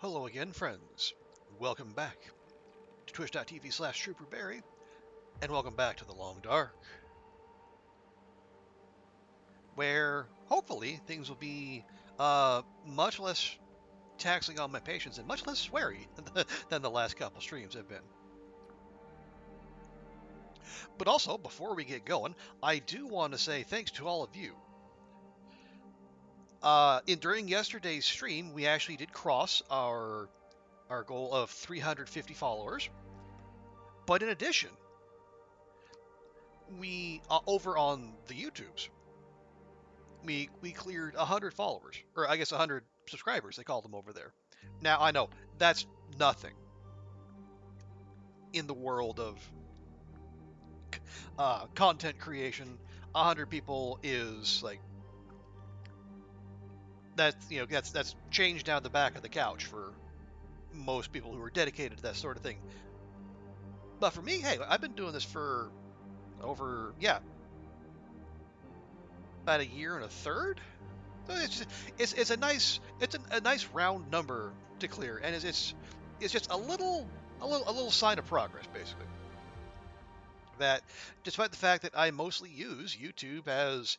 Hello again, friends. Welcome back to twitch.tv/TrooperBerry, and welcome back to the Long Dark, where hopefully things will be much less taxing on my patience and much less sweary than the last couple streams have been. But also, before we get going, I do want to say thanks to all of you. During yesterday's stream, we actually did cross our goal of 350 followers. But in addition, we over on the YouTubes, we cleared 100 followers, or I guess 100 subscribers, they call them over there. Now, I know, that's nothing in the world of content creation. 100 people is like, that's change down the back of the couch for most people who are dedicated to that sort of thing. But for me, hey, I've been doing this for over, about a year and a third. It's a nice round number to clear, and it's just a little sign of progress, basically. That despite the fact that I mostly use YouTube as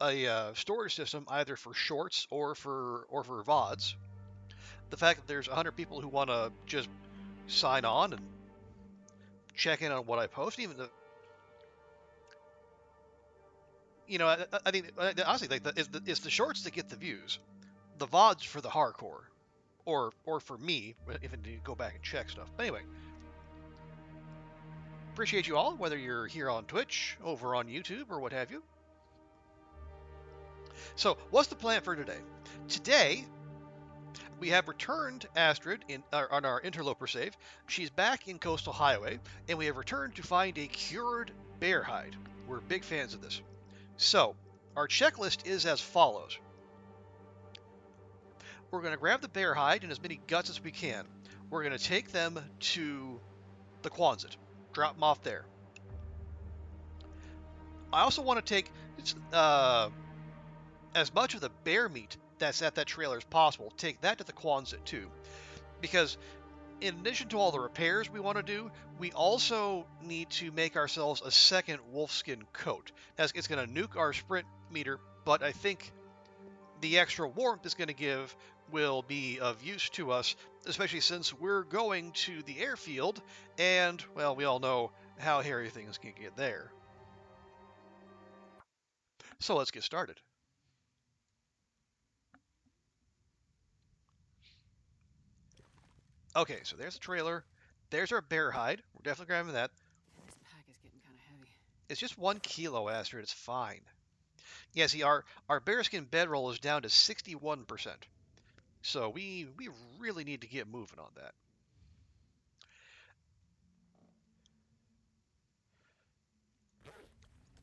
a storage system, either for shorts or for VODs, the fact that there's 100 people who want to just sign on and check in on what I post, even the I think honestly, like it's the shorts that get the views, the VODs for the hardcore, or for me if I need to go back and check stuff. But anyway, appreciate you all, whether you're here on Twitch, over on YouTube, or what have you. So, what's the plan for today? Today, we have returned Astrid on our interloper save. She's back in Coastal Highway, and we have returned to find a cured bear hide. We're big fans of this. So, our checklist is as follows. We're going to grab the bear hide and as many guts as we can. We're going to take them to the Quonset. Drop them off there. I also want to take as much of the bear meat that's at that trailer as possible. Take that to the Quonset too. Because in addition to all the repairs we want to do, we also need to make ourselves a second wolfskin coat. It's going to nuke our sprint meter, but I think the extra warmth it's going to give will be of use to us, especially since we're going to the airfield, and, well, we all know how hairy things can get there. So let's get started. Okay, so there's the trailer. There's our bear hide. We're definitely grabbing that. This pack is getting kind of heavy. It's just 1 kilo, Astrid. It's fine. Yeah, see, our bearskin bedroll is down to 61%. So we really need to get moving on that.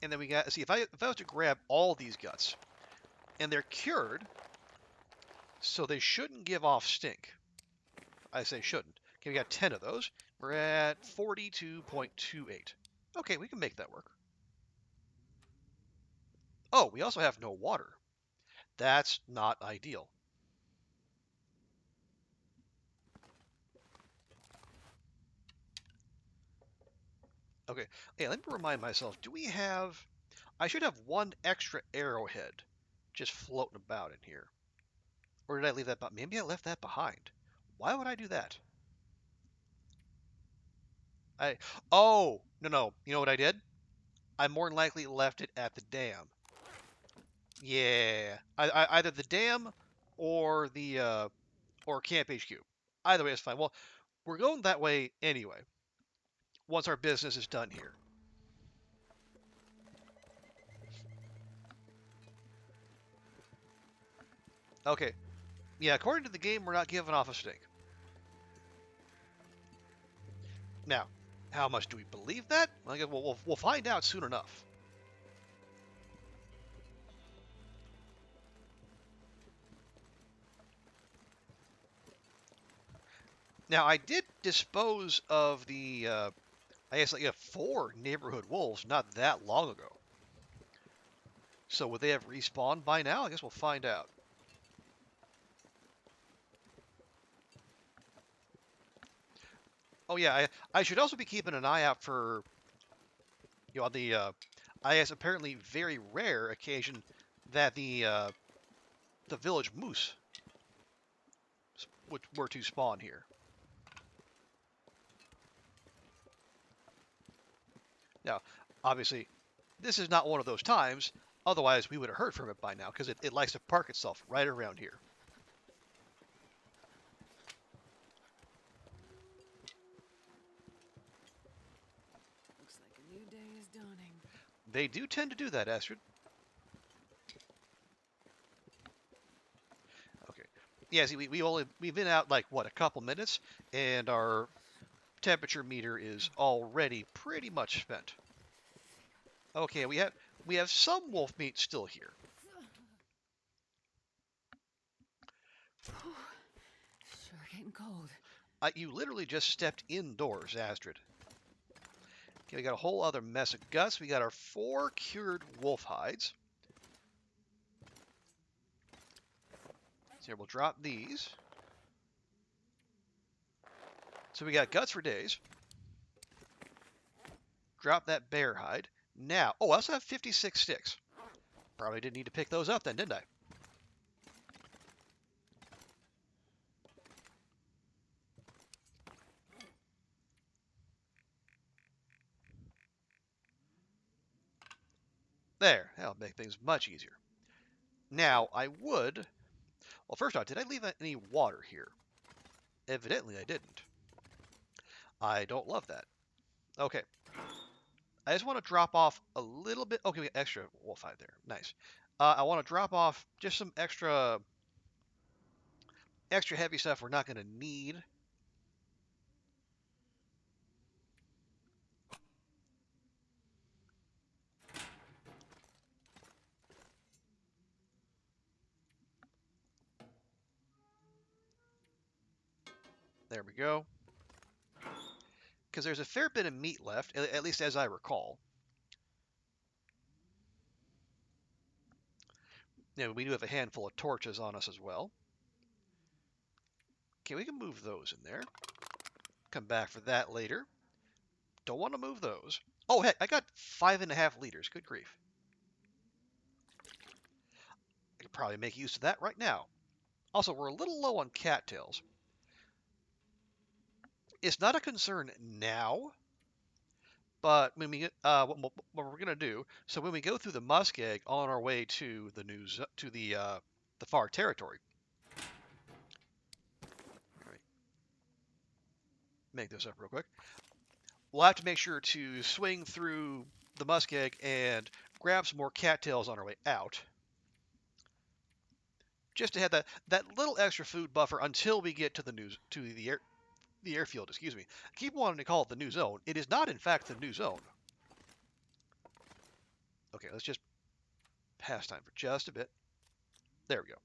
And then we got, see, if I was to grab all these guts, and they're cured, so they shouldn't give off stink. I say shouldn't. Okay, we got 10 of those. We're at 42.28. Okay, we can make that work. Oh, we also have no water. That's not ideal. Okay, let me remind myself, do we have... I should have 1 extra arrowhead just floating about in here. Or did I leave that behind? Maybe I left that behind. Why would I do that? Oh, no. You know what I did? I more than likely left it at the dam. Yeah. Either the dam or the or Camp HQ. Either way is fine. Well, we're going that way anyway. Once our business is done here. Okay. Yeah, according to the game, we're not giving off a stink. Now, how much do we believe that? Well, we'll find out soon enough. Now, I did dispose of the, I guess, 4 neighborhood wolves not that long ago. So would they have respawned by now? I guess we'll find out. Oh yeah, I should also be keeping an eye out for on the I guess apparently very rare occasion that the village moose were to spawn here. Now, obviously, this is not one of those times. Otherwise, we would have heard from it by now because it likes to park itself right around here. Looks like a new day is dawning. They do tend to do that, Astrid. Okay. Yeah, see, we've been out like what, a couple minutes, and our temperature meter is already pretty much spent. Okay, we have some wolf meat still here. Sure getting cold. You literally just stepped indoors, Astrid. Okay, we got a whole other mess of guts. We got our 4 cured wolf hides. So here, we'll drop these. So we got guts for days. Drop that bear hide. Now, oh, I also have 56 sticks. Probably didn't need to pick those up then, didn't I? There, that'll make things much easier. Now, I would... Well, first off, did I leave any water here? Evidently, I didn't. I don't love that. Okay. I just want to drop off a little bit... Okay, we got extra wolf hide there. Nice. I want to drop off just some extra heavy stuff we're not going to need. There we go. Because there's a fair bit of meat left, at least as I recall. Yeah, we do have a handful of torches on us as well. Okay, we can move those in there. Come back for that later. Don't want to move those. Oh, heck, I got 5.5 liters. Good grief. I could probably make use of that right now. Also, we're a little low on cattails. It's not a concern now, but when we get what we're gonna do. So when we go through the Muskeg on our way to the the far territory. All right, make this up real quick. We'll have to make sure to swing through the Muskeg and grab some more cattails on our way out. Just to have that little extra food buffer until we get to the airfield, excuse me. I keep wanting to call it the new zone. It is not, in fact, the new zone. Okay, let's just pass time for just a bit. There we go.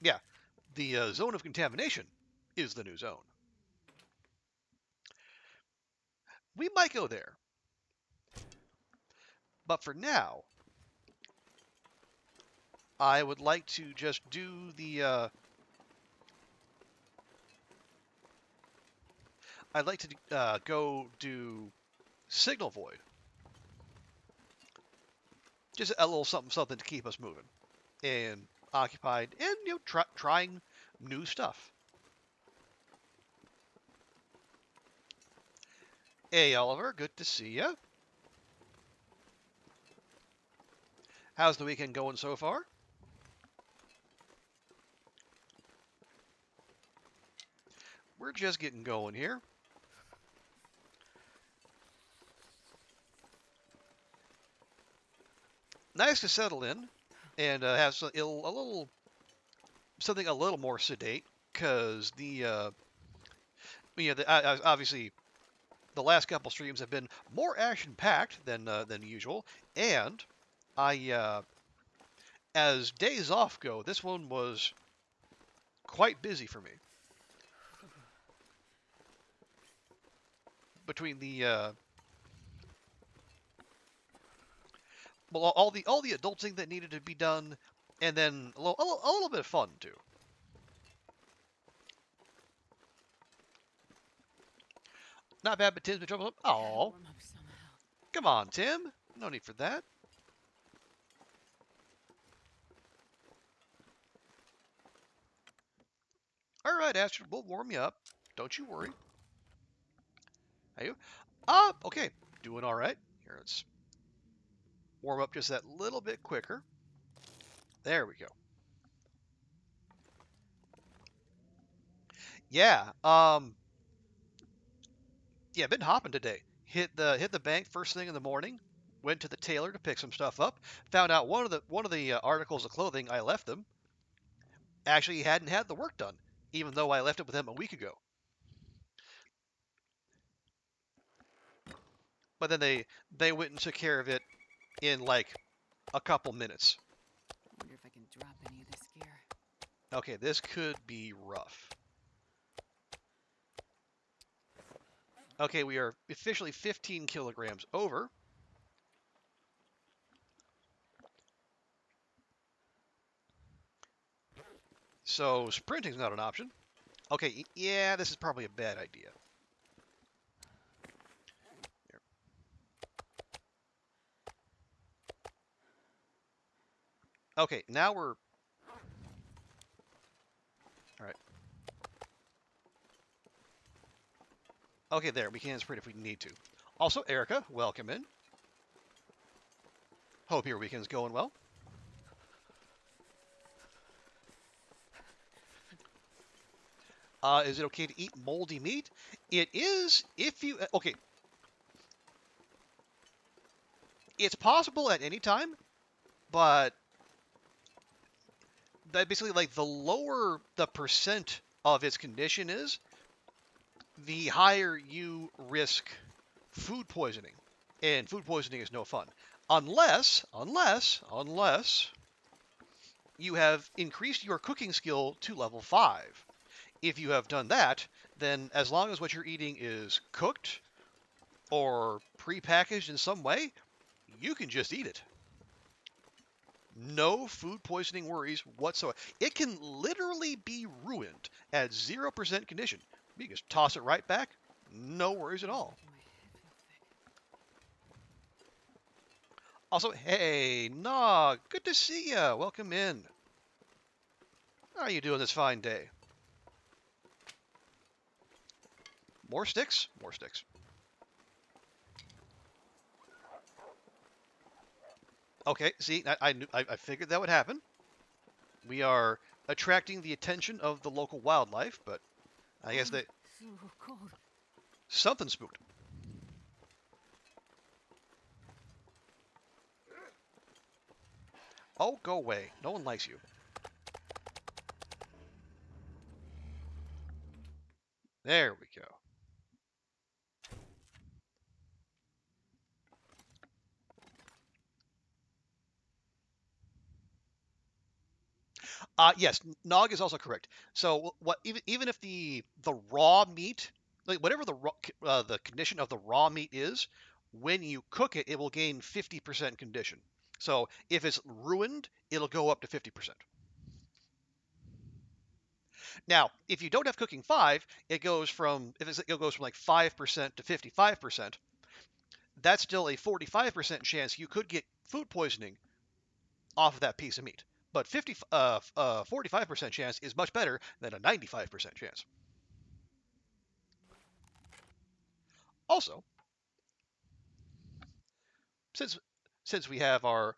Yeah, the zone of contamination is the new zone. We might go there. But for now, I would like to just do the... I'd like to go do Signal Void. Just a little something to keep us moving and occupied, and trying new stuff. Hey, Oliver, good to see you. How's the weekend going so far? We're just getting going here. Nice to settle in and have something a little more sedate, because obviously the last couple streams have been more action-packed than usual, and as days off go, this one was quite busy for me. Between the all the adulting that needed to be done, and then a little bit of fun too. Not bad, but Tim's been troublesome. Gotta Oh, warm up somehow. come on, Tim. No need for that. All right, Astrid, we'll warm you up. Don't you worry. Are you? Okay. Doing all right. Here, let's warm up just that little bit quicker. There we go. Yeah. Yeah, been hopping today. Hit the bank first thing in the morning. Went to the tailor to pick some stuff up. Found out one of the articles of clothing I left them actually hadn't had the work done, even though I left it with them a week ago. But then they went and took care of it in like a couple minutes. Wonder if I can drop any of this gear. Okay, this could be rough. Okay, we are officially 15 kilograms over. So sprinting's not an option. Okay, yeah, this is probably a bad idea. Here. Okay, now we're... Alright. Okay, there, we can sprint if we need to. Also, Erica, welcome in. Hope your weekend's going well. Is it okay to eat moldy meat? It is if you... Okay. It's possible at any time, but that basically, like, the lower the percent of its condition is, the higher you risk food poisoning. And food poisoning is no fun. Unless you have increased your cooking skill to level 5. If you have done that, then as long as what you're eating is cooked or prepackaged in some way, you can just eat it. No food poisoning worries whatsoever. It can literally be ruined at 0% condition. You can just toss it right back. No worries at all. Making my head feel thick. Also, hey, Nog, good to see ya. Welcome in. How are you doing this fine day? More sticks? More sticks. Okay, see, I figured that would happen. We are attracting the attention of the local wildlife, but I guess that So cold. something spooked. Oh, go away. No one likes you. There we go. Yes, Nog is also correct. So what even if the raw meat, like whatever the condition of the raw meat is, when you cook it, it will gain 50% condition. So if it's ruined, it'll go up to 50%. Now, if you don't have cooking 5, it goes from like 5% to 55%. That's still a 45% chance you could get food poisoning off of that piece of meat. But 45% chance is much better than a 95% chance. Also, since since we have our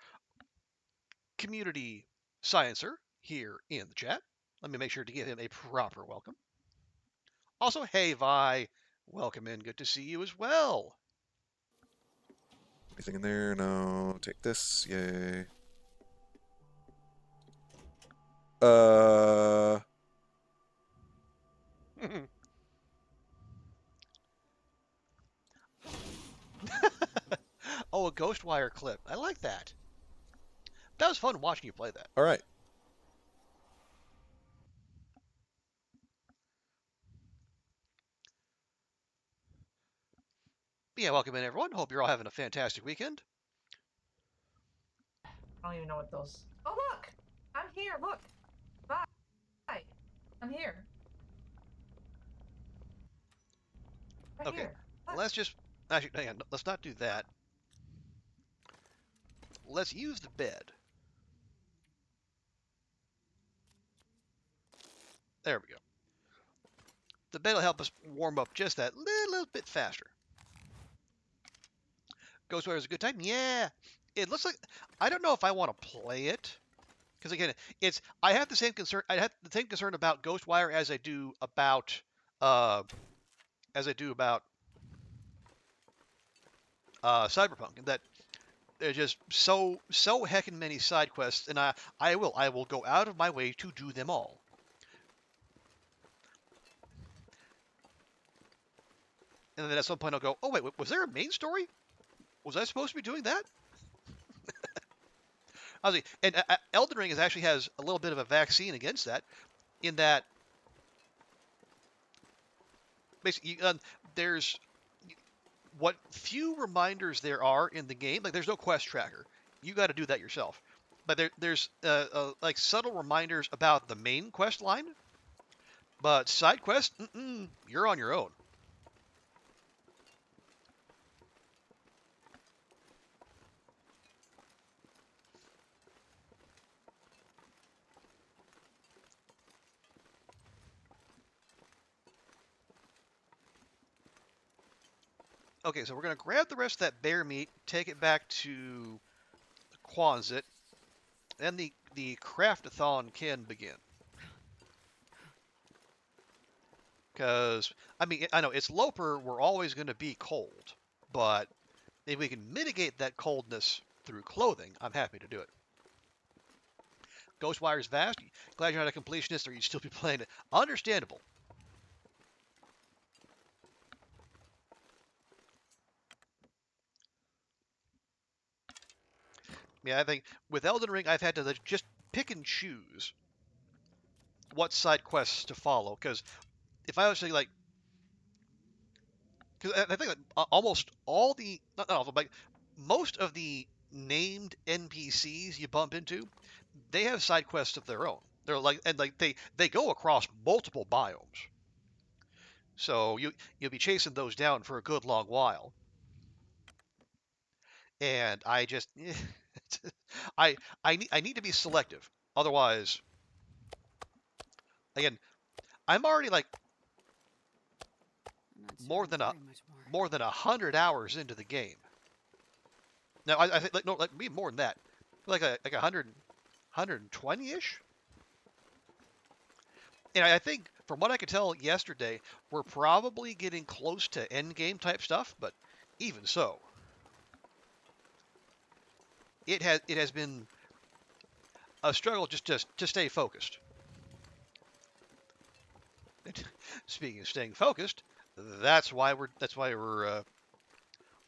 community sciencer here in the chat, let me make sure to give him a proper welcome. Also, hey Vi, welcome in. Good to see you as well. Anything in there? No. Take this. Yay. Oh, a Ghostwire clip. I like that. That was fun watching you play that. All right. Yeah, welcome in everyone. Hope you're all having a fantastic weekend. I don't even know what those. Oh look! I'm here. Look. Bye. I'm here. Right Okay. here. let's just actually hang on, let's not do that. Let's use the bed. There we go. The bed will help us warm up just that little bit faster. Ghostwire is a good time. Yeah, it looks like I don't know if I want to play it because again, it's I have the same concern. I have the same concern about Ghostwire as I do about uh, Cyberpunk, and that there's just so heckin' many side quests, and I will go out of my way to do them all. And then at some point I'll go, oh wait, was there a main story? Was I supposed to be doing that? And Elden Ring actually has a little bit of a vaccine against that, in that basically there's what few reminders there are in the game. Like there's no quest tracker. You got to do that yourself. But there's like subtle reminders about the main quest line. But side quest, you're on your own. Okay, so we're going to grab the rest of that bear meat, take it back to Quonset, and the craft-a-thon can begin. Because, I mean, I know it's Loper, we're always going to be cold, but if we can mitigate that coldness through clothing, I'm happy to do it. Ghostwire's vast. Glad you're not a completionist or you'd still be playing it. Understandable. Yeah, I think with Elden Ring, I've had to just pick and choose what side quests to follow. Because if I was to like, because I think that almost all the, not all, but most of the named NPCs you bump into, they have side quests of their own. They're like, and like they go across multiple biomes. So you'll be chasing those down for a good long while. And I just, I need to be selective. Otherwise, again, I'm already like I'm not sure more I'm than very much more. 100 hours into the game. Now I think like no, like maybe more than that, like 120 ish. And I think from what I could tell yesterday, we're probably getting close to end game type stuff. But even so, it has been a struggle just to stay focused. Speaking of staying focused, that's why we're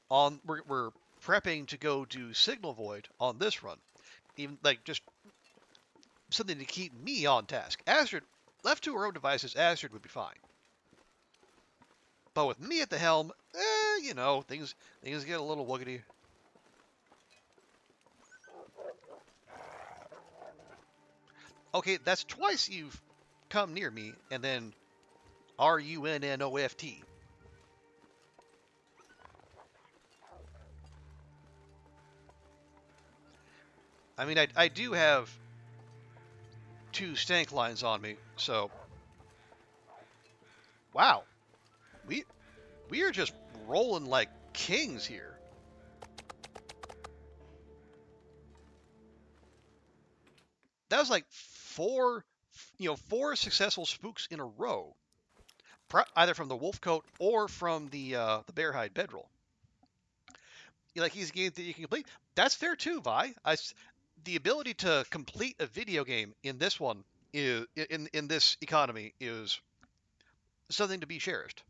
we're prepping to go do Signal Void on this run. Even like just something to keep me on task. Astrid, left to her own devices, Astrid would be fine. But with me at the helm, you know, things get a little woogity. Okay, that's twice you've come near me, and then RUNNOFT. I mean, I do have 2 stank lines on me, so wow, we are just rolling like kings here. That was like 4 successful spooks in a row, either from the wolf coat or from the bear hide bedroll. Like he's a game that you can complete. That's fair too, Vi. The ability to complete a video game in this one is in this economy is something to be cherished.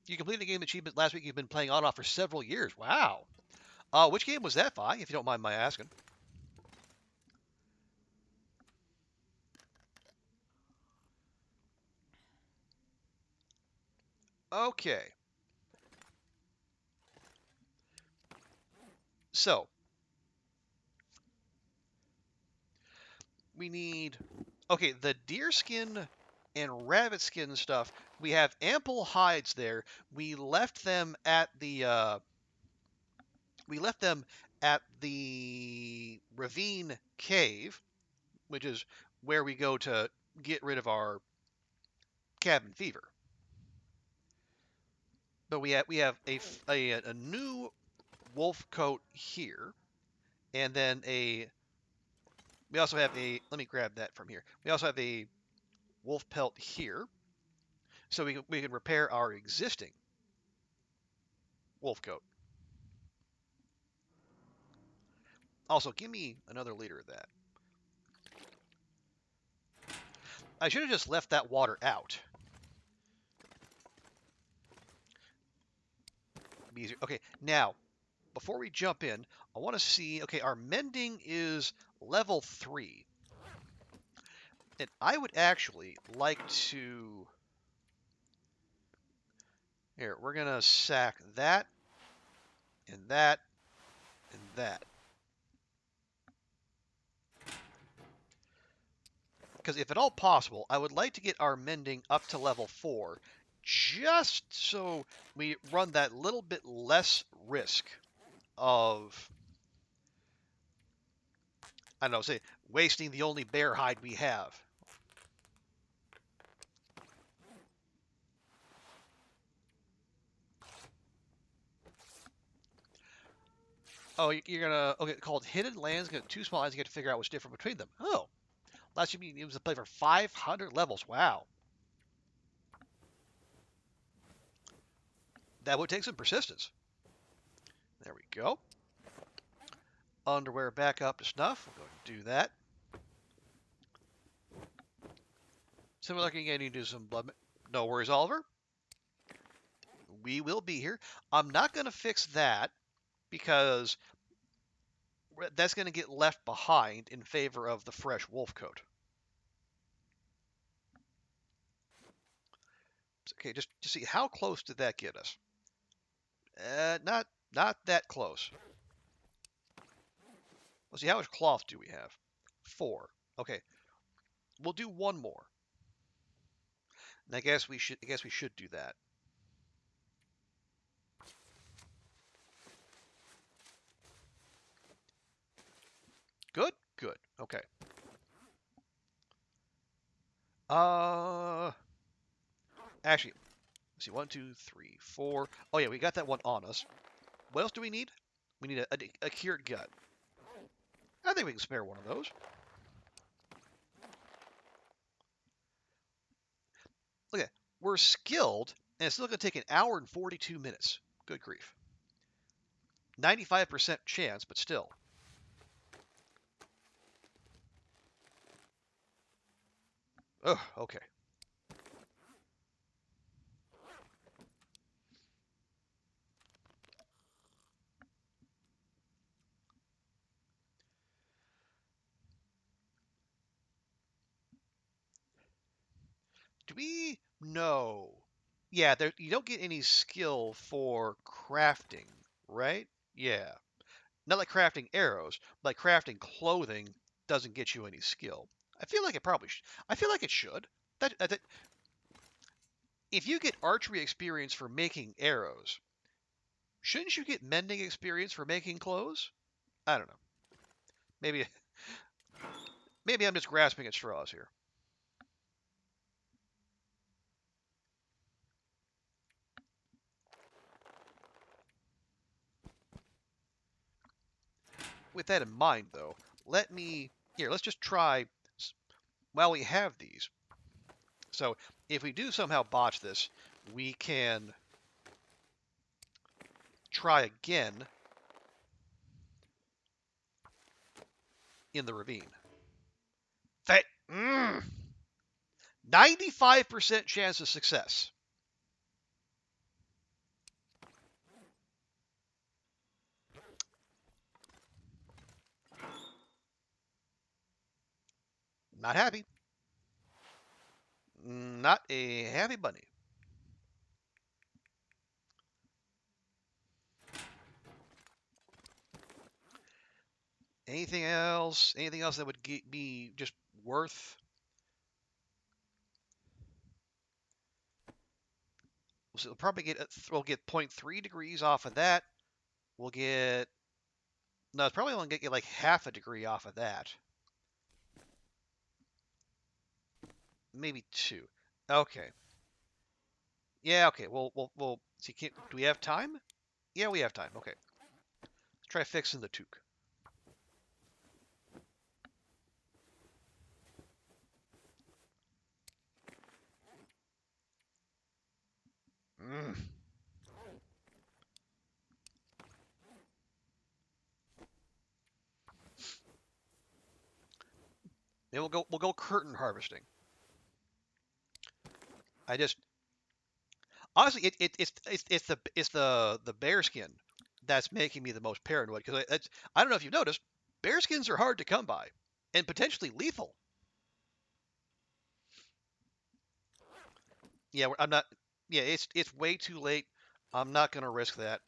You completed a game achievement last week you've been playing on and off for several years. Wow. Which game was that, Vi, if you don't mind my asking? Okay. So, we need... Okay, the deerskin and rabbit skin stuff. We have ample hides there. We left them at the Ravine cave, which is where we go to get rid of our cabin fever. But we have a new wolf coat here, and then we also have let me grab that from here. We also have a wolf pelt here, so we can repair our existing wolf coat. Also, give me another liter of that. I should have just left that water out. Be easier. Okay, now, before we jump in, I want to see, okay, our mending is level 3. And I would actually like to... Here, we're going to sack that, and that, and that. Because if at all possible, I would like to get our mending up to level 4, just so we run that little bit less risk of, I don't know, say, wasting the only bear hide we have. Oh, you're gonna, okay, called Hidden Lands, got 2 small islands, you get to figure out what's different between them. Oh, last year you able to play for 500 levels. Wow. That would take some persistence. There we go. Underwear back up to snuff. We're going to do that. Similar looking, you need to do some blood. No worries, Oliver. We will be here. I'm not going to fix that because that's going to get left behind in favor of the fresh wolf coat. Okay, just to see how close did that get us? Not that close. Let's see, how much cloth do we have? 4. Okay, we'll do 1 more. And I guess we should do that. Good, good. Okay. Actually, let's see. 1, 2, 3, 4. Oh yeah, we got that one on us. What else do we need? We need a cured gut. I think we can spare one of those. Look at that. We're skilled, and it's still going to take an hour and 42 minutes. Good grief. 95% chance, but still. Oh, okay. Do we? No. Yeah, you don't get any skill for crafting, right? Yeah. Not like crafting arrows, like crafting clothing doesn't get you any skill. I feel like it probably should. I feel like it should. If you get archery experience for making arrows, shouldn't you get mending experience for making clothes? I don't know. Maybe I'm just grasping at straws here. With that in mind, though, let's just try while we have these. So if we do somehow botch this, we can try again in the ravine. 95% chance of success. Not happy. Not a happy bunny. Anything else? Anything else that would be just worth? So we'll probably get we'll get 0.3 degrees off of that. We'll get no, it's probably only gonna get like half a degree off of that. Maybe 2. Okay. Yeah. Okay. We'll see. Do we have time? Yeah, we have time. Okay. Let's try fixing the toque. Mm. Then we'll go curtain harvesting. I just honestly it's the bearskin that's making me the most paranoid because I don't know if you've noticed, bearskins are hard to come by and potentially lethal. Yeah, I'm not. Yeah, it's way too late. I'm not gonna risk that.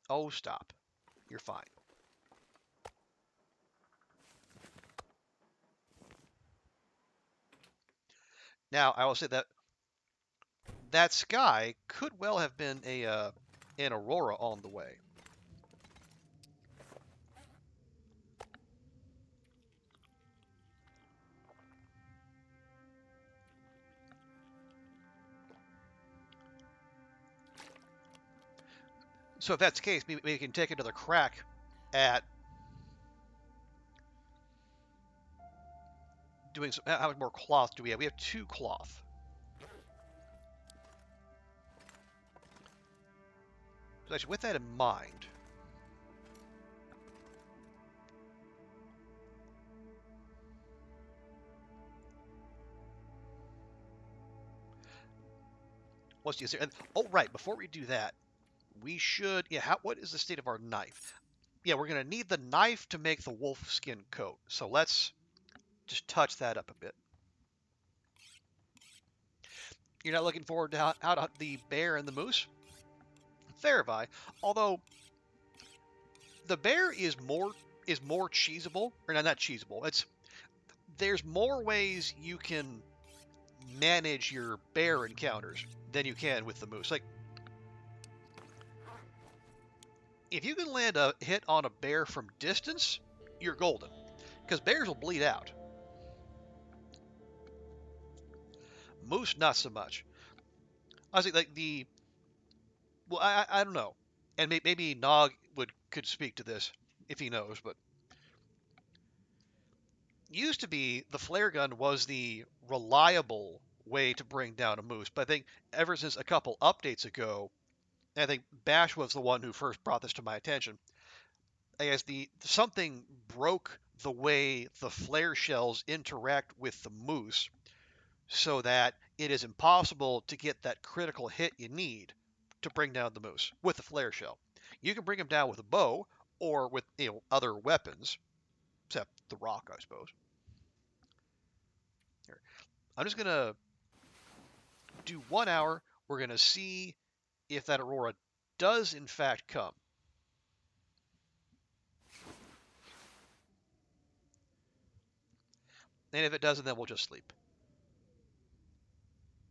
Oh, stop. You're fine. Now, I will say that that sky could well have been an aurora on the way. So if that's the case, maybe we can take another crack at doing some. How much more cloth do we have? We have 2 cloth. So actually, with that in mind, let's use it. And, oh, right. Before we do that, we should. Yeah. What is the state of our knife? Yeah, we're gonna need the knife to make the wolfskin coat. So let's just touch that up a bit. You're not looking forward to how the bear and the moose? Fair have I. Although the bear is more cheesable, or not cheesable. There's more ways you can manage your bear encounters than you can with the moose. Like if you can land a hit on a bear from distance, you're golden. Because bears will bleed out. Moose, not so much. I was like well, I don't know, and maybe Nog could speak to this if he knows, but used to be the flare gun was the reliable way to bring down a moose, but I think ever since a couple updates ago, I think Bash was the one who first brought this to my attention. I guess something broke the way the flare shells interact with the moose, so that it is impossible to get that critical hit you need to bring down the moose with the flare shell. You can bring him down with a bow or with other weapons, except the rock, I suppose. Here, I'm just gonna do 1 hour. We're gonna see if that aurora does in fact come. And if it doesn't, then we'll just sleep.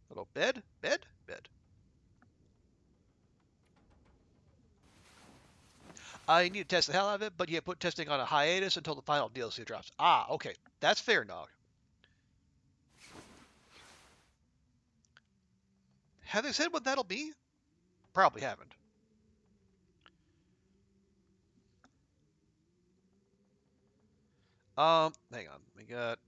Little bed, bed, bed. I need to test the hell out of it, but you put testing on a hiatus until the final DLC drops. Ah, okay. That's fair, Nog. Have they said what that'll be? Probably haven't. Hang on. We got.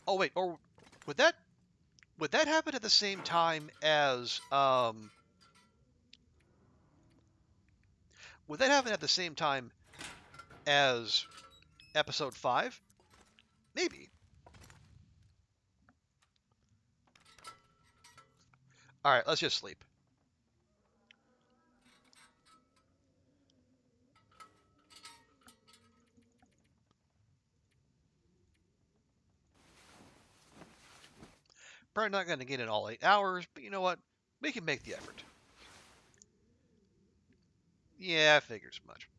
Oh wait, or would that happen at the same time as would that happen at the same time as episode 5? Maybe. All right, let's just sleep. Probably not going to get in all 8 hours, but you know what? We can make the effort. Yeah, I figured as much.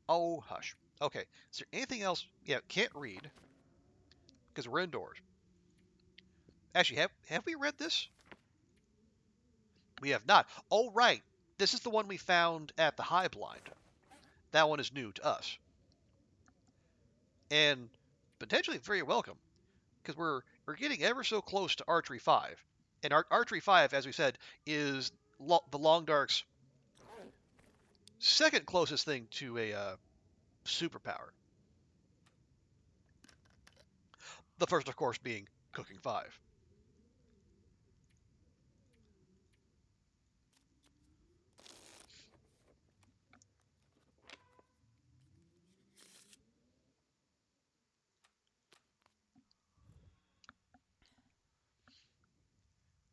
Oh, hush. Okay, is there anything else? Yeah, can't read, because we're indoors. Actually, have we read this? We have not. Oh, right. This is the one we found at the High Blind. That one is new to us. And potentially very welcome, because we're getting ever so close to Archery 5. And Archery 5, as we said, is the Long Dark's second closest thing to a superpower. The first, of course, being Cooking 5.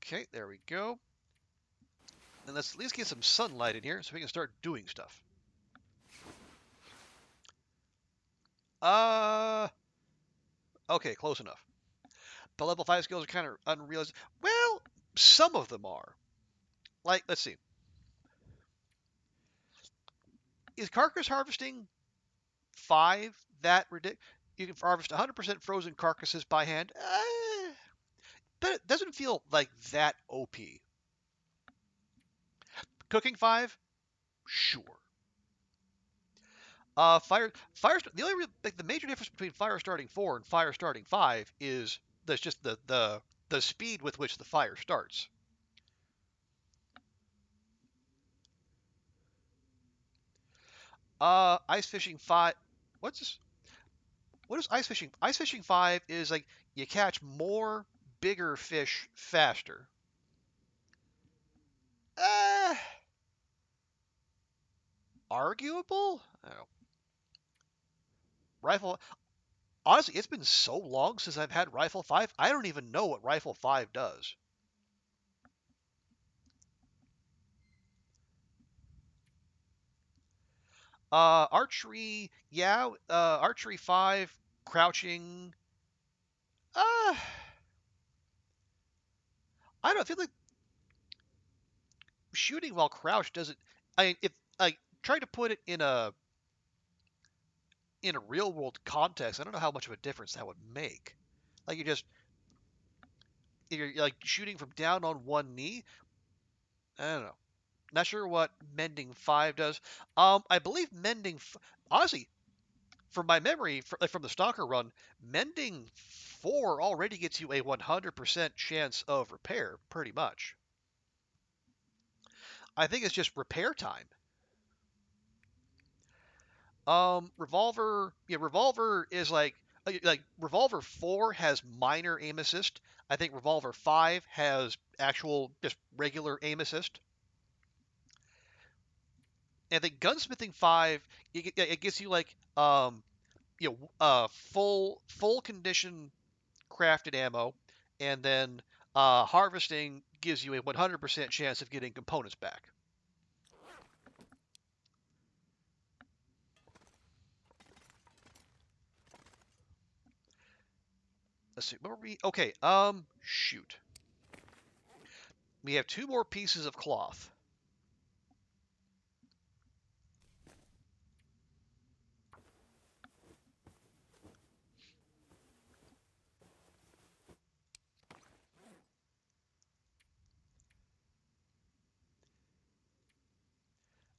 Okay, there we go. And let's at least get some sunlight in here so we can start doing stuff. Okay, close enough. The level 5 skills are kind of unrealistic. Well, some of them are. Like, let's see. Is carcass harvesting 5 that ridiculous? You can harvest 100% frozen carcasses by hand. But it doesn't feel like that OP. Cooking 5? Sure. The only like, the major difference between fire starting 4 and fire starting 5 is there's just the speed with which the fire starts. Ice fishing 5. What's this? What is ice fishing? Ice fishing 5 is like you catch more bigger fish faster. Uh, Arguable? I don't know. Rifle. Honestly, it's been so long since I've had Rifle 5, I don't even know what Rifle 5 does. Archery, yeah, Archery 5, crouching. Uh, I don't know, I feel like shooting while crouched doesn't. I mean, if I try to put it in a real world context, I don't know how much of a difference that would make. Like you're like shooting from down on one knee. I don't know. Not sure what Mending 5 does. I believe honestly, from my memory, from the Stalker run, Mending 4 already gets you a 100% chance of repair, pretty much. I think it's just repair time. Revolver is like Revolver 4 has minor aim assist. I think Revolver 5 has actual just regular aim assist. And I think Gunsmithing 5 it gives you like full condition crafted ammo, and then harvesting gives you a 100% chance of getting components back. Let's see. What were we? Okay. Shoot. We have 2 more pieces of cloth.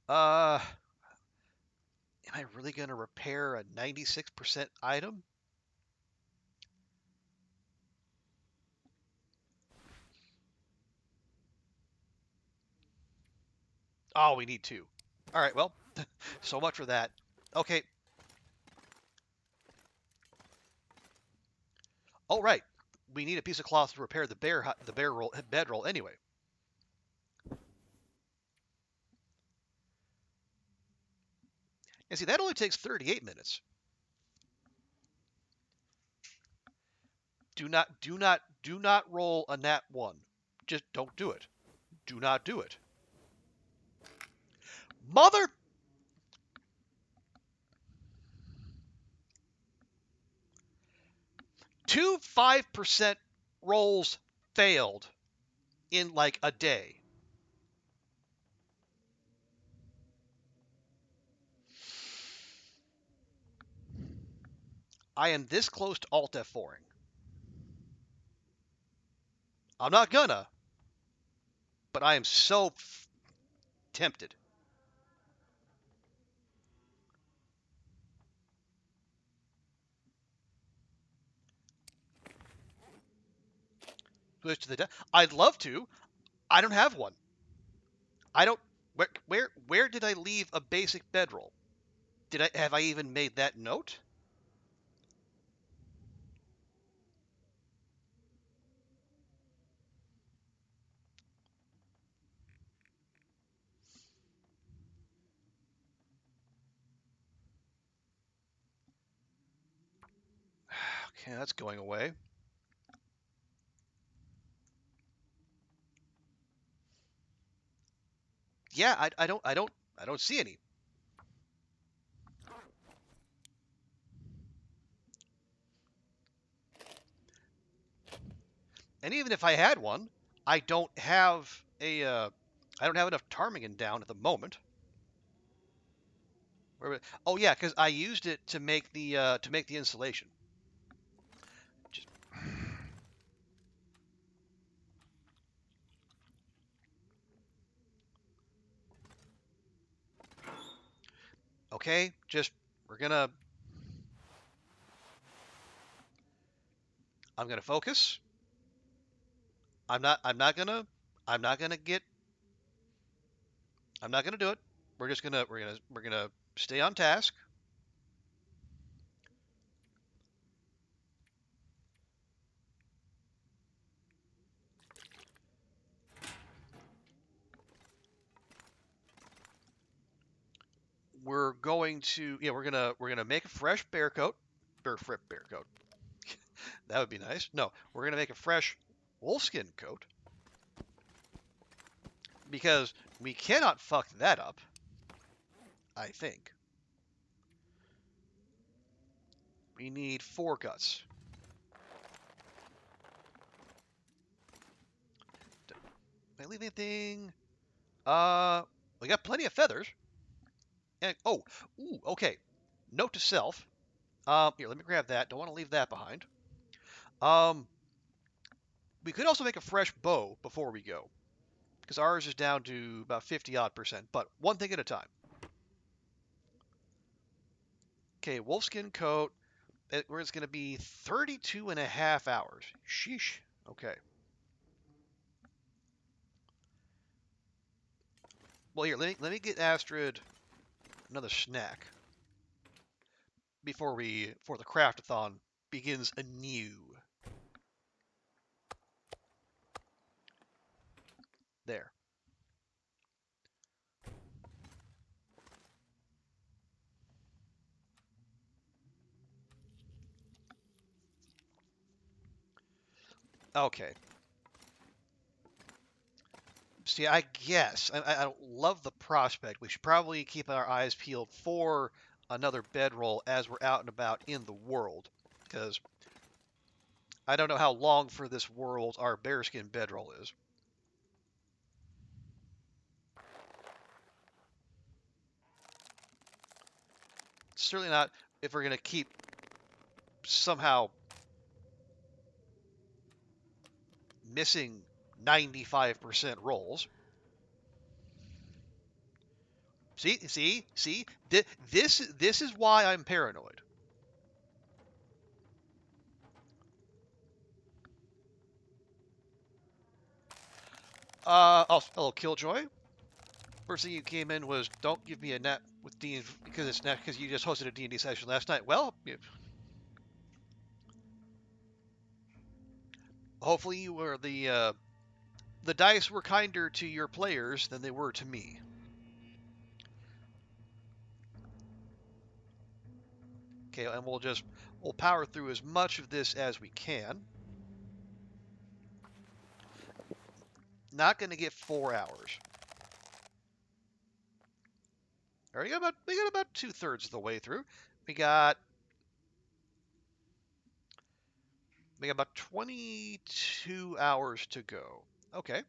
Am I really going to repair a 96% item? Oh, we need 2. All right, well, so much for that. Okay. Oh, right. We need a piece of cloth to repair the bedroll anyway. And see, that only takes 38 minutes. Do not roll a nat 1. Just don't do it. Do not do it. Mother! Two 5% rolls failed in like a day. I am this close to Alt F4ing. I'm not gonna, but I am so tempted. Switch to the I'd love to. I don't have one. I don't. Where did I leave a basic bedroll? Have I even made that note? Okay, that's going away. Yeah, I don't see any. And even if I had one, I don't have I don't have enough ptarmigan down at the moment. Oh yeah, because I used it to make the insulation. Just, okay, just we're gonna. I'm gonna focus. I'm not. I'm not gonna. I'm not gonna get. I'm not gonna do it. We're just gonna. We're gonna stay on task. We're going to. Yeah, we're gonna make a fresh bear coat. Bear coat. That would be nice. No, we're gonna make a fresh wolfskin coat because we cannot fuck that up. I think we need 4 guts. Did I leave anything? We got plenty of feathers. And ooh, okay. Note to self. Here, let me grab that. Don't want to leave that behind. Um, we could also make a fresh bow before we go, because ours is down to about 50 odd percent. But one thing at a time. Okay, wolfskin coat. Where it's going to be 32 and a half hours. Sheesh. Okay. Well, here, let me get Astrid another snack before the craftathon begins anew. There. Okay. See, I guess I don't love the prospect. We should probably keep our eyes peeled for another bedroll as we're out and about in the world, because I don't know how long for this world our bearskin bedroll is. Certainly not if we're gonna keep somehow missing 95% rolls. See. This is why I'm paranoid. Oh, hello, Killjoy. First thing you came in was don't give me a net with D because it's net because you just hosted a D&D session last night. Well, hopefully you were the dice were kinder to your players than they were to me. Okay, and we'll power through as much of this as we can. Not going to get 4 hours. All right, we got about 2/3 of the way through. We got We got about 22 hours to go. Okay.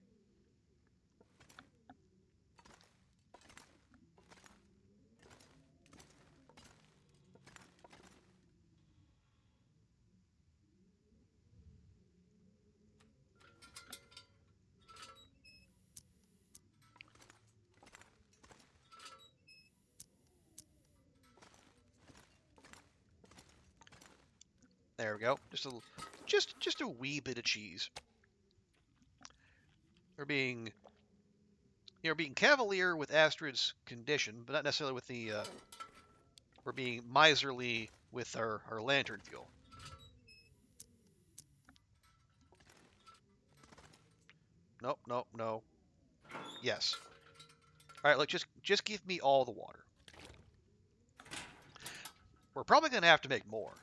There we go. Just a wee bit of cheese. We're being being cavalier with Astrid's condition, but not necessarily with the we're being miserly with our lantern fuel. Nope, nope, no. Yes. All right, look, just give me all the water. We're probably going to have to make more.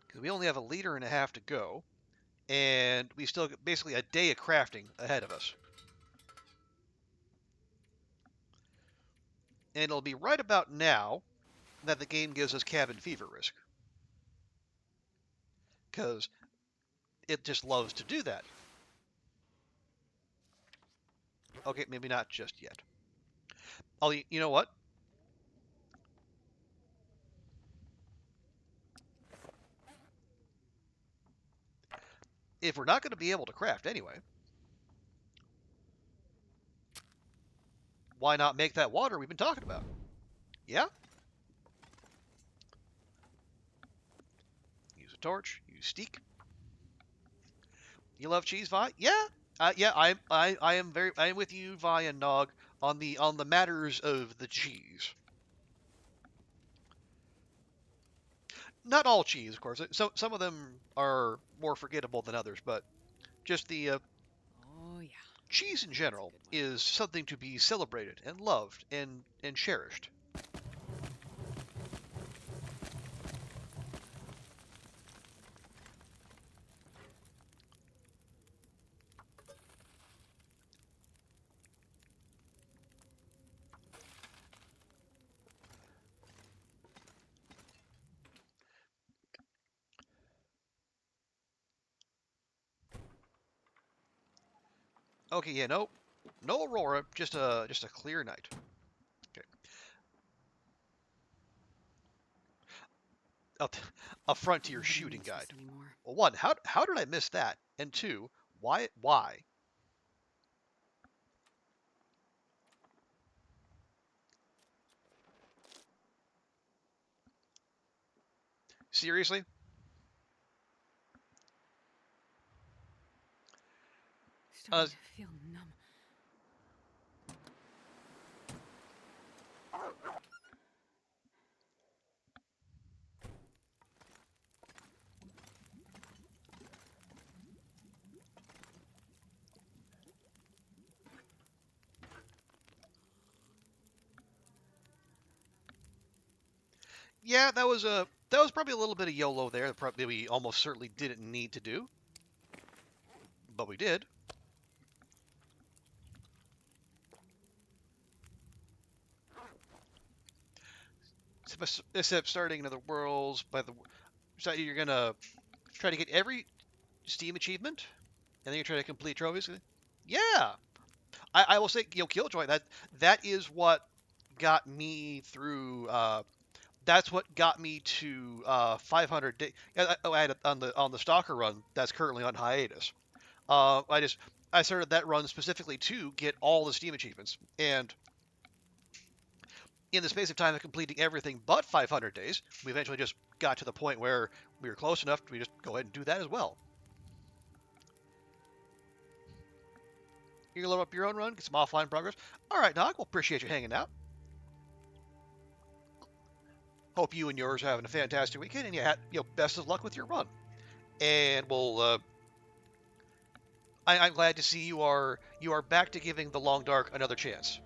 Because we only have a liter and a half to go, and we still got basically a day of crafting ahead of us. And it'll be right about now that the game gives us cabin fever risk. Because it just loves to do that. Okay, maybe not just yet. You know what? If we're not going to be able to craft anyway, why not make that water we've been talking about? Yeah? Use a torch, use steak. You love cheese, Vi? Yeah. Yeah, I am with you, Vi and Nog, on the matters of the cheese. Not all cheese, of course. Some of them are more forgettable than others, but just the Oh, yeah. cheese in general is something to be celebrated and loved and cherished. Okay, yeah, no Aurora, just a clear night. Okay. A frontier Nobody shooting needs this guide. anymore. Well, one, how did I miss that? And two, why? Seriously? Starting to feel numb. Yeah, that was probably a little bit of YOLO there. That probably we almost certainly didn't need to do, but we did. Except starting another worlds by the so you're gonna try to get every Steam achievement, and then you're trying to complete trophies. Yeah, I will say, Killjoy. That is what got me through. That's what got me to 500 days. I had it on the Stalker run that's currently on hiatus. I started that run specifically to get all the Steam achievements, and in the space of time of completing everything but 500 days, we eventually just got to the point where we were close enough. We just go ahead and do that as well. You're gonna load up your own run, get some offline progress. All right, Doc. Well, appreciate you hanging out. Hope you and yours are having a fantastic weekend, and best of luck with your run. And I'm glad to see you are back to giving the Long Dark another chance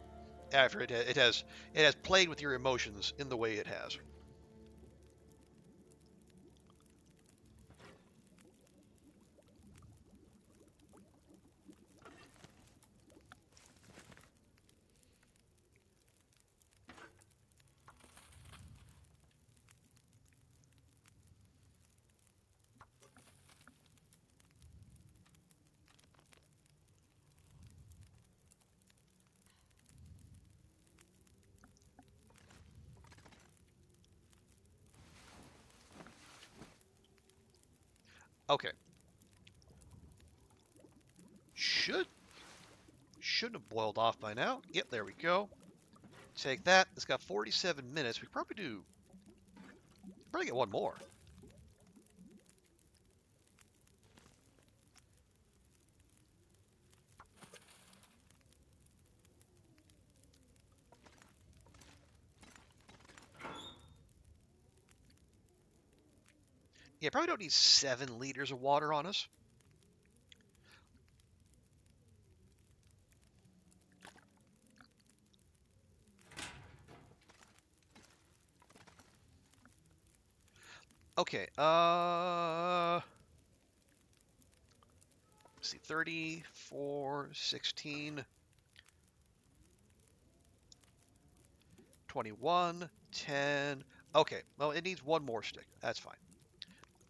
after it has played with your emotions in the way it has. Okay. Shouldn't have boiled off by now. Yep, there we go. Take that. It's got 47 minutes. We probably get one more. Yeah, probably don't need 7 liters of water on us. Okay, let's see, 34, 16, 21, 10. Okay, well, it needs one more stick. That's fine.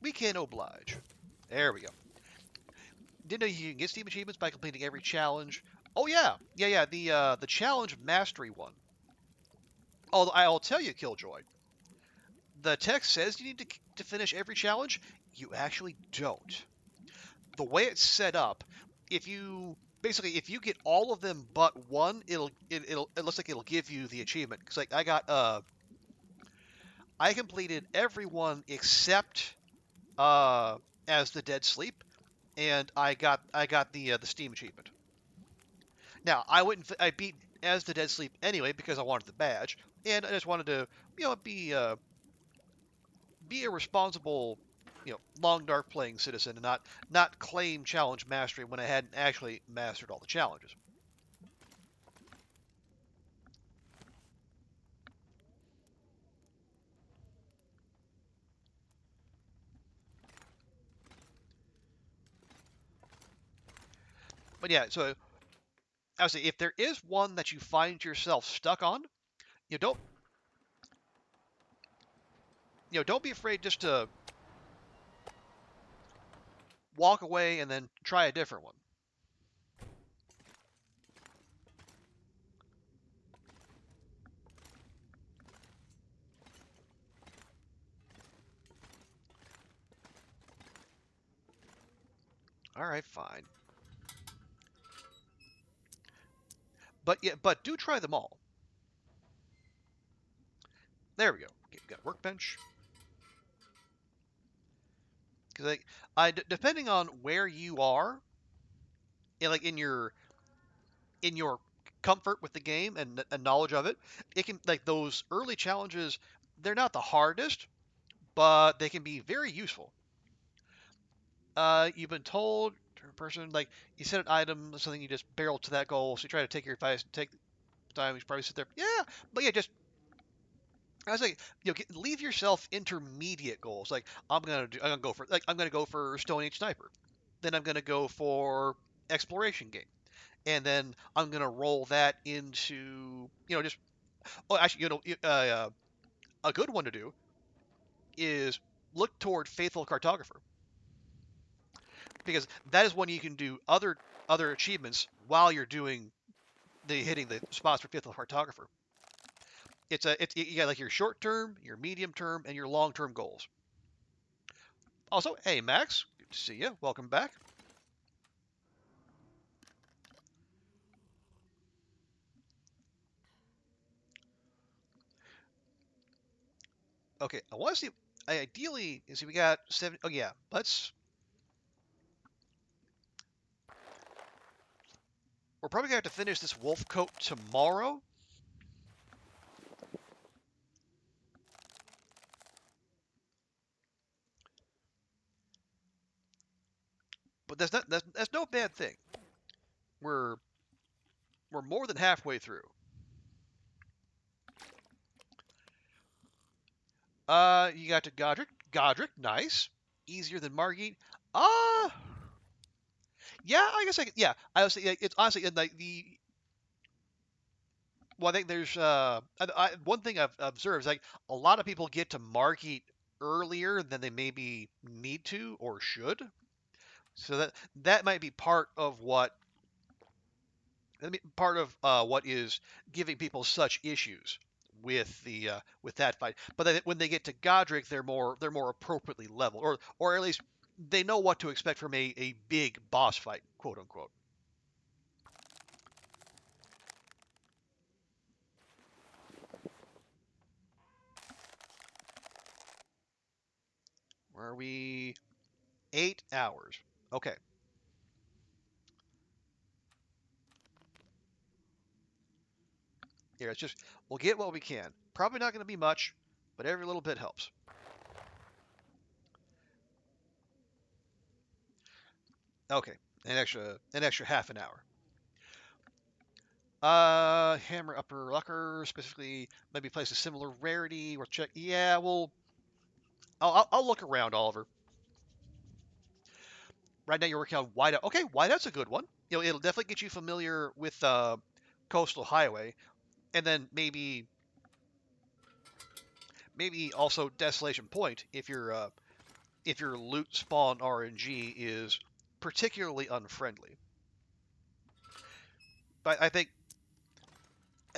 We can oblige. There we go. Didn't know you can get Steam achievements by completing every challenge. Oh yeah, yeah. The challenge mastery one. Although I'll tell you, Killjoy, the text says you need to finish every challenge. You actually don't. The way it's set up, if you get all of them but one, it looks like it'll give you the achievement. Cause like I completed every one except As the Dead Sleep, and I got the Steam achievement. Now I beat As the Dead Sleep anyway because I wanted the badge, and I just wanted to be a responsible long dark playing citizen and not claim challenge mastery when I hadn't actually mastered all the challenges. But yeah, so I would say if there is one that you find yourself stuck on, you don't be afraid just to walk away and then try a different one. All right, fine. But do try them all. There we go. Okay, we got a workbench. Because depending on where you are, in your comfort with the game and knowledge of it, it can like those early challenges. They're not the hardest, but they can be very useful. You've been told, person, like you set an item, something you just barrel to that goal. So you try to take your advice, take the time. You should probably sit there. Yeah, but yeah, just I was like, leave yourself intermediate goals. Like I'm gonna go for Stone Age Sniper. Then I'm gonna go for exploration game, and then I'm gonna roll that into just actually a good one to do is look toward Faithful Cartographer, because that is when you can do other achievements while you're doing hitting the spots for Faithful Cartographer. You got like your short term, your medium term, and your long term goals. Also, hey Max, good to see you. Welcome back. Okay, I want to see. Ideally, see we got 7. Oh yeah, we're probably gonna have to finish this wolf coat tomorrow. But that's no bad thing. We're more than halfway through. You got to Godric. Godric, nice. Easier than Margit. Yeah, I guess yeah. I was it's honestly like well, I think there's one thing I've observed is like a lot of people get to Margit earlier than they maybe need to or should. So that might be part of what is giving people such issues with that fight. But then when they get to Godric, they're more appropriately leveled, or at least they know what to expect from a big boss fight, quote unquote. Where are we? 8 hours. Okay. Here, we'll get what we can. Probably not going to be much, but every little bit helps. Okay, an extra half an hour. Hammer upper lucker, specifically maybe place a similar rarity or check. Yeah, I'll look around, Oliver. Right now you're working on whiteout. Okay, whiteout's a good one. It'll definitely get you familiar with coastal highway, and then maybe also desolation point if your loot spawn RNG is particularly unfriendly. But I think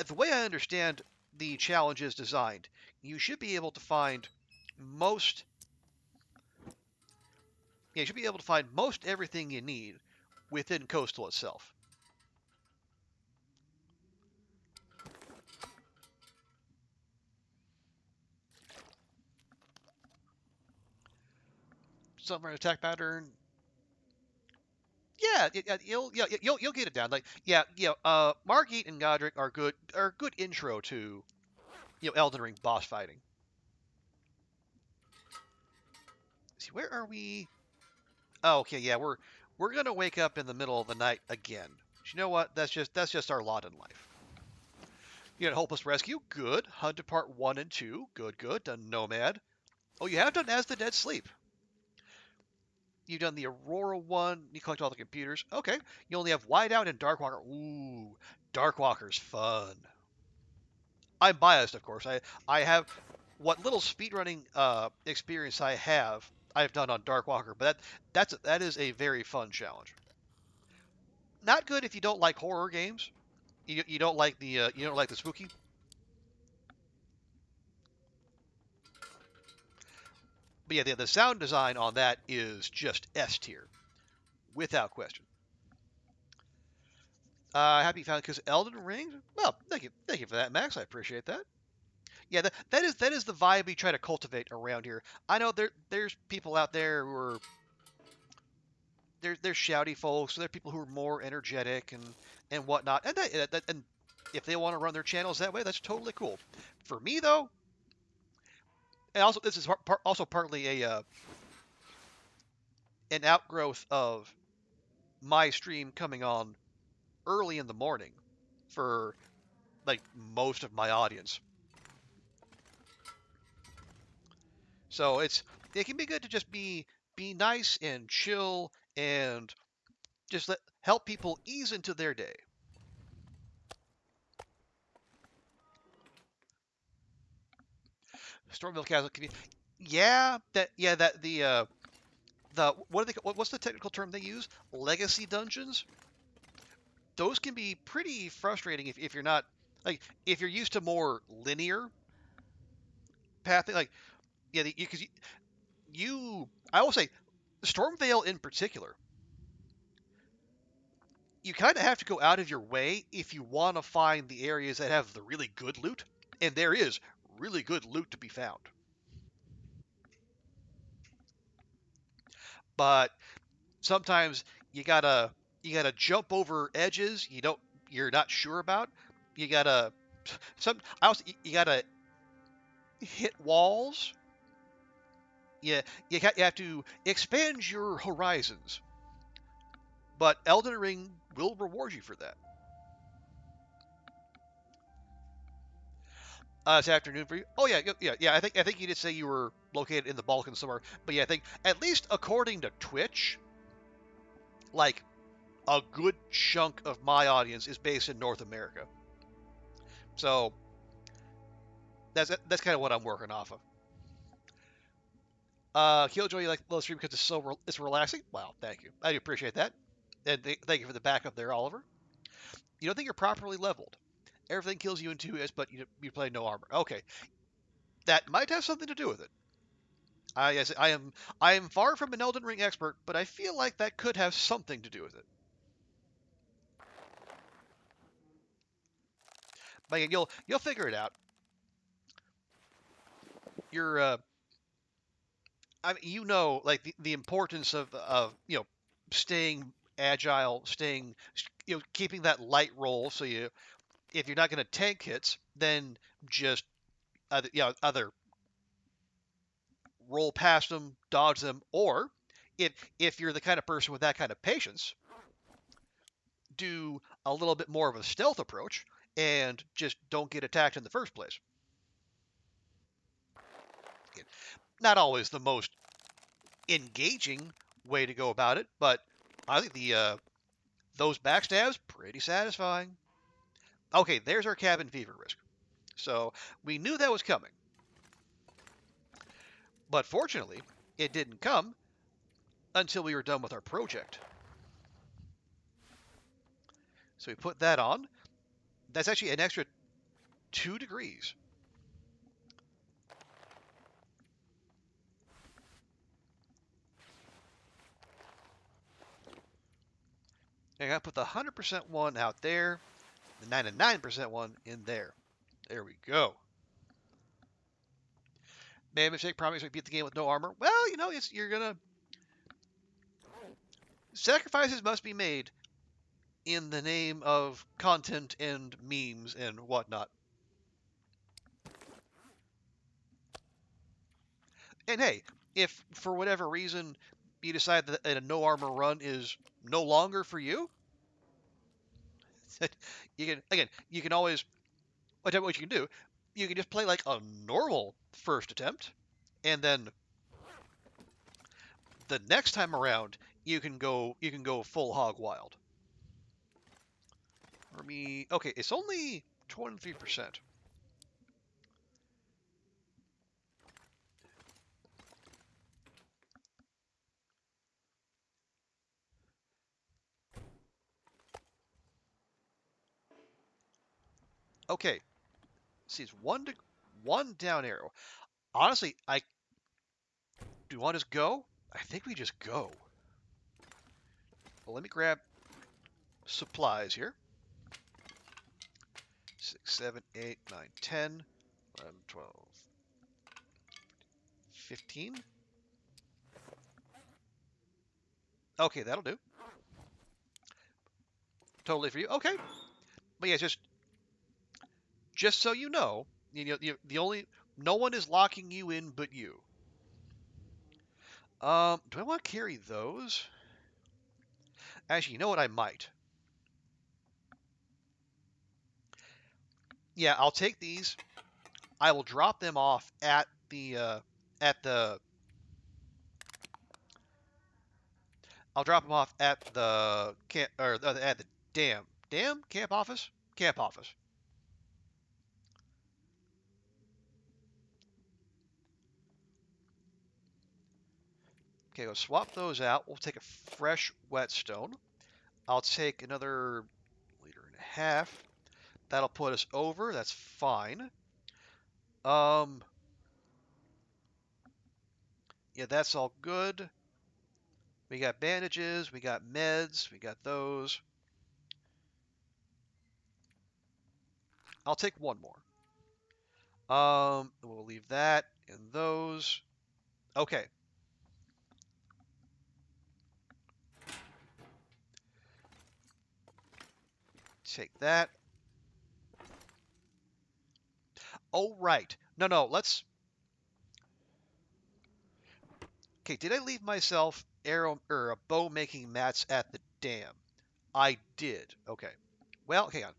the way I understand the challenge is designed, you should be able to find most. Yeah, you should be able to find most everything you need within coastal itself. Submarine attack pattern. Yeah, you'll get it down. Like Margit and Godric are good intro to Elden Ring boss fighting. Let's see, where are we? Oh, okay, yeah, we're gonna wake up in the middle of the night again. But you know what? That's just our lot in life. You had Hopeless Rescue, good. Hunted Part 1 and 2, good. Done Nomad. Oh, you have done As the Dead Sleep. You've done the Aurora one. You collect all the computers. Okay. You only have Whiteout and Darkwalker. Ooh, Darkwalker's fun. I'm biased, of course. I have what little speedrunning experience I've done on Darkwalker, but that is a very fun challenge. Not good if you don't like horror games. You don't like the spooky. But yeah, the sound design on that is just S tier, without question. Happy you found it because Elden Ring. Well, thank you for that, Max. I appreciate that. Yeah, that is the vibe we try to cultivate around here. I know there's people out there who are there's shouty folks. There are people who are more energetic and whatnot. And if they want to run their channels that way, that's totally cool. For me though, and also this is also partly an outgrowth of my stream coming on early in the morning for like most of my audience. So it can be good to just be nice and chill and just help people ease into their day. Stormville Castle can be, that the what do they what's the technical term they use? Legacy dungeons. Those can be pretty frustrating if you're not like if you're used to more linear pathing. Like yeah, because I will say Stormvale in particular, you kind of have to go out of your way if you want to find the areas that have the really good loot, and there is really good loot to be found. But sometimes you gotta jump over edges you're not sure about. You gotta you gotta hit walls. You have to expand your horizons. But Elden Ring will reward you for that. This afternoon for you. Oh yeah. I think you did say you were located in the Balkans somewhere. But yeah, I think at least according to Twitch, like a good chunk of my audience is based in North America. So that's kind of what I'm working off of. Killjoy, you like the stream because it's relaxing. Wow, thank you. I do appreciate that. And thank you for the backup there, Oliver. You don't think you're properly leveled. Everything kills you in 2 hits, but you play no armor. Okay, that might have something to do with it. I am far from an Elden Ring expert, but I feel like that could have something to do with it. But again, you'll figure it out. You're I mean, like the importance of staying agile, staying keeping that light roll. So if you're not going to tank hits, then just either roll past them, dodge them, or if you're the kind of person with that kind of patience, do a little bit more of a stealth approach and just don't get attacked in the first place. Not always the most engaging way to go about it, but I think those backstabs pretty satisfying. Okay, there's our cabin fever risk. So we knew that was coming. But fortunately, it didn't come until we were done with our project. So we put that on. That's actually an extra 2 degrees. And I put the 100% one out there, the 99% one in there. There we go. Made a mistake, promise we beat the game with no armor. Well, you're gonna sacrifices must be made in the name of content and memes and whatnot. And hey, if for whatever reason you decide that a no armor run is no longer for you, you can always what you can do, you can just play like a normal first attempt, and then the next time around you can go full hog wild. For me, okay, it's only 23%. Okay, see, it's one down arrow. Honestly, do you want to just go? I think we just go. Well, let me grab supplies here. 6, 7, 8, 9, 10, 11, 12, 15. Okay, that'll do. Totally for you. Okay. But yeah, just so you know, no one is locking you in but you. Do I want to carry those? Actually, you know what? I might. Yeah, I'll take these. I will drop them off at the at the. I'll drop them off at the camp or at the dam camp office. Camp office. Okay, we'll swap those out. We'll take a fresh whetstone. I'll take another liter and a half. That'll put us over. That's fine. Yeah, that's all good. We got bandages. We got meds. We got those. I'll take one more. We'll leave that and those. Okay. Take that. Oh, right. No, let's... Okay, did I leave myself arrow or bow making mats at the dam? I did. Okay. Well, hang on.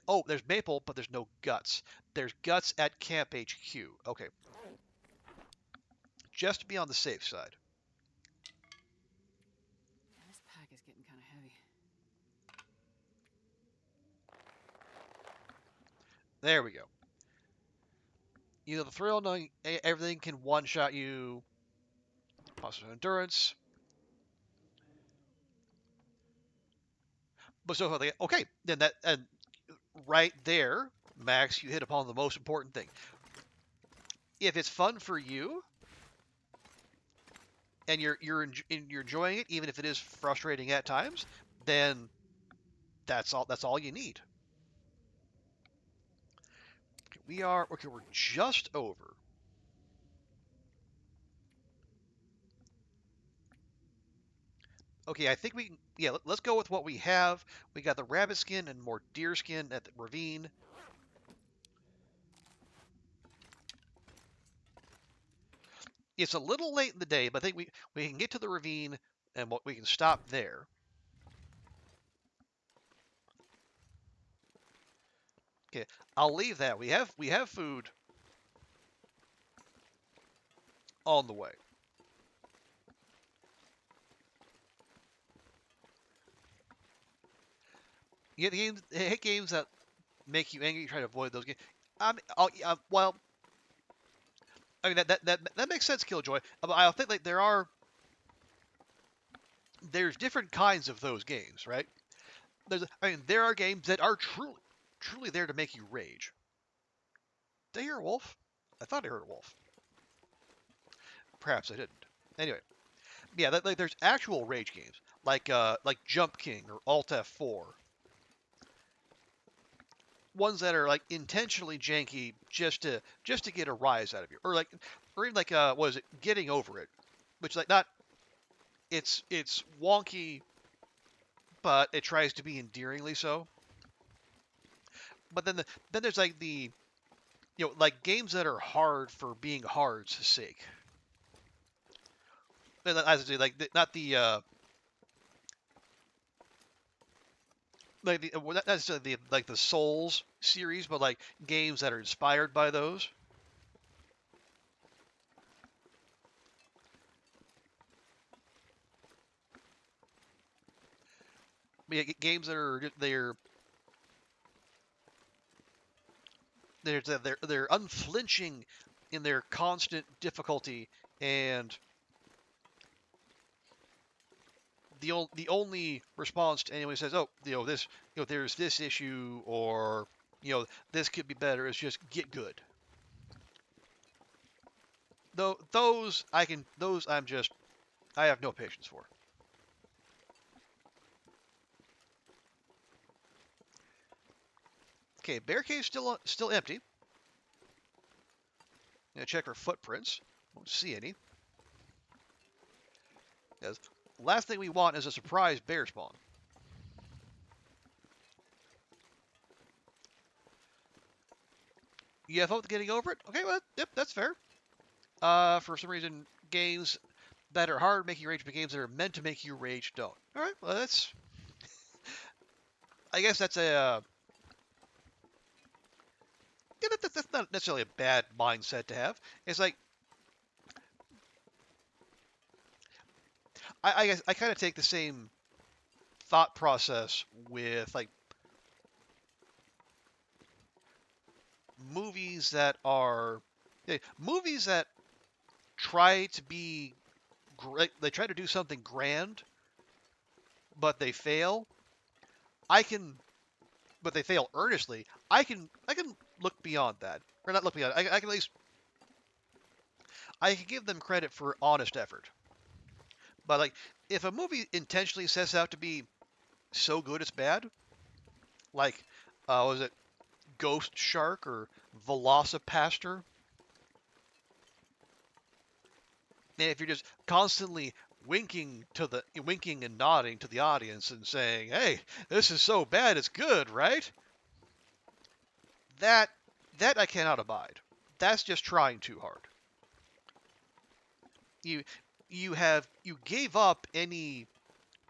Oh, there's maple, but there's no guts. There's guts at Camp HQ. Okay. Just to be on the safe side. This pack is getting kind of heavy. There we go. The thrill knowing everything can one-shot you. Positive endurance. But so okay, then that and right there, Max, you hit upon the most important thing. if it's fun for you and you're enjoying it, even if it is frustrating at times, then that's all you need. Okay, we're just over. Okay, I think we can, yeah, let's go with what we have. We got the rabbit skin and more deer skin at the ravine. It's a little late in the day, but I think we can get to the ravine and we can stop there. Okay, I'll leave that. We have food on the way. You hate games that make you angry. You try to avoid those games. Well, I mean that makes sense, Killjoy. I think like there's different kinds of those games, right? There are games that are truly there to make you rage. Did I hear a wolf? I thought I heard a wolf. Perhaps I didn't. Anyway, yeah, like there's actual rage games like Jump King or Alt F4. Ones that are like intentionally janky just to get a rise out of you, or even like what is it, Getting Over It, which like not it's wonky, but it tries to be endearingly so. But then there's like like games that are hard for being hard's sake. As I say, like not the not necessarily the Souls series, but like games that are inspired by those. Yeah, games that are they're unflinching in their constant difficulty, and the only response to anyone who says, "Oh, this, there's this issue," or this could be better, is just get good. Though those I have no patience for. Okay, barricade's still empty. Gonna check our footprints. Won't see any. Because last thing we want is a surprise bear spawn. UFO Getting Over It? Okay, well, yep, that's fair. For some reason, games that are hard make you rage, but games that are meant to make you rage don't. All right, well, I guess that's yeah, that's not necessarily a bad mindset to have. It's like, I guess I kind of take the same thought process with like movies that are movies that try to be great. They try to do something grand, but they fail. I can, but they fail earnestly. I can look beyond that, or not look beyond. I can at least I can give them credit for honest effort. But like, if a movie intentionally sets out to be so good it's bad, like, was it Ghost Shark or Velocipaster? And if you're just constantly winking and nodding to the audience and saying, "Hey, this is so bad, it's good, right?" That that I cannot abide. That's just trying too hard. You you gave up any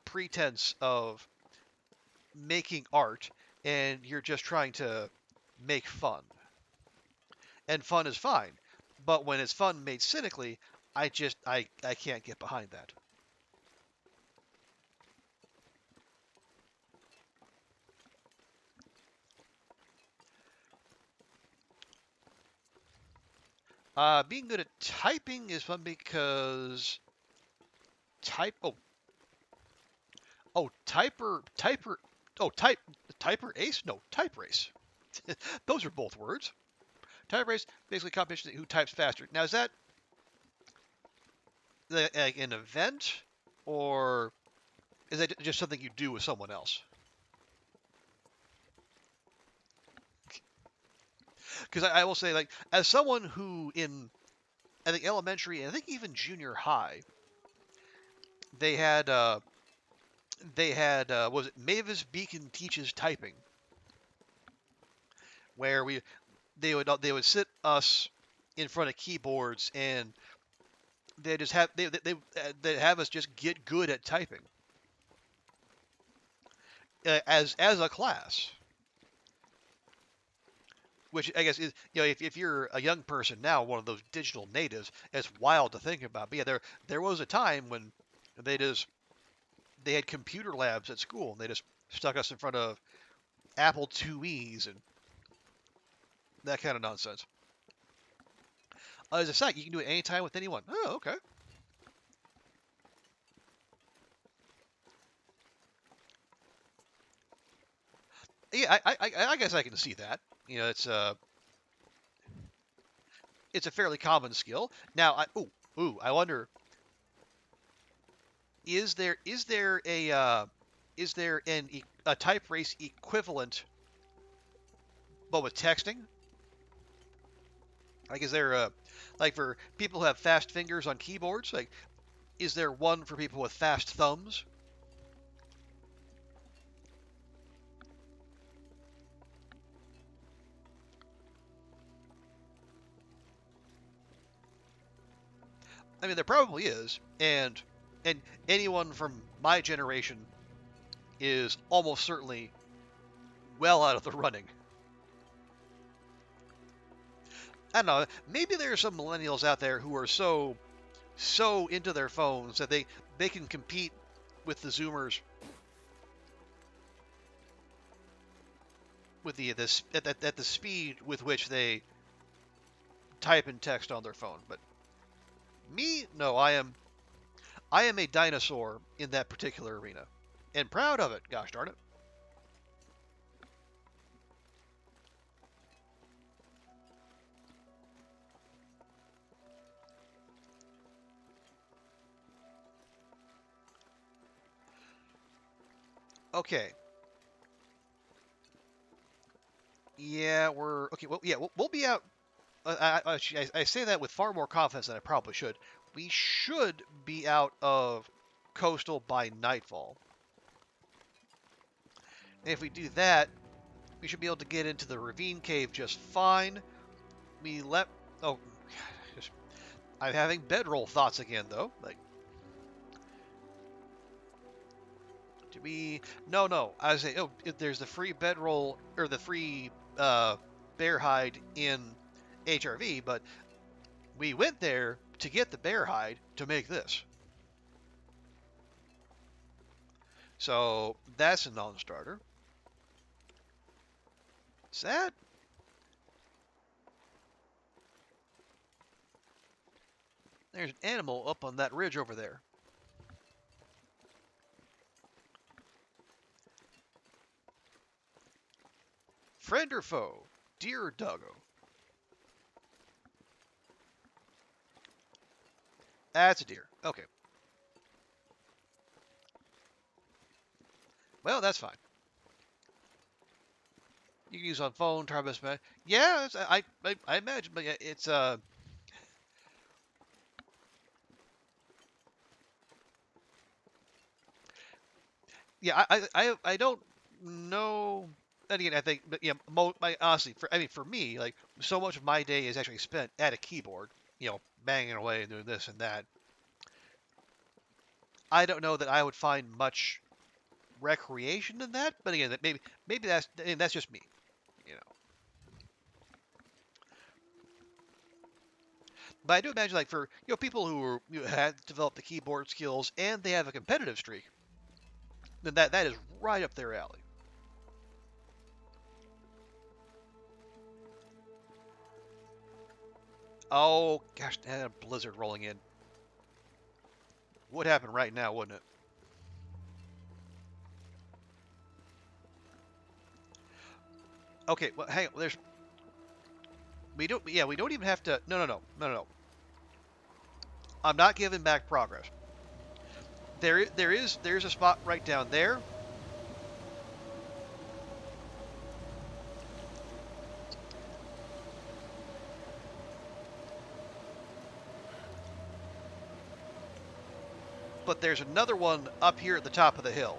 pretense of making art, and you're just trying to make fun. And fun is fine, but when it's fun made cynically, I can't get behind that. Being good at typing is fun because type. Oh, typer. Oh, typer ace. No, type race. Those are both words. Type race, basically competition who types faster. Now, is that like an event, or is that just something you do with someone else? Because I will say, like, as someone who in, I think, elementary and I think even junior high, they had was it Mavis Beacon teaches typing, where they would sit us in front of keyboards and they just have they have us just get good at typing as a class, which I guess is, if you're a young person now, one of those digital natives, it's wild to think about. But yeah, there was a time when they had computer labs at school and they just stuck us in front of Apple IIe's and that kind of nonsense. As a site, you can do it anytime with anyone. Oh, okay. Yeah, I guess I can see that. It's a fairly common skill. Now, I wonder, is there a type race equivalent, but with texting? Like, is there like for people who have fast fingers on keyboards? Like, is there one for people with fast thumbs? I mean, there probably is, and anyone from my generation is almost certainly well out of the running. I don't know. Maybe there are some millennials out there who are so into their phones that they can compete with the Zoomers with at the speed with which they type and text on their phone. But me, no, I am a dinosaur in that particular arena, and proud of it. Gosh darn it. Okay. Yeah, we're okay. Well, yeah, we'll be out. I say that with far more confidence than I probably should. We should be out of coastal by nightfall. And if we do that, we should be able to get into the Ravine cave just fine. Oh, I'm having bedroll thoughts again, though. Like, do we? No. I was saying, if there's the free bedroll or the free bear hide in HRV, but we went there to get the bear hide to make this. So that's a non-starter. Sad. There's an animal up on that ridge over there. Friend or foe? Deer or doggo? That's a deer. Okay. Well, that's fine. You can use on phone, Tarbus. Yeah, I imagine, but yeah, it's yeah, I don't know. And again, I think, but yeah, honestly, for me, like so much of my day is actually spent at a keyboard, banging away and doing this and that. I don't know that I would find much recreation in that, but again, maybe that's just me, you know. But I do imagine, like for people who have developed the keyboard skills and they have a competitive streak, then that is right up their alley. Oh gosh, a blizzard rolling in. Would happen right now, wouldn't it? Okay, well, hang on. We don't. Yeah, we don't even have to. No. I'm not giving back progress. There's a spot right down there. But there's another one up here at the top of the hill.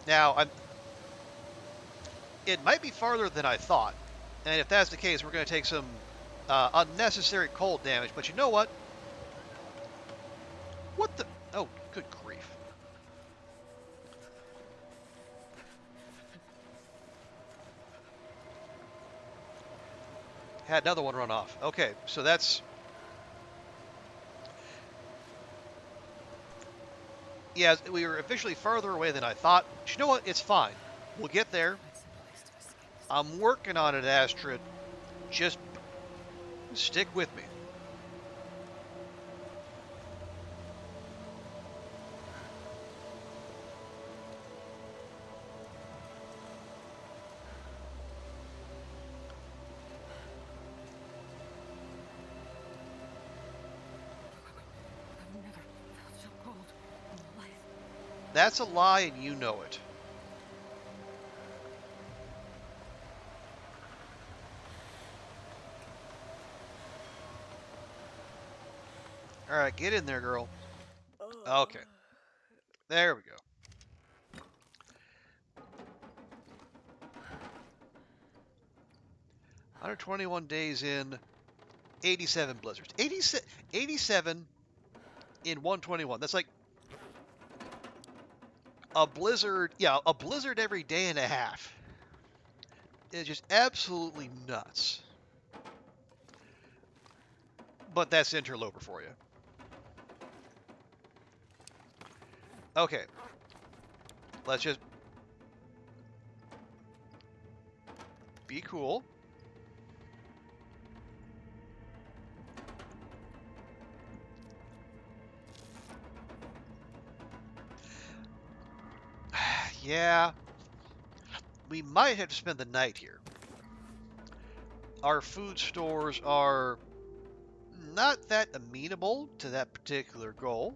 Now, it might be farther than I thought, and if that's the case, we're going to take some unnecessary cold damage. But you know what? What the? Oh, good grief! Had another one run off. Okay, so that's. Yeah, we were officially farther away than I thought. But you know what? It's fine. We'll get there. Find some place to escape this. I'm working on it, Astrid. Just stick with me. I've never felt so cold in my life. That's a lie, and you know it. All right, get in there, girl. Okay, there we go. 121 days in, 87 blizzards. 87 in 121. That's like a blizzard. Yeah, a blizzard every day and a half. It's just absolutely nuts. But that's interloper for you. Okay. Let's just be cool. Yeah. We might have to spend the night here. Our food stores are not that amenable to that particular goal.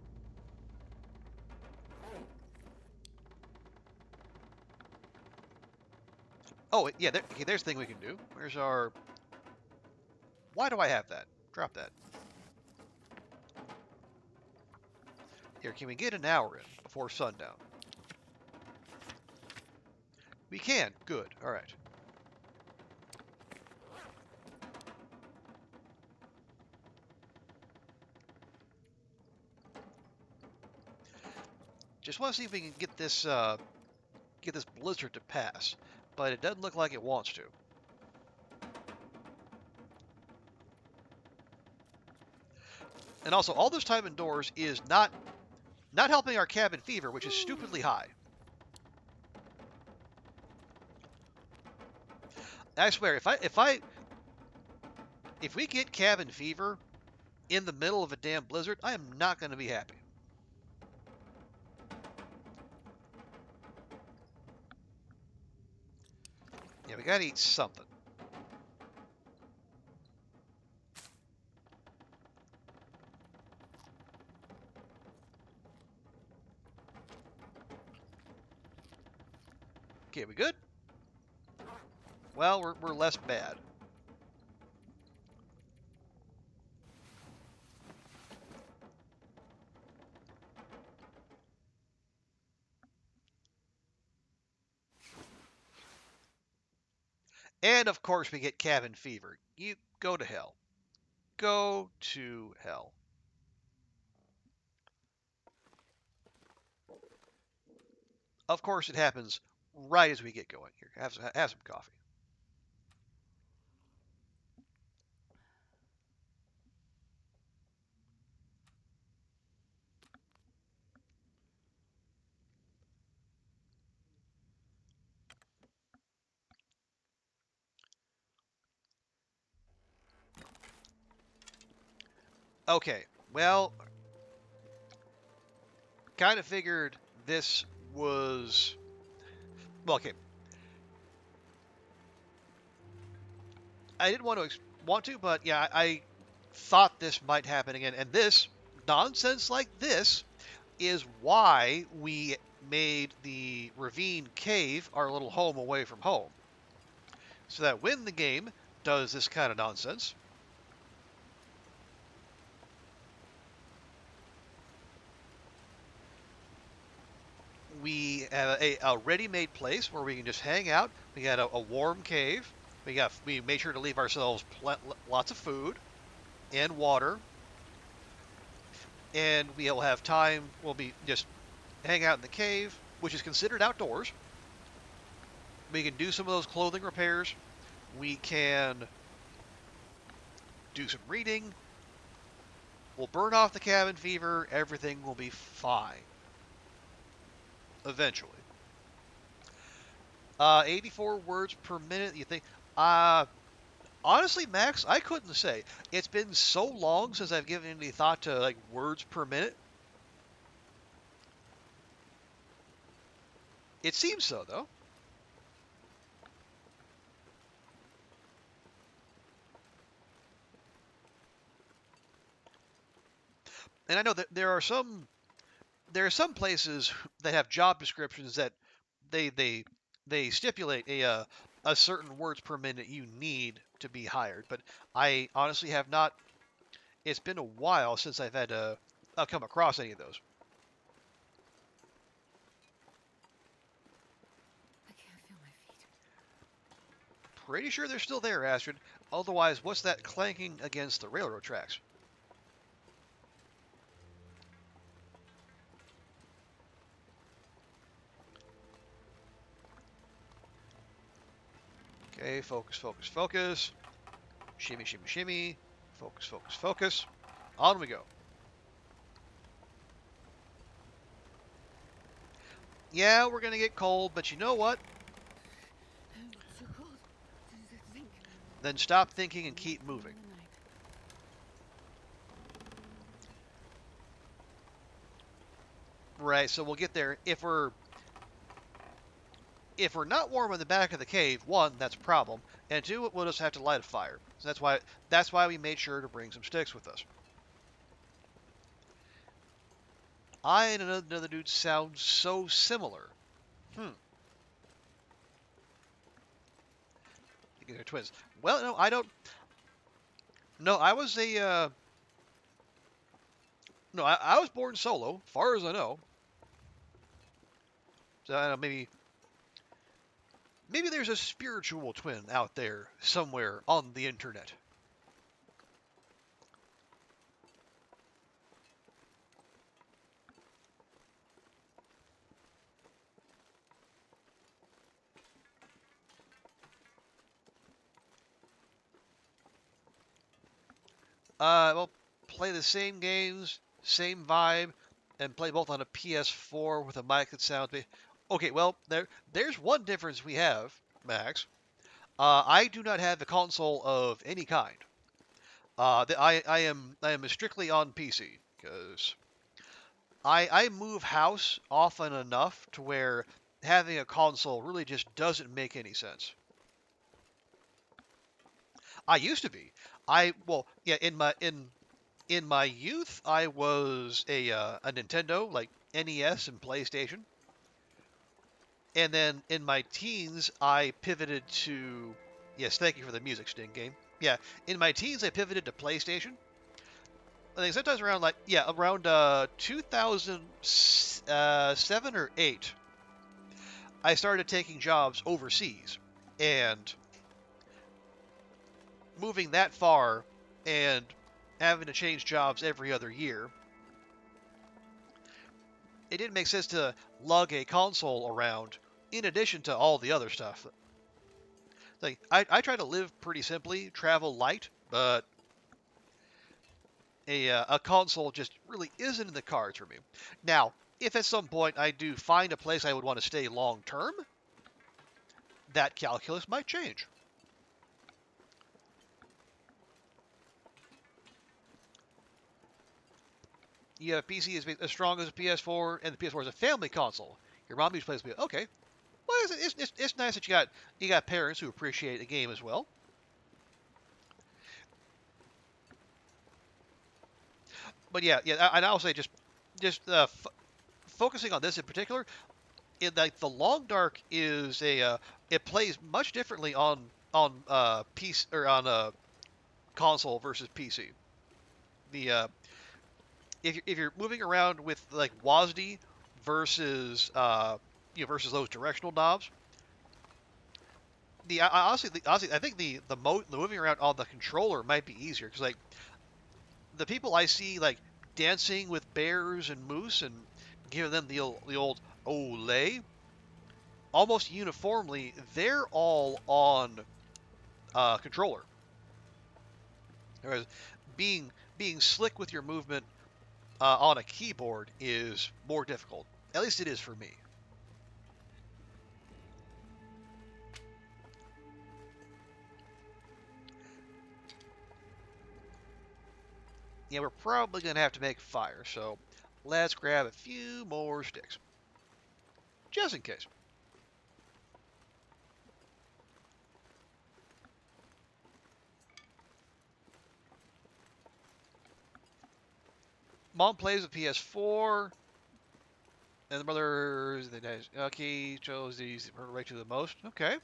Oh, yeah, okay, there's the thing we can do. Where's our... Why do I have that? Drop that. Here, can we get an hour in before sundown? We can. Good. All right. Just want to see if we can get this blizzard to pass, but it doesn't look like it wants to. And also, all this time indoors is not helping our cabin fever, which is stupidly high. I swear, if we get cabin fever in the middle of a damn blizzard, I am not going to be happy. Yeah, we gotta eat something. Okay, we good? Well, we're less bad. And of course we get cabin fever. You go to hell. Go to hell. Of course it happens right as we get going. Here, have some coffee. Okay, well, kind of figured this was... Well, okay. I didn't want to, but yeah, I thought this might happen again. And this, nonsense like this, is why we made the Ravine cave our little home away from home. So that when the game does this kind of nonsense, we have a ready-made place where we can just hang out. We got a warm cave. We made sure to leave ourselves lots of food and water, and we'll have time. We'll be just hang out in the cave, which is considered outdoors. We can do some of those clothing repairs. We can do some reading. We'll burn off the cabin fever. Everything will be fine. Eventually. 84 words per minute. You think? Honestly, Max, I couldn't say. It's been so long since I've given any thought to like words per minute. It seems so, though. And I know that there are some places that have job descriptions that they stipulate a certain words per minute you need to be hired. But I honestly have not. It's been a while since I've had to come across any of those. I can't feel my feet. Pretty sure they're still there, Astrid. Otherwise, what's that clanking against the railroad tracks? Okay, focus, focus, focus. Shimmy, shimmy, shimmy. Focus, focus, focus. On we go. Yeah, we're going to get cold, but you know what? I'm so cold. Think. Then stop thinking and keep moving. Right, so we'll get there. If we're not warm in the back of the cave, one, that's a problem, and two, we'll just have to light a fire. So that's why we made sure to bring some sticks with us. I and another dude sound so similar. They're twins. Well, no, I don't. No, I was a. No, I was born solo, far as I know. So I don't know, maybe there's a spiritual twin out there somewhere on the internet. Well, play the same games, same vibe, and play both on a PS4 with a mic that sounds. Okay, well, there's one difference we have, Max. I do not have a console of any kind. I am strictly on PC because I move house often enough to where having a console really just doesn't make any sense. I used to be. Well, yeah, in my youth, I was a Nintendo, like NES and PlayStation. And then in my teens, I pivoted to... Yes, thank you for the music, Sting game. Yeah, in my teens, I pivoted to PlayStation. I think sometimes around, around 2007 or 8, I started taking jobs overseas. And moving that far and having to change jobs every other year, it didn't make sense to lug a console around in addition to all the other stuff. Like I try to live pretty simply, travel light, but a console just really isn't in the cards for me. Now, if at some point I do find a place I would want to stay long term, that calculus might change. You have a PC as strong as a PS4, and the PS4 is a family console. Your mom usually plays with. Okay, well, it's nice that you got parents who appreciate a game as well. But yeah, and I'll say just focusing on this in particular, like the Long Dark is it plays much differently on PC or on a console versus PC. The if you're moving around with like WASD versus versus those directional knobs, honestly I think the moving around on the controller might be easier because like the people I see like dancing with bears and moose and giving them the old ole, almost uniformly they're all on controller. Whereas being slick with your movement on a keyboard is more difficult. At least it is for me. Yeah, we're probably going to have to make fire, so let's grab a few more sticks. Just in case. Mom plays the PS4, and the brother, okay, chose these right to the most. Okay.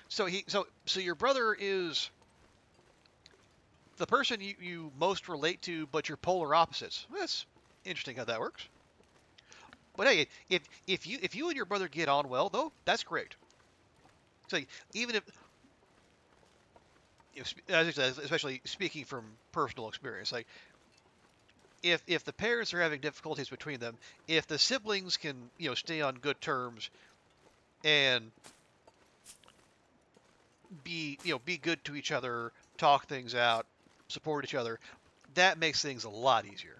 So your brother is the person you most relate to, but you're polar opposites. That's interesting how that works. But hey, if you and your brother get on well, though, that's great. So even if especially speaking from personal experience, like if the parents are having difficulties between them, if the siblings can stay on good terms and be good to each other, talk things out, support each other, that makes things a lot easier.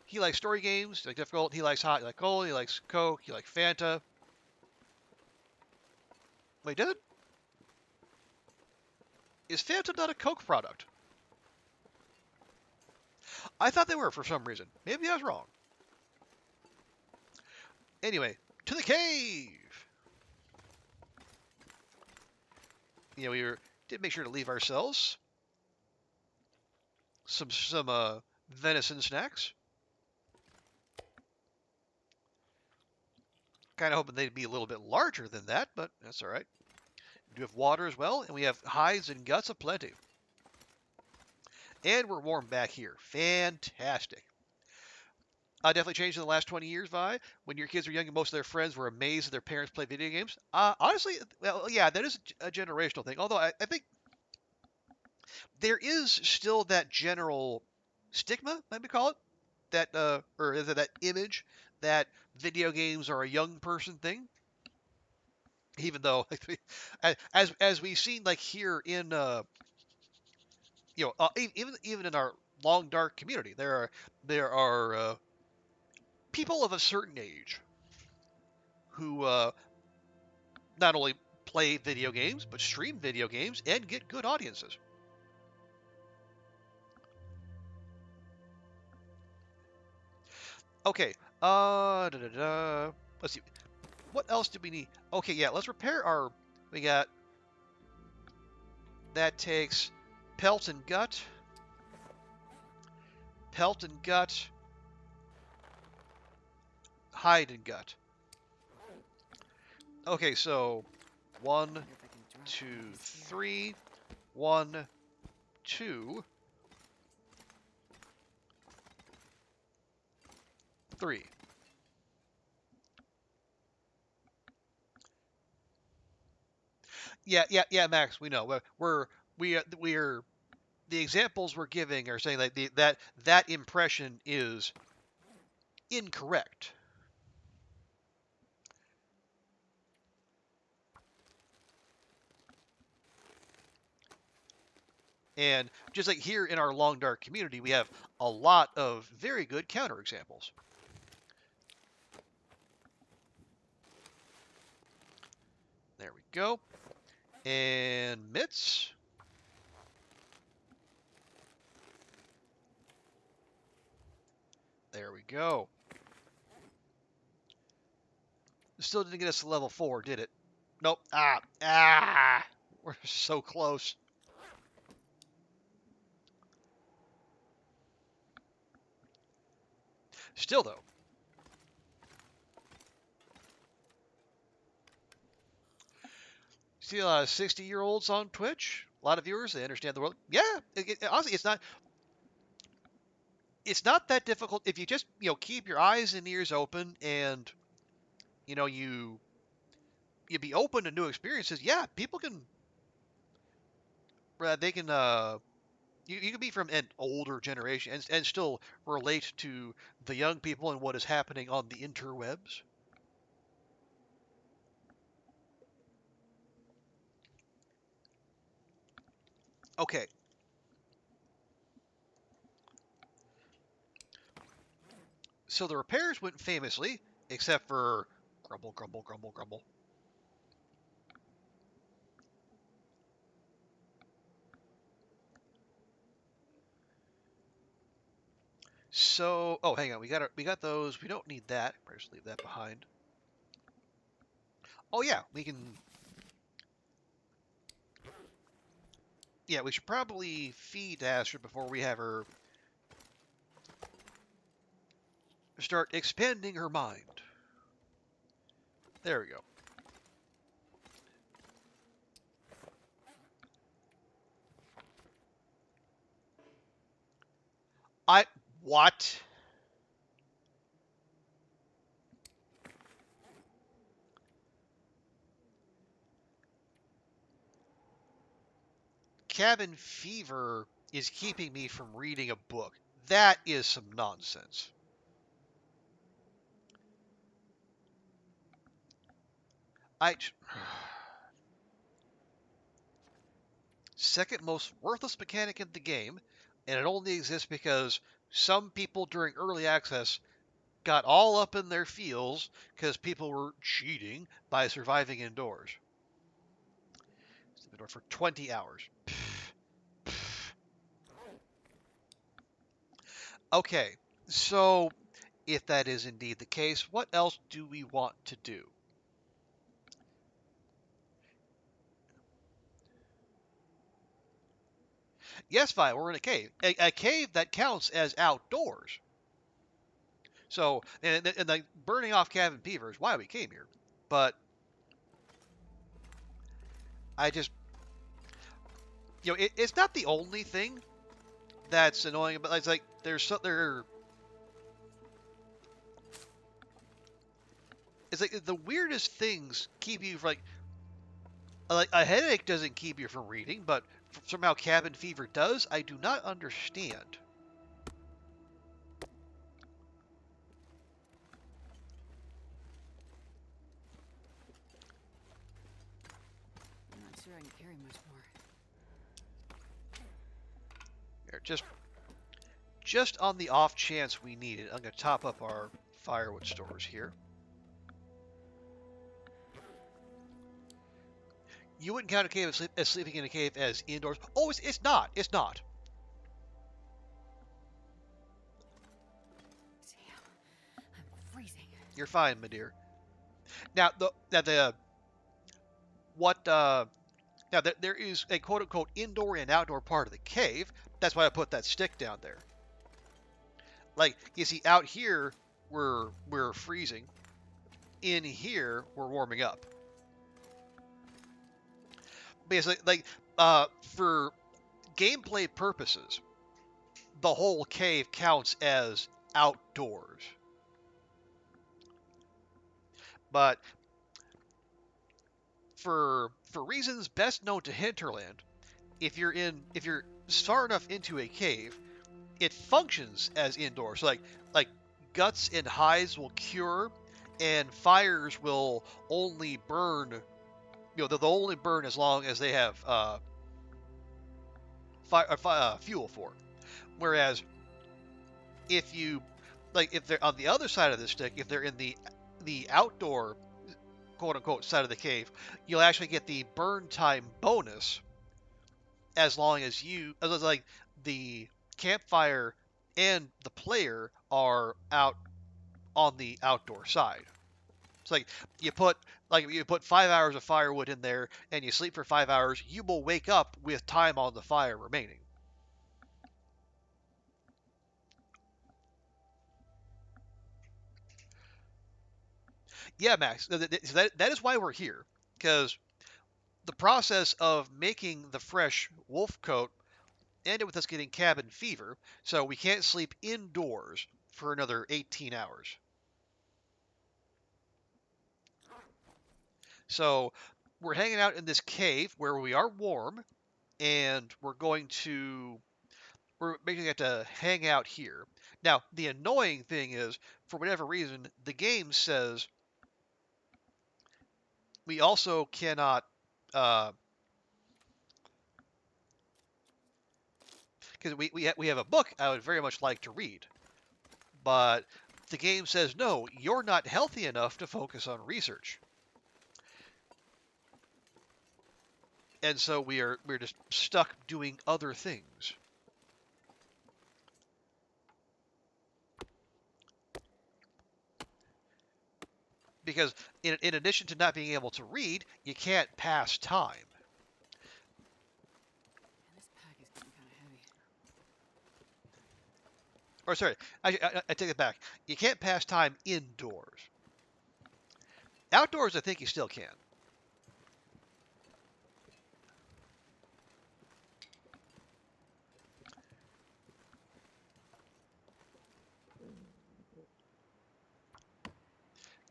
He likes story games, like difficult. He likes hot, he likes cold. He likes Coke. He likes Fanta. Wait, does it? Is Fanta not a Coke product? I thought they were for some reason. Maybe I was wrong. Anyway, to the cave. We did make sure to leave ourselves some venison snacks. Kind of hoping they'd be a little bit larger than that, but that's all right. We do have water as well, and we have hides and guts aplenty. And we're warm back here. Fantastic. Definitely changed in the last 20 years, Vi. When your kids were young and most of their friends were amazed that their parents play video games. Honestly, well, yeah, that is a generational thing. Although I think there is still that general stigma, let me call it, that or is it that image that video games are a young person thing. Even though, as we've seen, like here in even in our long dark community, there are people of a certain age who not only play video games but stream video games and get good audiences. Okay. Let's see. What else do we need? Okay, yeah. Let's repair our. We got. That takes pelt and gut. Pelt and gut. Hide and gut. Okay, so 1, 2, 3. 1, 2, 3. Yeah, Max. We know we're the examples we're giving are saying that impression is incorrect. And just like here in our long dark community, we have a lot of very good counterexamples. go. And mitts. There we go. Still didn't get us to level 4, did it? Nope. Ah! We're so close. Still, though. See a lot of 60-year-olds on Twitch. A lot of viewers. They understand the world. Yeah. Honestly, it's not. It's not that difficult if you just keep your eyes and ears open and you be open to new experiences. Yeah, people can. They can. You can be from an older generation and still relate to the young people and what is happening on the interwebs. Okay. So the repairs went famously, except for grumble, grumble, grumble, grumble. So, oh, hang on, we got those. We don't need that. We'll just leave that behind. Oh yeah, we can. Yeah, we should probably feed Astrid before we have her start expanding her mind. There we go. What? Cabin fever is keeping me from reading a book. That is some nonsense. Second most worthless mechanic in the game, and it only exists because some people during early access got all up in their feels because people were cheating by surviving indoors. Indoors for 20 hours. Okay, so if that is indeed the case, what else do we want to do? Yes, Vi, we're in a cave. A cave that counts as outdoors. So, and like burning off cabin fever is why we came here. But I just, it's not the only thing that's annoying. But it's like it's like the weirdest things keep you from like a headache doesn't keep you from reading, but somehow cabin fever does. I do not understand. I'm not sure I can carry much more. Here, just on the off chance we need it, I'm going to top up our firewood stores here. You wouldn't count a cave as sleeping in a cave as indoors. Oh, it's not. It's not. Damn, I'm freezing. You're fine, my dear. Now there is a quote unquote indoor and outdoor part of the cave. That's why I put that stick down there. Like you see, out here we're freezing. In here we're warming up. Basically, for gameplay purposes, the whole cave counts as outdoors. But for reasons best known to Hinterland, if you're far enough into a cave, it functions as indoors. So like guts and hides will cure, and fires will only burn. They'll only burn as long as they have fuel for. Whereas if they're on the other side of the stick, if they're in the outdoor quote-unquote side of the cave, you'll actually get the burn time bonus as long as like the campfire and the player are out on the outdoor side. It's like you put 5 hours of firewood in there and you sleep for 5 hours, you will wake up with time on the fire remaining. Yeah, Max, that is why we're here, because the process of making the fresh wolf coat ended with us getting cabin fever, so we can't sleep indoors for another 18 hours. So we're hanging out in this cave where we are warm, and we're basically going to hang out here. Now, the annoying thing is, for whatever reason, the game says we also cannot, because we have a book I would very much like to read, but the game says, no, you're not healthy enough to focus on research. And so we're just stuck doing other things. Because in addition to not being able to read, you can't pass time. This pack is getting kind of heavy. Or sorry, I take it back. You can't pass time indoors. Outdoors, I think you still can.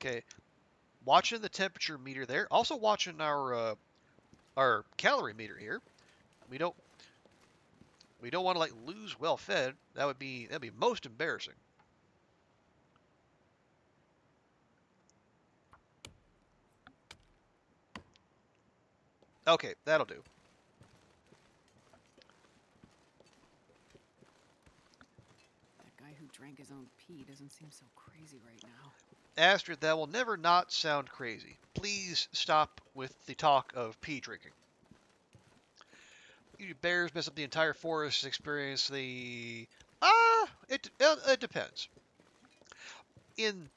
Okay, watching the temperature meter there. Also watching our calorie meter here. We don't want to like lose well fed. That'd be most embarrassing. Okay, that'll do. That guy who drank his own pee doesn't seem so crazy right now. Astrid, that will never not sound crazy. Please stop with the talk of pee drinking. You bears mess up the entire forest experience. It depends. In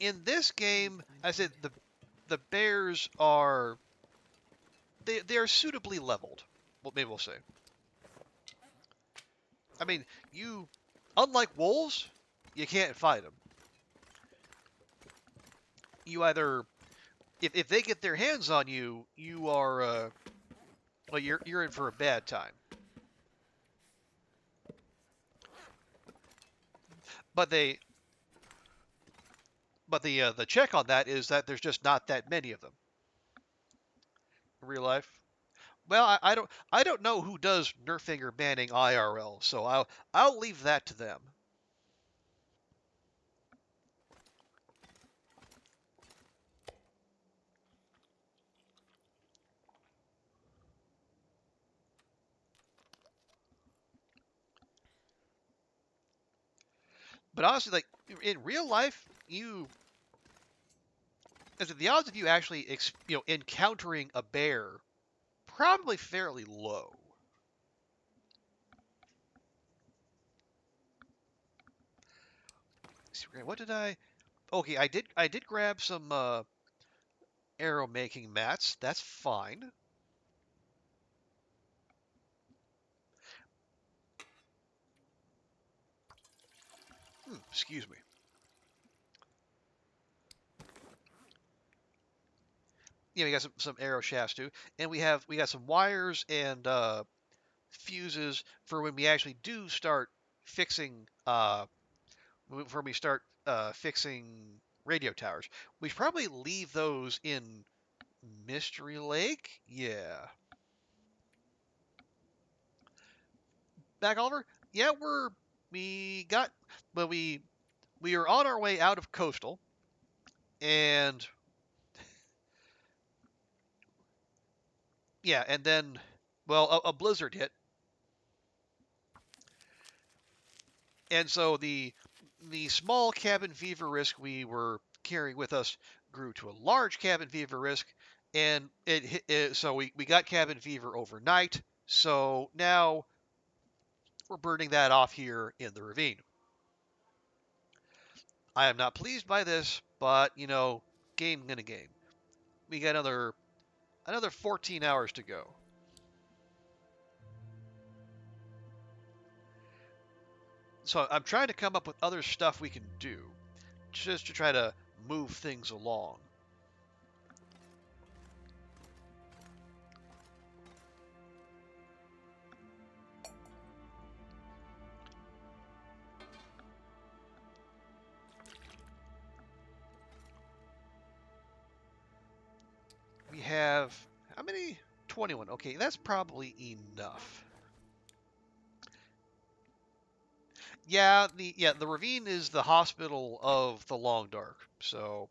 this game, I said the bears are they are suitably leveled. Well, maybe we'll say. I mean, unlike wolves, you can't fight them. You either, if they get their hands on you, you are, well, you're in for a bad time. But the check on that is that there's just not that many of them in real life. Well, I don't know who does Nerfinger banning IRL, so I'll leave that to them. But honestly, like in real life, the odds of you actually encountering a bear probably fairly low. What did I? Okay, I did grab some arrow making mats. That's fine. Excuse me. Yeah, we got some arrow shafts too, and we got some wires and fuses for when we actually do start fixing fixing radio towers. We should probably leave those in Mystery Lake. Yeah. Back Oliver. Yeah, we got well we are on our way out of coastal, and yeah, and then well a blizzard hit, and so the small cabin fever risk we were carrying with us grew to a large cabin fever risk, and so we got cabin fever overnight. So now we're burning that off here in the ravine. I am not pleased by this, but game gonna game. We got another 14 hours to go. So I'm trying to come up with other stuff we can do, just to try to move things along. We have, how many? 21. Okay, that's probably enough. Yeah, the ravine is the hospital of the long dark. So,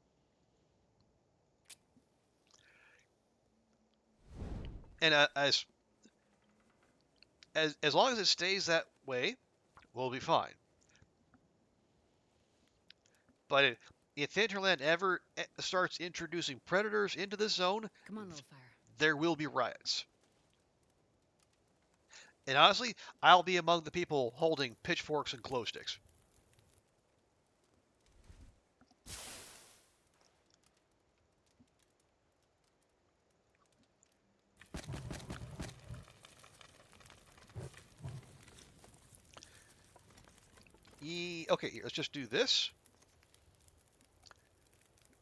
and as long as it stays that way, we'll be fine. But if Hinterland ever starts introducing predators into this zone, Come on, little fire. there will be riots. And honestly, I'll be among the people holding pitchforks and glow sticks. Okay, here, let's just do this.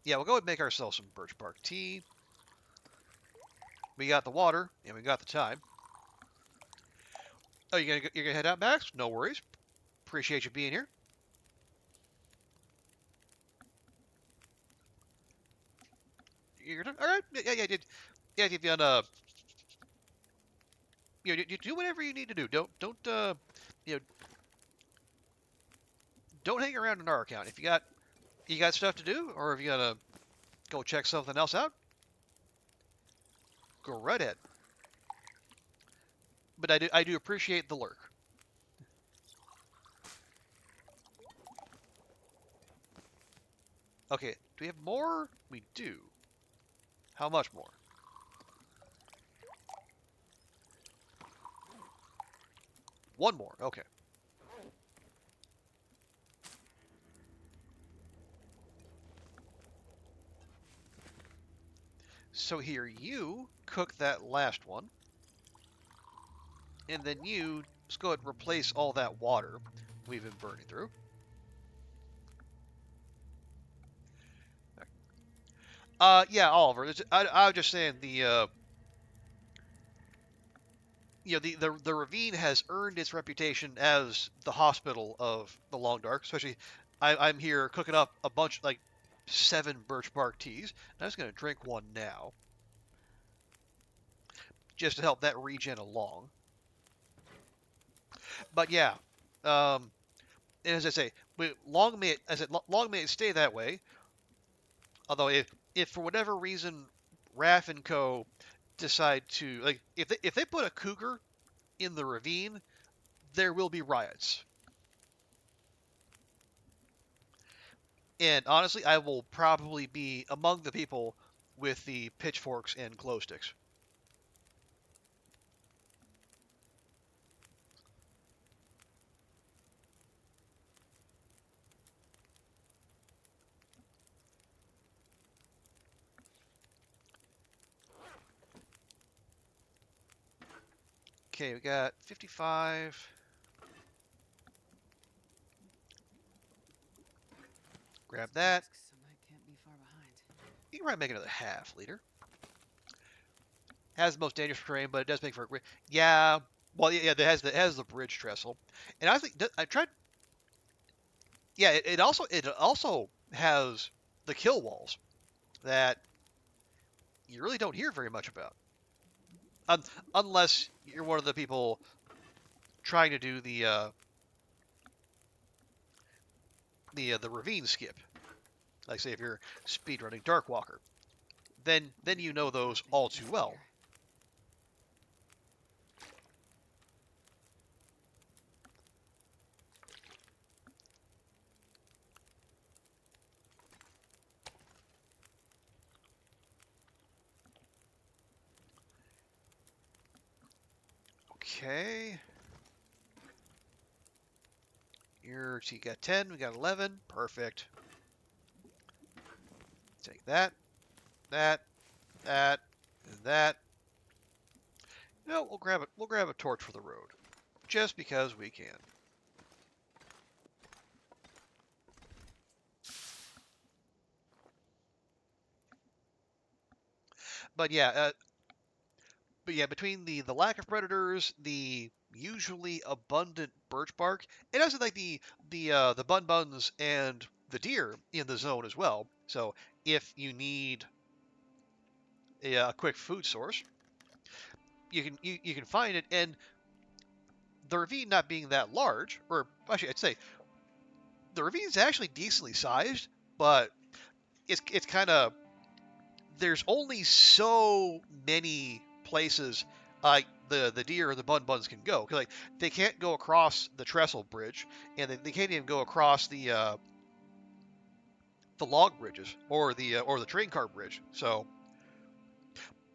Yeah, we'll go ahead and make ourselves some birch bark tea. We got the water, and we got the time. Oh, you're gonna head out, Max? No worries. Appreciate you being here. You're done? All right. Yeah. If you do whatever you need to do. Don't don't hang around on our account. If you got stuff to do, or if you gotta go check something else out, go right ahead. But I do appreciate the lurk. Okay, do we have more? We do. How much more? One more, okay. So here, you cook that last one. And then you just go ahead and replace all that water we've been burning through. Yeah, Oliver. I was just saying the the ravine has earned its reputation as the hospital of the long dark. Especially, I'm here cooking up a bunch, like 7 birch bark teas. And I'm just gonna drink one now, just to help that regen along. But yeah, and as I say, long may it stay that way. Although if for whatever reason Raff and Co. decide to, like, if they put a cougar in the ravine, there will be riots. And honestly, I will probably be among the people with the pitchforks and glow sticks. Okay, we got 55. Grab that. Can't be far behind. You can probably make another half liter. Has the most dangerous terrain, but it does make for a great. Yeah, well, yeah, it has the bridge trestle, and I think I tried. Yeah, it also has the kill walls that you really don't hear very much about, unless you're one of the people trying to do the ravine skip. Like, say, if you're speedrunning Darkwalker, then you know those all too well. Okay. Here, so you got 10, we got 11. Perfect. Take that, that, that, and that. No, we'll grab it. We'll grab a torch for the road, just because we can. But yeah, between the lack of predators, the usually abundant birch bark, and also like the bun buns and the deer in the zone as well. So if you need a quick food source, you can find it. And the ravine not being that large, or actually I'd say the ravine's actually decently sized, but it's kind of, there's only so many places the deer or the bun buns can go, because like they can't go across the trestle bridge, and they can't even go across the log bridges or the train car bridge. So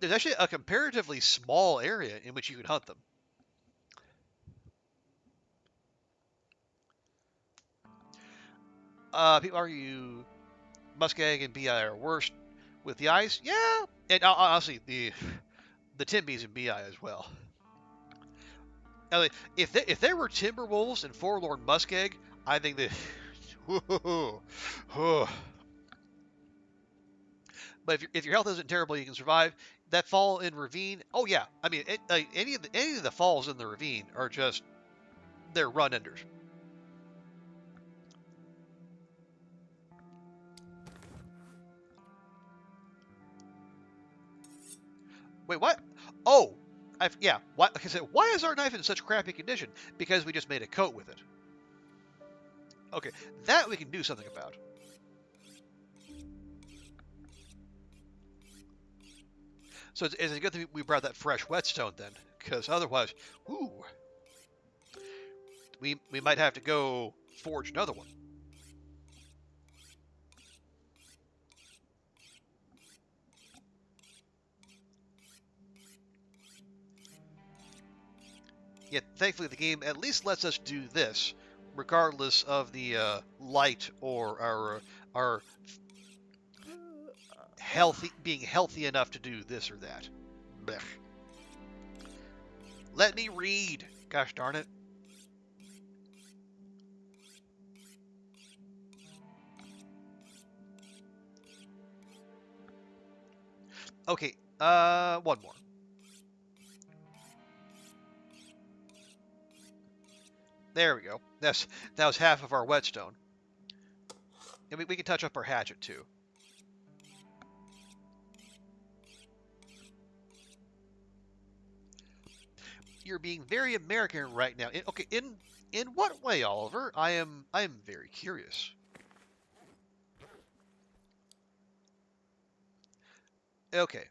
there's actually a comparatively small area in which you can hunt them. People argue muskeg and bi are worst with the ice. Yeah, and honestly the timbies and bi as well. If there were timber wolves and forlorn muskeg, I think that. But if your health isn't terrible, you can survive. That fall in ravine. Oh yeah, I mean any of the falls in the ravine are just, they're run enders. Wait, what? Oh, yeah. What? Like I said, why is our knife in such crappy condition? Because we just made a coat with it. Okay, that we can do something about. So it's a good thing we brought that fresh whetstone then, because otherwise, ooh, we might have to go forge another one. Yet thankfully the game at least lets us do this, regardless of the light or our being healthy enough to do this or that. Blech. Let me read. Gosh darn it. Okay, one more. There we go. That was half of our whetstone. And we can touch up our hatchet too. You're being very American right now. In what way, Oliver? I am very curious. Okay,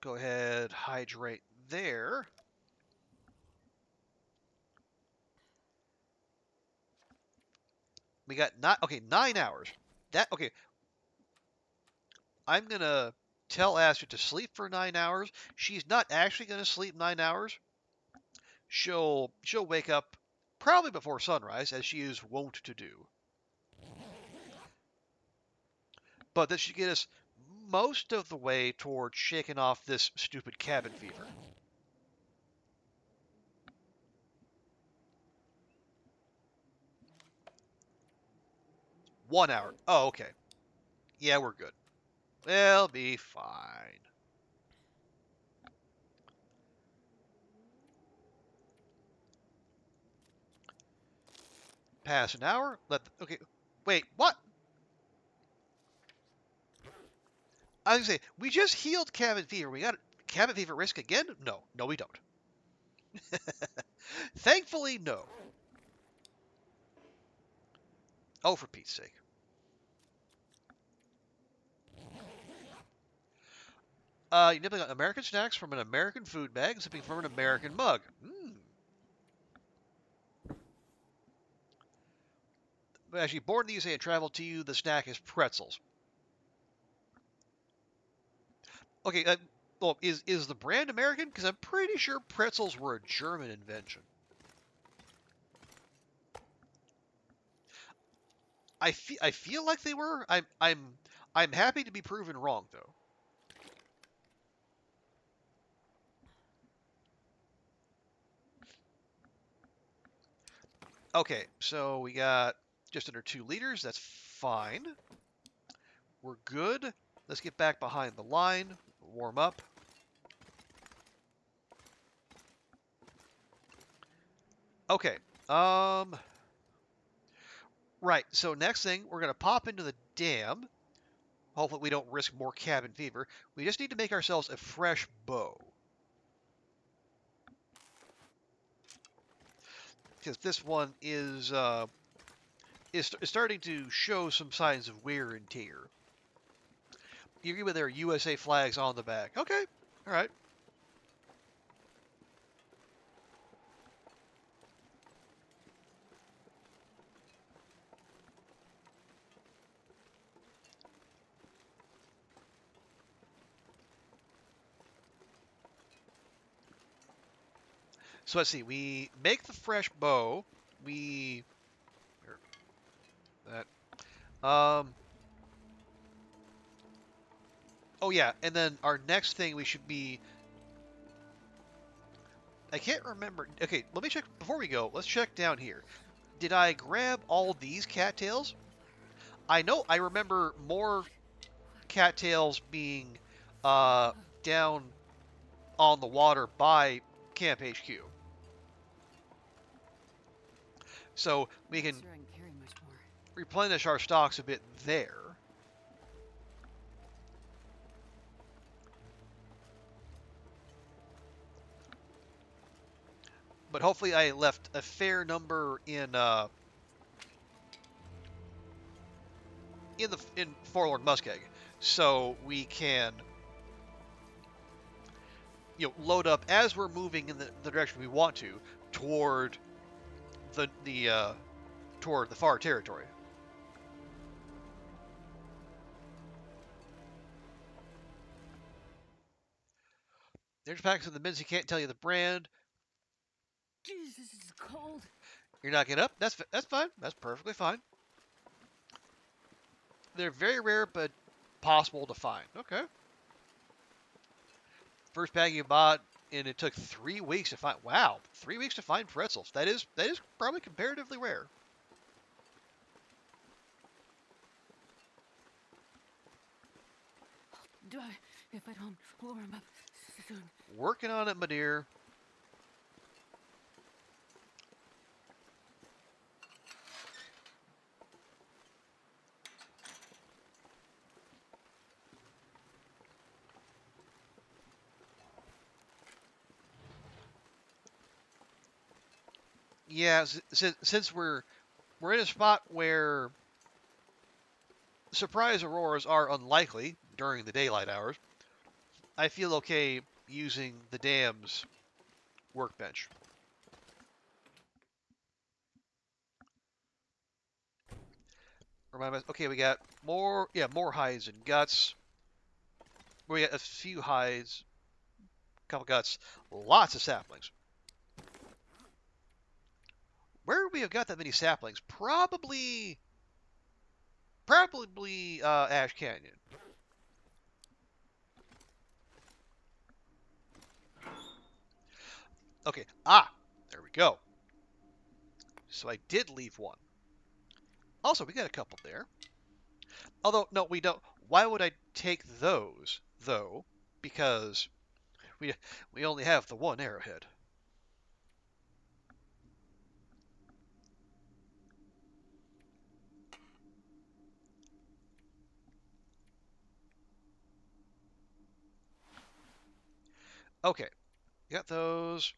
go ahead, hydrate there. We got 9 hours. Okay. I'm gonna tell Astrid to sleep for 9 hours. She's not actually gonna sleep 9 hours. She'll wake up probably before sunrise, as she is wont to do. But this should get us most of the way towards shaking off this stupid cabin fever. $1 hour. Oh, okay. Yeah, we're good. We'll be fine. Pass an hour. Okay. Wait, what? I was gonna say, we just healed cabin fever. We got cabin fever risk again? No, we don't. Thankfully, no. Oh, for Pete's sake. You're nibbling on American snacks from an American food bag, sipping from an American mug. Actually, born in the USA and traveled to you, the snack is pretzels. Okay, Well, is the brand American? Because I'm pretty sure pretzels were a German invention. I feel like they were. I'm happy to be proven wrong though. Okay, so we got just under 2 liters. That's fine. We're good. Let's get back behind the line. Warm up. Okay. Right. So next thing, we're gonna pop into the dam. Hopefully we don't risk more cabin fever. We just need to make ourselves a fresh bow. Because this one is starting to show some signs of wear and tear. You agree with their USA flags on the back. Okay. All right. So let's see. We make the fresh bow. We that. Oh yeah, and then our next thing we should be. I can't remember. Okay, let me check before we go. Let's check down here. Did I grab all these cattails? I know I remember more cattails being down on the water by Camp HQ. So we can replenish our stocks a bit there. But hopefully I left a fair number in Forlorn Muskeg, so we can load up as we're moving in the direction we want to toward toward the far territory. There's packs of the mints. He can't tell you the brand. Jeez, this is cold. You're not getting up. That's fine. That's perfectly fine. They're very rare, but possible to find. Okay. First bag you bought, and it took 3 weeks to find. Wow, 3 weeks to find pretzels. That is probably comparatively rare. Die if I don't warm up soon. Working on it, my dear. Yeah, since we're in a spot where surprise auroras are unlikely during the daylight hours, I feel okay using the dam's workbench. Remind us. Okay, we got more. Yeah, more hides and guts. We got a few hides, a couple guts, lots of saplings. Where would we have got that many saplings? Probably Ash Canyon. Okay. There we go. So I did leave one. Also, we got a couple there. Although, no, we don't. Why would I take those, though? Because we only have the one arrowhead. Okay, got those.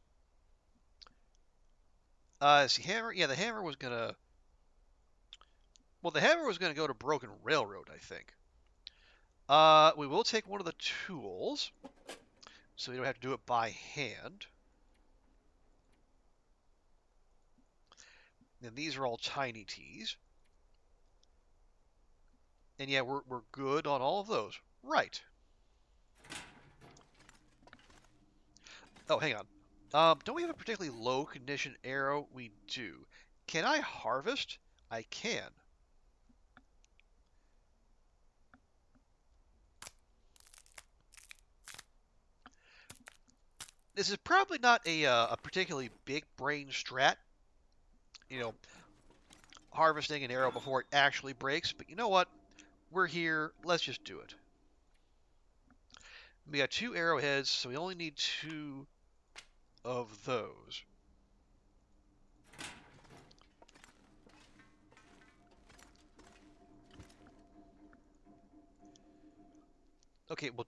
See, hammer. Yeah, the hammer was gonna. Well, the hammer was gonna go to Broken Railroad, I think. We will take one of the tools, so we don't have to do it by hand. And these are all tiny T's. And yeah, we're good on all of those. Right. Oh, hang on. Don't we have a particularly low condition arrow? We do. Can I harvest? I can. This is probably not a particularly big brain strat, you know, harvesting an arrow before it actually breaks, but you know what? We're here. Let's just do it. We got 2 arrowheads, so we only need 2 of those. Okay, we'll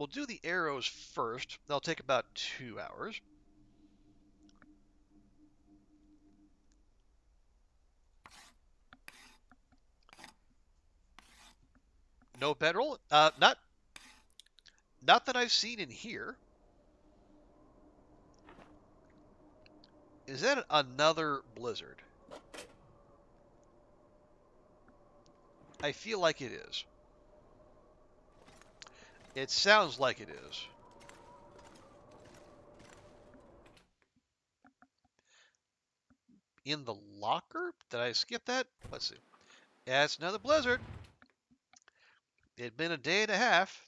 do the arrows first. They'll take about 2 hours. No bedroll? Not that I've seen in here. Is that another blizzard? I feel like it is. It sounds like it is. In the locker? Did I skip that? Let's see. Yeah, it's another blizzard. It'd been a day and a half.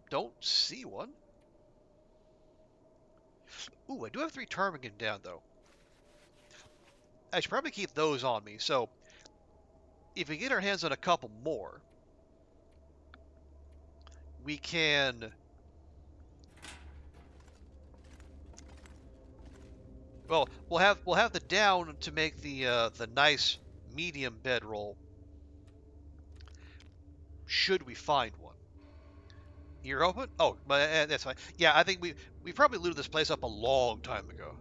Don't see one. Ooh, I do have 3 ptarmigan down, though. I should probably keep those on me, so if we get our hands on a couple more, we can... Well, we'll have the down to make the nice medium bedroll, should we find one. You're open? Oh, but that's fine. Yeah, I think we probably looted this place up a long time ago.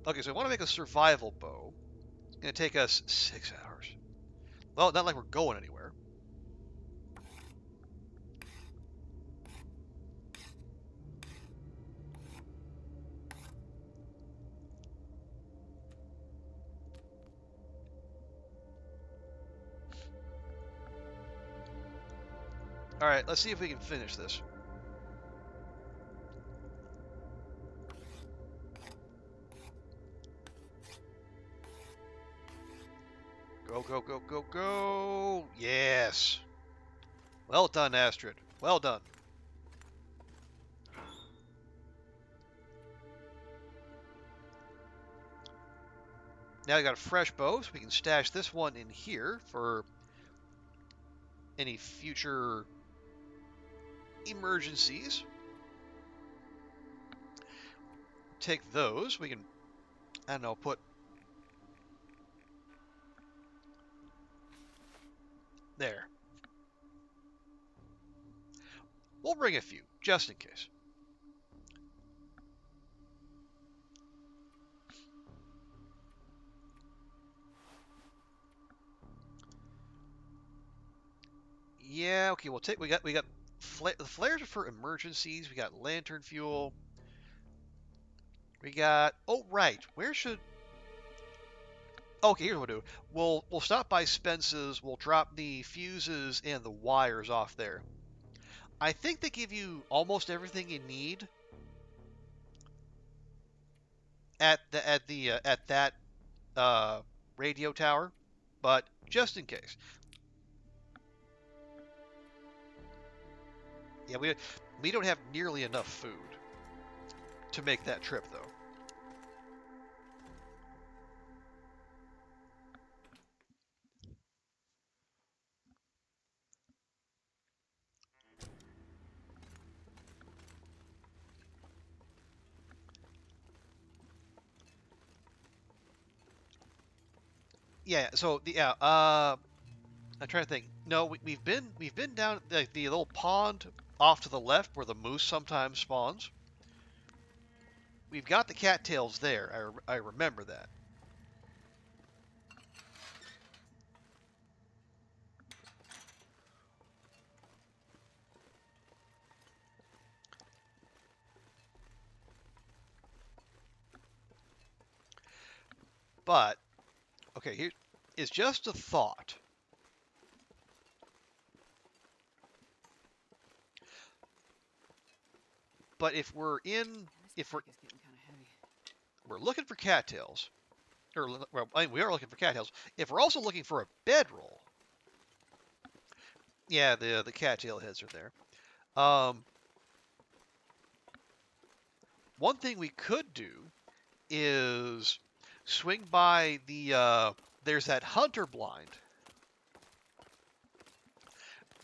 Okay, so I want to make a survival bow. It's gonna take us 6 hours. Well, not like we're going anywhere. All right, let's see if we can finish this. Go, go, go, go, go! Yes! Well done, Astrid. Well done. Now we got a fresh bow, so we can stash this one in here for any future emergencies. Take those. We can, I don't know, put there. We'll bring a few, just in case. Yeah, okay, we'll take, we got the flares are for emergencies. We got lantern fuel. We got, oh, right, where should, okay, here's what we'll do. We'll stop by Spence's, we'll drop the fuses and the wires off there. I think they give you almost everything you need at that radio tower, but just in case. Yeah, we don't have nearly enough food to make that trip, though. Yeah, so I'm trying to think. No, we've been down the little pond off to the left where the moose sometimes spawns. We've got the cattails there. I remember that. But okay, here is just a thought. But if we're looking for cattails, or well, we are looking for cattails. If we're also looking for a bedroll, yeah, the cattail heads are there. One thing we could do is swing by the there's that hunter blind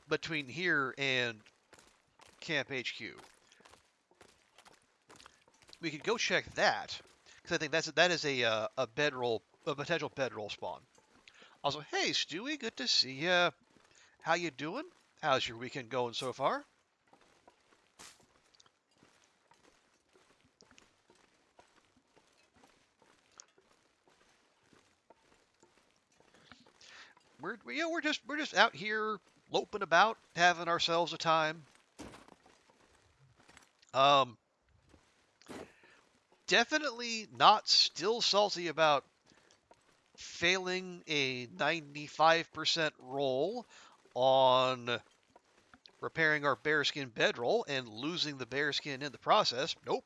between here and Camp HQ. We could go check that because I think that is a bedroll, a potential bedroll spawn. Also, hey Stewie, good to see you. How you doing? How's your weekend going so far? We're just out here loping about, having ourselves a time. Definitely not still salty about failing a 95% roll on repairing our bearskin bedroll and losing the bearskin in the process. Nope.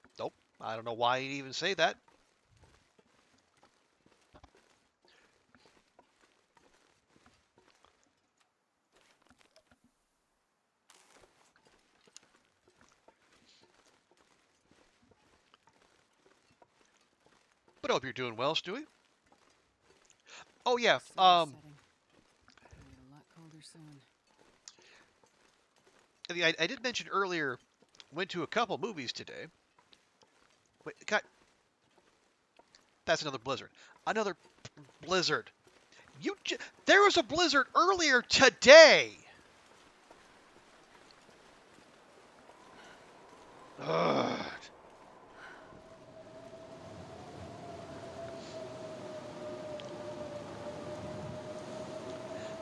I don't know why you even say that. But I hope you're doing well, Stewie. Oh yeah, I did mention earlier, went to a couple movies today. Wait, God, that's another blizzard. Another blizzard. There was a blizzard earlier today. Ugh.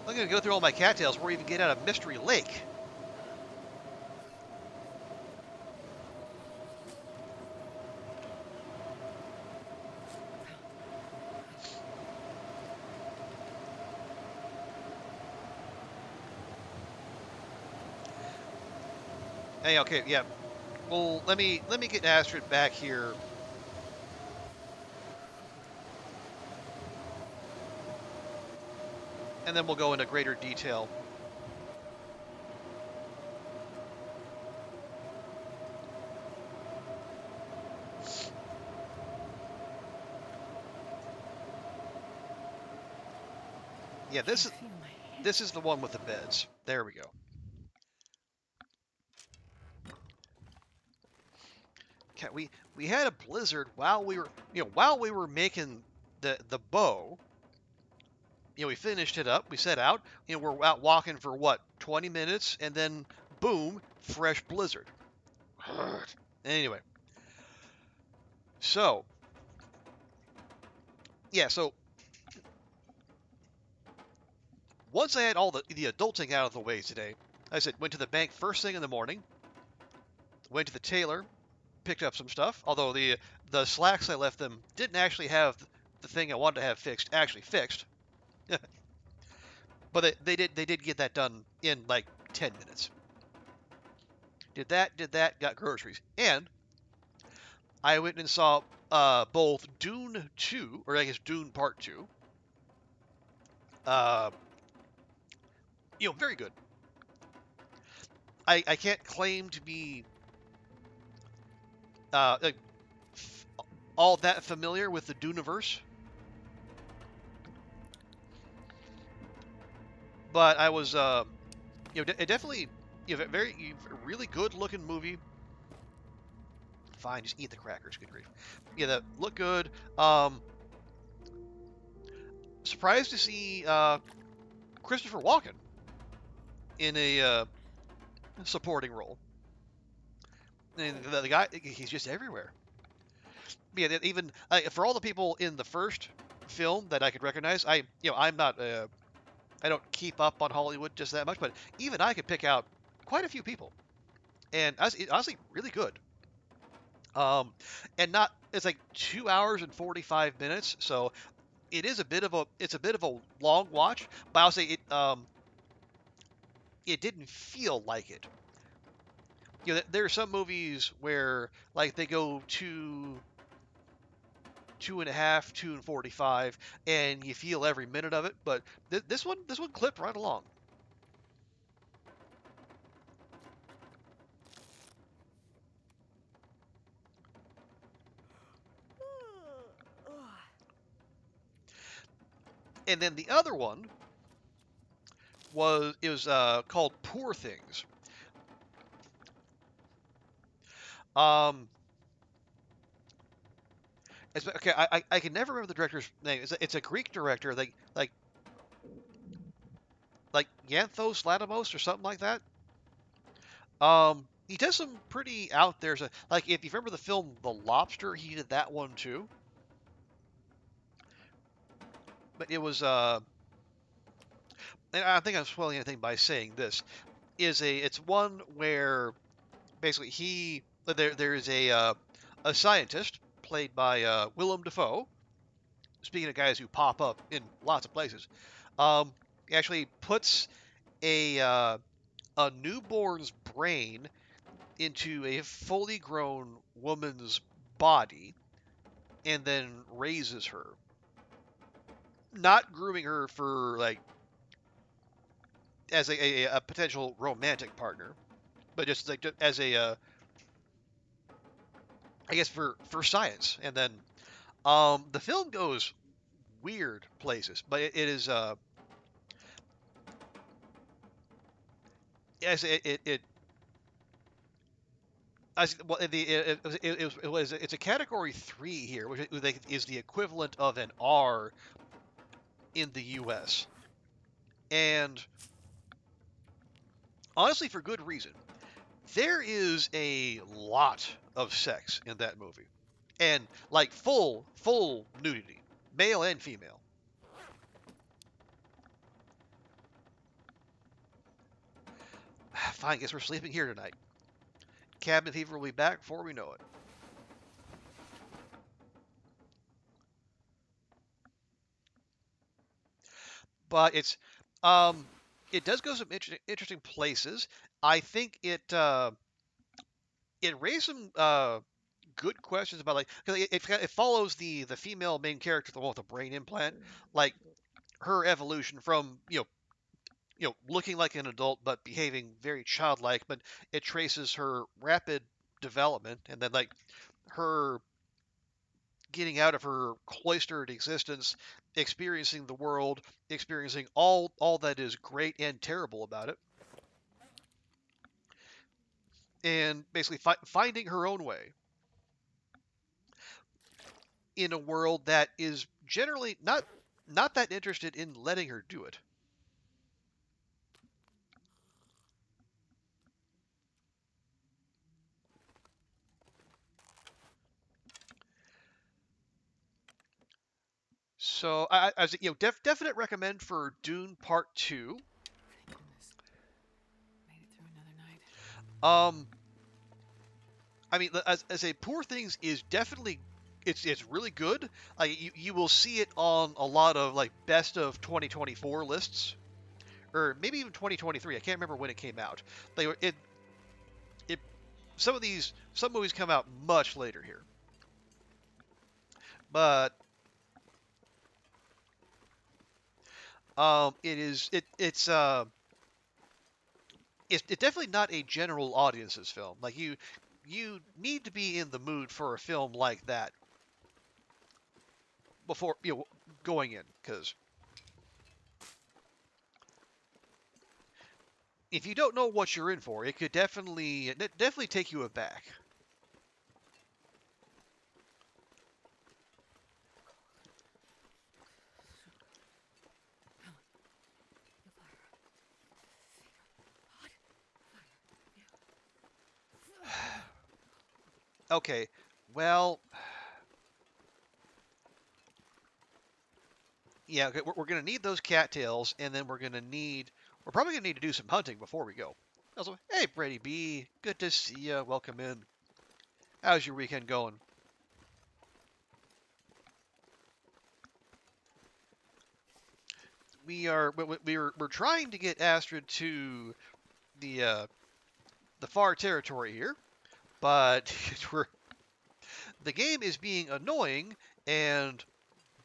I'm gonna go through all my cattails before we even get out of Mystery Lake. Hey, okay, yeah. Well, let me get Astrid back here. And then we'll go into greater detail. Yeah, this is the one with the beds. There we go. Okay, we had a blizzard while we were making the bow. We finished it up. We set out. We're out walking for what, 20 minutes, and then boom, fresh blizzard. Anyway, so yeah, so once I had all the adulting out of the way today, I said went to the bank first thing in the morning. Went to the tailor, picked up some stuff. Although the slacks I left them didn't actually have the thing I wanted to have fixed actually fixed. But they did get that done in like 10 minutes. Did that, got groceries. And I went and saw both Dune 2, or I guess Dune Part 2. Very good. I can't claim to be all that familiar with the Duneverse, but I was, it definitely, very really good looking movie. Fine, just eat the crackers. Good grief. Yeah, that look good. Surprised to see Christopher Walken in a supporting role. And the guy, he's just everywhere. Yeah, even for all the people in the first film that I could recognize, I'm not, I don't keep up on Hollywood just that much, but even I could pick out quite a few people, and honestly, really good. And not, it's like 2 hours and 45 minutes, so it is a bit of a long watch, but I'll say it didn't feel like it. You know, there are some movies where like they go 2.5, 2:45, and you feel every minute of it. But this one clipped right along. And then the other one was called Poor Things. Um, okay, I can never remember the director's name. It's a Greek director, like Yanthos Latimos or something like that. He does some pretty out there. So, like if you remember the film The Lobster, he did that one too. But it was and I think I'm spoiling anything by saying this it's one where basically there is a scientist played by Willem Dafoe. Speaking of guys who pop up in lots of places, he actually puts a newborn's brain into a fully grown woman's body and then raises her. Not grooming her for like as a potential romantic partner, but just like as I guess for science. And then the film goes weird places, but it is as it as well it was it's a category 3 here, which is the equivalent of an R in the U.S. And honestly, for good reason. There is a lot of sex in that movie, and like full nudity, male and female. Fine, guess we're sleeping here tonight. Cabin fever will be back before we know it. But it does go some interesting places. I think it raised some good questions about like because it follows the female main character, the one with the brain implant, like her evolution from looking like an adult but behaving very childlike. But it traces her rapid development and then like her getting out of her cloistered existence, experiencing the world, experiencing all that is great and terrible about it, and basically finding her own way in a world that is generally not that interested in letting her do it. So I definite recommend for Dune Part 2. Thank goodness. Made it through another night. I mean, as a Poor Things is definitely it's really good. Like you will see it on a lot of like best of 2024 lists, or maybe even 2023. I can't remember when it came out. They were it some movies come out much later here, but it's definitely not a general audience's film. Like you need to be in the mood for a film like that before going in, because if you don't know what you're in for, it could definitely take you aback. Okay, well, yeah, okay, we're gonna need those cattails, and then we're probably gonna need to do some hunting before we go. Also, hey Brady B, good to see you. Welcome in. How's your weekend going? we're trying to get Astrid to the far territory here, but the game is being annoying and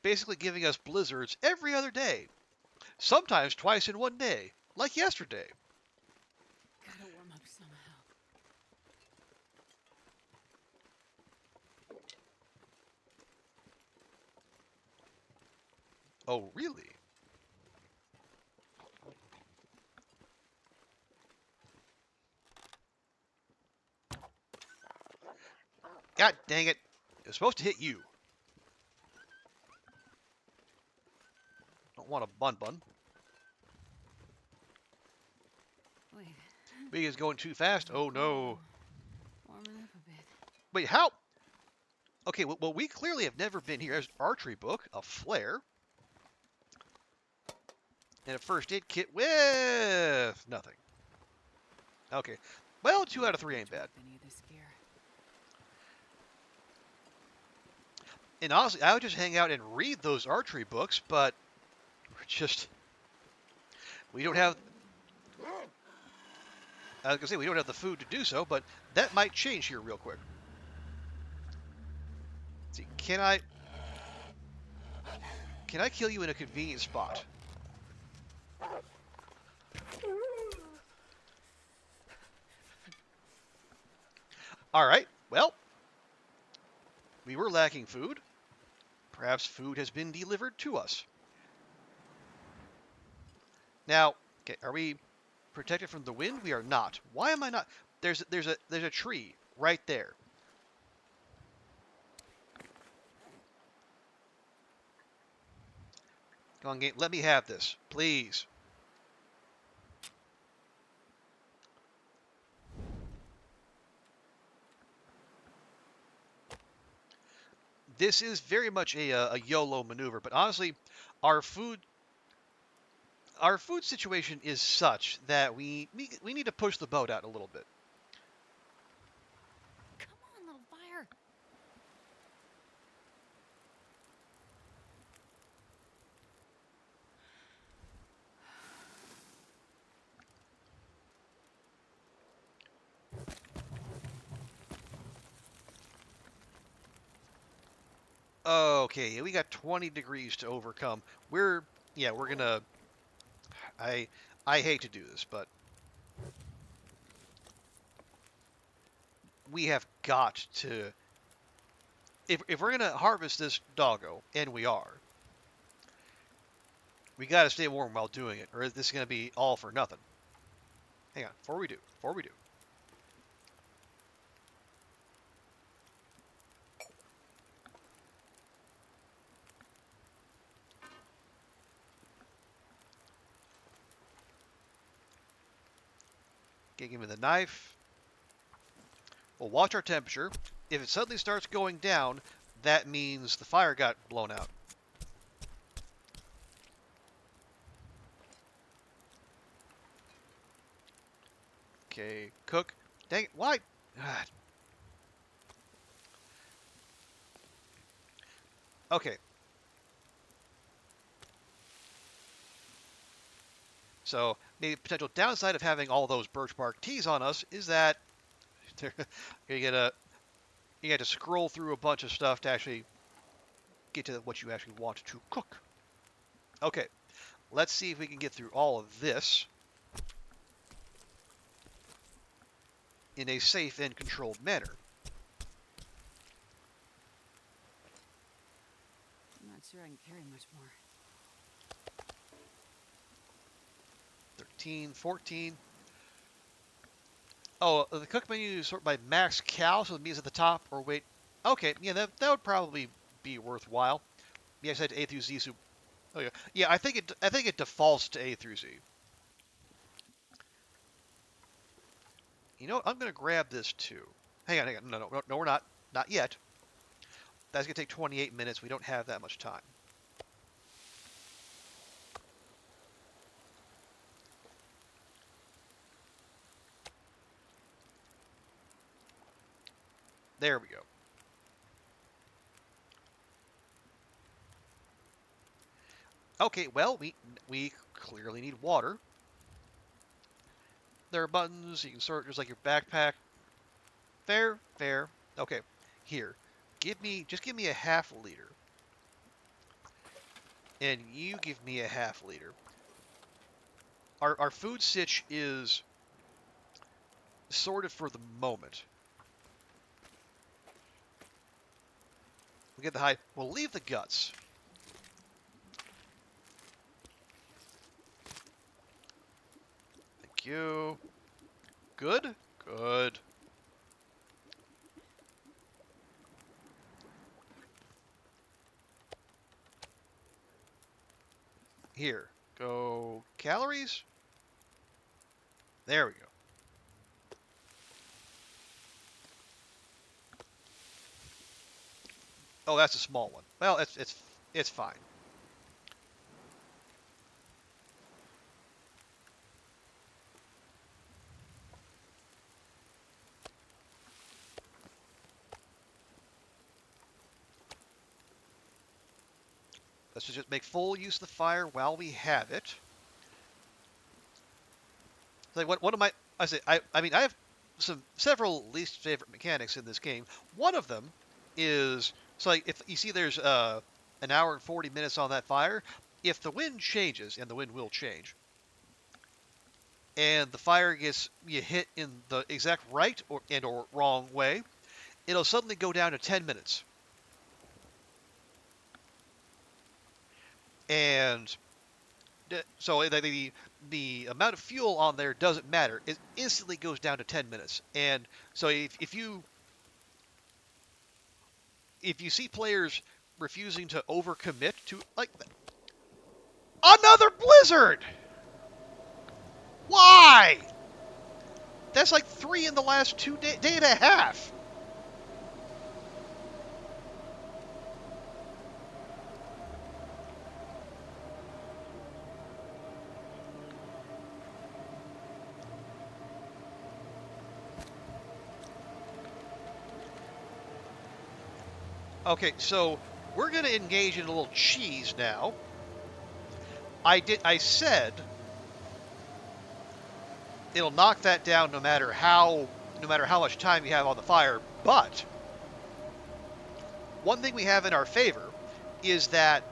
basically giving us blizzards every other day, sometimes twice in one day, like yesterday. Gotta warm up somehow. Oh, really? God dang it. It was supposed to hit you. Don't want a bun. Wait. Big is going too fast. Oh, no. Warming up a bit. Wait, how? Okay, well, we clearly have never been here. There's an archery book, a flare, and a first aid kit with nothing. Okay. Well, 2 out of 3 ain't bad. Any of this gear. And honestly, I would just hang out and read those archery books, but we don't have, I was going to say, we don't have the food to do so, but that might change here real quick. Let's see, can I kill you in a convenient spot? All right, well, we were lacking food. Perhaps food has been delivered to us. Now, okay, are we protected from the wind? We are not. Why am I not? There's a tree right there. Come on, game. Let me have this, please. This is very much a YOLO maneuver, but honestly, our food situation is such that we need to push the boat out a little bit. Come on, little fire. Okay, we got 20 degrees to overcome. We're gonna. I hate to do this, but we have got to. If we're gonna harvest this doggo, and we are, we gotta stay warm while doing it, or this is gonna be all for nothing. Hang on, before we do. Okay, give me the knife. We'll watch our temperature. If it suddenly starts going down, that means the fire got blown out. Okay, cook. Dang it, why? God. Okay. So, maybe potential downside of having all those birch bark teas on us is that you got to scroll through a bunch of stuff to actually get to what you actually want to cook. Okay, let's see if we can get through all of this in a safe and controlled manner. I'm not sure I can carry much more. 13, 14. Oh, the cook menu is sort by max cal, so it means at the top, or wait. Okay, yeah, that would probably be worthwhile. Yeah, I said A through Z. So, oh yeah, yeah. I think it defaults to A through Z. You know what? I'm gonna grab this too. Hang on. No, we're not. Not yet. That's gonna take 28 minutes. We don't have that much time. There we go. Okay, well, we clearly need water. There are buttons. You can sort just like your backpack. Fair, fair. Okay, here. Just give me a half liter. And you give me a half liter. Our food sitch is sorted for the moment. We'll get the high. We'll leave the guts. Thank you. Good? Good. Here. Go calories. There we go. Oh, that's a small one. Well, it's fine. Let's just make full use of the fire while we have it. Like what am I say? I mean I have several least favorite mechanics in this game. One of them is so like if you see there's an hour and 40 minutes on that fire, if the wind changes, and the wind will change, and the fire gets you hit in the exact right or wrong way, it'll suddenly go down to 10 minutes. And so the amount of fuel on there doesn't matter. It instantly goes down to 10 minutes. And so if you see players refusing to overcommit to like another blizzard, why? That's like 3 in the last day and a half. Okay, so we're going to engage in a little cheese now. I said it'll knock that down no matter how much time you have on the fire, but one thing we have in our favor is that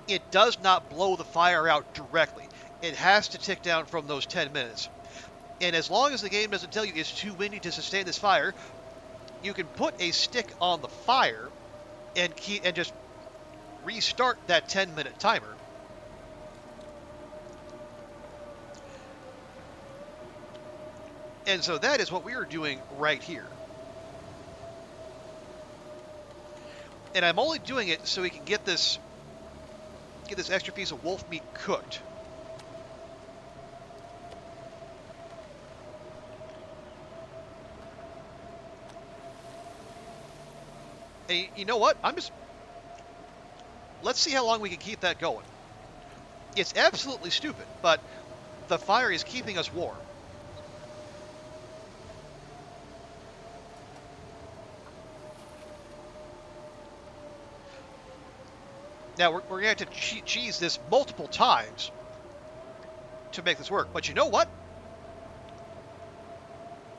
it does not blow the fire out directly. It has to tick down from those 10 minutes. And as long as the game doesn't tell you it's too windy to sustain this fire, you can put a stick on the fire and just restart that 10-minute timer. And so that is what we are doing right here. And I'm only doing it so we can get this extra piece of wolf meat cooked. And you know what? Let's see how long we can keep that going. It's absolutely stupid, but the fire is keeping us warm. Now, we're going to have to cheese this multiple times to make this work. But you know what?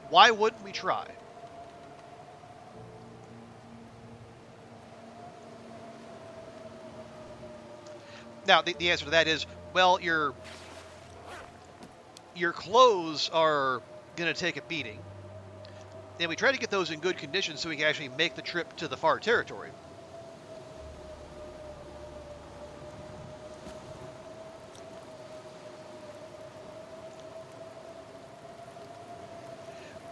Why wouldn't we try? Now, the answer to that is, well, your clothes are going to take a beating. And we try to get those in good condition so we can actually make the trip to the far territory.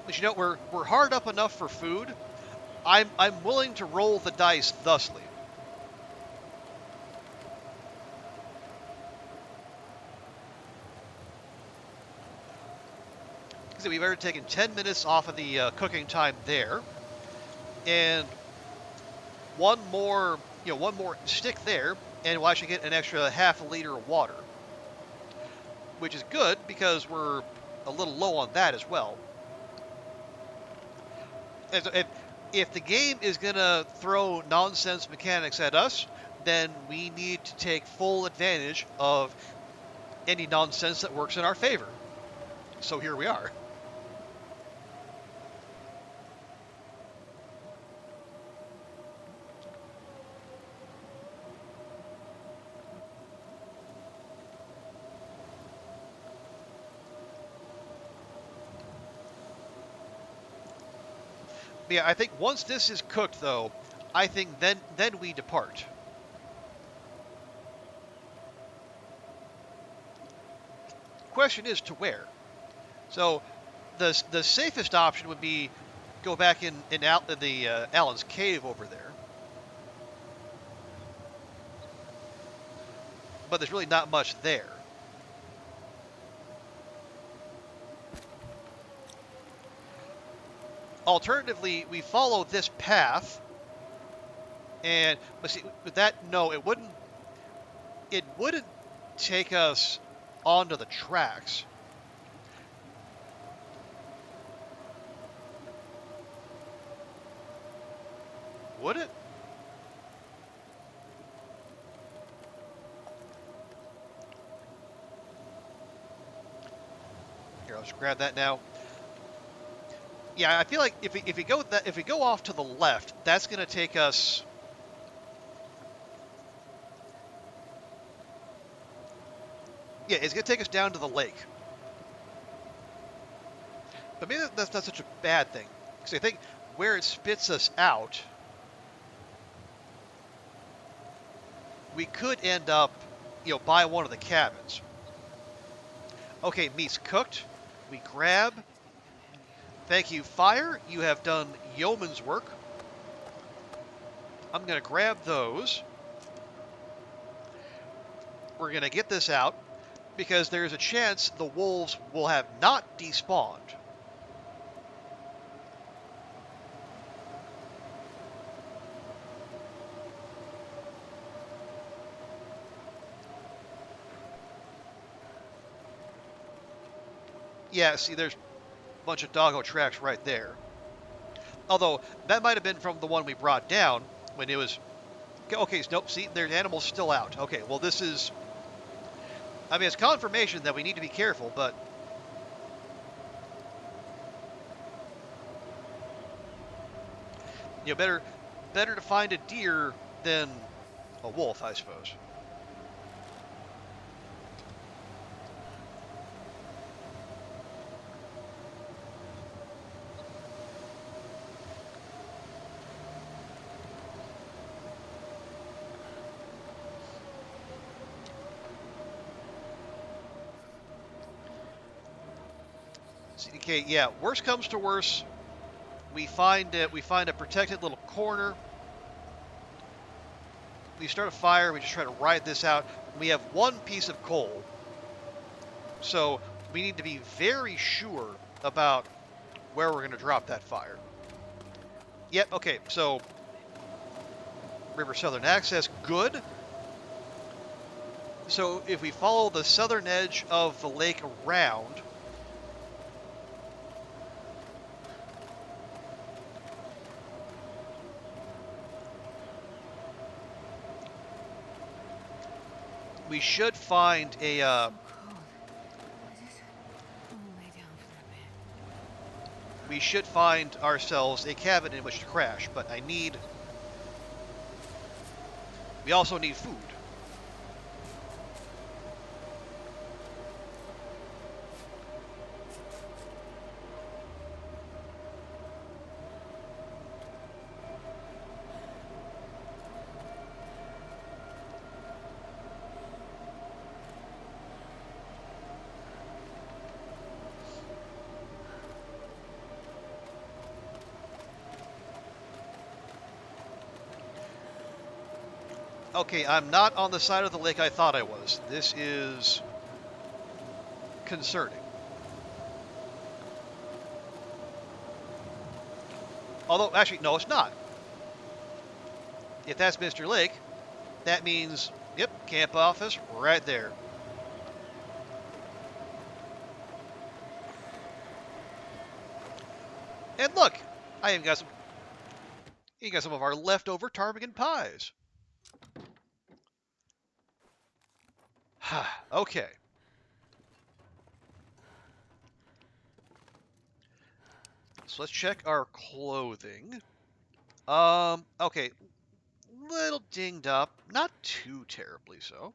But you know, we're hard up enough for food. I'm willing to roll the dice thusly. Because we've already taken 10 minutes off of the cooking time there, and one more stick there, and we'll actually get an extra half a liter of water, which is good because we're a little low on that as well. And so if the game is going to throw nonsense mechanics at us, then we need to take full advantage of any nonsense that works in our favor. So here we are. Yeah, I think once this is cooked, though, I think then we depart. Question is to where. So the safest option would be go back in the Allen's cave over there. But there's really not much there. Alternatively, we follow this path, and let's see. With that, no, it wouldn't. It wouldn't take us onto the tracks. Would it? Here, let's grab that now. Yeah, I feel like if we go off to the left, that's going to take us. Yeah, it's going to take us down to the lake. But maybe that's not such a bad thing, because I think where it spits us out, we could end up, by one of the cabins. Okay, meat's cooked. We grab. Thank you, fire. You have done yeoman's work. I'm going to grab those. We're going to get this out, because there's a chance the wolves will have not despawned. Yeah, see, there's a bunch of doggo tracks right there. Although, that might have been from the one we brought down when it was... Okay, nope, see, there's animals still out. Okay, well, this is... I mean, it's confirmation that we need to be careful, but... better to find a deer than a wolf, I suppose. Okay, yeah. Worst comes to worst, we find a protected little corner. We start a fire. We just try to ride this out. We have one piece of coal, so we need to be very sure about where we're going to drop that fire. Yep. Okay. So River Southern access, good. So if we follow the southern edge of the lake around. We should find a, we should find ourselves a cabin in which to crash, but we also need food. Okay, I'm not on the side of the lake I thought I was. This is concerning. Although, actually, no, it's not. If that's Mr. Lake, that means, yep, camp office right there. And look, I even got some of our leftover ptarmigan pies. Okay. So let's check our clothing. Okay. Little dinged up. Not too terribly so.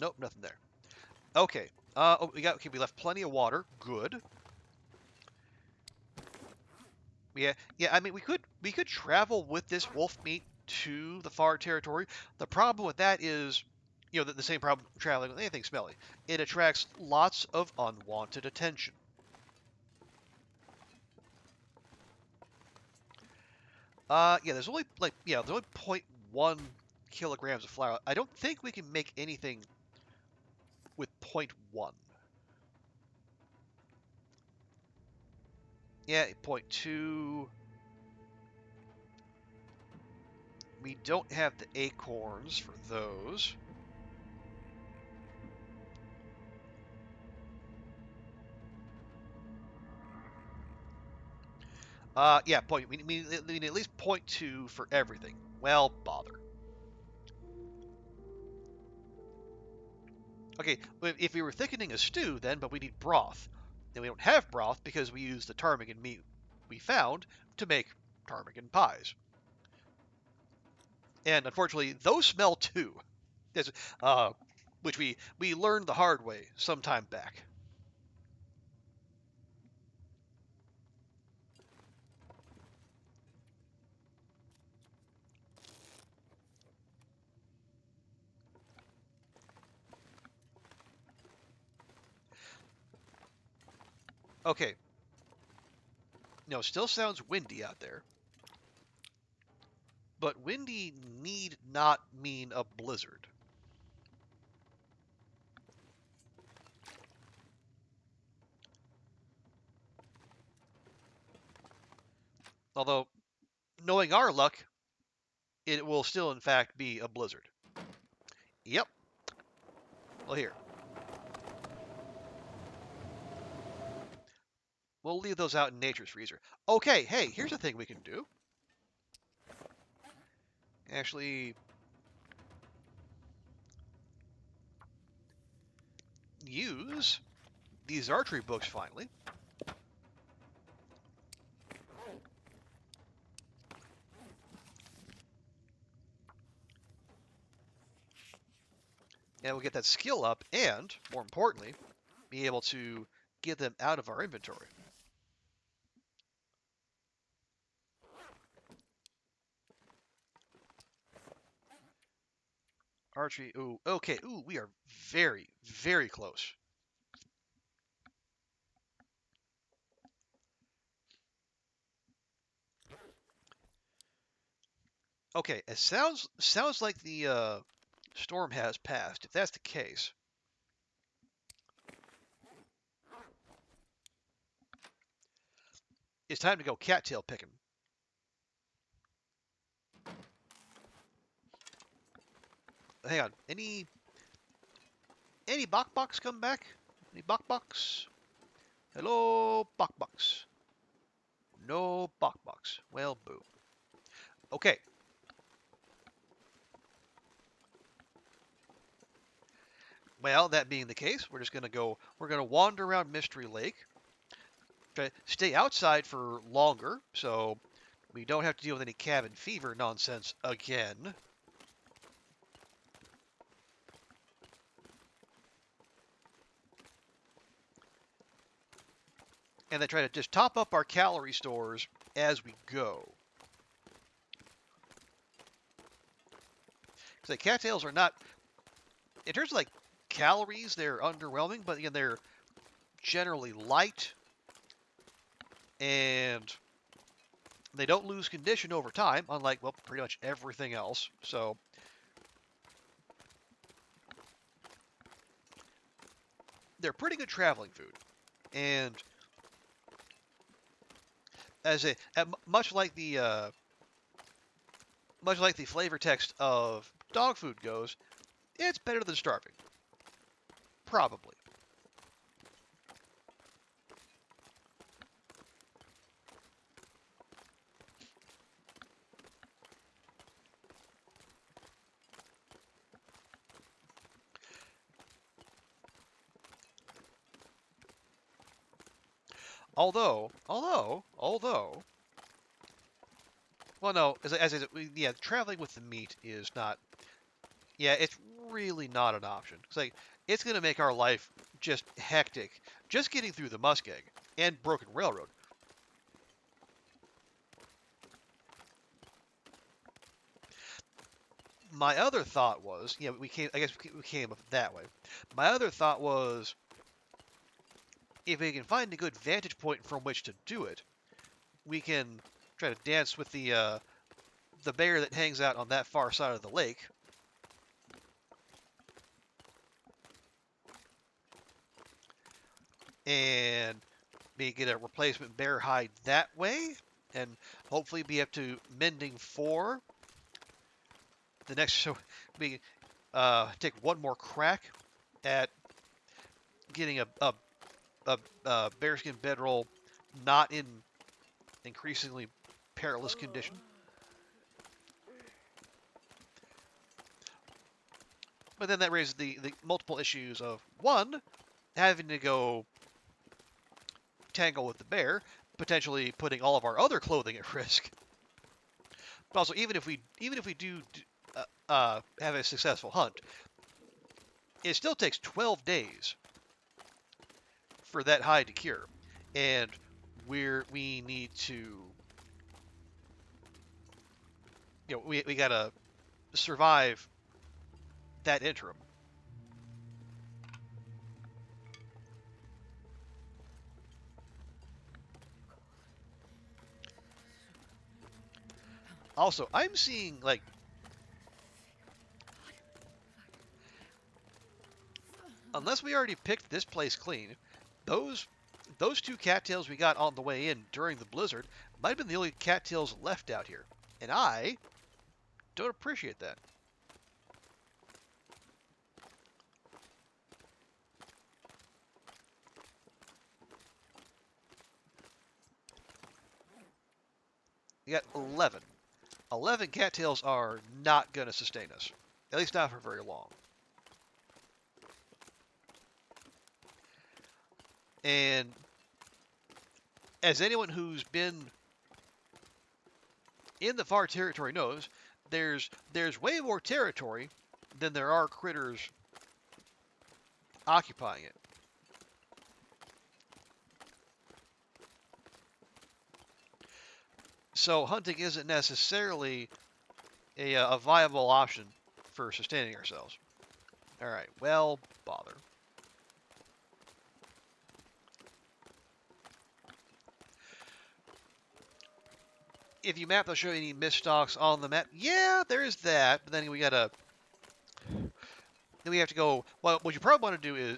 Nope, nothing there. Okay. Oh, we left plenty of water. Good. Yeah, I mean we could travel with this wolf meat to the far territory. The problem with that is, the same problem traveling with anything smelly. It attracts lots of unwanted attention. Yeah, there's only there's only 0.1 kilograms of flour. I don't think we can make anything with 0.1. Yeah, 0.2. We don't have the acorns for those. Yeah, we need at least 0.2 for everything. Well, bother. Okay, if we were thickening a stew then, but we need broth. Then we don't have broth because we used the ptarmigan meat we found to make ptarmigan pies. And unfortunately, those smell too. Uh, which we learned the hard way some time back. Okay. No, still sounds windy out there. But windy need not mean a blizzard. Although, knowing our luck, it will still in fact be a blizzard. Yep. Well, here. We'll leave those out in nature's freezer. Okay, hey, here's a thing we can do. Actually, use these archery books finally. And we'll get that skill up and, more importantly, be able to get them out of our inventory. Archery, ooh, okay, ooh, we are very, very close. Okay, it sounds like the storm has passed. If that's the case, it's time to go cattail picking. Hang on, any bok come back? Any bok? Hello, bok. No bok. Well, boo. Okay. Well, that being the case, we're gonna wander around Mystery Lake. Try to stay outside for longer, so we don't have to deal with any cabin fever nonsense again. And then try to just top up our calorie stores as we go. Because the cattails are not, in terms of like calories, they're underwhelming, but again, they're generally light and they don't lose condition over time, unlike, well, pretty much everything else. So they're pretty good traveling food. And much like the flavor text of dog food goes, it's better than starving. Probably. Although, well, no, yeah, traveling with the meat is not. Yeah, it's really not an option. It's like it's gonna make our life just hectic, just getting through the Muskeg and Broken Railroad. My other thought was, yeah, we came. I guess we came up that way. My other thought was, if we can find a good vantage point from which to do it, we can try to dance with the bear that hangs out on that far side of the lake. And maybe get a replacement bear hide that way, and hopefully be up to mending 4. The next show, we take one more crack at getting a bearskin bedroll not in increasingly perilous condition. But then that raises the multiple issues of, one, having to go tangle with the bear, potentially putting all of our other clothing at risk. But also, even if we do have a successful hunt, it still takes 12 days for that hide to cure, and we need to, we gotta survive that interim. Also, I'm seeing, like, unless we already picked this place clean, those 2 cattails we got on the way in during the blizzard might have been the only cattails left out here, and I don't appreciate that. We got 11. 11 cattails are not going to sustain us, at least not for very long. And as anyone who's been in the far territory knows, there's way more territory than there are critters occupying it. So hunting isn't necessarily a viable option for sustaining ourselves. All right, well, bother. If you map, they'll show you any mist stalks on the map. Yeah, there is that, but then we have to go. Well, what you probably want to do is,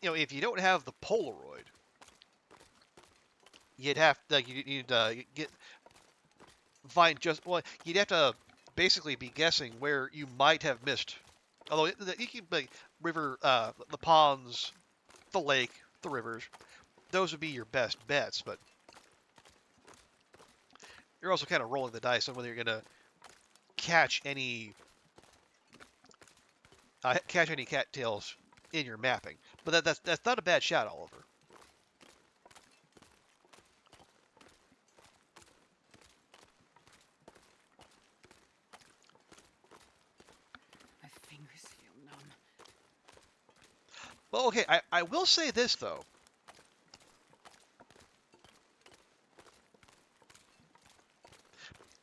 if you don't have the Polaroid, you'd have to, like, you'd you'd have to basically be guessing where you might have missed. Although you can, like, river, the ponds, the lake, the rivers, those would be your best bets, but you're also kind of rolling the dice on whether you're going to catch any cattails in your mapping. But that's not a bad shot, Oliver. My fingers feel numb. Well, okay, I will say this, though.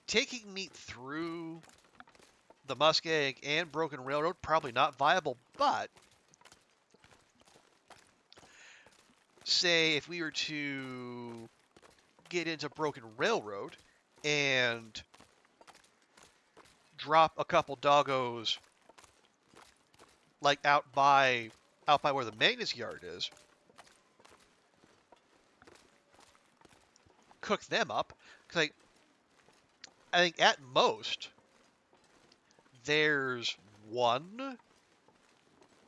Taking meat through the Muskeg and Broken Railroad, probably not viable, but say if we were to get into Broken Railroad and drop a couple doggos, like out by where the Magnus yard is, cook them up, because I think at most there's one.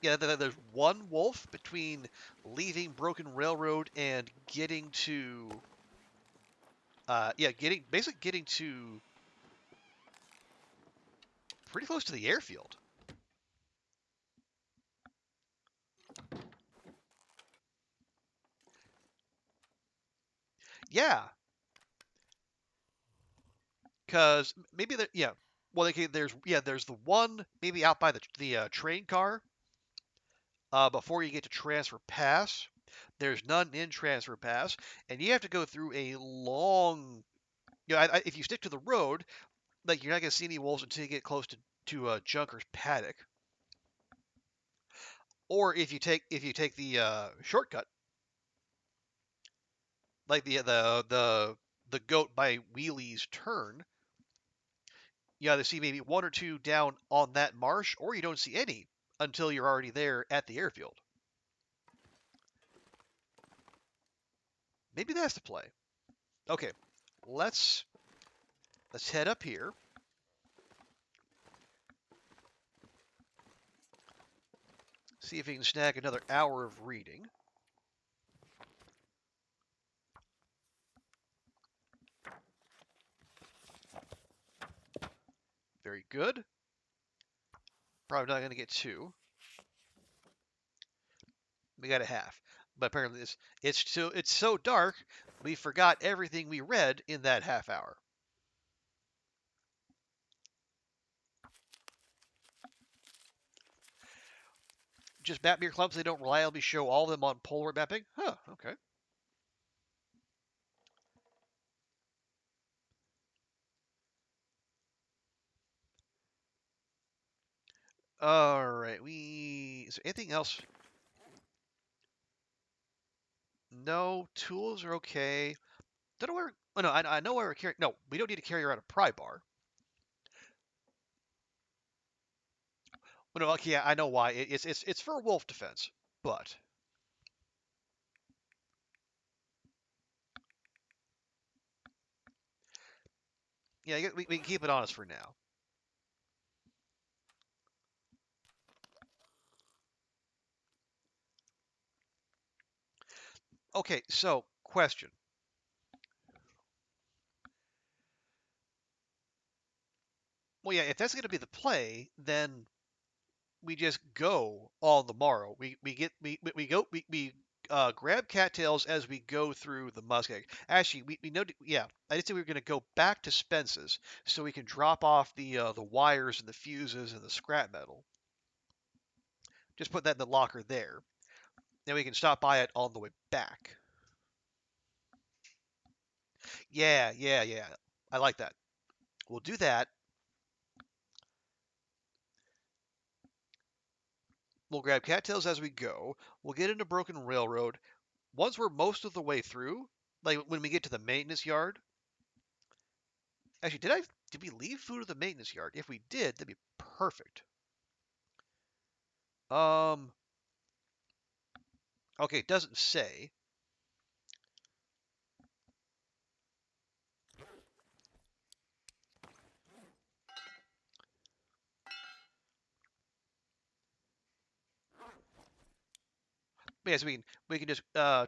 Yeah, there's one wolf between leaving Broken Railroad and getting to. Getting to pretty close to the airfield. Yeah, because maybe yeah. Well, okay, there's the one maybe out by the train car before you get to Transfer Pass. There's none in Transfer Pass, and you have to go through a long. If you stick to the road, like you're not gonna see any wolves until you get close to Junker's paddock. Or if you take the shortcut, like the goat by Wheelie's turn, you either see maybe one or two down on that marsh, or you don't see any until you're already there at the airfield. Maybe that's the play. Okay, let's head up here. See if we can snag another hour of reading. Very good. Probably not going to get two. We got a half. But apparently it's so dark, we forgot everything we read in that half hour. Just map your clumps, they don't reliably show all of them on Polaroid mapping? Huh, okay. Alright, is there anything else? No, tools are okay. Don't know where, oh no, I know where we're carrying, no, we don't need to carry around a pry bar. Oh no, okay, yeah, I know why. It's for wolf defense, but yeah, we can keep it on us for now. Okay, so question. Well, yeah, if that's going to be the play, then we just go on the morrow. We go we grab cattails as we go through the muskeg. Actually, we know yeah. I just said we were going to go back to Spence's so we can drop off the wires and the fuses and the scrap metal. Just put that in the locker there. Then we can stop by it on the way back. Yeah, yeah, yeah. I like that. We'll do that. We'll grab cattails as we go. We'll get into Broken Railroad. Once we're most of the way through, like when we get to the maintenance yard. Actually, did we leave food at the maintenance yard? If we did, that'd be perfect. Um. Okay, it doesn't say. But yes, we can just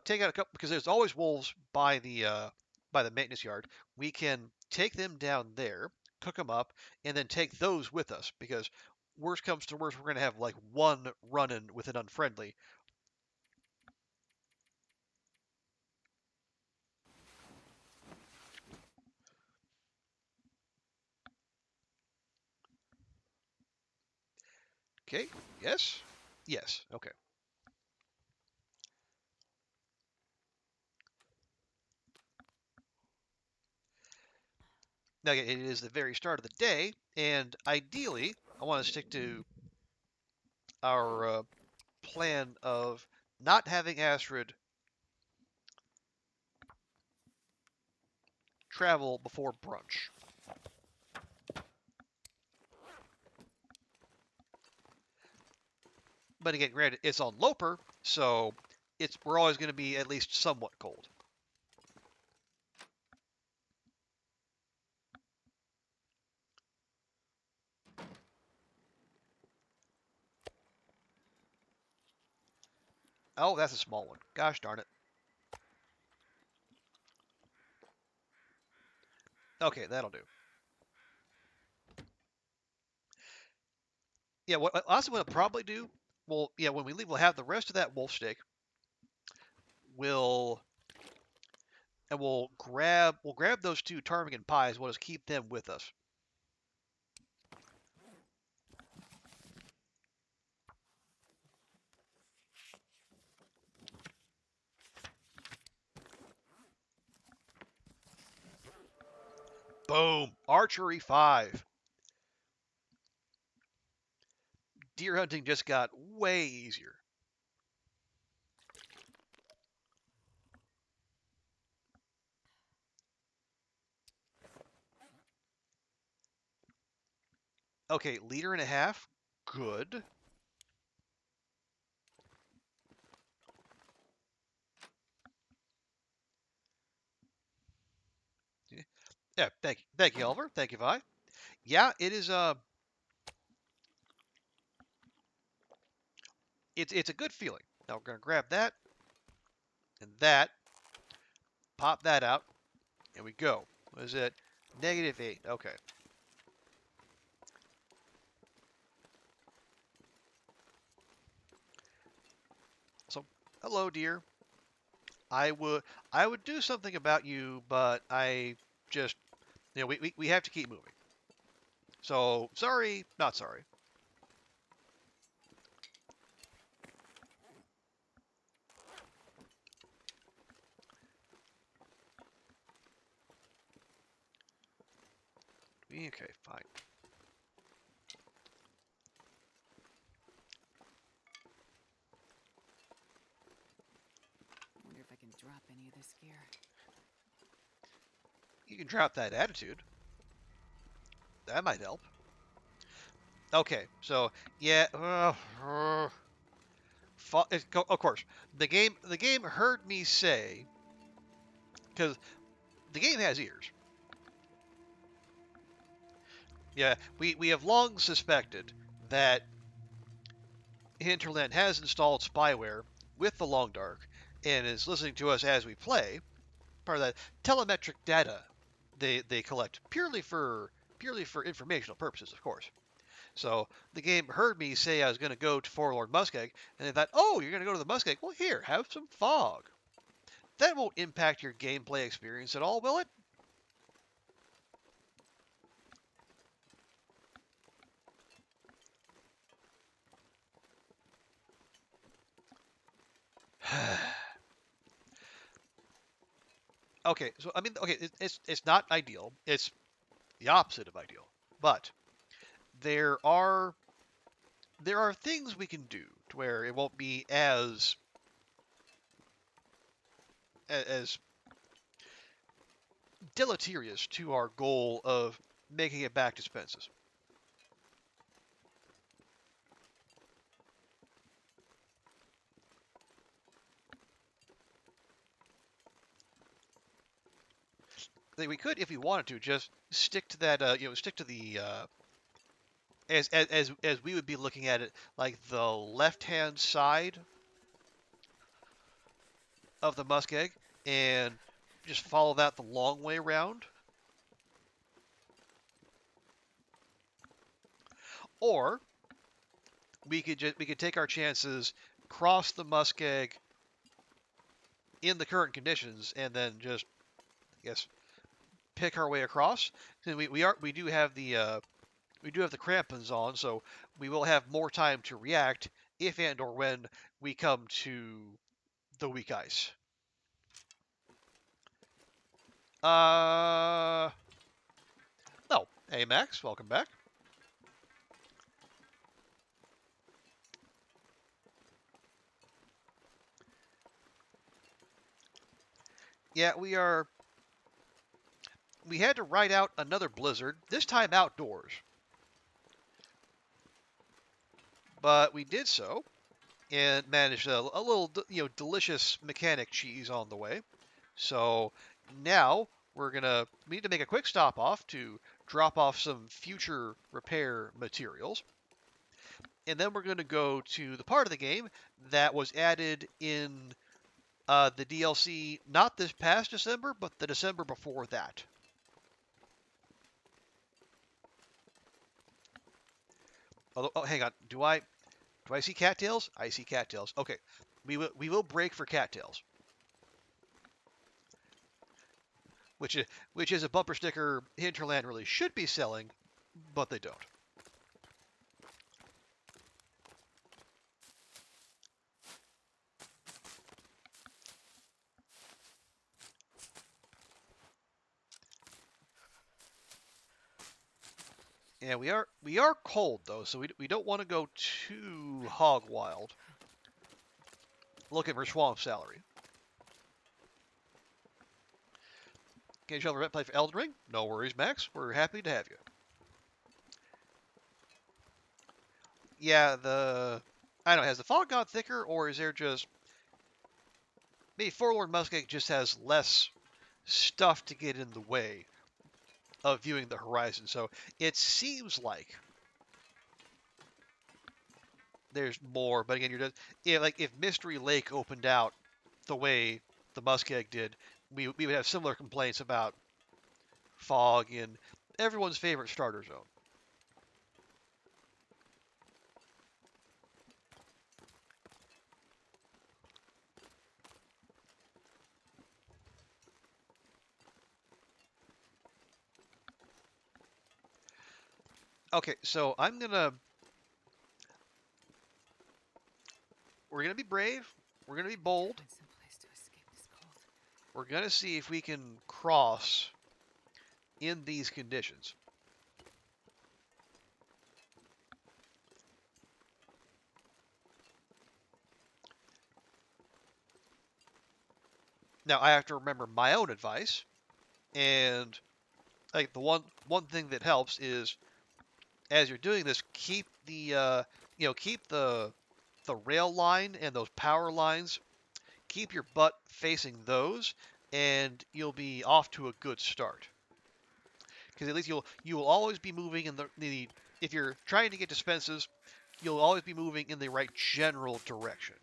take out a couple because there's always wolves by the maintenance yard. We can take them down there, cook them up, and then take those with us because worst comes to worst, we're gonna have like one running with an unfriendly. Okay. Yes. Yes. Okay. Now, again, it is the very start of the day, and ideally, I want to stick to our plan of not having Astrid travel before brunch. But again, granted, it's on Loper, so we're always going to be at least somewhat cold. Oh, that's a small one. Gosh darn it. Okay, that'll do. Yeah, what also what I'll probably do, well, yeah, when we leave, we'll have the rest of that wolf steak. We'll and we'll grab those two ptarmigan pies. We'll just keep them with us. Boom! Archery 5. Deer hunting just got way easier. Okay, liter and a half. Good. Yeah, thank you, Oliver. Thank you, Vi. Yeah, it is. It's a good feeling. Now we're gonna grab that and that, pop that out, and we go. What is it? -8. Okay. So, hello, dear. I would do something about you, but I just we have to keep moving. So sorry, not sorry. Okay, fine. I wonder if I can drop any of this gear. You can drop that attitude. That might help. Okay, so yeah, of course, the game heard me say, because the game has ears. Yeah, we have long suspected that Hinterland has installed spyware with the Long Dark and is listening to us as we play. Part of that telemetric data they collect purely for informational purposes, of course. So the game heard me say I was going to go to Forlorn Muskeg, and they thought, oh, you're going to go to the Muskeg? Well, here, have some fog. That won't impact your gameplay experience at all, will it? Okay, so I mean, okay, it's not ideal. It's the opposite of ideal, but there are things we can do to where it won't be as deleterious to our goal of making it back to Spence's. I think we could, if we wanted to, just stick to that. Stick to the as we would be looking at it, like the left-hand side of the muskeg, and just follow that the long way around. Or we could take our chances, cross the muskeg in the current conditions, and then just, I guess, pick our way across. And we do have the crampons on, so we will have more time to react if and or when we come to the weak ice. No. Hey, Max, welcome back. Yeah, we had to ride out another blizzard, this time outdoors. But we did so, and managed a little, delicious mechanic cheese on the way. So now we need to make a quick stop off to drop off some future repair materials. And then we're going to go to the part of the game that was added in the DLC, not this past December, but the December before that. Although, oh, hang on. Do I see cattails? I see cattails. Okay, we will break for cattails. which is a bumper sticker Hinterland really should be selling, but they don't. Yeah, we are cold though, so we don't want to go too hog wild. Looking for swamp salary. Can you show the red play for Elden Ring? No worries, Max. We're happy to have you. Yeah, I don't know, has the fog got thicker, or is there just maybe Forlorn Muskeg just has less stuff to get in the way of viewing the horizon? So it seems like there's more, but again, you're just like if Mystery Lake opened out the way the Muskeg did, we would have similar complaints about fog in everyone's favorite starter zone. Okay, so we're gonna be brave. We're gonna be bold. Find some place to escape this cold. We're gonna see if we can cross in these conditions. Now I have to remember my own advice, and like the one thing that helps is as you're doing this, keep the keep the rail line and those power lines, keep your butt facing those, and you'll be off to a good start. Because at least you will always be moving in the if you're trying to get dispenses, you'll always be moving in the right general direction.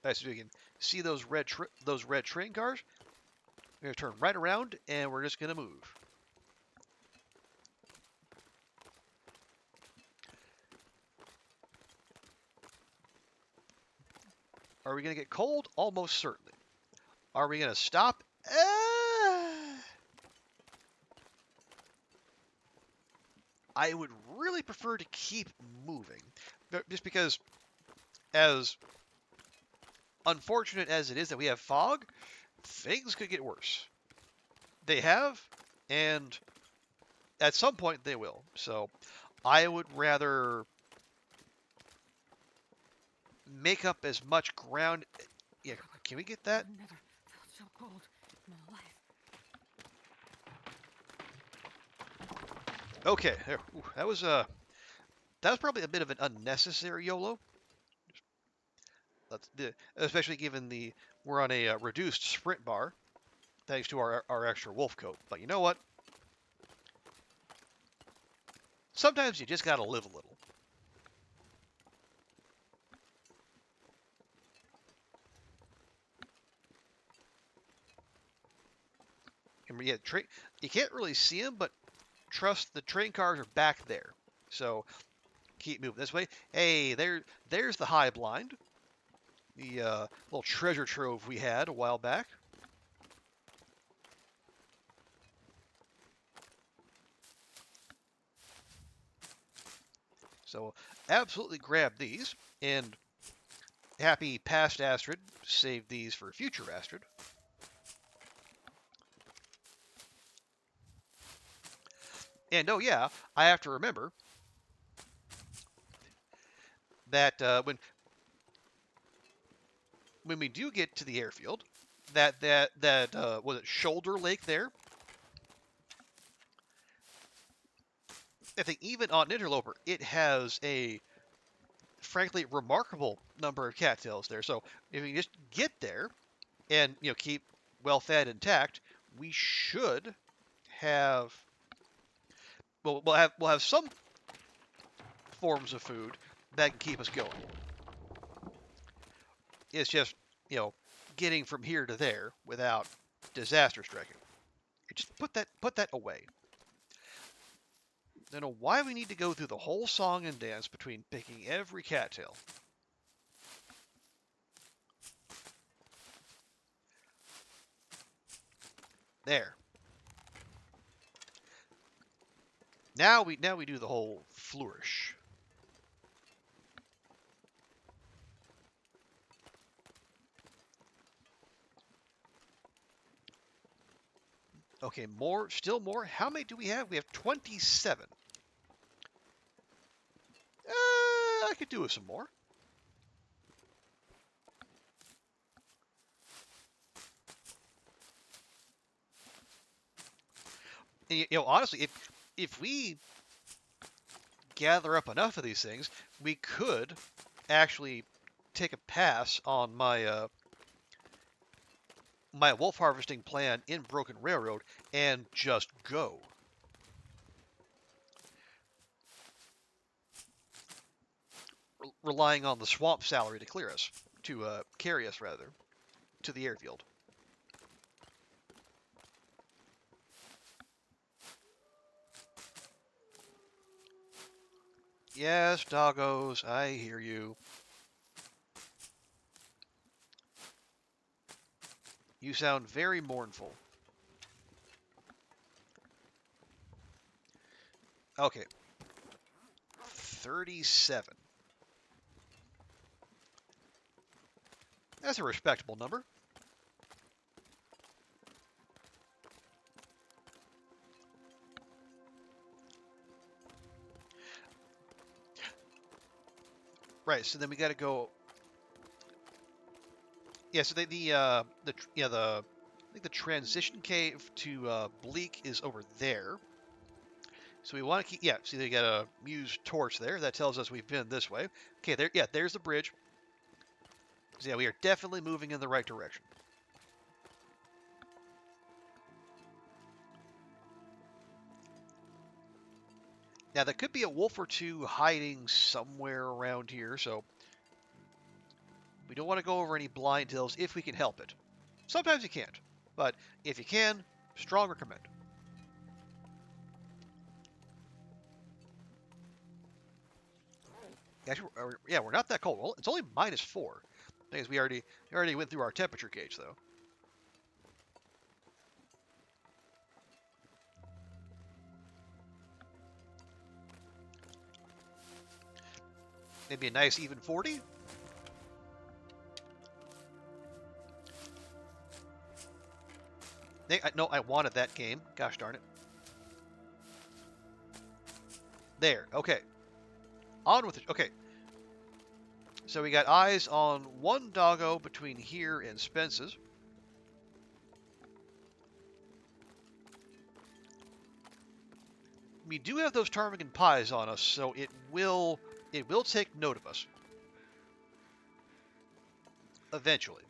Nice, so you can see those red train cars. We're gonna turn right around, and we're just gonna move. Are we gonna get cold? Almost certainly. Are we gonna stop? I would really prefer to keep moving, just because, as unfortunate as it is that we have fog, things could get worse. They have, and at some point they will. So I would rather make up as much ground. Yeah, can we get that? I've never felt so cold in my life. Okay, there. Ooh, that was probably a bit of an unnecessary YOLO. Especially given we're on a reduced sprint bar, thanks to our extra wolf coat. But you know what? Sometimes you just gotta live a little. And yeah, you can't really see them, but trust the train cars are back there. So keep moving this way. Hey, there's the high blind. The little treasure trove we had a while back. So absolutely grab these, and happy past Astrid saved these for future Astrid. And oh yeah, I have to remember that when we do get to the airfield, that was it Shoulder Lake there? I think even on Interloper, it has a frankly remarkable number of cattails there. So if we just get there and keep well fed intact, we should have we'll have some forms of food that can keep us going. It's just getting from here to there without disaster striking. Just put that away. I don't know why we need to go through the whole song and dance between picking every cattail. There. Now we do the whole flourish. Okay, more, still more. How many do we have? We have 27. I could do with some more. And, you know, honestly, if we gather up enough of these things, we could actually take a pass on my my wolf harvesting plan in Broken Railroad and just go. Relying on the swamp salary to clear us, to carry us rather, to the airfield. Yes, doggos, I hear you. You sound very mournful. Okay. 37. That's a respectable number. Right, so then we got to go. Yeah, so I think the transition cave to Bleak is over there. So we want to keep, yeah, see they got a Muse torch there. That tells us we've been this way. Okay, there, yeah, there's the bridge. So yeah, we are definitely moving in the right direction. Now, there could be a wolf or two hiding somewhere around here, so we don't want to go over any blind hills if we can help it. Sometimes you can't, but if you can, strong recommend. Actually, yeah, we're not that cold. Well, it's only -4. Because we already went through our temperature gauge, though. Maybe a nice even 40. No, I wanted that game. Gosh darn it. There. Okay. On with it. Okay. So we got eyes on one doggo between here and Spence's. We do have those ptarmigan pies on us, so it will take note of us. Eventually.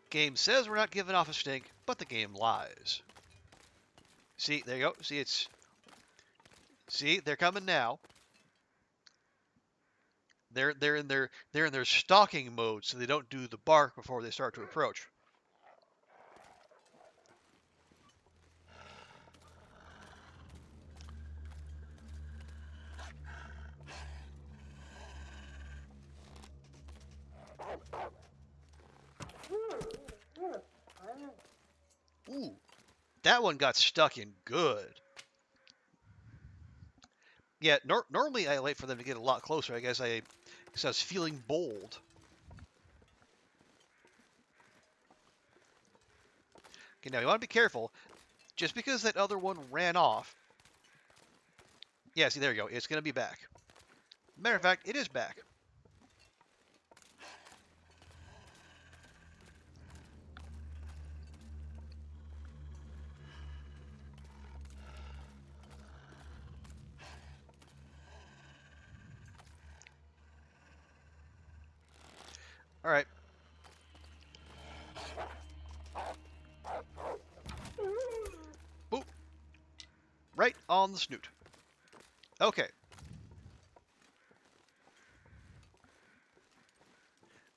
Game says we're not giving off a stink, but the game lies. See, there you go. See, they're coming now. They're in their stalking mode, so they don't do the bark before they start to approach. Ooh, that one got stuck in good. Yeah, normally I wait for them to get a lot closer. I guess I was feeling bold. Okay, now you want to be careful. Just because that other one ran off. Yeah, see, there you go. It's going to be back. Matter of fact, it is back. All right. Boop. Right on the snoot. Okay.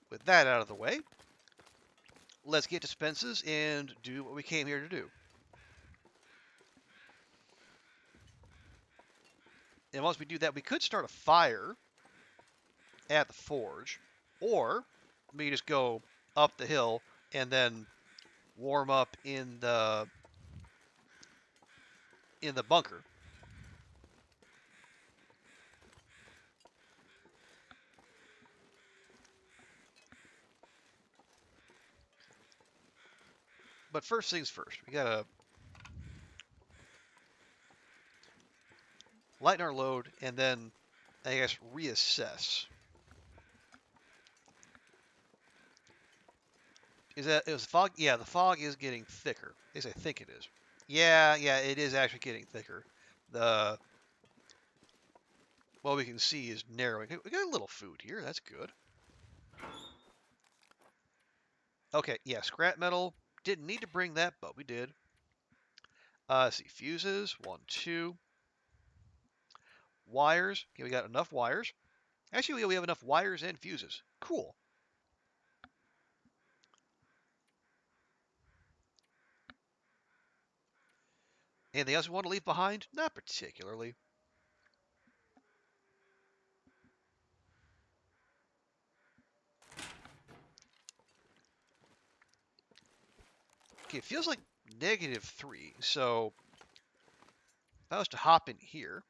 With that out of the way, let's get to Spence's and do what we came here to do. And once we do that, we could start a fire at the forge, or we just go up the hill and then warm up in the bunker. But first things first, we gotta lighten our load and then, I guess, reassess. Is the fog? Yeah, the fog is getting thicker. At least I think it is. Yeah, it is actually getting thicker. What we can see is narrowing. We got a little food here. That's good. Okay, yeah, scrap metal. Didn't need to bring that, but we did. Let's see, fuses. 1, 2. Wires. Okay, we got enough wires. Actually, we have enough wires and fuses. Cool. Anything else we want to leave behind? Not particularly. Okay, it feels like -3. So if I was to hop in here,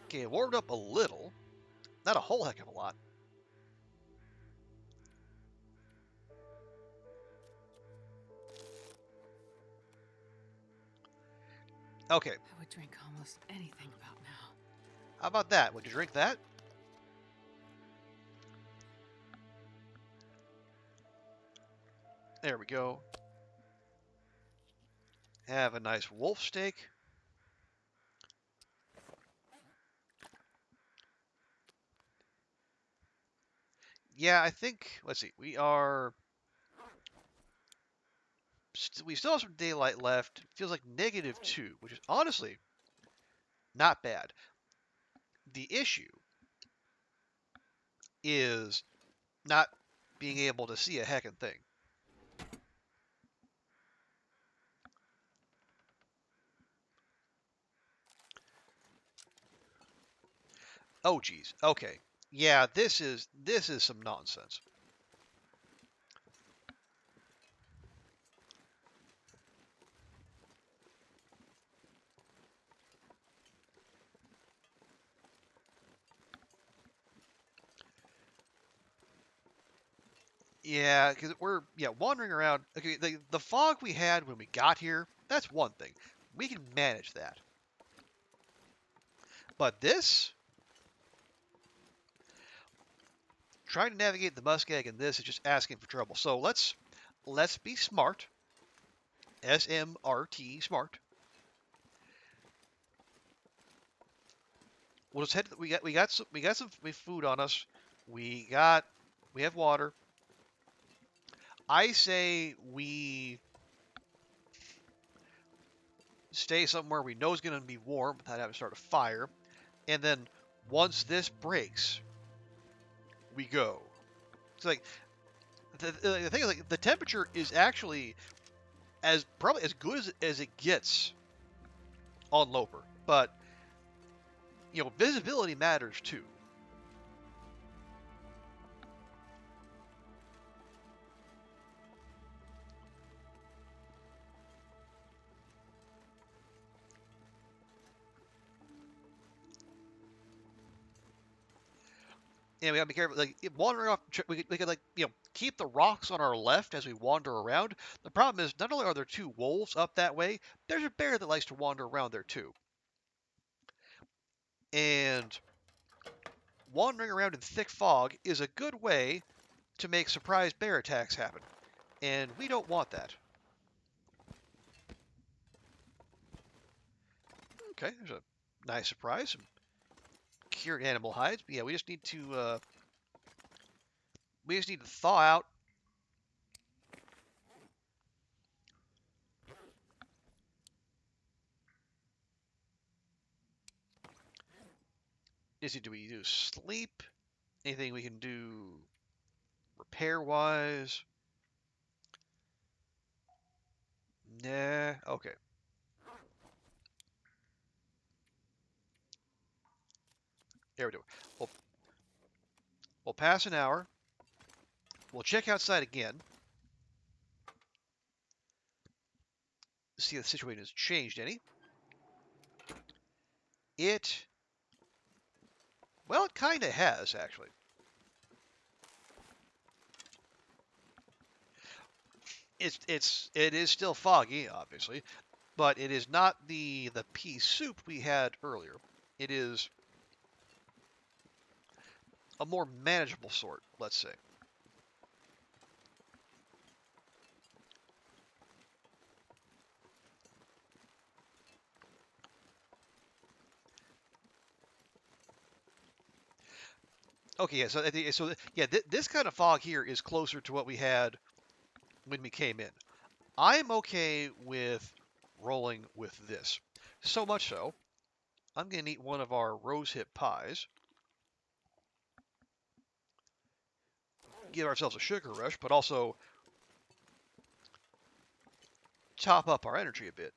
okay, it warmed up a little, not a whole heck of a lot. Okay, I would drink almost anything about now. how about that? Would you drink that? There we go. Have a nice wolf steak. Yeah, I think, let's see, we still have some daylight left. It feels like -2, which is honestly not bad. The issue is not being able to see a heckin' thing. Oh, geez. Okay. Yeah, this is some nonsense. Yeah, because we're wandering around. Okay, the fog we had when we got here, that's one thing. We can manage that. But this, trying to navigate the muskeg in this is just asking for trouble. So let's be smart. SMRT, smart. We'll just head. We got some food on us. We have water. I say we stay somewhere we know is going to be warm without having to start a fire, and then once this breaks, we go. It's like the thing is, like, the temperature is actually probably as good as it gets on Loper, but visibility matters too. And we gotta be careful. Like wandering off, we could like keep the rocks on our left as we wander around. The problem is not only are there 2 wolves up that way, there's a bear that likes to wander around there too. And wandering around in thick fog is a good way to make surprise bear attacks happen, and we don't want that. Okay, there's a nice surprise. Some cured animal hides. But yeah, we just need to thaw out. do we do sleep? Anything we can do repair-wise? Nah. Okay. There we go. We'll pass an hour. We'll check outside again. See if the situation has changed any. Well, it kind of has, actually. It is still foggy, obviously, but it is not the pea soup we had earlier. It is a more manageable sort, let's say. Okay, yeah. This kind of fog here is closer to what we had when we came in. I'm okay with rolling with this. So much so, I'm going to eat one of our rosehip pies. Give ourselves a sugar rush, but also top up our energy a bit.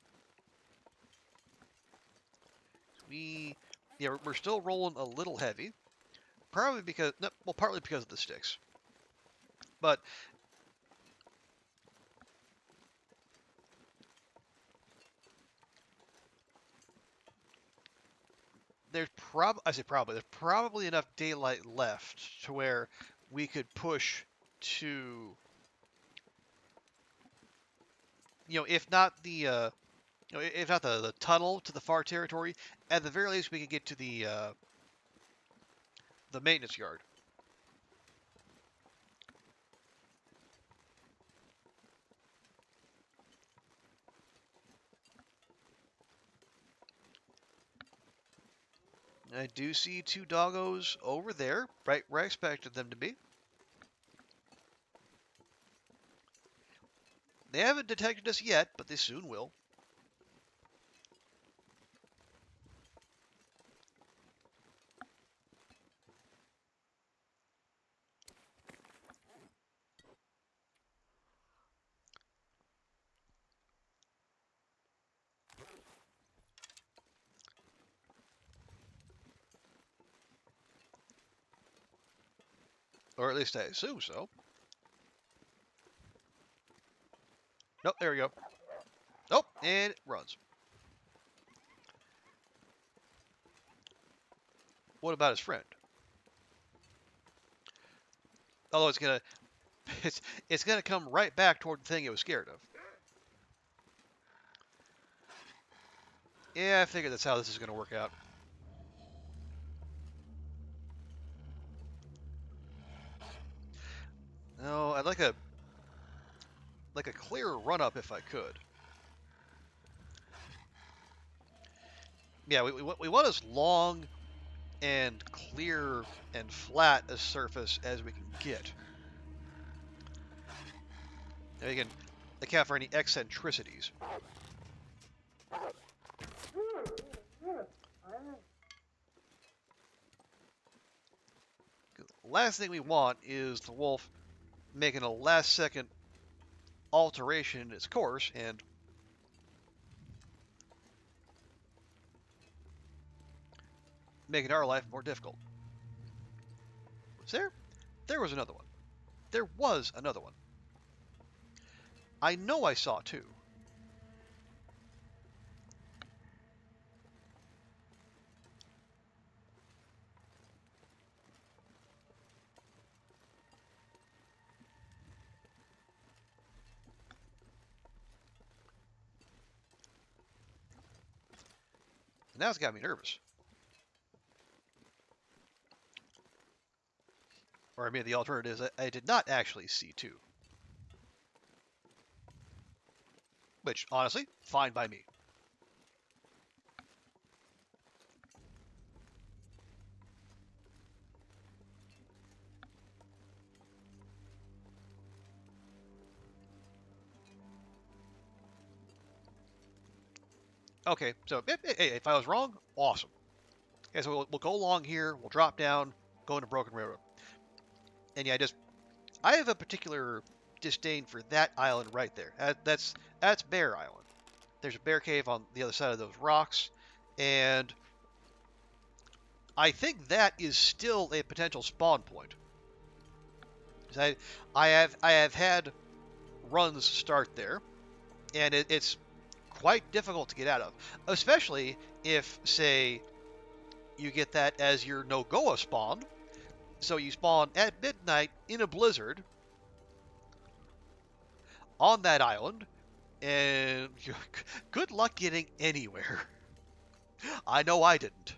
We're still rolling a little heavy. Probably because, no, well, partly because of the sticks. But there's probably enough daylight left to where we could push to, if not the tunnel to the far territory, at the very least we could get to the maintenance yard. I do see two doggos over there, right where I expected them to be. They haven't detected us yet, but they soon will. Or at least I assume so. Nope, there we go. Nope, and it runs. What about his friend? Although it's gonna come right back toward the thing it was scared of. Yeah, I figured that's how this is gonna work out. No, I'd like a clearer run up if I could. Yeah, we want as long and clear and flat a surface as we can get. Now you can account for any eccentricities. Last thing we want is the wolf making a last-second alteration in its course and making our life more difficult. Was there? There was another one. There was another one. I know I saw two. Now it's got me nervous. Or I mean, the alternative is I did not actually see two. Which, honestly, fine by me. Okay, so hey, if I was wrong, awesome. Okay, so we'll go along here. We'll drop down, go into Broken Railroad. And yeah, I have a particular disdain for that island right there. That's Bear Island. There's a bear cave on the other side of those rocks, and I think that is still a potential spawn point. 'Cause I have had runs start there, and it's quite difficult to get out of, especially if, say, you get that as your no-goa spawn. So you spawn at midnight in a blizzard on that island, and good luck getting anywhere. I know I didn't.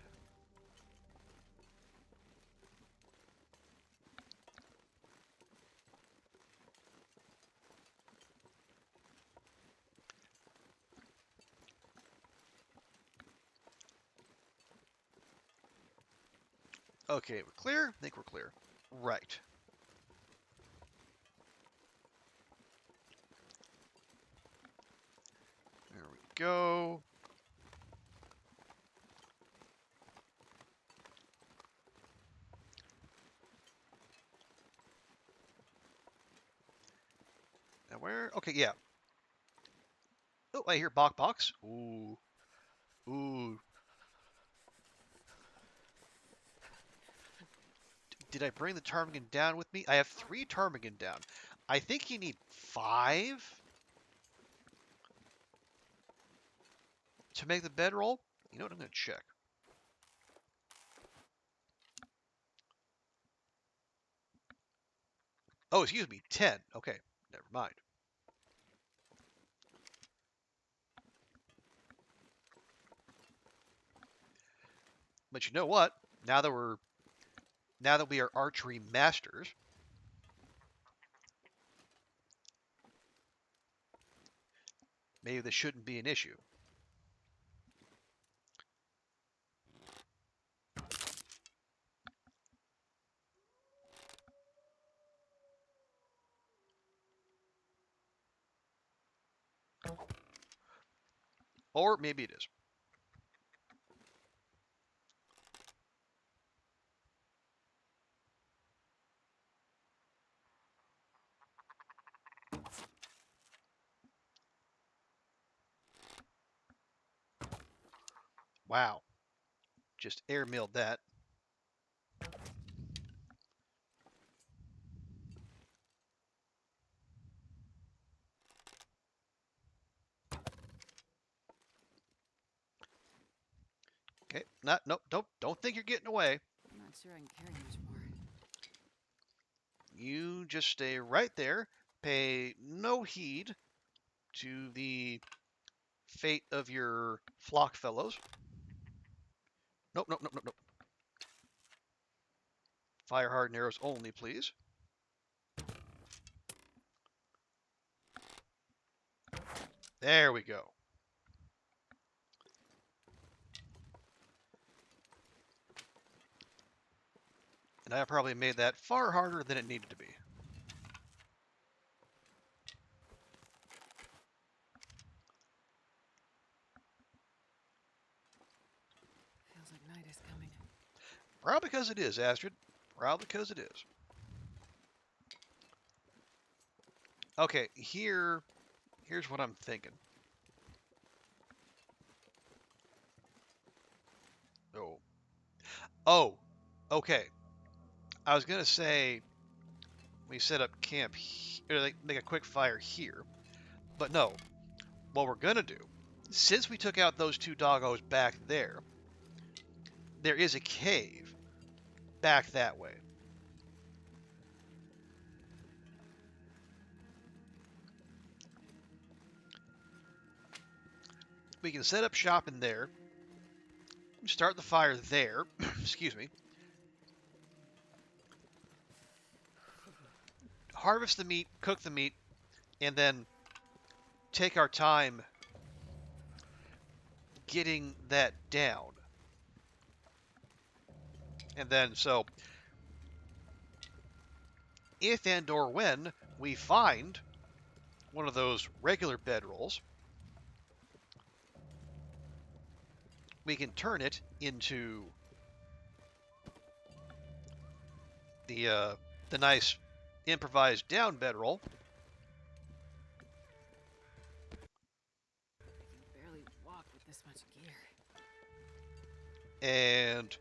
Okay, we're clear? I think we're clear. Right. There we go. Now where? Okay, yeah. Oh, I hear Bok Boks. Ooh. Ooh. Did I bring the ptarmigan down with me? I have 3 ptarmigan down. I think you need 5 to make the bedroll. You know what? I'm going to check. Oh, excuse me. 10. Okay. Never mind. But you know what? Now that we are archery masters, maybe this shouldn't be an issue. Or maybe it is. Wow. Just air milled that. Okay. Nope. Don't think you're getting away. I'm not sure I can carry much more. You just stay right there. Pay no heed to the fate of your flock fellows. Nope, nope, nope, nope, nope. Fire hardened arrows only, please. There we go. And I probably made that far harder than it needed to be. Feels like night is coming. Probably because it is, Astrid. Probably because it is. Okay, here's what I'm thinking. Oh. Oh, okay. I was gonna say we set up camp or like make a quick fire here, but no. What we're gonna do, since we took out those 2 doggos back there is a cave back that way. We can set up shop in there, start the fire there, excuse me, harvest the meat, cook the meat, and then take our time getting that down. And then, so, if and or when we find one of those regular bedrolls, we can turn it into the nice improvised down bedroll. I can barely walk with this much gear. And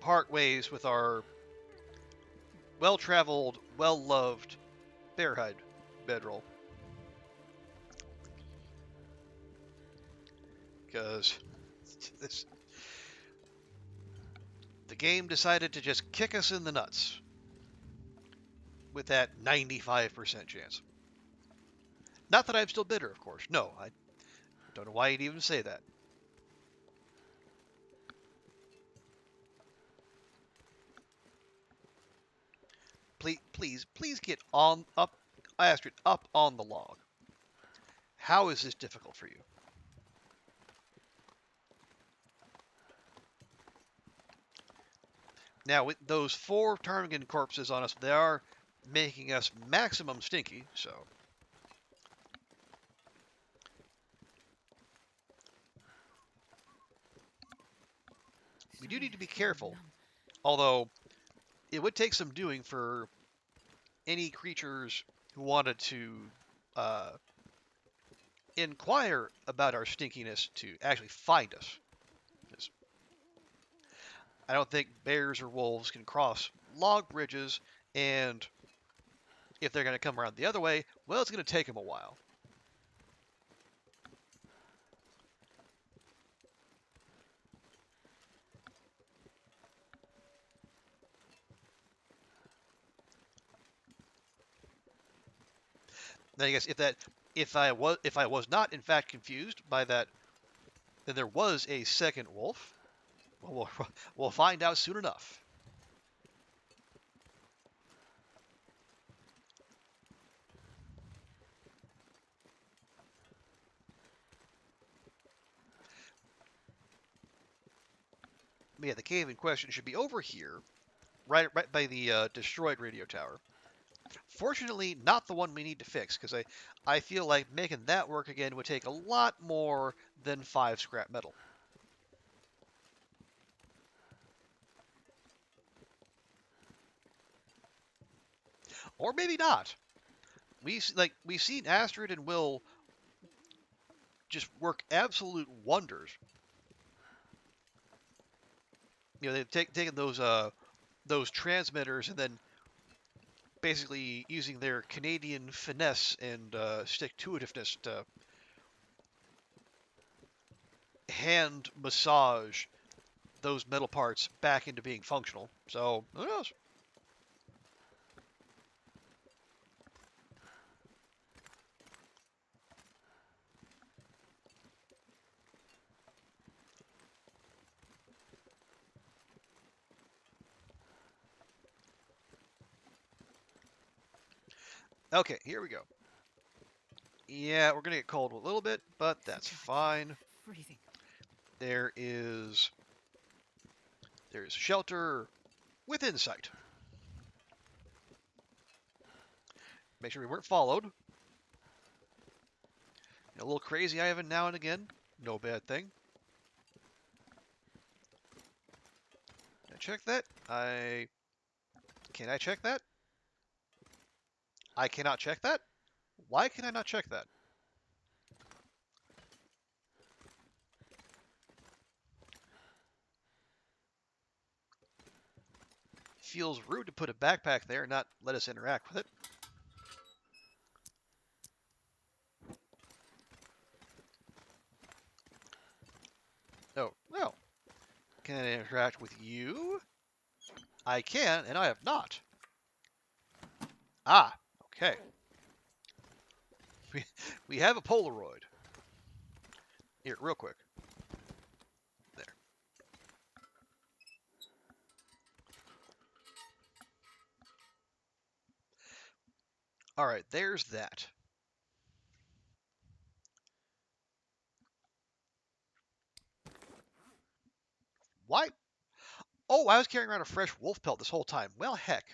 part ways with our well-traveled, well-loved bear hide bedroll. Because the game decided to just kick us in the nuts with that 95% chance. Not that I'm still bitter, of course. No, I don't know why you'd even say that. Please get on up, Astrid, up on the log. How is this difficult for you? Now, with those 4 ptarmigan corpses on us, they are making us maximum stinky, so... We do need to be careful, although it would take some doing for any creatures who wanted to inquire about our stinkiness to actually find us. I don't think bears or wolves can cross log bridges, and if they're going to come around the other way, well, it's going to take them a while. Then I guess if I was not in fact confused by that, then there was a second wolf. Well, we'll find out soon enough. But yeah, the cave in question should be over here, right by the destroyed radio tower. Fortunately, not the one we need to fix, because I feel like making that work again would take a lot more than 5 scrap metal. Or maybe not. We've seen Astrid and Will just work absolute wonders. You know, they've taken those transmitters and then basically using their Canadian finesse and stick-to-itiveness to hand massage those metal parts back into being functional. So, who knows? Okay, here we go. Yeah, we're going to get cold a little bit, but that's fine. Freezing. There is shelter within sight. Make sure we weren't followed. A little crazy every now and again. No bad thing. Can I check that? Can I check that? I cannot check that? Why can I not check that? Feels rude to put a backpack there and not let us interact with it. Oh, no. Can I interact with you? I can, and I have not. Ah, okay. We have a Polaroid. Here, real quick. There. All right, there's that. Why? Oh, I was carrying around a fresh wolf pelt this whole time. Well, heck.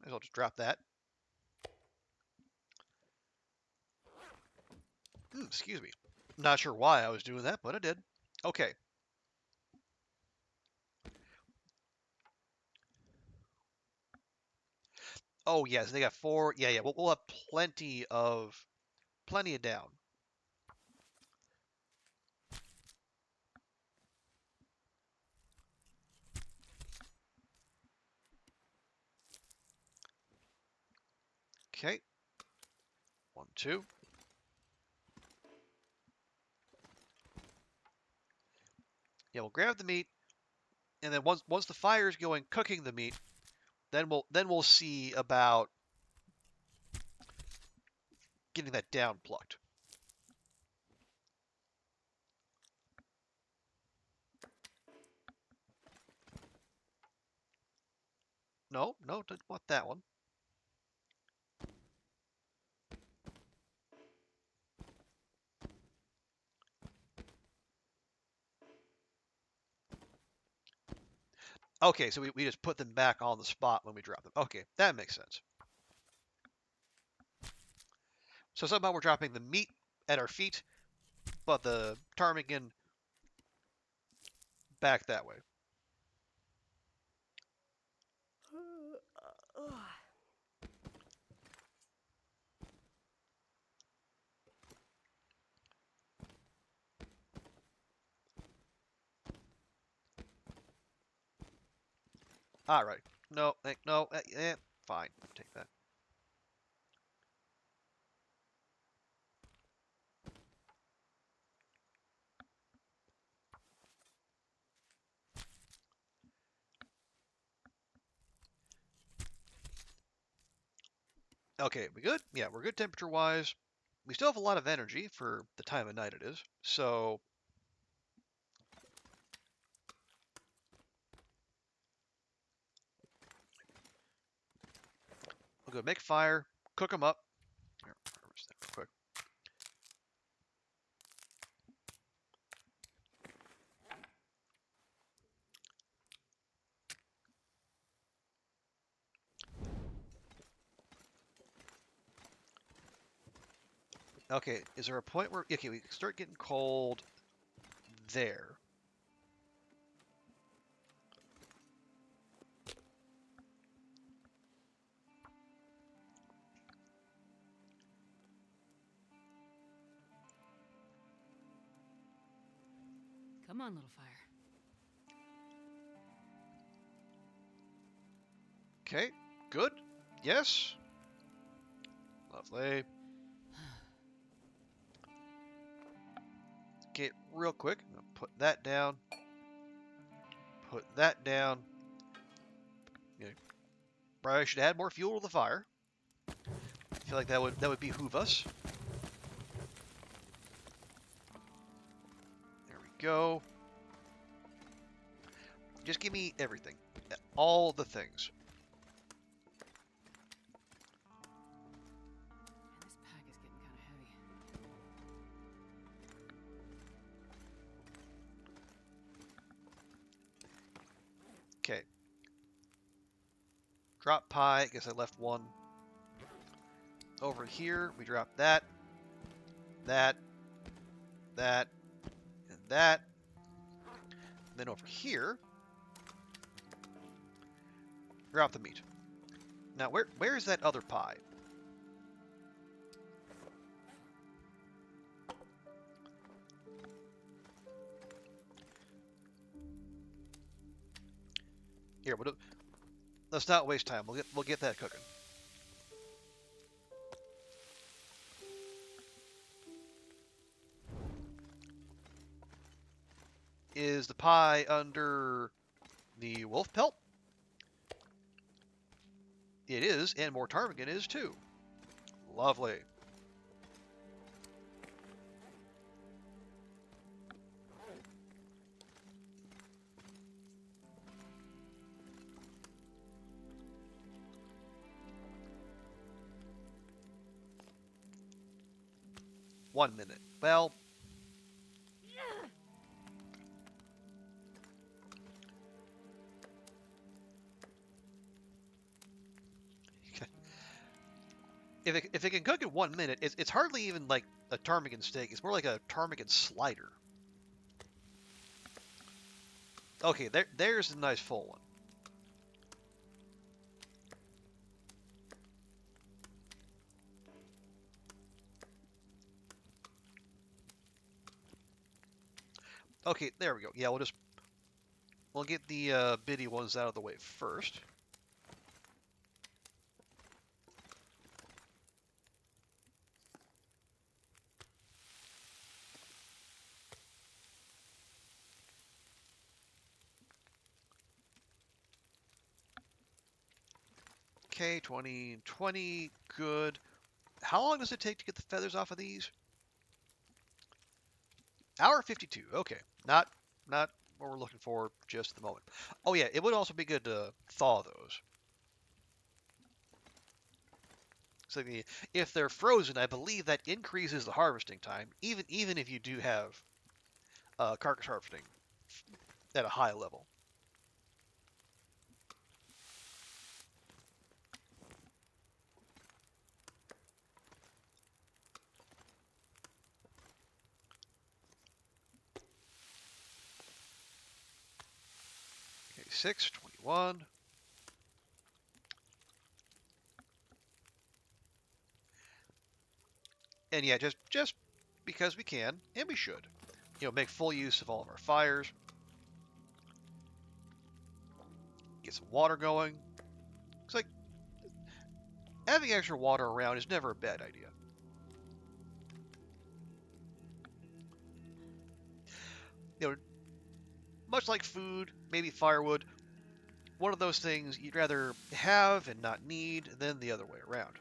Might as well just drop that. Excuse me. Not sure why I was doing that, but I did. Okay. Oh yes, they got 4. Yeah, yeah. We'll have plenty of down. Okay. 1, 2. Yeah, we'll grab the meat, and then once the fire's going, cooking the meat, then we'll see about getting that down plucked. No, no, didn't want that one. Okay, so we just put them back on the spot when we drop them. Okay, that makes sense. So somehow we're dropping the meat at our feet, but the ptarmigan back that way. All right. No, no, fine. Take that. Okay, we good? Yeah, we're good temperature-wise. We still have a lot of energy for the time of night it is. So we'll go make fire, cook them up. Here, harvest that real quick. Okay, is there a point where okay we start getting cold there? Come on, little fire. Okay, good. Yes. Lovely. Okay, real quick, I'm gonna put that down. Put that down. Yeah, probably should add more fuel to the fire. I feel like that would behoove us. There we go. Just give me everything. All the things. Man, this pack is getting kind of heavy. Okay. Drop pie. I guess I left one. Over here, we drop that, that, that, and that. And then over here, drop the meat. Now, where is that other pie? Here, let's not waste time. We'll get that cooking. Is the pie under the wolf pelt? It is, and more ptarmigan is too. Lovely. One minute. Well, if it can cook in 1 minute, it's hardly even like a ptarmigan steak. It's more like a ptarmigan slider. Okay, there's a nice full one. Okay, there we go. Yeah, we'll get the bitty ones out of the way first. Okay, 20, 20, good. How long does it take to get the feathers off of these? Hour 52. Okay, not what we're looking for just at the moment. Oh yeah, it would also be good to thaw those. So if they're frozen, I believe that increases the harvesting time, even if you do have carcass harvesting at a high level. Okay, 6, 21. And yeah, just because we can, and we should, make full use of all of our fires. Get some water going. It's like having extra water around is never a bad idea. Much like food, maybe firewood, one of those things you'd rather have and not need than the other way around.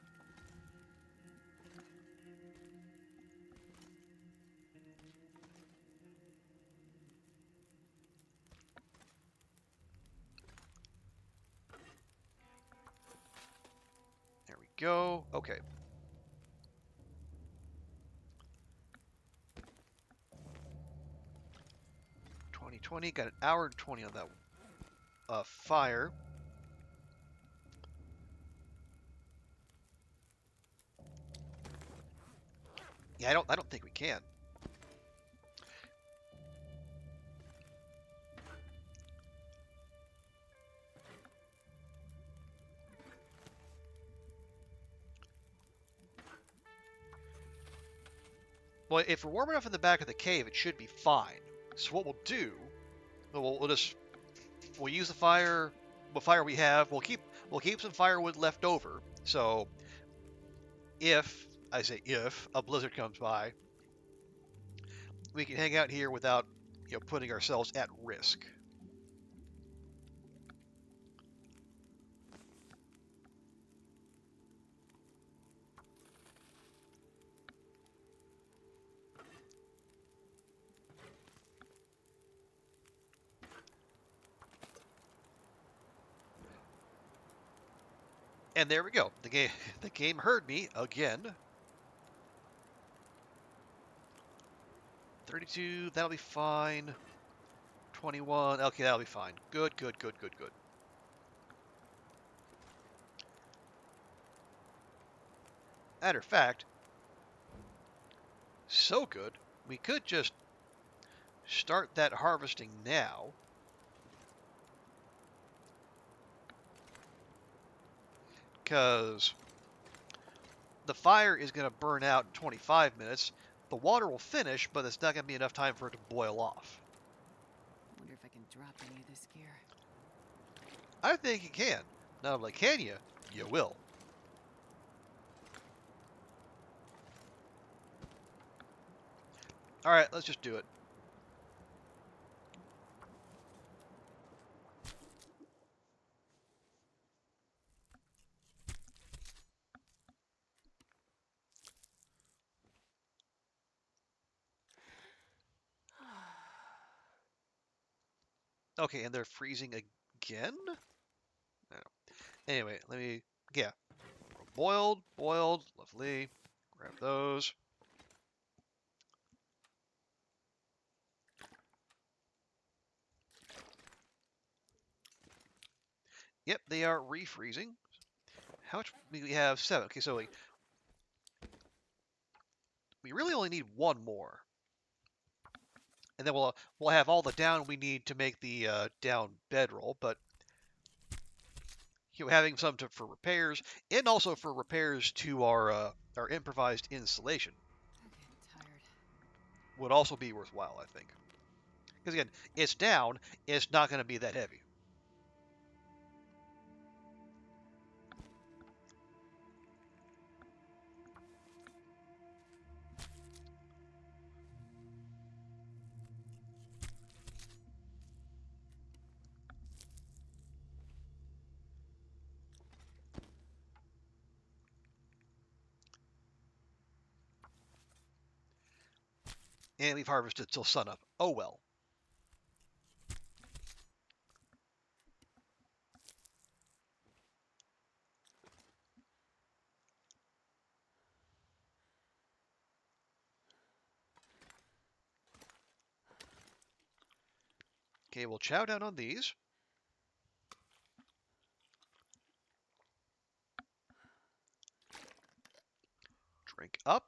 There we go. Okay. 20, got an hour and 20 on that fire. Yeah, I don't think we can. Well, if we're warm enough in the back of the cave, it should be fine. So what we'll do, we'll use the fire, what fire we have. We'll keep some firewood left over. So if a blizzard comes by, we can hang out here without putting ourselves at risk. And there we go. The game heard me again. 32, that'll be fine. 21, okay, that'll be fine. Good, good, good, good, good. Matter of fact, so good, we could just start that harvesting now. Because the fire is going to burn out in 25 minutes. The water will finish, but it's not going to be enough time for it to boil off. Wonder if I can drop any of this gear. I think you can. Not only can you, you will. Alright, let's just do it. Okay, and they're freezing again? No. Anyway, yeah. Boiled, lovely. Grab those. Yep, they are refreezing. How much do we have? 7. Okay, so we really only need one more. And then we'll have all the down we need to make the down bedroll, but having some for repairs and also for repairs to our improvised installation I'm getting tired. would also be worthwhile, I think. Because again, it's down. It's not going to be that heavy. And we've harvested till sunup. Oh well. Okay, we'll chow down on these. Drink up.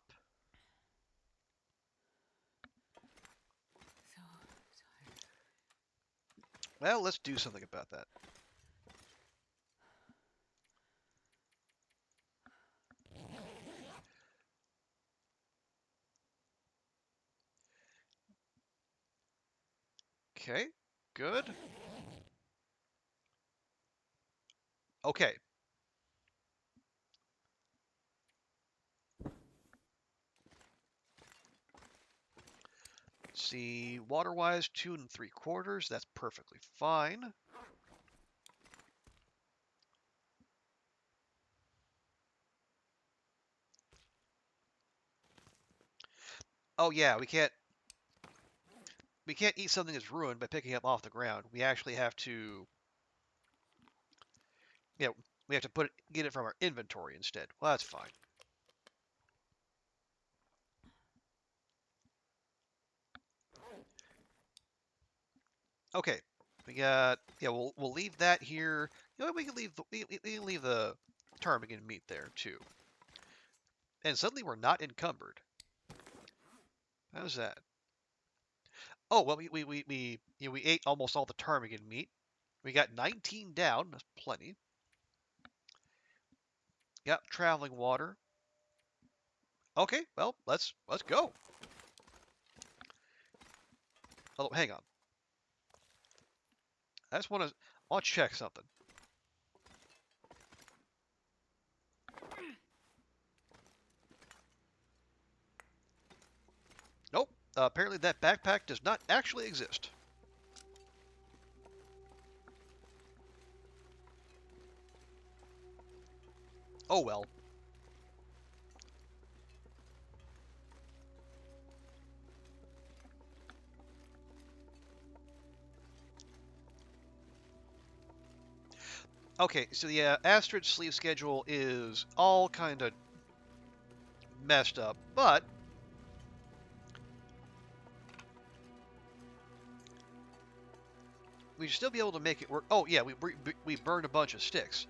So tired. Well, let's do something about that. Okay, good. Okay. See, water-wise, 2 3/4. That's perfectly fine. Oh yeah, we can't eat something that's ruined by picking up off the ground. We actually have to, we have to get it from our inventory instead. Well, that's fine. Okay, we got, we'll leave that here. You know, we can leave the ptarmigan meat there too. And suddenly we're not encumbered. How's that? Oh well, we ate almost all the ptarmigan meat. We got 19 down. That's plenty. Yep, traveling water. Okay, well let's go. Oh, hang on. I just want to. I'll check something. Nope. Apparently that backpack does not actually exist. Oh well. Okay, so yeah, Astrid's sleep schedule is all kind of messed up, but we should still be able to make it work. Oh yeah, we burned a bunch of sticks.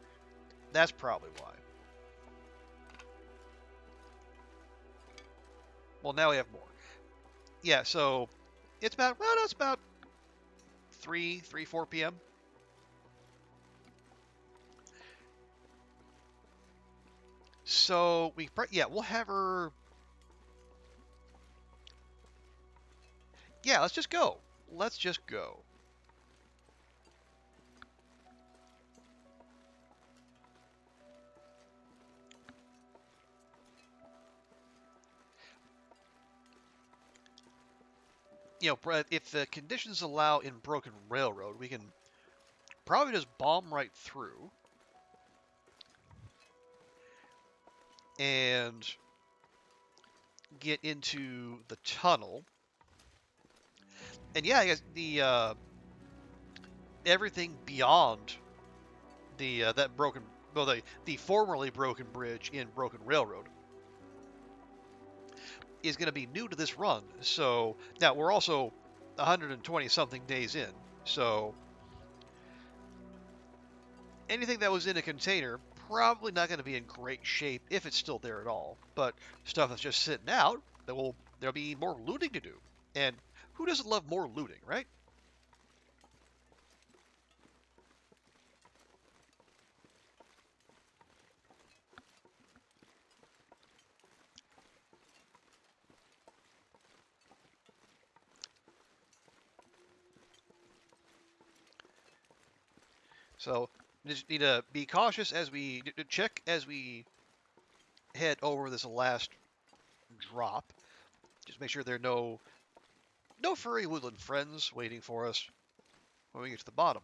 That's probably why. Well, now we have more. Yeah, so it's about, well, it's about 4 p.m. So we'll have her. Yeah, let's just go. Let's just go. If the conditions allow in Broken Railroad, we can probably just bomb right through. And get into the tunnel. And yeah, I guess the everything beyond the the formerly broken bridge in Broken Railroad is going to be new to this run. So now we're also 120 something days in. So anything that was in a container probably not going to be in great shape if it's still there at all. But stuff that's just sitting out, there'll be more looting to do. And who doesn't love more looting, right? So we just need to be cautious as we check as we head over this last drop. Just make sure there are no furry woodland friends waiting for us when we get to the bottom.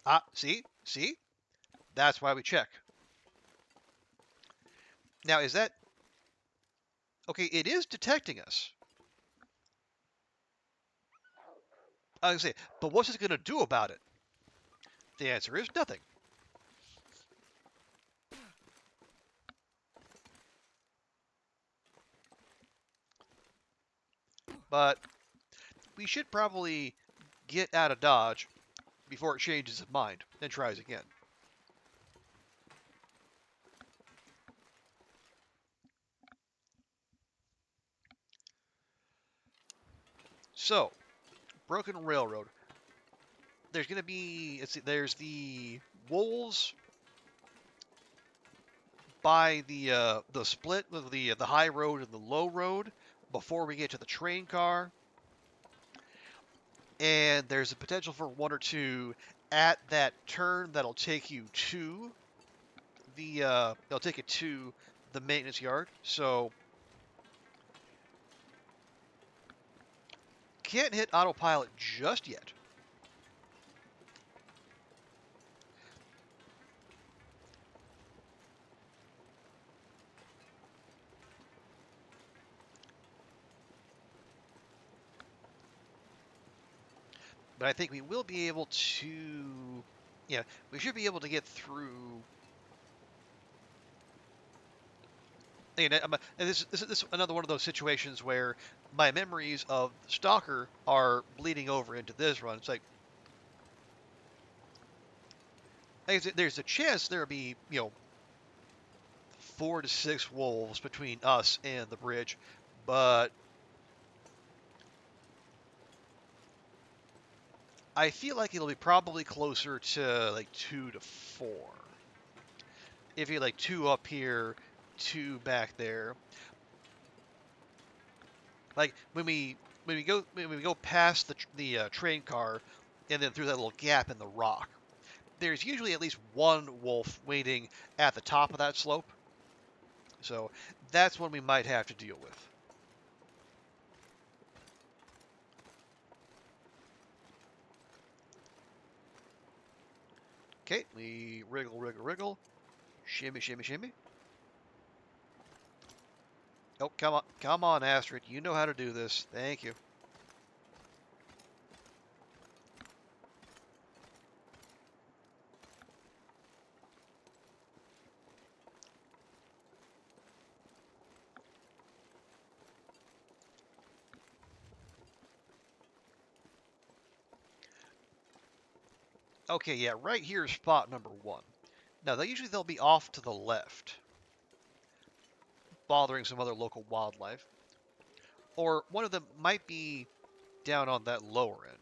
Ah, see? See? That's why we check. Now, is that... Okay, it is detecting us. I was going to say, but what's it going to do about it? The answer is nothing. But we should probably get out of Dodge before it changes its mind and tries again. So, Broken Railroad. There's going to be... Let's see, there's the wolves by the split of the high road and the low road before we get to the train car. And there's a potential for one or two at that turn that'll take you to they'll take it to the maintenance yard. So can't hit autopilot just yet. But I think we will be able to, yeah, we should be able to get through. And this is another one of those situations where my memories of Stalker are bleeding over into this run. It's like there's a chance there'll be, 4 to 6 wolves between us and the bridge, but I feel like it'll be probably closer to like 2 to 4. If you're like 2 up here, 2 back there. Like when we go past the train car and then through that little gap in the rock, there's usually at least one wolf waiting at the top of that slope. So that's one we might have to deal with. Okay, we wriggle, wriggle, wriggle. Shimmy, shimmy, shimmy. Oh, come on, Astrid. You know how to do this. Thank you. Okay, yeah, right here is spot number 1. Now, they'll be off to the left, bothering some other local wildlife. Or one of them might be down on that lower end.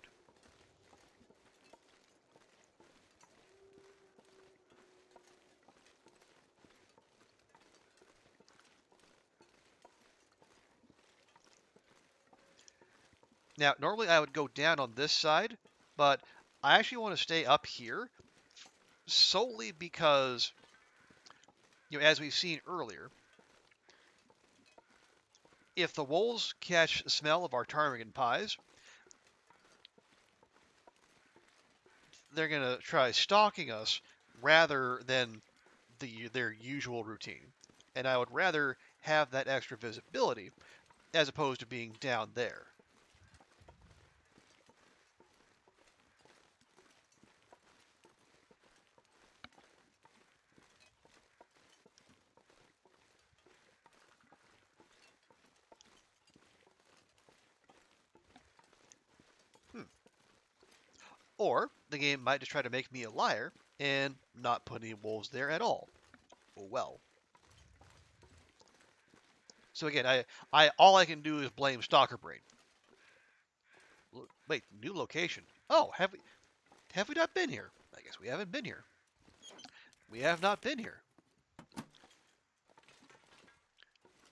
Now, normally I would go down on this side, but I actually want to stay up here solely because, as we've seen earlier, if the wolves catch the smell of our ptarmigan pies, they're going to try stalking us rather than their usual routine. And I would rather have that extra visibility as opposed to being down there. Or the game might just try to make me a liar and not put any wolves there at all. Oh well. So again, all I can do is blame Stalker Brain. Wait, new location. Oh, have we not been here? I guess we haven't been here. We have not been here.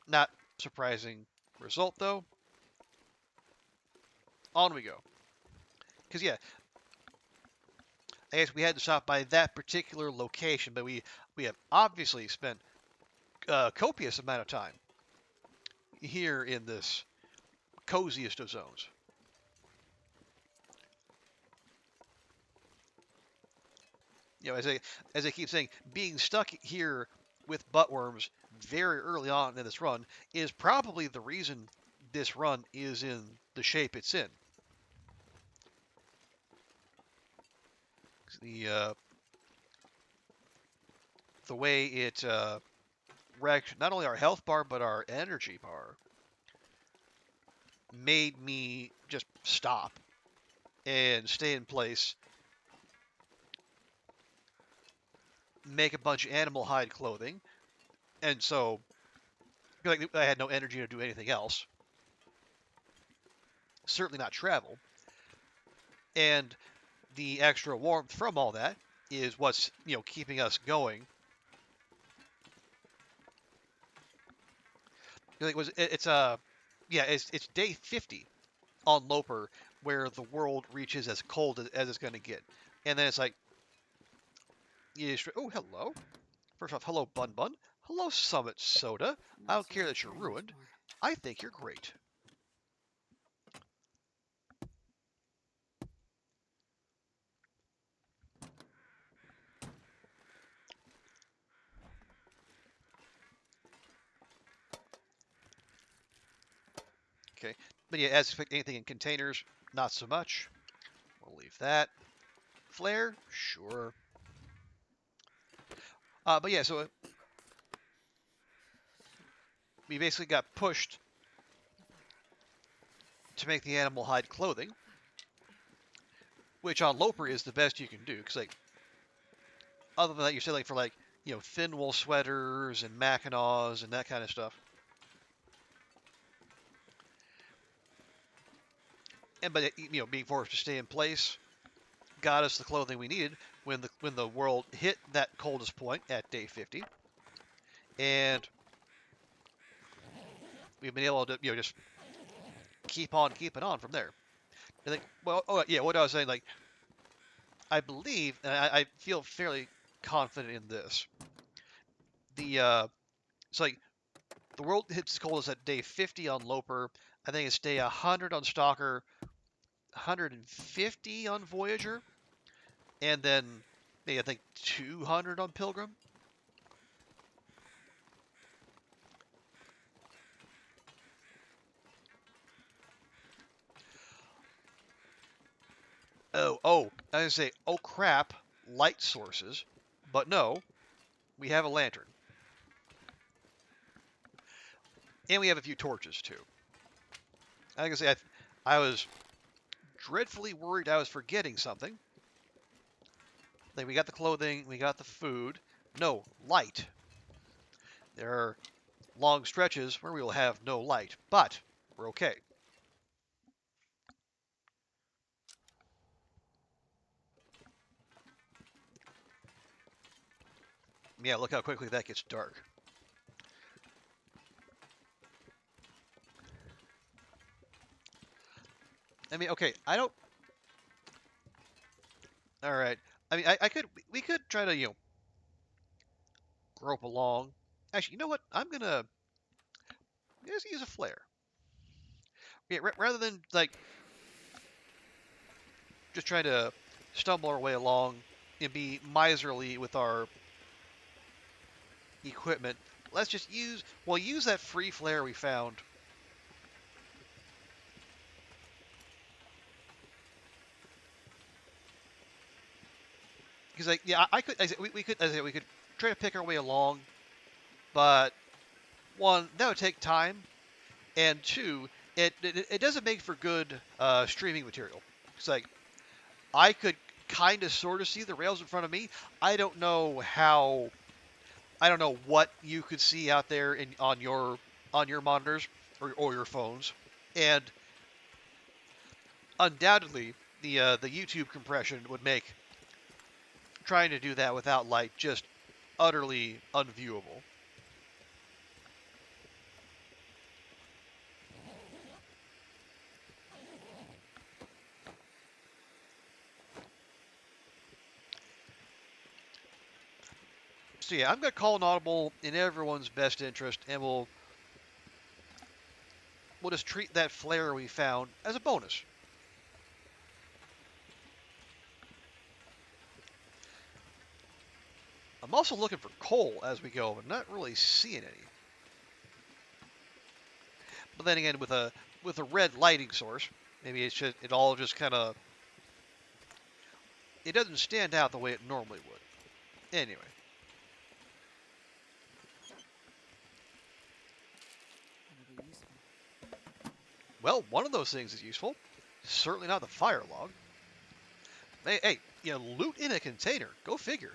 Not surprising result, though. On we go. Because, yeah, I guess we had to stop by that particular location, but we have obviously spent a copious amount of time here in this coziest of zones. You know, as I keep saying, being stuck here with buttworms very early on in this run is probably the reason this run is in the shape it's in. The way it wrecked not only our health bar but our energy bar made me just stop and stay in place, make a bunch of animal hide clothing, and so like I had no energy to do anything else. Certainly not travel. And the extra warmth from all that is what's keeping us going. It's day 50 on Loper where the world reaches as cold as it's going to get, and then it's like, oh, hello. First off, hello Bun Bun. Hello Summit Soda. I don't care that you're ruined. I think you're great. Okay, but yeah, as expect anything in containers, not so much. We'll leave that. Flare, sure. But yeah, so we basically got pushed to make the animal hide clothing, which on Loper is the best you can do, because like, other than that, you're still like for like thin wool sweaters and mackinaws and that kind of stuff. But being forced to stay in place got us the clothing we needed when the world hit that coldest point at day 50, and we've been able to just keep on keeping on from there. And like, well, oh yeah, what I was saying, like, I believe, and I feel fairly confident in this. It's like the world hits its coldest at day 50 on Loper. I think it's day 100 on Stalker, 150 on Voyager, and then maybe I think 200 on Pilgrim. I was gonna say, oh crap, light sources, but no, we have a lantern, and we have a few torches too. I was gonna say, I was dreadfully worried I was forgetting something. Like, we got the clothing, we got the food. No, light. There are long stretches where we will have no light, but we're okay. Yeah, look how quickly that gets dark. I mean, okay, I don't... Alright. I mean, we could try to, grope along. Actually, you know what? I'm gonna just use a flare. Yeah, rather than, like, just trying to stumble our way along and be miserly with our equipment, let's just use that free flare we found. Because, like, yeah, we could try to pick our way along, but one, that would take time, and two, it doesn't make for good streaming material. It's like, I could kind of sort of see the rails in front of me. I don't know what you could see out there on your monitors or your phones, and undoubtedly the YouTube compression would make trying to do that without light just utterly unviewable. So yeah, I'm gonna call an audible in everyone's best interest, and we'll just treat that flare we found as a bonus. I'm also looking for coal as we go, but not really seeing any. But then again, with a red lighting source, maybe it all just kind of, it doesn't stand out the way it normally would. Anyway. That'll be useful. Well, one of those things is useful. Certainly not the fire log. Hey, you loot in a container. Go figure.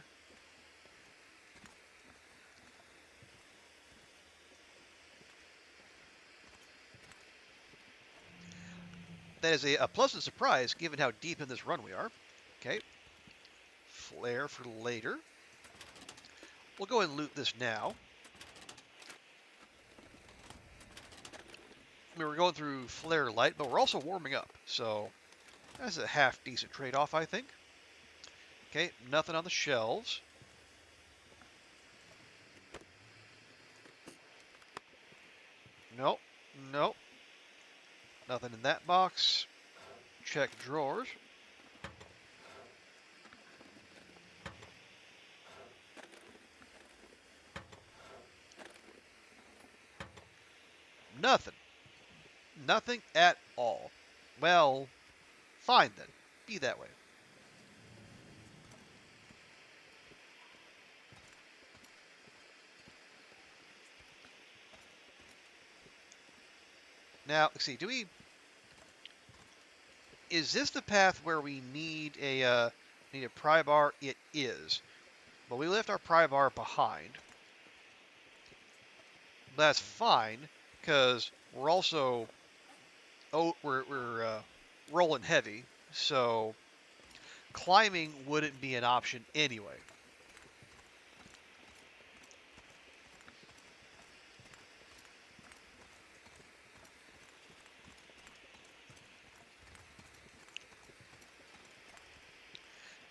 That is a pleasant surprise given how deep in this run we are. Okay. Flare for later. We'll go and loot this now. I mean, we're going through flare light, but we're also warming up. So that's a half decent trade-off, I think. Okay, nothing on the shelves. Nope, nope. Nothing in that box. Check drawers. Nothing. Nothing at all. Well, fine then. Be that way. Now, let's see, is this the path where we need a pry bar? It is. But we left our pry bar behind. That's fine, because we're also, we're rolling heavy, so climbing wouldn't be an option anyway.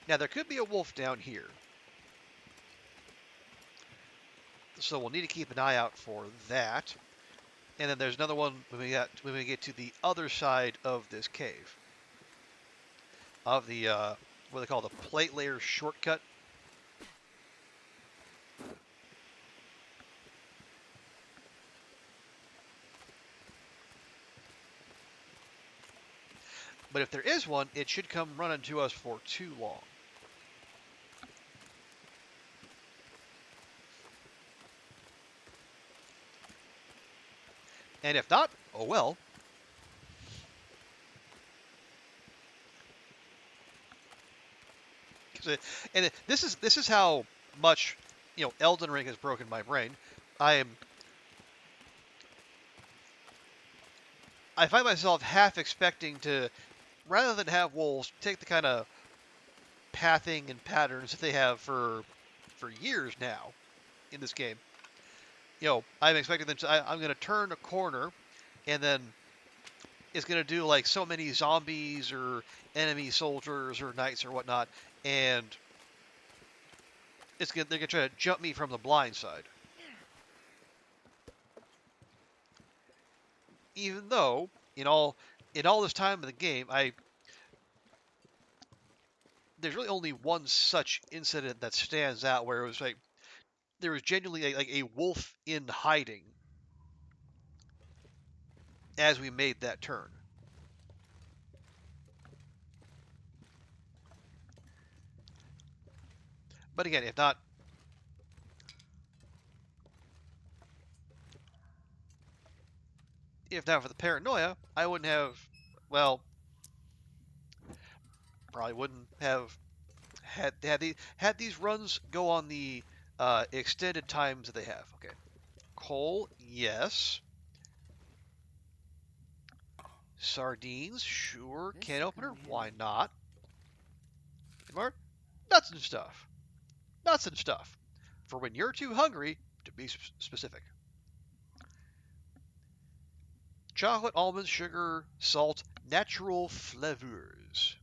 Now, there could be a wolf down here. So we'll need to keep an eye out for that. And then there's another one when we get to the other side of this cave. Of the, what they call the plate layer shortcut. But if there is one, it should come running to us for too long. And if not, oh well. And this is how much, Elden Ring has broken my brain. I find myself half expecting to, rather than have wolves, take the kind of pathing and patterns that they have for years now in this game. I'm expecting them to, I'm going to turn a corner, and then it's going to do like so many zombies or enemy soldiers or knights or whatnot, and they're going to try to jump me from the blind side. Even though, in all this time of the game, there's really only one such incident that stands out where it was like, there was genuinely a wolf in hiding as we made that turn. But again, if not for the paranoia, I wouldn't have, well, probably wouldn't have had these runs go on the extended times that they have. Okay, coal, yes. Sardines, sure. This Can could opener, come in why handy. not? More nuts and stuff. Nuts and stuff. For when you're too hungry to be specific. Chocolate, almonds, sugar, salt, natural flavors.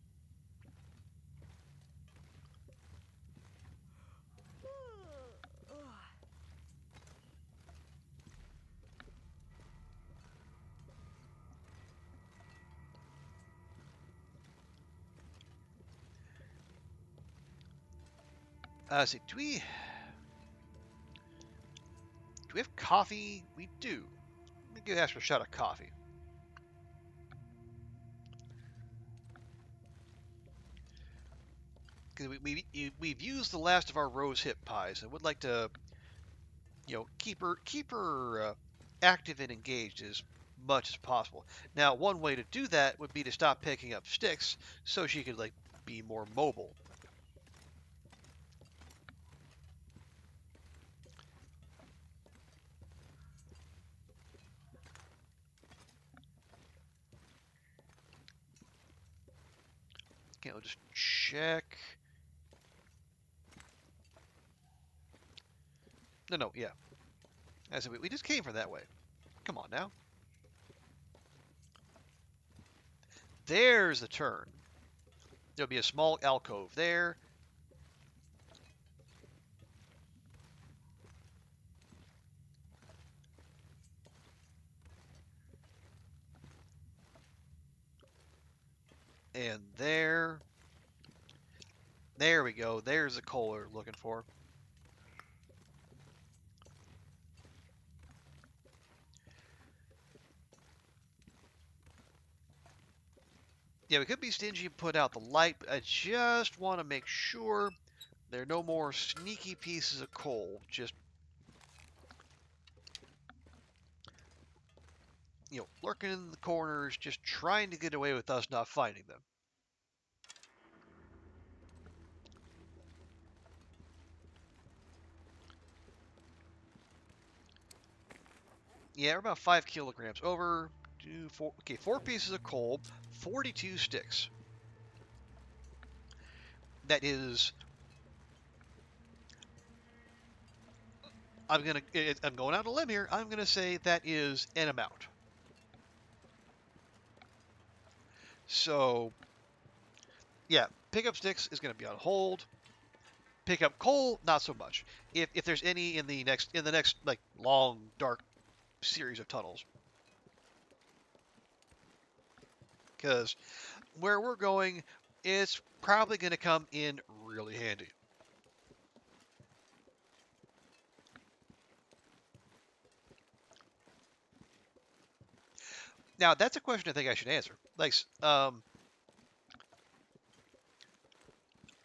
See, do we have coffee? We do. Let me give Astrid a shot of coffee. Because we've used the last of our rose hip pies and would like to, keep her active and engaged as much as possible. Now, one way to do that would be to stop picking up sticks so she could be more mobile. Okay, I'll just check. No, yeah. I said we just came from that way. Come on now. There's the turn. There'll be a small alcove there. And there. There we go. There's the coal we're looking for. Yeah, we could be stingy and put out the light, but I just want to make sure there are no more sneaky pieces of coal. Just, lurking in the corners, just trying to get away with us not finding them. Yeah, we're about 5 kilograms over. Okay, 4 pieces of coal, 42 sticks. That is, I'm going out on a limb here. I'm gonna say that is an amount. So, yeah, pick up sticks is gonna be on hold. Pick up coal, not so much. If there's any in the next long dark series of tunnels, because where we're going, it's probably going to come in really handy. Now that's a question I think I should answer.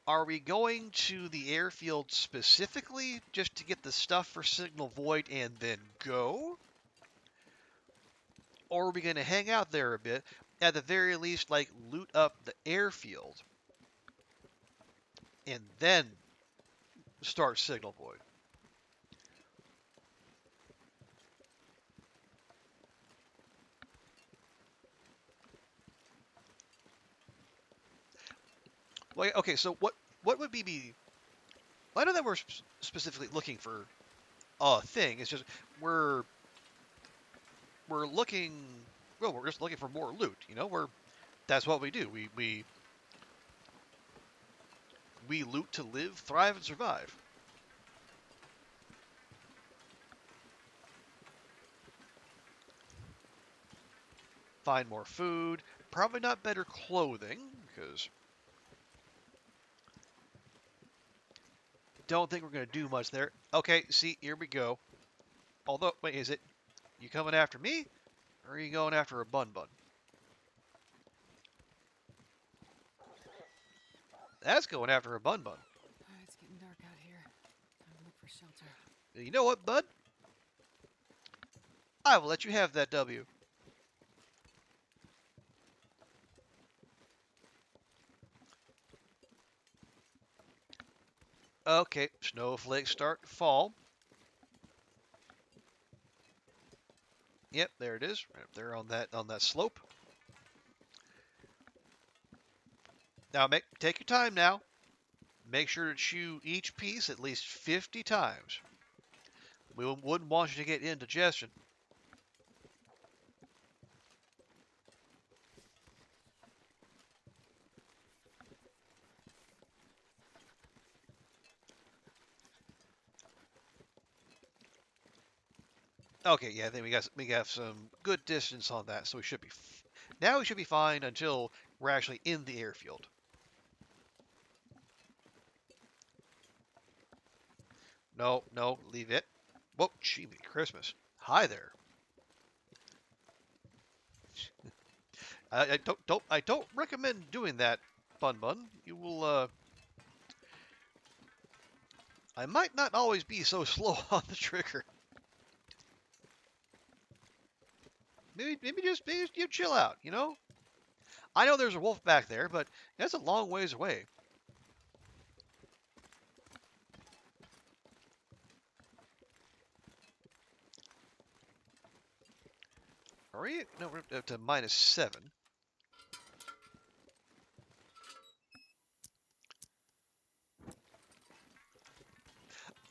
Are we going to the airfield specifically just to get the stuff for Signal Void and then go? Or are we going to hang out there a bit, at the very least, loot up the airfield, and then start Signal Void? Well, okay, so what would be the... I know that we're specifically looking for a thing. It's just we're looking... Well, we're just looking for more loot. That's what we do. We loot to live, thrive, and survive. Find more food. Probably not better clothing, because don't think we're going to do much there. Okay, see, here we go. Although, wait, is it you coming after me, or are you going after a bun? That's going after a bun. It's getting dark out here. Time to look for shelter. You know what, bud? I will let you have that W. Okay, snowflakes start to fall. Yep, there it is, right up there on that slope. Now, take your time now. Make sure to chew each piece at least 50 times. We wouldn't want you to get indigestion. Okay, yeah, I think we got some good distance on that, so we should be now we should be fine until we're actually in the airfield. No, no, leave it. Whoa, gee, Christmas. Hi there. I don't recommend doing that, Bun Bun. You will, I might not always be so slow on the trigger. Maybe just you chill out, you know? I know there's a wolf back there, but that's a long ways away. Are we? No, we're up to -7.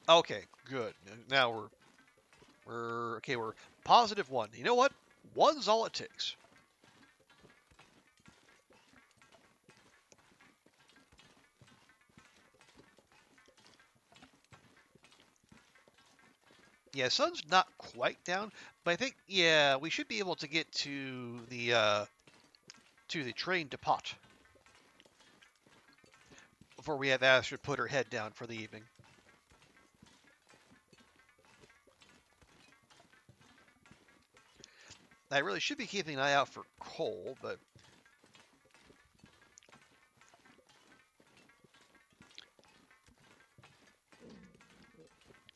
Okay, good. Now we're okay. We're +1. You know what? One's all it takes. Yeah, sun's not quite down, but I think yeah we should be able to get to the train depot before we have Astrid put her head down for the evening. I really should be keeping an eye out for coal, but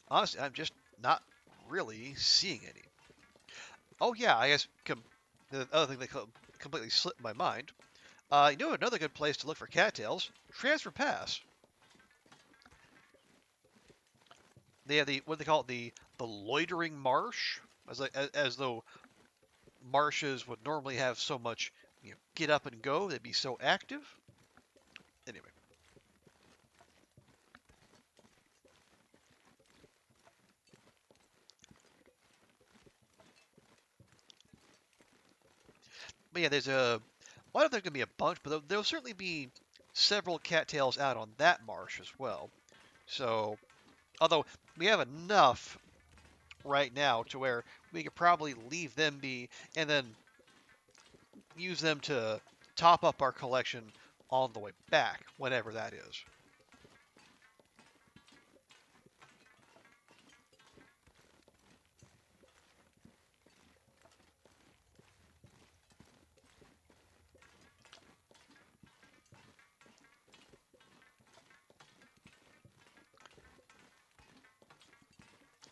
honestly, I'm just not really seeing any. Oh yeah, I guess the other thing that completely slipped my mind. You know another good place to look for cattails? Transfer Pass. They have the what they call it the loitering marsh, as though marshes would normally have so much get up and go. They'd be so active. Anyway, but yeah, there's a. Well, I don't think there's gonna be a bunch, but there'll certainly be several cattails out on that marsh as well. So, although we have enough right now to where we could probably leave them be and then use them to top up our collection on the way back, whenever that is.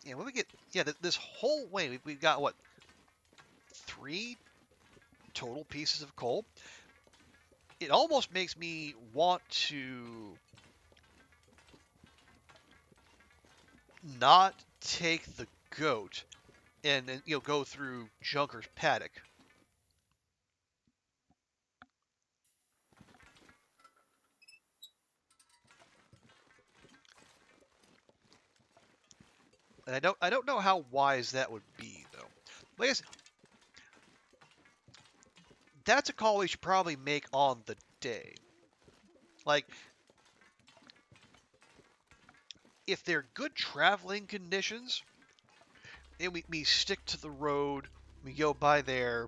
Yeah, when we get this whole way, we've got what 3 total pieces of coal. It almost makes me want to not take the goat and go through Junker's paddock. And I don't know how wise that would be though. But I guess that's a call we should probably make on the day. Like if they're good traveling conditions, and we stick to the road, we go by there,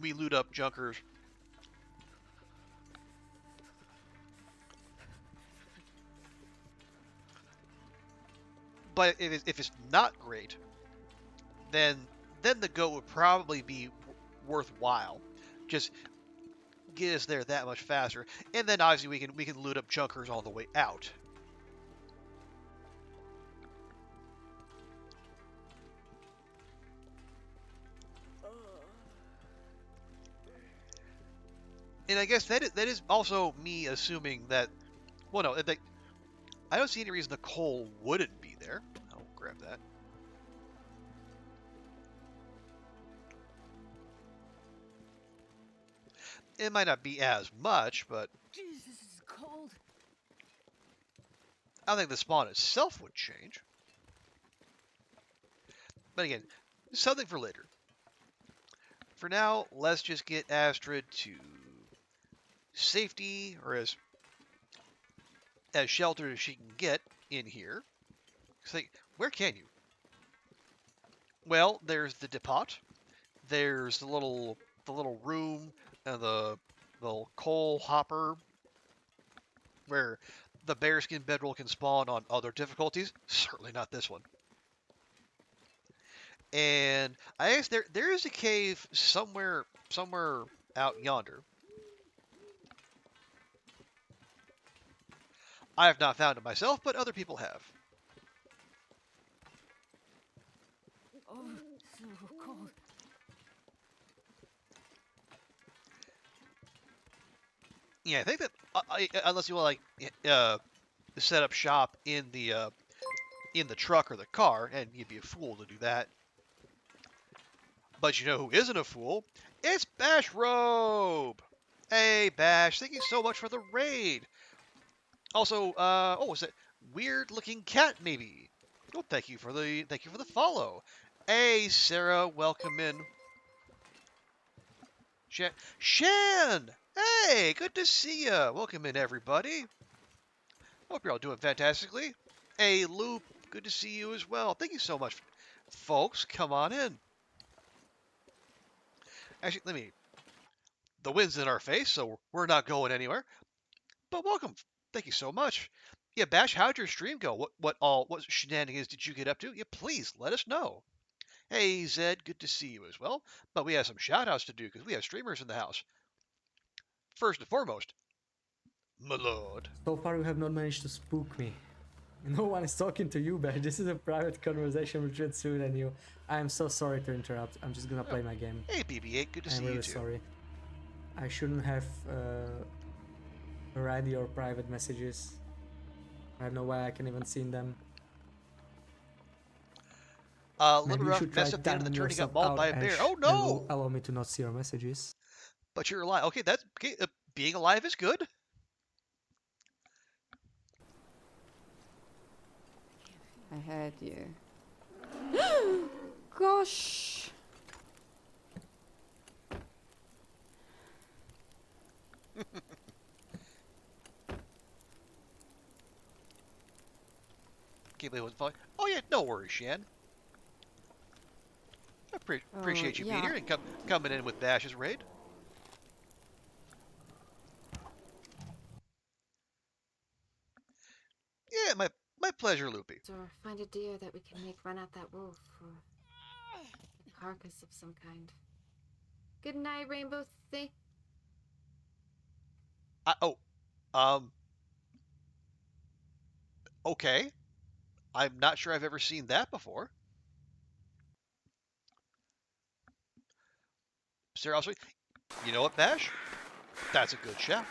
we loot up Junkers. But if it's not great, then the goat would probably be worthwhile. Just get us there that much faster, and then obviously we can loot up Junkers on the way out. And I guess that is also me assuming that. Well, no, I don't see any reason the coal wouldn't be there. I'll grab that. It might not be as much, but Jesus, this is cold. I don't think the spawn itself would change. But again, something for later. For now, let's just get Astrid to safety, or as sheltered as she can get in here. Like, where can you? Well, there's the depot. There's the little room and the coal hopper where the bearskin bedroll can spawn on other difficulties. Certainly not this one. And I guess there is a cave somewhere out yonder. I have not found it myself, but other people have. Oh, so cold. Yeah, I think that unless you want to set up shop in the truck or the car, and you'd be a fool to do that. But you know who isn't a fool? It's Bash Robe. Hey Bash, thank you so much for the raid. Also, was it weird looking cat maybe? Oh, thank you for the follow. Hey Sarah, welcome in. Shan! Hey, good to see ya. Welcome in, everybody. Hope you're all doing fantastically. Hey, Loop, good to see you as well. Thank you so much, folks. Come on in. Actually, the wind's in our face, so we're not going anywhere. But welcome. Thank you so much. Yeah, Bash, how'd your stream go? What shenanigans did you get up to? Yeah, please let us know. Hey, Zed, good to see you as well. But we have some shout-outs to do because we have streamers in the house. First and foremost, my lord. So far, you have not managed to spook me. No one is talking to you, Bash. This is a private conversation between Sue and you. I am so sorry to interrupt. I'm just gonna play my game. Hey, BB-8, good to see I'm you really too. sorry. I shouldn't have read your private messages. I have no way I can even see them. Little Maybe you rough should try mess up the end of the timing turning yourself got mauled out, by a bear. Ash, Oh and no! will allow me to not see your messages. But you're alive. Okay, that's okay. Being alive is good. I heard you. Gosh. Can't believe it was falling. Oh yeah, no worries, Shan. Appreciate you being yeah. here and coming in with Bash's raid. Yeah, my pleasure, Loopy. Or find a deer that we can make run at that wolf, or a carcass of some kind. Good night, Rainbow Thing. Okay. I'm not sure I've ever seen that before. Seriously, you know what, Bash? That's a good shout.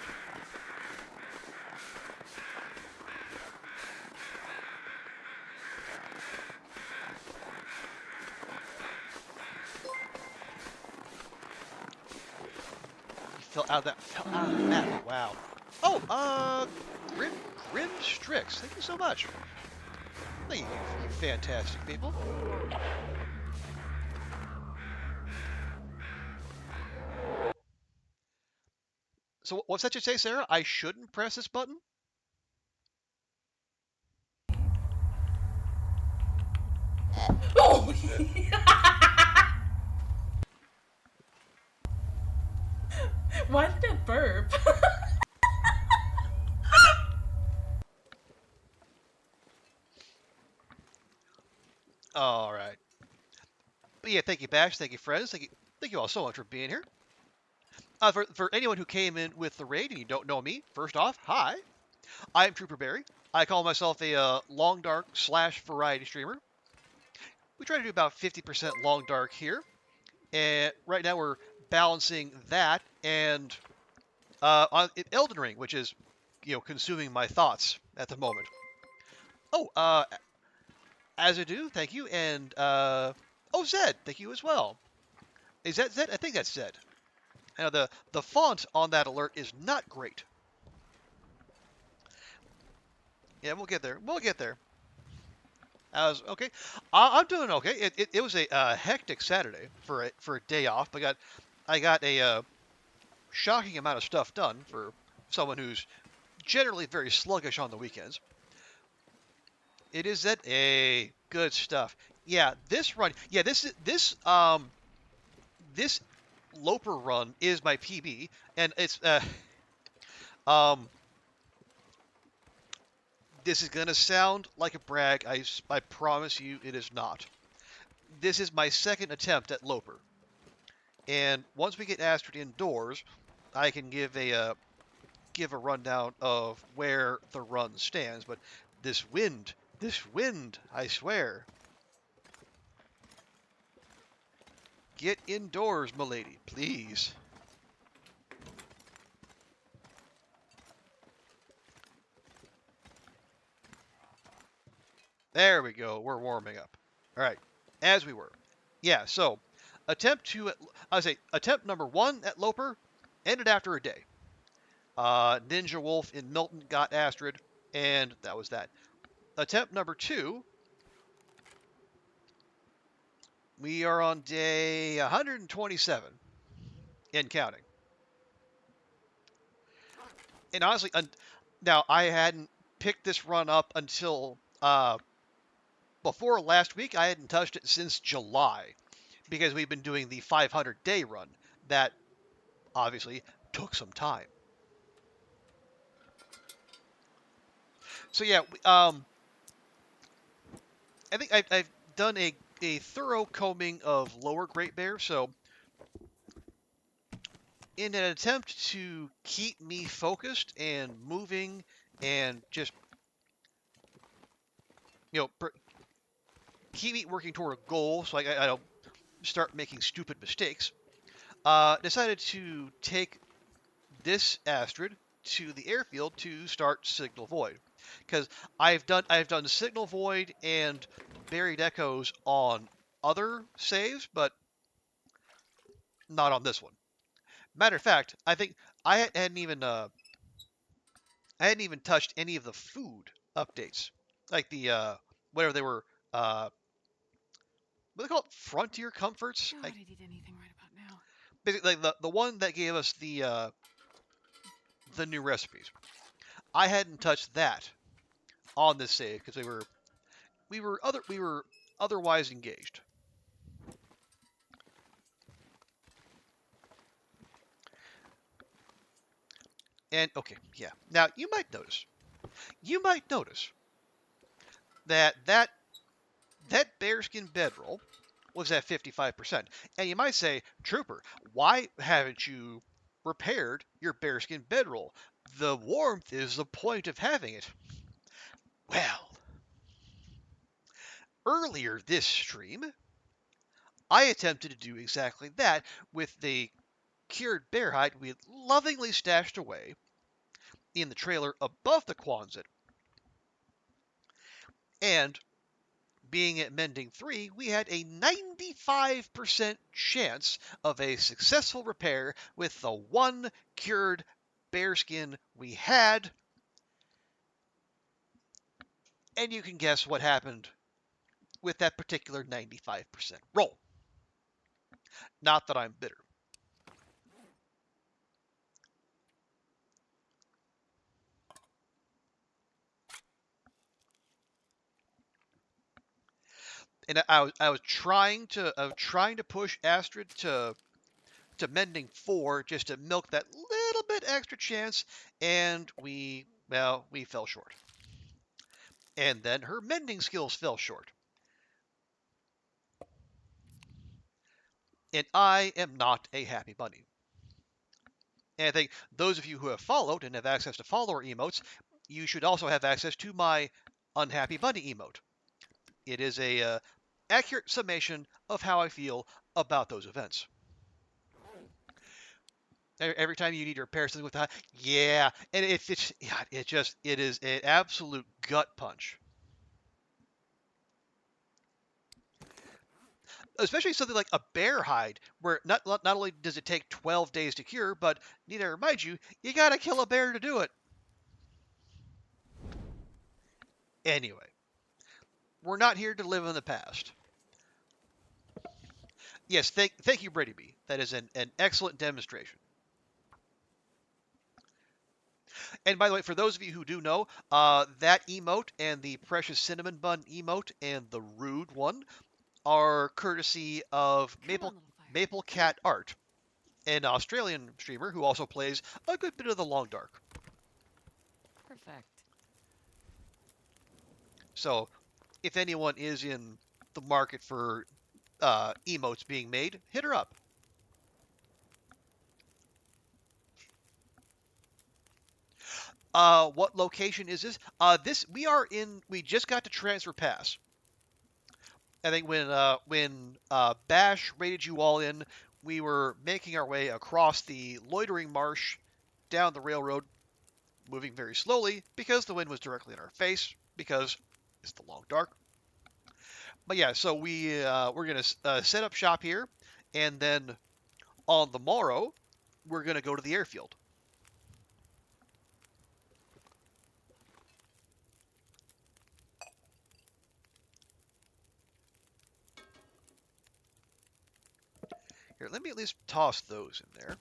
Fell out of the map. Wow. Oh, Grim Strix. Thank you so much. Thank you, you fantastic people. So what's that you say, Sarah? I shouldn't press this button? Oh! Why did it burp? All right. But yeah, thank you, Bash. Thank you, friends. Thank you all so much for being here. For anyone who came in with the raid and you don't know me, first off, hi. I'm Trooper Barry. I call myself a long dark / variety streamer. We try to do about 50% long dark here, and right now we're balancing that and on Elden Ring, which is consuming my thoughts at the moment. Oh, as I do, thank you, and Zed, thank you as well. Is that Zed? I think that's Zed. Now the font on that alert is not great. Yeah, we'll get there. We'll get there. Okay. I'm doing okay. It was a hectic Saturday for a day off. I got a shocking amount of stuff done for someone who's generally very sluggish on the weekends. It is that a good stuff. Yeah, this run. Yeah, this Loper run is my PB, and it's This is going to sound like a brag. I promise you it is not. This is my second attempt at Loper. And once we get Astrid indoors, I can give a rundown of where the run stands. But this wind, I swear. Get indoors, milady, please. There we go. We're warming up. All right, as we were. Yeah. So, attempt number 1 at Loper ended after a day. Ninja Wolf in Milton got Astrid, and that was that. Attempt number 2. We are on day 127 and counting. And honestly, now I hadn't picked this run up until before last week. I hadn't touched it since July because we've been doing the 500-day run. That obviously took some time. So yeah, I think I've done a thorough combing of lower Great Bear. So in an attempt to keep me focused and moving and just, keep me working toward a goal so I don't start making stupid mistakes, decided to take this Astrid to the airfield to start Signal Void. Because I've done Signal Void and Buried Echoes on other saves, but not on this one. Matter of fact, I think I hadn't even touched any of the food updates, like the whatever they were. What do they call it? Frontier Comforts. God, I'd eat anything right about now. Basically, like the one that gave us the new recipes. I hadn't touched that on this save because we were otherwise engaged. And okay, yeah. Now you might notice that bearskin bedroll was at 55%. And you might say, Trooper, why haven't you repaired your bearskin bedroll? The warmth is the point of having it. Well, earlier this stream, I attempted to do exactly that with the cured bear hide we had lovingly stashed away in the trailer above the Quonset. And being at Mending 3, we had a 95% chance of a successful repair with the one cured bearskin we had. And you can guess what happened with that particular 95% roll. Not that I'm bitter. And I was trying to push Astrid to Mending 4 just to milk that little bit extra chance, and we fell short. And then her mending skills fell short. And I am not a happy bunny. And I think those of you who have followed and have access to follower emotes, you should also have access to my unhappy bunny emote. It is a accurate summation of how I feel about those events. Every time you need to repair something with that, yeah, and it is an absolute gut punch. Especially something like a bear hide, where not only does it take 12 days to cure, but need I remind you, you gotta kill a bear to do it. Anyway, we're not here to live in the past. Yes, thank you, Brady B. That is an excellent demonstration. And by the way, for those of you who do know, that emote and the Precious Cinnamon Bun emote and the Rude one are courtesy of Maple Cat Art, an Australian streamer who also plays a good bit of the Long Dark. Perfect. So if anyone is in the market for emotes being made, hit her up. What location is this? We just got to Transfer Pass. I think when Bash raided you all in, we were making our way across the loitering marsh, down the railroad, moving very slowly because the wind was directly in our face because it's the long dark. But yeah, so we're gonna set up shop here, and then on the morrow we're gonna go to the airfield. Here, let me at least toss those in there.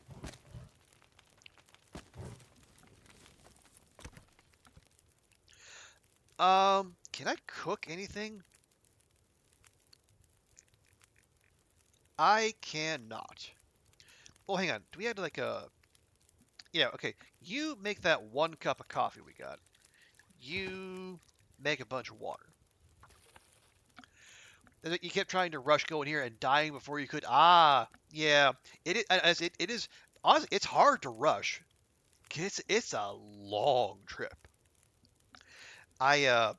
Can I cook anything? I cannot. Oh, hang on. Do we have like a... Yeah, okay. You make that 1 cup of coffee we got. You make a bunch of water. You kept trying to rush going here and dying before you could. Ah, yeah. It is honestly, it's hard to rush. It's a long trip. I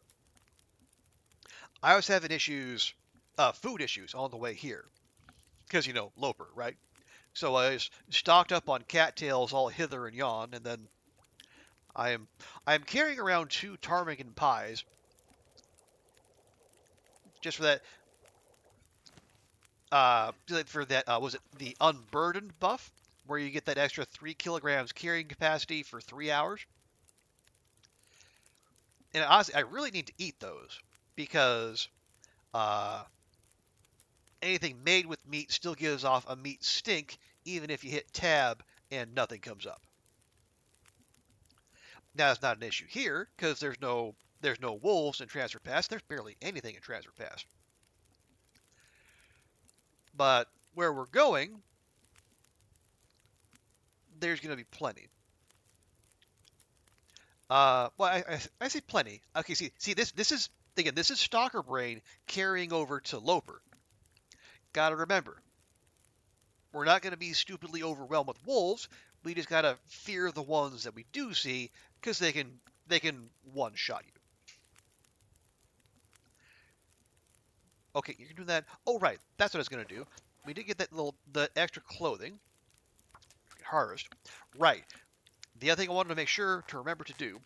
was having issues, food issues on the way here, because Loper, right? So I was stocked up on cattails all hither and yon, and then I'm carrying around 2 ptarmigan pies, just for that was it the unburdened buff, where you get that extra 3 kilograms carrying capacity for 3 hours. And honestly, I really need to eat those because anything made with meat still gives off a meat stink, even if you hit tab and nothing comes up. Now that's not an issue here because there's no wolves in Transfer Pass. There's barely anything in Transfer Pass. But where we're going, there's going to be plenty. Well, I say plenty. Okay, see this is again, this is Stalker Brain carrying over to Loper. Gotta remember, we're not going to be stupidly overwhelmed with wolves. We just gotta fear the ones that we do see, because they can one-shot you. Okay, you're doing that. Oh, right, that's what I was gonna do. We did get the extra clothing. Harvest. Right. The other thing I wanted to make sure to remember to do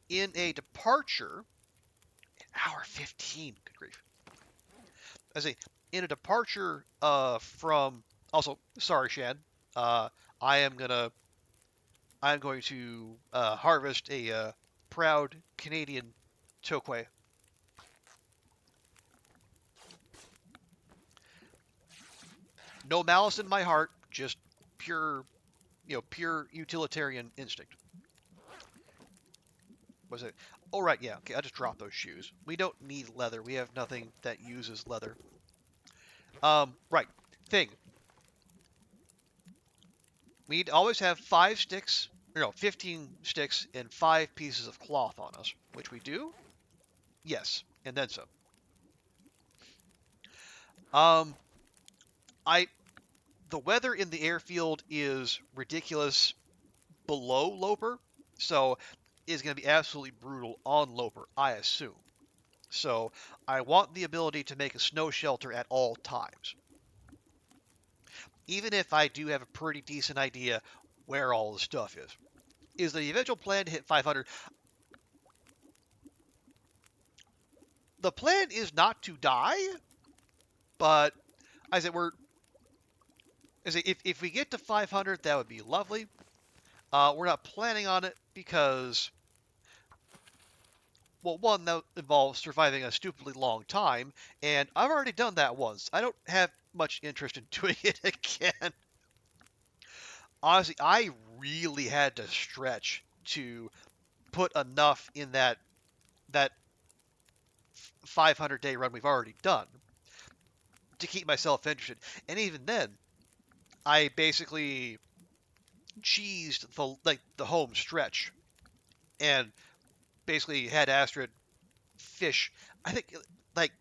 in a departure, an hour 15. Good grief. I say in a departure from. Also, sorry, Shan. I'm going to harvest a proud Canadian Tokwe. No malice in my heart, just pure utilitarian instinct. Was it? Oh, right, yeah. Okay, I'll just drop those shoes. We don't need leather. We have nothing that uses leather. Right. Thing. We need to always have 15 sticks and 5 pieces of cloth on us, which we do. Yes, and then some. The weather in the airfield is ridiculous below Loper, so it's going to be absolutely brutal on Loper, I assume. So I want the ability to make a snow shelter at all times. Even if I do have a pretty decent idea where all the stuff is. Is the eventual plan to hit 500? The plan is not to die, but I said if we get to 500, that would be lovely. We're not planning on it because, well, one, that involves surviving a stupidly long time, and I've already done that once. I don't have much interest in doing it again. Honestly, I really had to stretch to put enough in that 500-day run we've already done to keep myself interested. And even then, I basically cheesed the home stretch, and basically had Astrid fish, I think, like,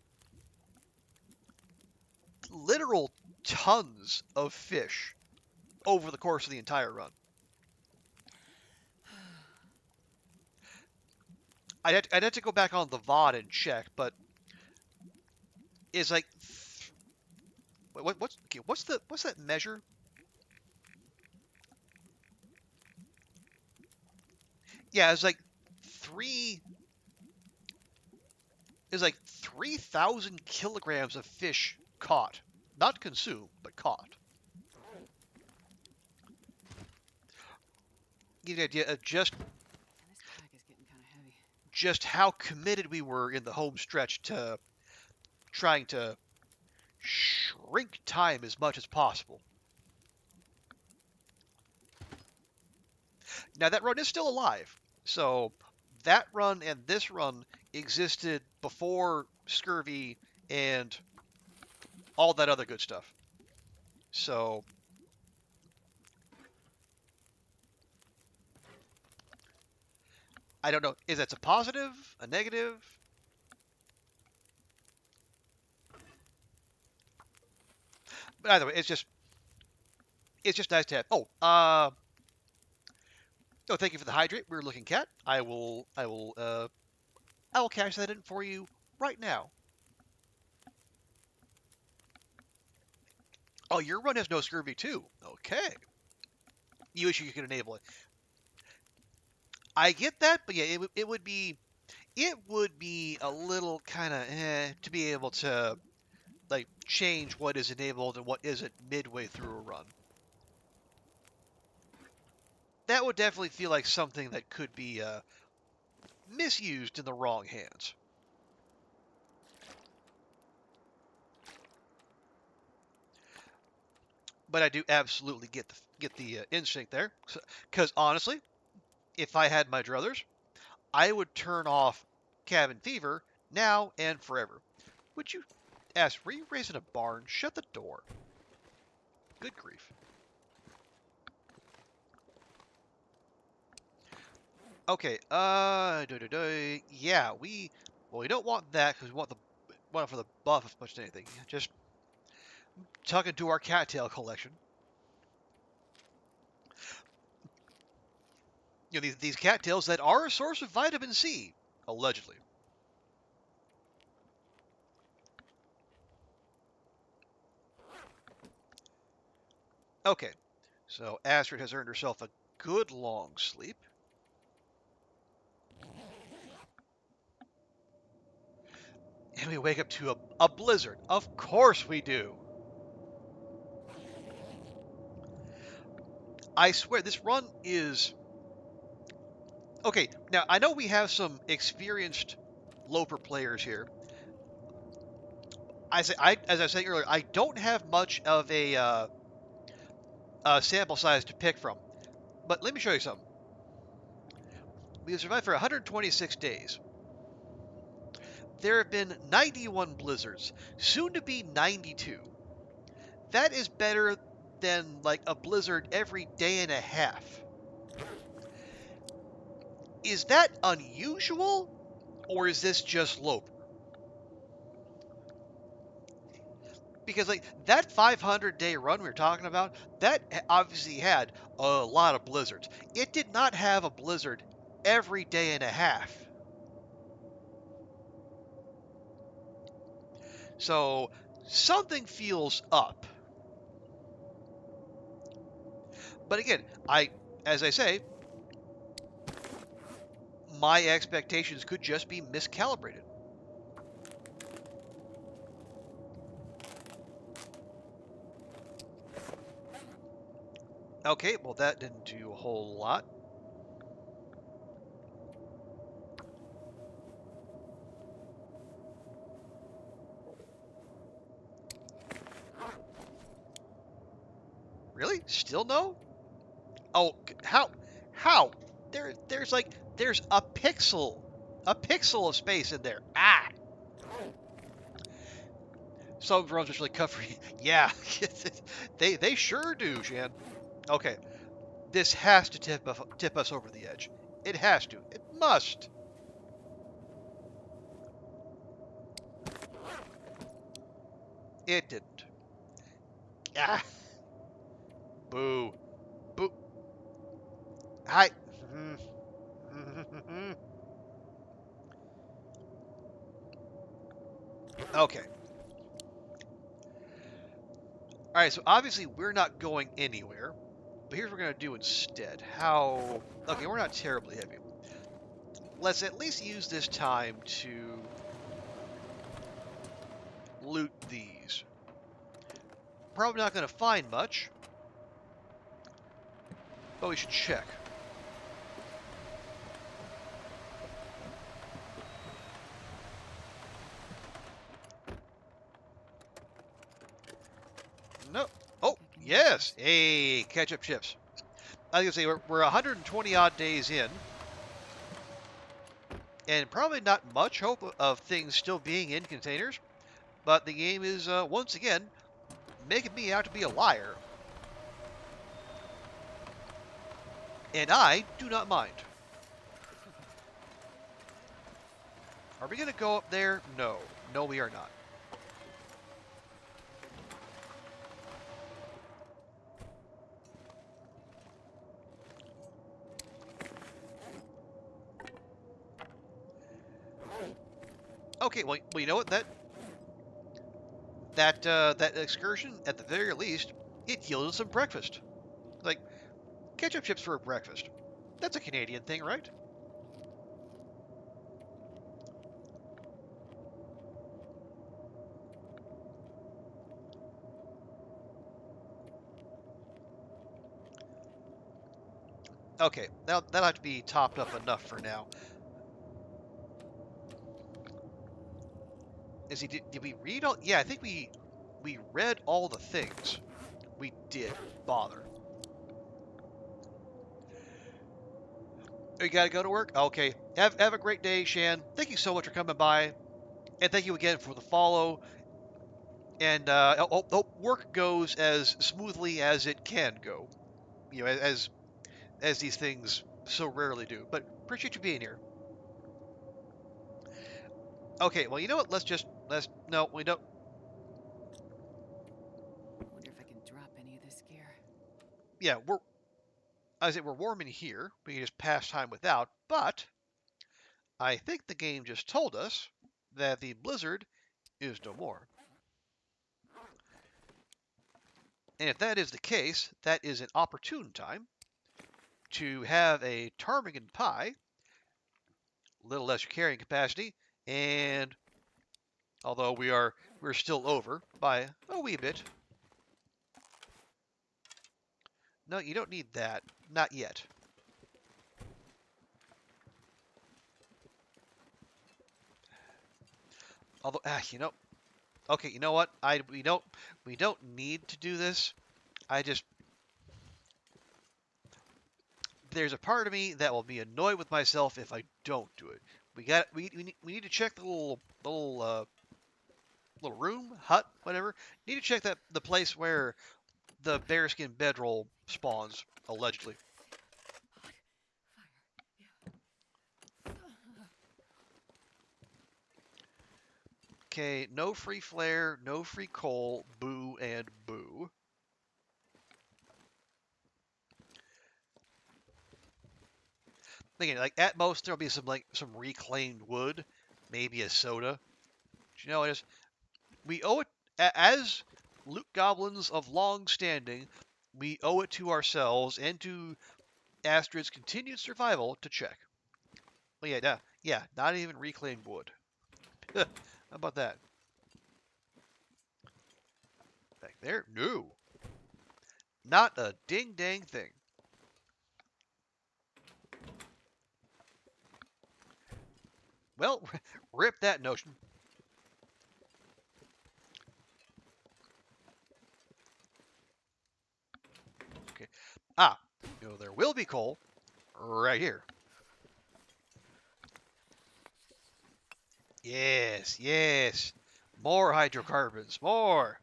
literal tons of fish over the course of the entire run. I'd have to go back on the VOD and check, but it's like, what's that measure? Yeah, it's like 3,000 kilograms of fish caught, not consumed, but caught. Give you an idea of just And this pack is getting kind of heavy. just how committed we were in the home stretch to trying to shrink time as much as possible. Now that run is still alive, so that run and this run existed before scurvy and all that other good stuff. So I don't know, is that a positive, a negative? But either way, it's just nice to have. Oh, thank you for the hydrate, weird looking cat. I will cash that in for you right now. Oh, your run has no scurvy too. Okay. You wish you could enable it. I get that, but yeah, it would be a little kind of to be able to like change what is enabled and what isn't midway through a run. That would definitely feel like something that could be misused in the wrong hands. But I do absolutely get the instinct there, because honestly, if I had my druthers, I would turn off cabin fever now and forever. Would you ask? Were you raised in a barn? Shut the door. Good grief. Okay. Yeah, we don't want that because we want it for the buff as much as anything. Just tuck into our cattail collection. You know, these cattails that are a source of vitamin C, allegedly. Okay, so Astrid has earned herself a good long sleep. And we wake up to a blizzard. Of course we do. I swear, this run is... Okay, now, I know we have some experienced Loper players here. As I was saying earlier, I don't have much of a sample size to pick from. But let me show you something. We have survived for 126 days. There have been 91 blizzards, soon to be 92. That is better than like a blizzard every day and a half. Is that unusual, or is this just Loper? Because like that 500-day run we were talking about, that obviously had a lot of blizzards. It did not have a blizzard every day and a half. So something feels up. But again, as I say, my expectations could just be miscalibrated. Okay, well that didn't do a whole lot. Really? Still no? Oh, how? There's a pixel of space in there. Ah! Some runs just really cut for you. Yeah, they sure do, Shan. Okay, this has to tip us over the edge. It has to. It must. It didn't. Ah. Boo. Boo. Hi. Okay. Alright, so obviously we're not going anywhere. But here's what we're going to do instead. How... Okay, we're not terribly heavy. Let's at least use this time to loot these. Probably not going to find much. But we should check. No. Oh, yes. Hey, ketchup chips. I was going to say, we're 120 odd days in. And probably not much hope of things still being in containers. But the game is, once again, making me out to be a liar. And I do not mind. Are we going to go up there? No. No, we are not. Okay, well, you know what? That excursion, at the very least, it yielded some breakfast. Like, ketchup chips for a breakfast. That's a Canadian thing, right? Okay, that'll have to be topped up enough for now. Did we read all? Yeah, I think we read all the things. We did bother. You gotta go to work? Okay. Have a great day, Shan. Thank you so much for coming by. And thank you again for the follow. And hope work goes as smoothly as it can go. You know, as these things so rarely do. But appreciate you being here. Okay, well, you know what? No, we don't. I wonder if I can drop any of this gear. Yeah, we're warm in here. We can just pass time without. But I think the game just told us that the blizzard is no more. And if that is the case, that is an opportune time to have a ptarmigan pie, a little less carrying capacity, and although we're still over by a wee bit. No, you don't need that. Not yet. Although, okay, you know what? We don't need to do this. There's a part of me that will be annoyed with myself if I don't do it. We need to check the little room, hut, whatever. Need to check the place where the bearskin bedroll spawns, allegedly. Okay, no free flare, no free coal, boo and boo. Again, like at most there'll be some reclaimed wood, maybe a soda. But you know, we owe it as loot goblins of long standing. We owe it to ourselves and to Astrid's continued survival to check. Well, yeah, not even reclaimed wood. How about that? Back there? No. Not a ding-dang thing. Well, rip that notion. Okay. There will be coal right here. Yes, yes. More hydrocarbons, more.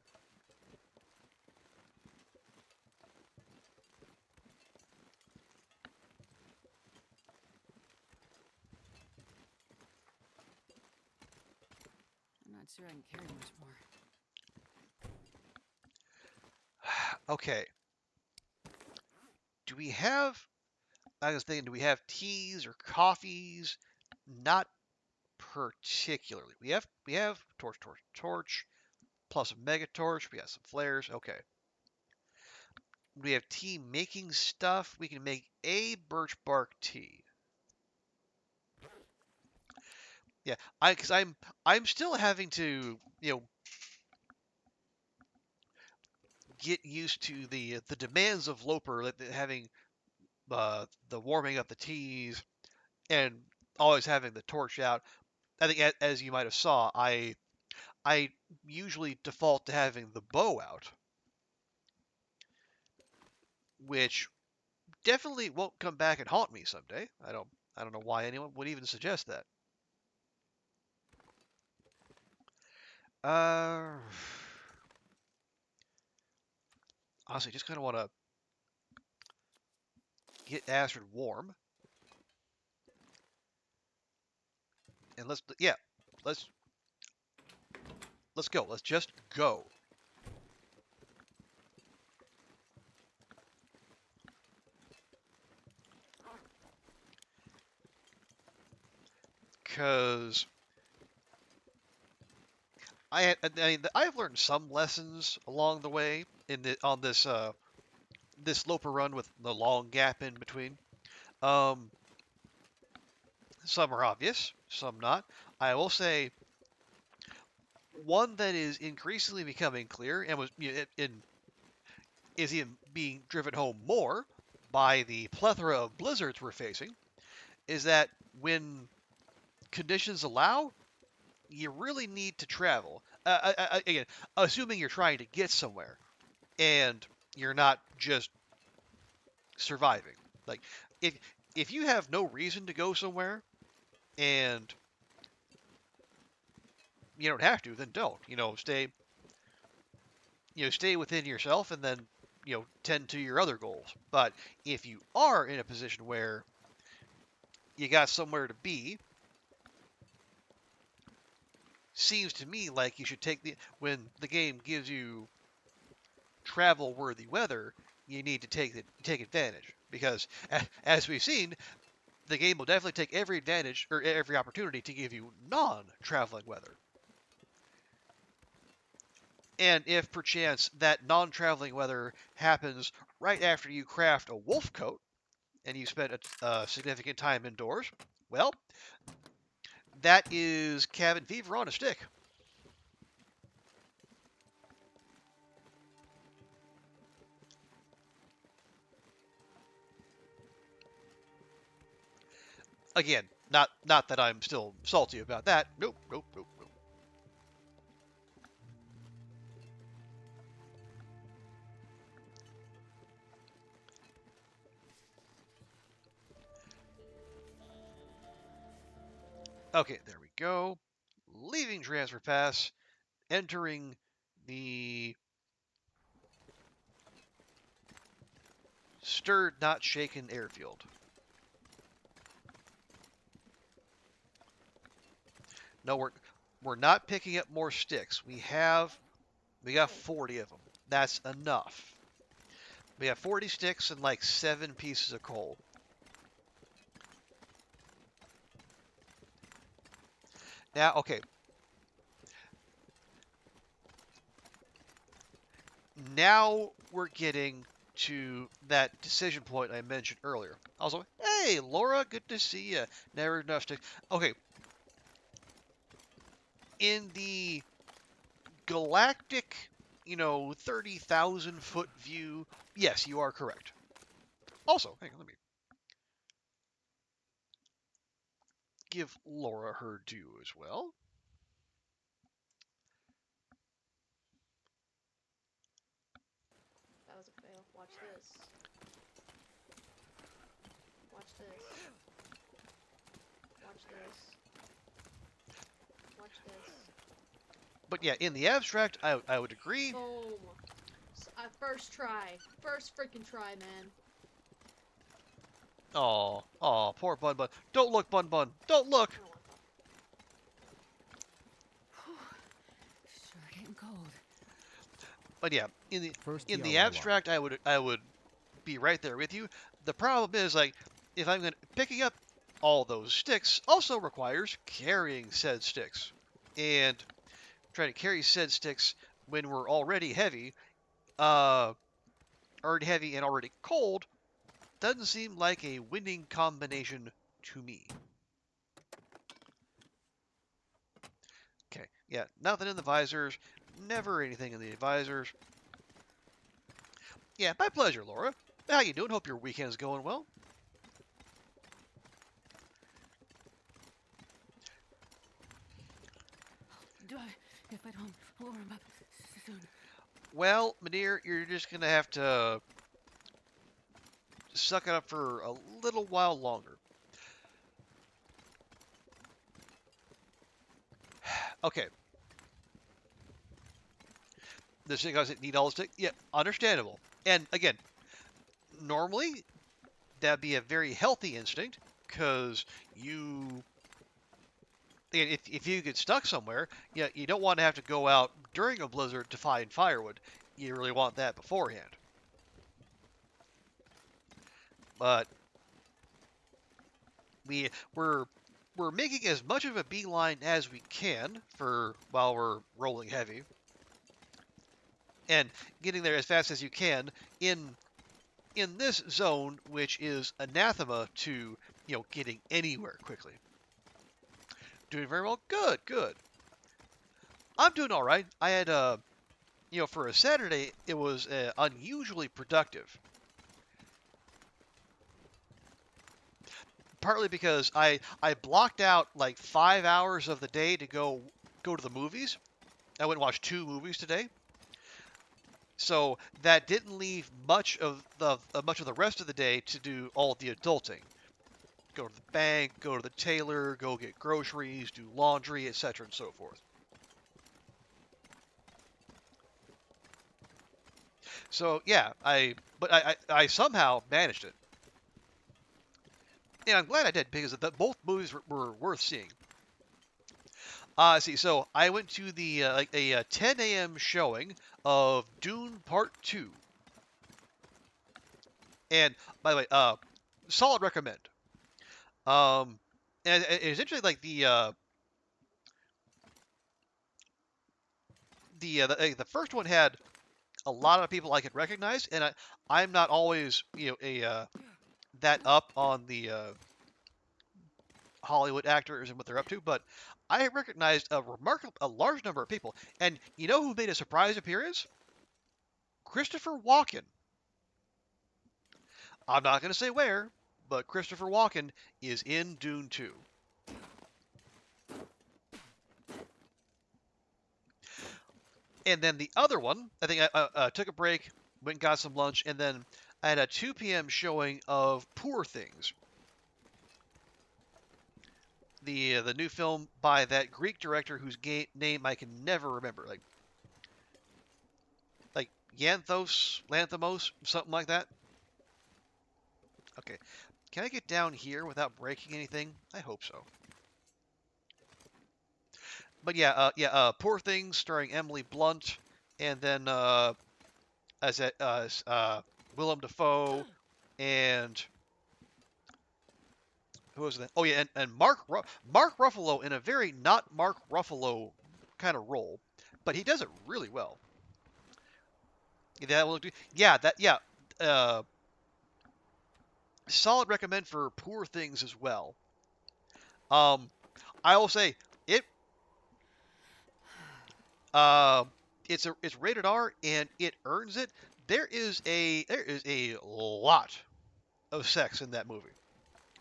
I'm not sure I can carry much more. Okay. Do we have... I was thinking, do we have teas or coffees? Not particularly. We have torch, plus a mega torch. We got some flares. Okay. We have tea making stuff. We can make a birch bark tea. Yeah, because I'm still having to get used to the demands of Loper, like having the warming up the teas and always having the torch out. I think as you might have saw, I usually default to having the bow out, which definitely won't come back and haunt me someday. I don't know why anyone would even suggest that. Honestly, just kind of want to get Astrid warm, and let's go. Let's just go. Because I've learned some lessons along the way on this Loper run with the long gap in between. Some are obvious, some not. I will say one that is increasingly becoming clear and is even being driven home more by the plethora of blizzards we're facing is that when conditions allow, you really need to travel. Again, assuming you're trying to get somewhere and you're not just surviving. Like if you have no reason to go somewhere and you don't have to, then don't. Stay within yourself and then tend to your other goals. But if you are in a position where you got somewhere to be, seems to me like you should when the game gives you travel worthy weather, you need to take advantage, because as we've seen, the game will definitely take every advantage or every opportunity to give you non-traveling weather. And if perchance that non-traveling weather happens right after you craft a wolf coat and you spent a significant time indoors, well, that is cabin fever on a stick. Again, not that I'm still salty about that. Nope. Okay, there we go. Leaving transfer pass, entering the stirred not shaken airfield. No, we're not picking up more sticks. We got 40 of them. That's enough. We have 40 sticks and like 7 pieces of coal. Now, okay. Now we're getting to that decision point I mentioned earlier. Also, hey, Laura, good to see you. Never enough sticks. Okay. In the galactic, 30,000 foot view, yes, you are correct. Also, hang on, let me give Laura her due as well. That was a fail. Watch this. Watch this. Watch this. Watch this. But yeah, in the abstract, I would agree. Boom. First try. First freaking try, man. Oh, poor Bun Bun. Don't look, Bun Bun. Don't look. Sure getting cold. But yeah, in the First in yell the of abstract, I would be right there with you. The problem is, like, if I'm going to picking up all those sticks also requires carrying said sticks, and trying to carry said sticks when we're already heavy and already cold doesn't seem like a winning combination to me. Okay, yeah, nothing in the visors, never anything in the visors. Yeah, my pleasure, Laura. How you doing? Hope your weekend's going well. Do I, if I don't warm up soon? Well, my dear, you're just gonna have to suck it up for a little while longer. Okay. The stick doesn't need all the stick. Yeah, understandable. And again, normally that'd be a very healthy instinct, because if you get stuck somewhere, yeah, you don't want to have to go out during a blizzard to find firewood. You really want that beforehand. But we're making as much of a beeline as we can for while we're rolling heavy, and getting there as fast as you can in this zone, which is anathema to getting anywhere quickly. Doing very well. Good, good. I'm doing all right. I had for a Saturday, it was unusually productive. Partly because I blocked out like 5 hours of the day to go to the movies. I went and watched 2 movies today. So that didn't leave much of the rest of the day to do all the adulting. Go to the bank, go to the tailor, go get groceries, do laundry, etc. and so forth. So yeah, I somehow managed it, and I'm glad I did, because both movies were worth seeing. See, so I went to the like a 10 a.m. showing of Dune Part 2, and by the way, solid recommend. And it's interesting, like the first one had a lot of people I could recognize, and I'm not always that up on the Hollywood actors and what they're up to, but I recognized a large number of people. And you know who made a surprise appearance? Christopher Walken. I'm not going to say where, but Christopher Walken is in Dune 2. And then the other one, I think I took a break, went and got some lunch, and then I had a 2 p.m. showing of Poor Things, the new film by that Greek director whose name I can never remember, like Lanthimos, something like that. Okay, can I get down here without breaking anything? I hope so. But yeah, Poor Things, starring Emily Blunt, and then Willem Dafoe, and who was that? Oh yeah, and Mark Ruffalo in a very not Mark Ruffalo kind of role, but he does it really well. That will do. Yeah, solid recommend for Poor Things as well. I will say it. It's rated R, and it earns it. There is a lot of sex in that movie,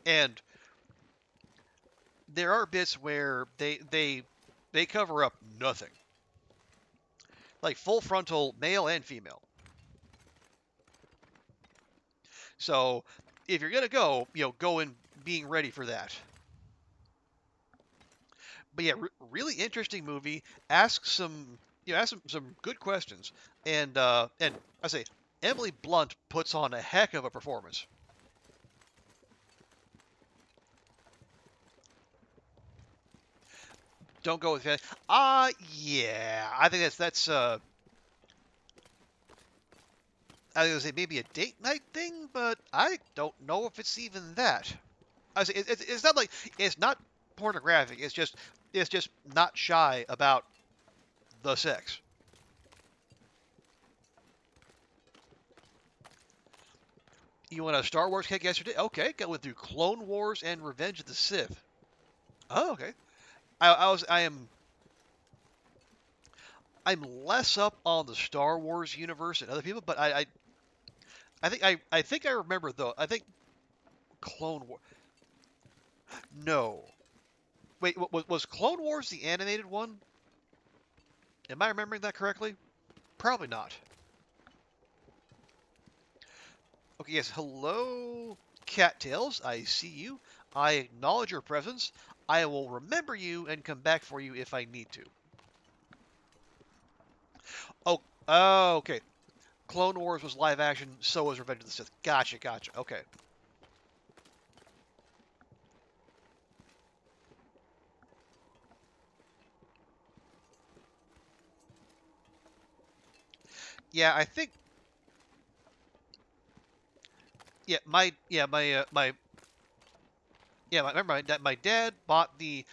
and there are bits where they cover up nothing, like full frontal male and female. So if you're gonna go, go in being ready for that. But yeah, really interesting movie. Ask some some good questions, and I say Emily Blunt puts on a heck of a performance. Don't go with that. Yeah, I think that's I was gonna say maybe a date night thing, but I don't know if it's even that. I say it's not like it's not pornographic. It's just not shy about the sex. You want a Star Wars kick yesterday? Okay, go through Clone Wars and Revenge of the Sith. Oh, okay. I'm less up on the Star Wars universe than other people, but I think I remember though. I think Clone War. No, wait, was Clone Wars the animated one? Am I remembering that correctly? Probably not. Okay, yes. Hello, Cattails. I see you. I acknowledge your presence. I will remember you and come back for you if I need to. Oh, okay. Clone Wars was live action, so was Revenge of the Sith. Gotcha. Okay. Yeah, I think. Yeah, my dad bought we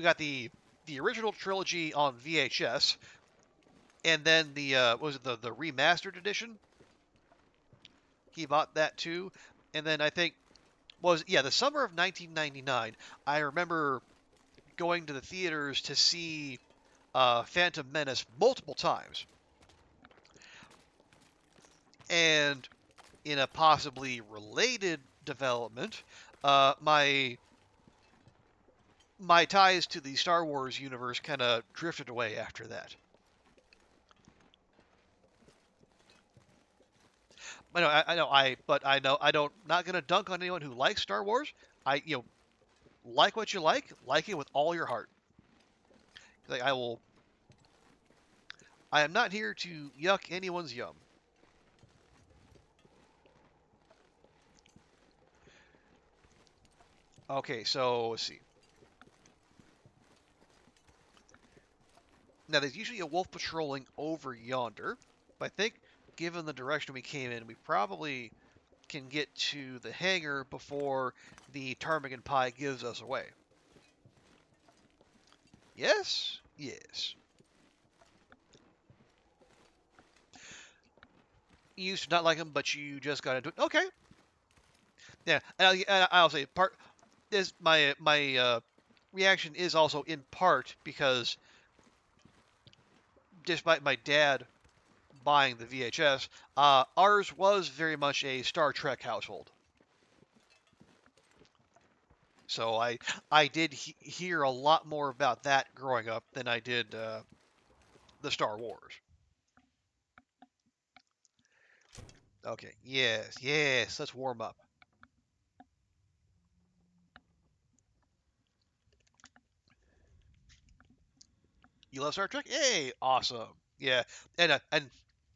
got the original trilogy on VHS, and then what was it the remastered edition? He bought that too, and then I think the summer of 1999. I remember going to the theaters to see Phantom Menace multiple times, and in a possibly related development, my ties to the Star Wars universe kind of drifted away after that. I don't not gonna dunk on anyone who likes Star Wars. Like what you like it with all your heart. Like I am not here to yuck anyone's yum. Okay, so let's see. Now there's usually a wolf patrolling over yonder, but I think given the direction we came in, we probably can get to the hangar before the ptarmigan pie gives us away. Yes? Yes. You used to not like him, but you just got into it. Okay. Yeah, and I'll say part is my reaction is also in part because despite my dad buying the VHS, ours was very much a Star Trek household. So I did hear a lot more about that growing up than I did the Star Wars. Okay, yes, let's warm up. You love Star Trek? Hey, awesome. Yeah, and I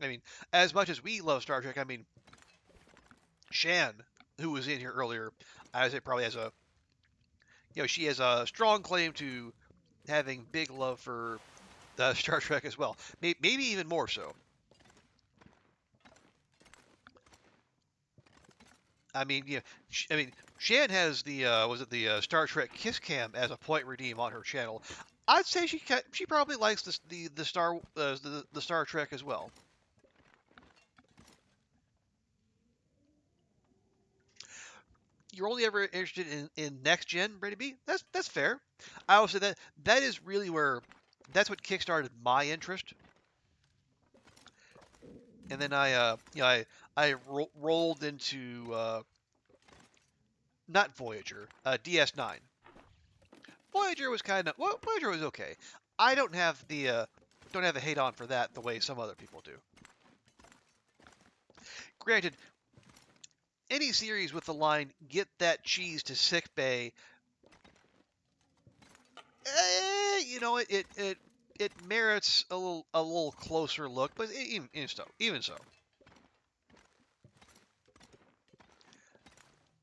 mean, as much as we love Star Trek, I mean, Shan, who was in here earlier, I would say probably has she has a strong claim to having big love for Star Trek as well. Maybe even more so. I mean, Shan has the Star Trek Kiss Cam as a point redeem on her channel. I'd say she probably likes the Star Trek as well. You're only ever interested in next gen, Brady B. That's fair. I will say that is really that's what kickstarted my interest. And then I rolled into not Voyager, DS9. Voyager was Voyager was okay. I don't have the hate on for that the way some other people do. Granted, any series with the line "Get that cheese to sick bay," it merits a little closer look, but even so.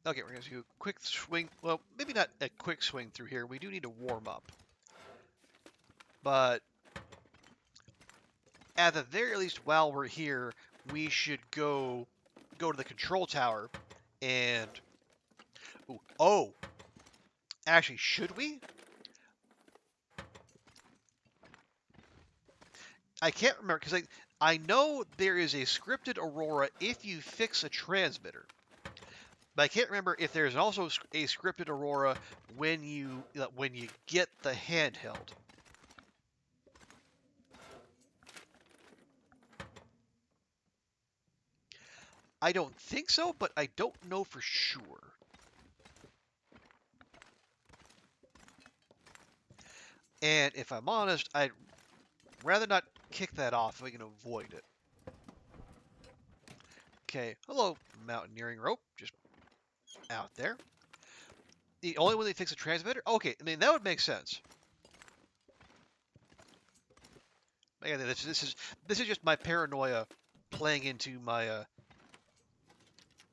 Okay, we're going to do a quick swing. Well, maybe not a quick swing through here. We do need to warm up. But at the very least, while we're here, we should go to the control tower and actually, should we? I can't remember because I know there is a scripted aurora if you fix a transmitter, but I can't remember if there's also a scripted aurora when you get the handheld. I don't think so, but I don't know for sure. And if I'm honest, I'd rather not kick that off if we can avoid it. Okay, hello, mountaineering rope, just out there. The only way they fix a transmitter? Okay, I mean, that would make sense. Again, this is just my paranoia playing into my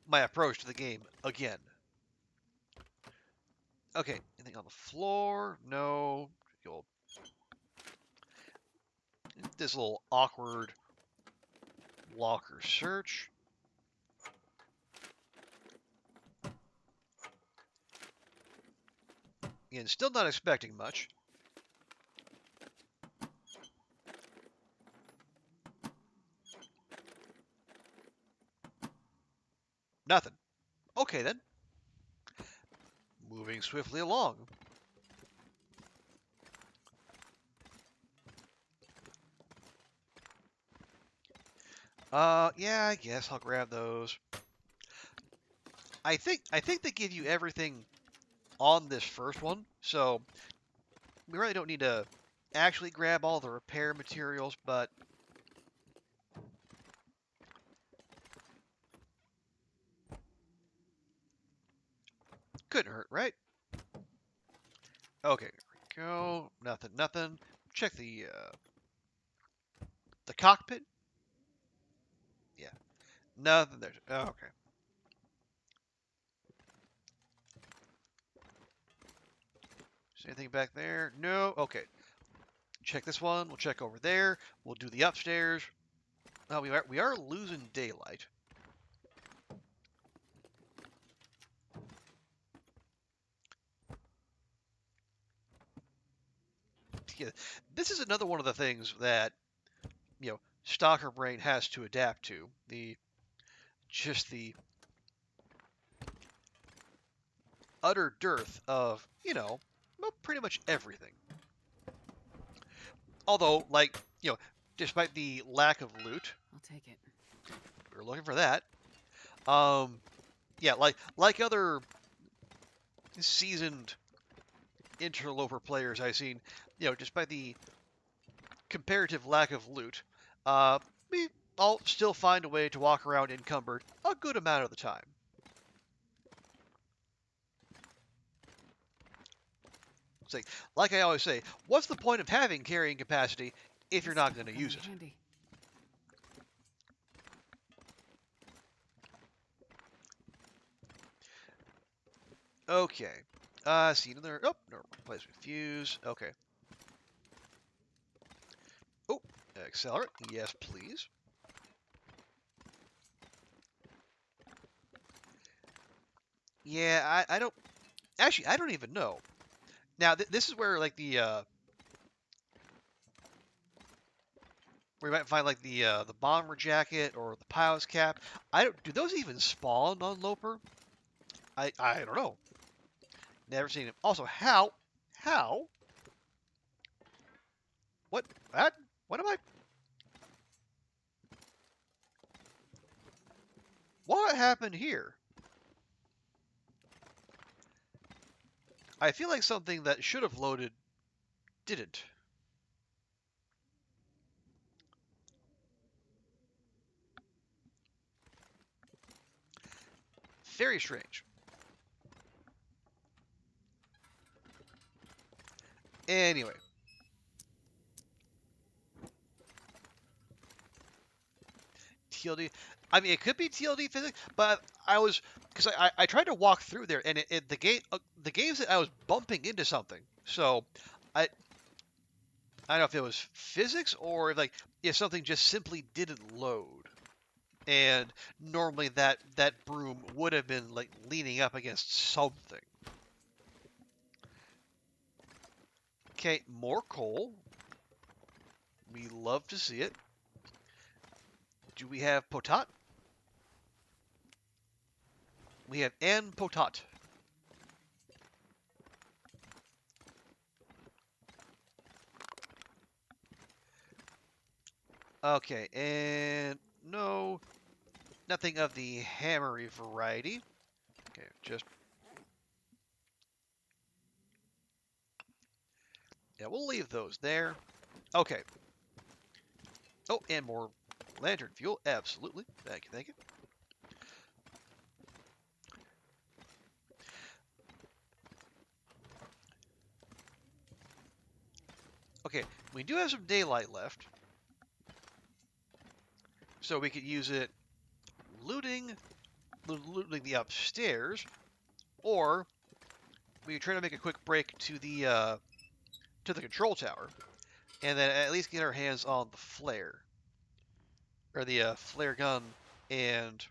my approach to the game again. Okay, anything on the floor? No. This little awkward locker search. Again, still not expecting much. Nothing. Okay then. Moving swiftly along. Yeah, I guess I'll grab those. I think they give you everything on this first one, so we really don't need to actually grab all the repair materials, but couldn't hurt, right? Okay, here we go. Nothing. Check the cockpit. Yeah, nothing there. Oh, okay. Is anything back there? No. Okay. Check this one. We'll check over there. We'll do the upstairs. Oh, we are losing daylight. Yeah, this is another one of the things that Stalker Brain has to adapt to. The utter dearth of pretty much everything. Although, despite the lack of loot, I'll take it. we were looking for that. Yeah, like other seasoned interloper players I've seen, despite the comparative lack of loot, we all still find a way to walk around encumbered a good amount of the time. It's like I always say, what's the point of having carrying capacity if you're not going to use it? Handy. Okay. See another. Oh, no. Replacement fuse. Okay. Oh, accelerate. Yes, please. Yeah, I don't. Actually, I don't even know. Now, this is where where you might find the bomber jacket or the pilot's cap. I don't. Do those even spawn on Loper? I don't know. Never seen him. Also, how? What? What am I? What happened here? I feel like something that should have loaded didn't. Very strange. Anyway. TLD. I mean, it could be TLD physics, but because I tried to walk through there, and the game's that I was bumping into something. So I don't know if it was physics or if something just simply didn't load. and normally that broom would have been like leaning up against something. Okay, more coal. We love to see it. Do we have potat? We have an potat. Okay, and no, nothing of the hammery variety. Okay, just yeah, we'll leave those there. Okay. Oh, and more lantern fuel. Absolutely. Thank you, thank you. Okay, we do have some daylight left, so we could use it looting the upstairs, or we could try to make a quick break to the control tower, and then at least get our hands on the flare, or the flare gun, and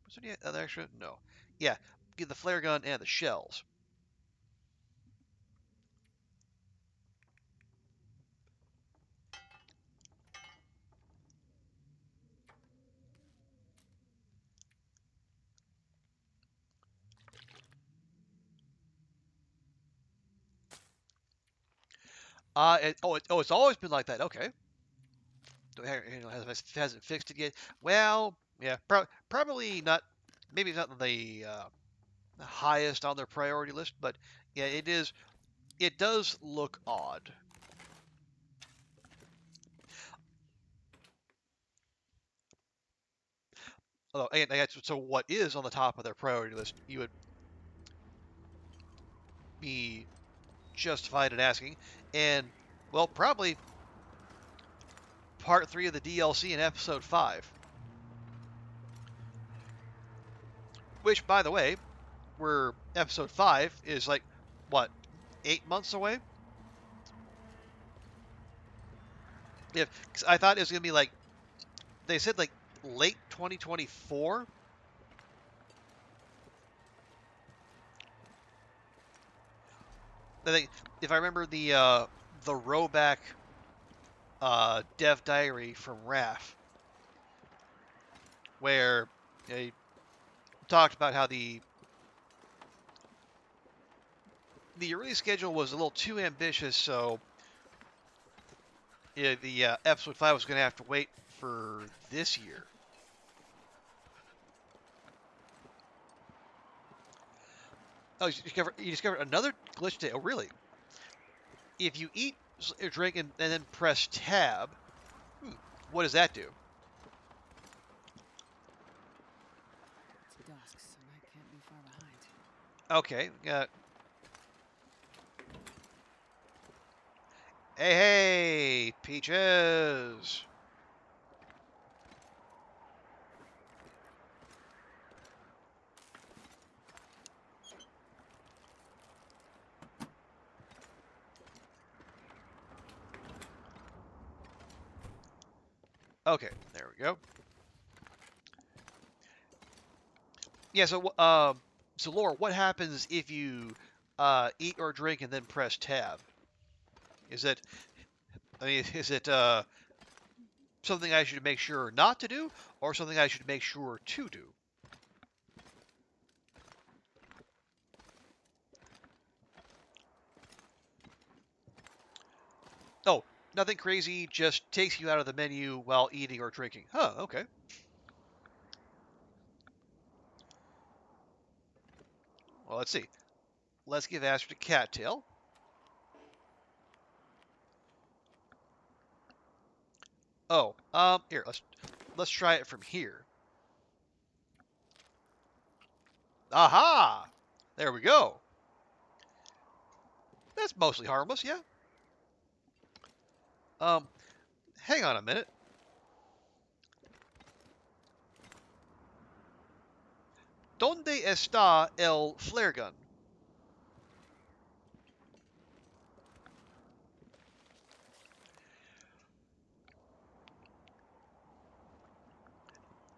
was there any other extra? No. Yeah, get the flare gun and the shells. It's always been like that. Okay. Hasn't fixed it yet. Well, yeah, probably not. Maybe not the highest on their priority list, but yeah, it is. It does look odd. Although, again, so what is on the top of their priority list? You would be justified in asking, and well, probably part 3 of the DLC in episode 5. Which, by the way, where episode 5 is like, what, 8 months away? If 'cause I thought it was gonna be like, they said like late 2024. I think if I remember the rowback dev diary from RAF, where he talked about how the release schedule was a little too ambitious, so yeah, the episode 5 was going to have to wait for this year. Oh, you discovered another glitch today. Oh, really? If you eat or drink and then press tab, what does that do? It's dusk, so I can't be far behind. Okay. Hey, Peaches. Okay, there we go. Yeah, so Laura, what happens if you eat or drink and then press tab? Is it, is it something I should make sure not to do, or something I should make sure to do? Oh, nothing crazy, just takes you out of the menu while eating or drinking. Huh, okay. Well, let's see. Let's give Astrid a cattail. Oh, here, let's try it from here. Aha! There we go. That's mostly harmless, yeah. Hang on a minute. ¿Dónde está el flare gun?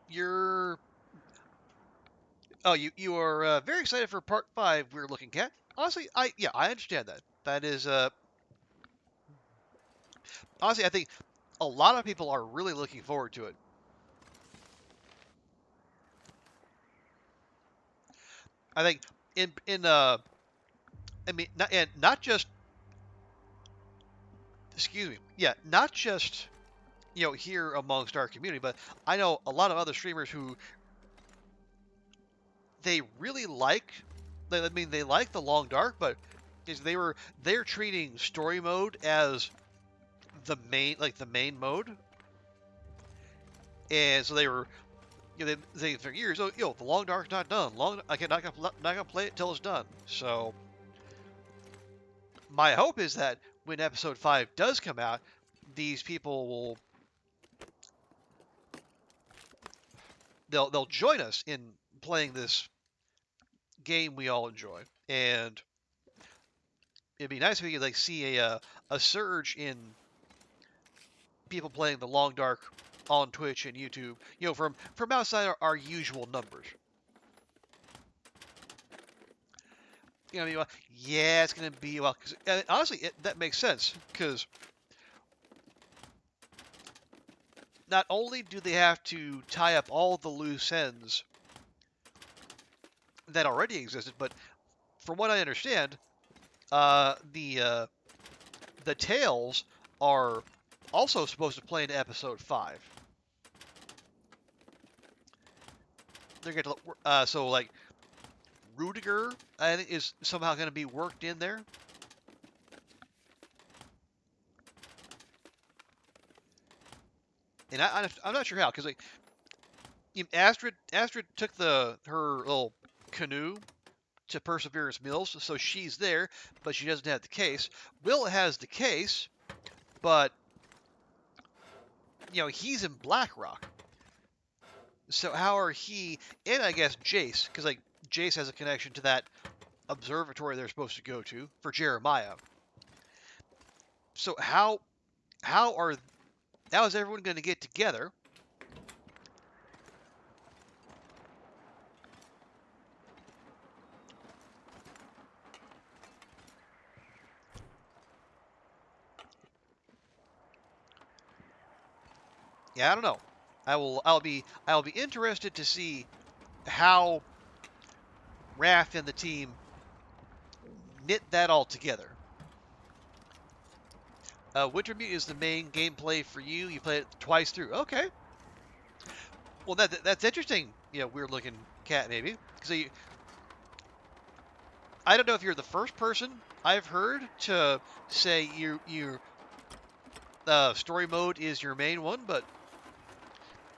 you're oh you are very excited for part 5. We're looking at. Honestly, I understand that. That is honestly, I think a lot of people are really looking forward to it. I think in I mean not just excuse me, yeah, not just here amongst our community, but I know a lot of other streamers who they really like. I mean, they like the long dark, but they're treating story mode as the main mode, and so they were they for years, oh the long dark's not done. Not gonna play it till it's done. So my hope is that when episode 5 does come out, these people will they'll join us in playing this game we all enjoy, and it'd be nice if we could see a surge in people playing the long dark on Twitch and YouTube, from outside our usual numbers. I mean, well, yeah, it's gonna be honestly, that makes sense because not only do they have to tie up all the loose ends that already existed, but from what I understand, the tales are also supposed to play in episode 5. They're going to so like Rudiger, I think, is somehow going to be worked in there. And I'm not sure how, because Astrid took her little canoe to Perseverance Mills, so she's there, but she doesn't have the case. Will has the case, but he's in Blackrock. So how are he, and I guess Jace, because Jace has a connection to that observatory they're supposed to go to for Jeremiah. So how is everyone going to get together? Yeah, I don't know. I'll be interested to see how Raph and the team knit that all together. Wintermute is the main gameplay for you. You played it twice through. Okay. Well, that's interesting. Weird looking cat maybe. Because I don't know if you're the first person I've heard to say your story mode is your main one, but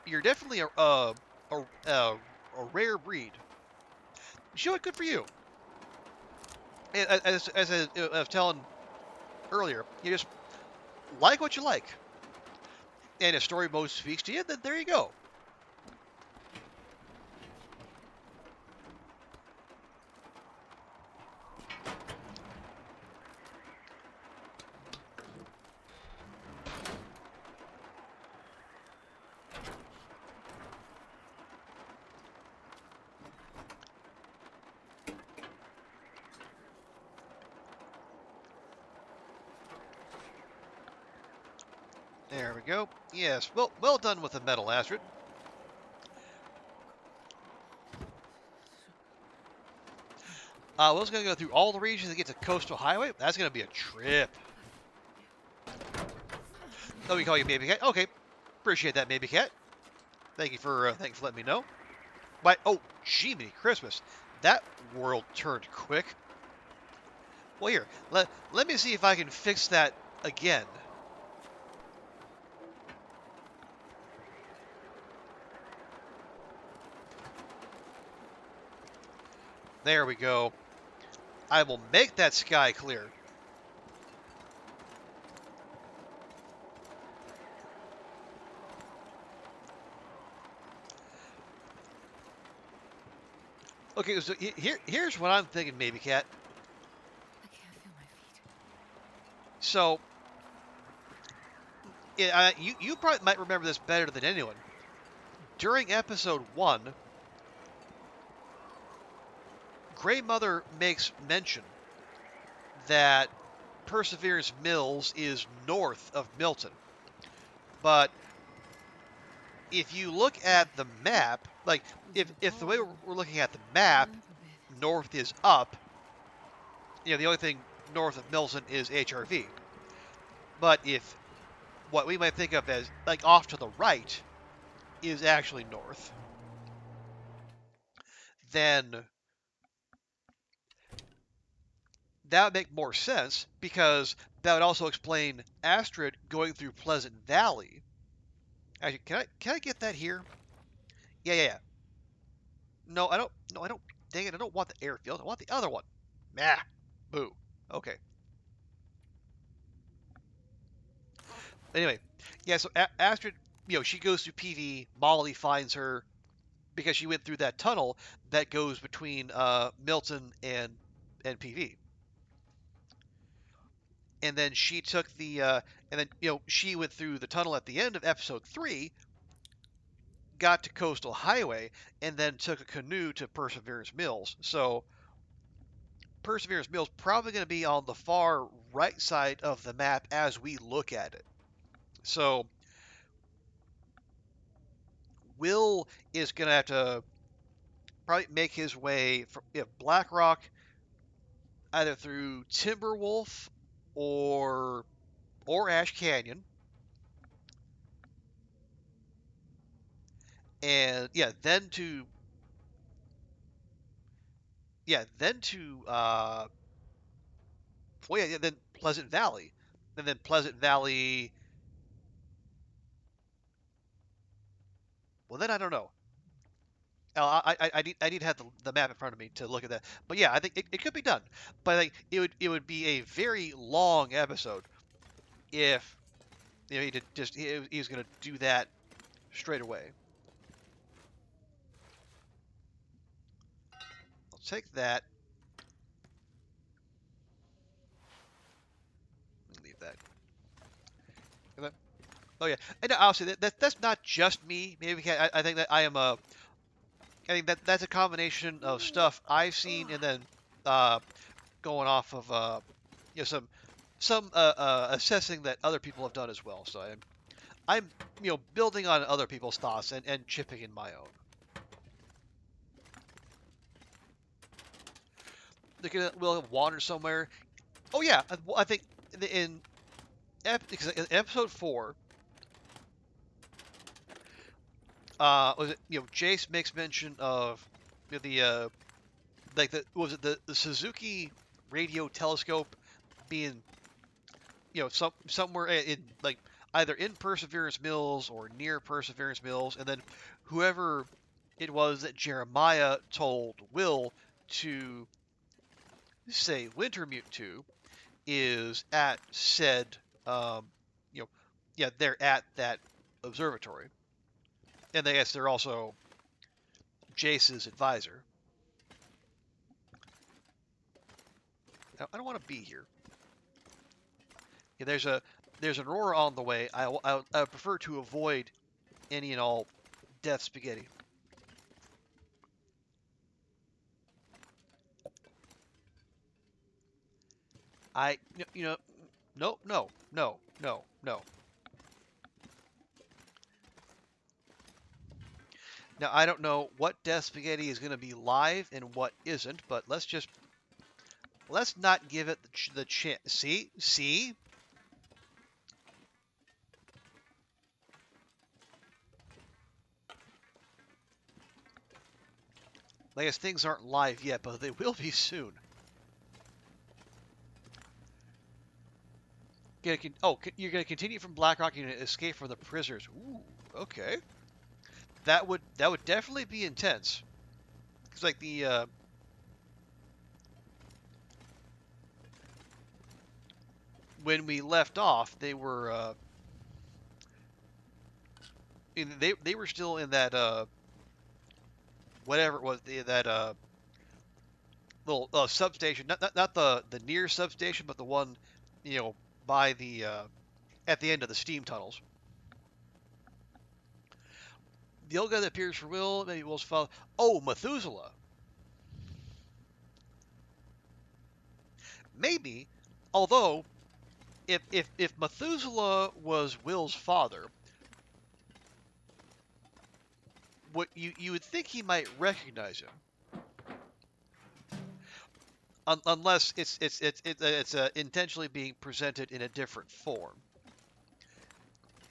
you're definitely a rare breed. You know what? Good for you. And as I was telling earlier, you just like what you like. And if story mode speaks to you, then there you go. There we go. Yes, well done with the metal, Astrid. Will's going to go through all the regions to get to Coastal Highway. That's going to be a trip. Oh, we call you Baby Cat? Okay. Appreciate that, Baby Cat. Thank you for letting me know. But, oh, Jiminy Christmas. That world turned quick. Well, here, let me see if I can fix that again. There we go. I will make that sky clear. Okay, so here's what I'm thinking, Baby Cat. I can't feel my feet. So, you probably might remember this better than anyone. during episode 1, Grey Mother makes mention that Perseverance Mills is north of Milton. But if you look at the map, like, if the way we're looking at the map, north is up, the only thing north of Milton is HRV. But if what we might think of as, like, off to the right is actually north, then that would make more sense, because that would also explain Astrid going through Pleasant Valley. Actually, can I get that here? Yeah. No, I don't. No, I don't. Dang it! I don't want the airfield. I want the other one. Nah. Boo. Okay. Anyway, yeah. So Astrid, she goes through PV. Molly finds her because she went through that tunnel that goes between Milton and PV. And then she took the and then she went through the tunnel at the end of episode 3, got to Coastal Highway, and then took a canoe to Perseverance Mills. So Perseverance Mills probably going to be on the far right side of the map as we look at it. So Will is going to have to probably make his way from Black Rock either through Timberwolf or Ash Canyon. And then Pleasant Valley. And then Pleasant Valley, well, then I don't know. I need to have the map in front of me to look at that. But yeah, I think it could be done. But like it would be a very long episode if he was going to do that straight away. I'll take that. Leave that. Oh yeah, and obviously that's not just me. Maybe I think that I think that's a combination of stuff I've seen, and then going off of some assessing that other people have done as well. So I'm building on other people's thoughts and chipping in my own. We'll wander somewhere. Oh yeah, I think in episode 4. Was it Jace makes mention of the the Suzuki radio telescope being somewhere in like either in Perseverance Mills or near Perseverance Mills, and then whoever it was that Jeremiah told Will to say Wintermute to is at said they're at that observatory. And I guess they're also Jace's advisor. Now, I don't want to be here. Yeah, there's an aurora on the way. I would prefer to avoid any and all death spaghetti. No. Now, I don't know what Death Spaghetti is going to be live and what isn't, but let's not give it the chance. See? I guess things aren't live yet, but they will be soon. You're going to continue from Black Rock and escape from the prisoners. Ooh, okay. That would definitely be intense. Because like the when we left off, they were they were still in that whatever it was, that little substation, not the near substation, but the one by the at the end of the steam tunnels. The old guy that appears for Will, maybe Will's father. Oh, Methuselah. Maybe, although, if Methuselah was Will's father, what you would think he might recognize him, unless it's intentionally being presented in a different form.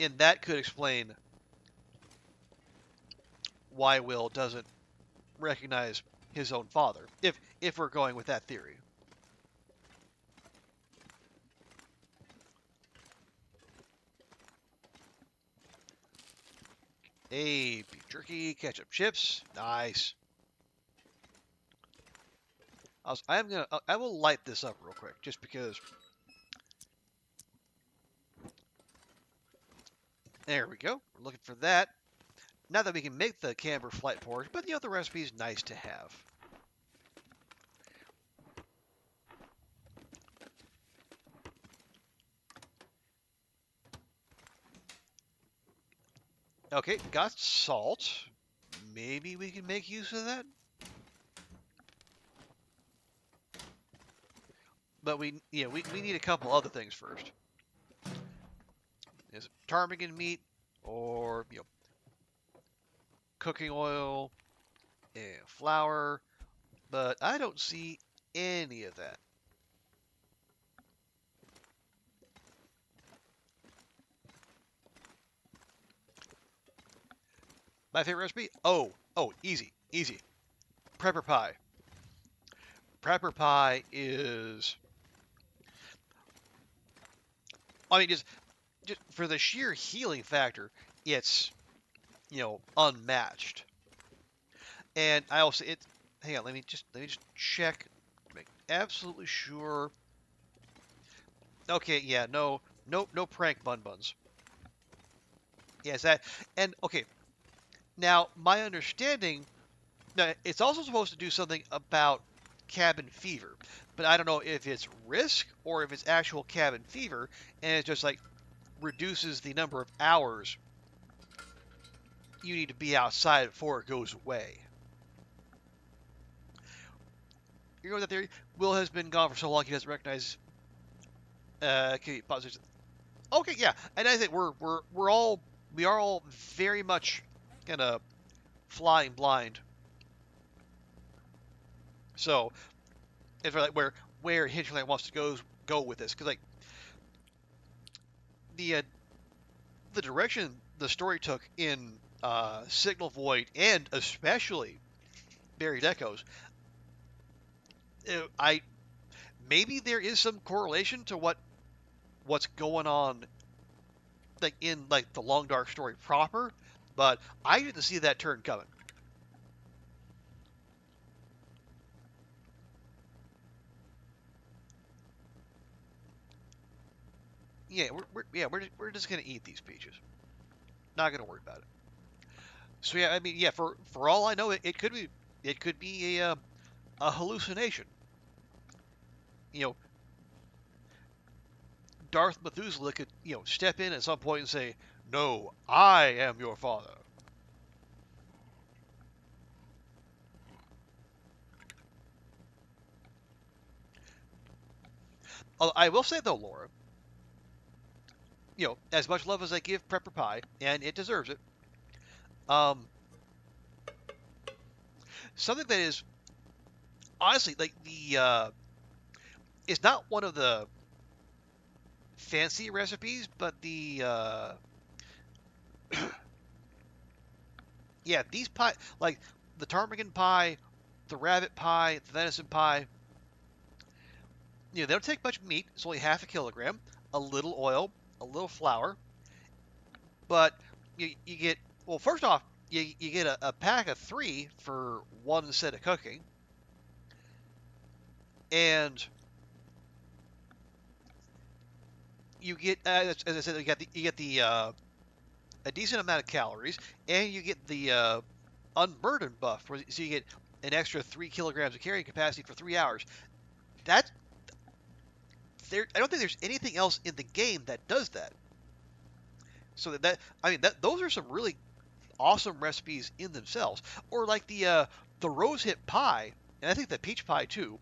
And that could explain why Will doesn't recognize his own father, if we're going with that theory. Hey, beef jerky, ketchup chips, nice. I will light this up real quick, just because. There we go. We're looking for that. Not that we can make the camber flight porridge, but the recipe is nice to have. Okay, got salt. Maybe we can make use of that. But we need a couple other things first. Is it ptarmigan meat or cooking oil and flour? But I don't see any of that. My favorite recipe? Oh, easy. Prepper pie. Prepper pie is, I mean, just for the sheer healing factor, it's, unmatched. And I also, hang on, let me just check to make absolutely sure. Okay, yeah, no prank buns. Yes, that, and okay. Now, my understanding, now it's also supposed to do something about cabin fever, but I don't know if it's risk or if it's actual cabin fever, and it just like reduces the number of hours you need to be outside before it goes away. You know that theory? Will has been gone for so long he doesn't recognize. Okay, yeah, and I think we are all very much kind of flying blind. So, it's like where Hitchcock wants to go with this, because like the direction the story took in Signal Void and especially Buried Echoes, maybe there is some correlation to what's going on like in like the Long Dark story proper, but I didn't see that turn coming. Yeah, we're just gonna eat these peaches. Not gonna worry about it. So yeah, I mean, yeah, for all I know, it could be a hallucination. Darth Methuselah could step in at some point and say, "No, I am your father." I will say though, Laura, as much love as I give Prepper Pie, and it deserves it, something that is honestly like it's not one of the fancy recipes, but the yeah, these pie, like the ptarmigan pie, the rabbit pie, the venison pie, they don't take much meat. It's only half a kilogram, a little oil, a little flour, but you get, well, first off, you get a pack of 3 for one set of cooking, and you get, as I said, you get the a decent amount of calories, and you get the unburdened buff, so you get an extra 3 kilograms of carrying capacity for 3 hours. I don't think there's anything else in the game that does that. So those are some really awesome recipes in themselves. Or like the rose hip pie, and I think the peach pie too.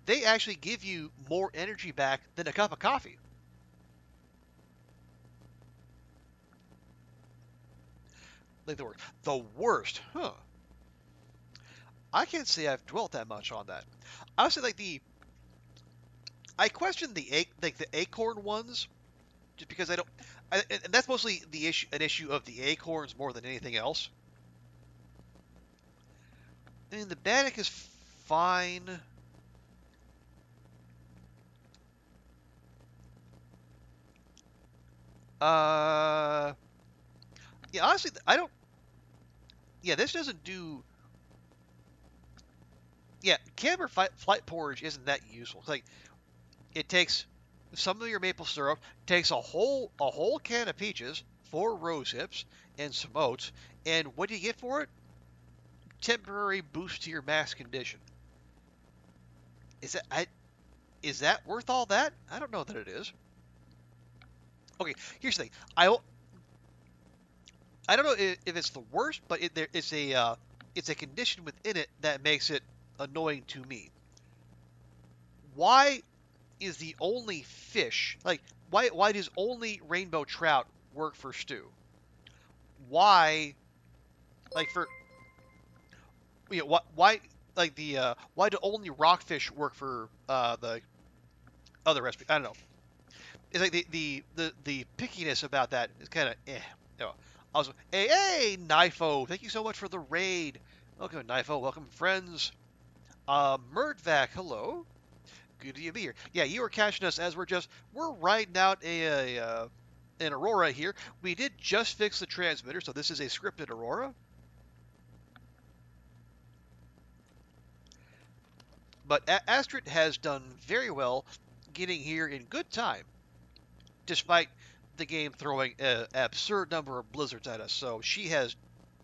They actually give you more energy back than a cup of coffee. Like the worst, huh? I can't say I've dwelt that much on that. I would say I question the acorn ones just because I don't. And that's mostly an issue of the acorns more than anything else. I mean, the bannock is fine. Yeah, honestly, I don't. Yeah, this doesn't do. Yeah, camber flight porridge isn't that useful. It's like it takes some of your maple syrup, takes a whole can of peaches, 4 rose hips, and some oats, and what do you get for it? Temporary boost to your max condition. Is that worth all that? I don't know that it is. Okay, here's the thing. I don't know if it's the worst, but it's a condition within it that makes it annoying to me. Why is the only fish like why does only rainbow trout work for stew? Why like for why like the why do only rockfish work for the other recipe? I don't know. It's like the pickiness about that is kind of eh. You know, also, hey, Nifo, thank you so much for the raid. Welcome, Nifo. Welcome, friends. Murdvac, hello. Good to be here. Yeah, you were catching us as we're riding out an Aurora here. We did just fix the transmitter, so this is a scripted Aurora. But Astrid has done very well getting here in good time, despite the game throwing an absurd number of blizzards at us. So she has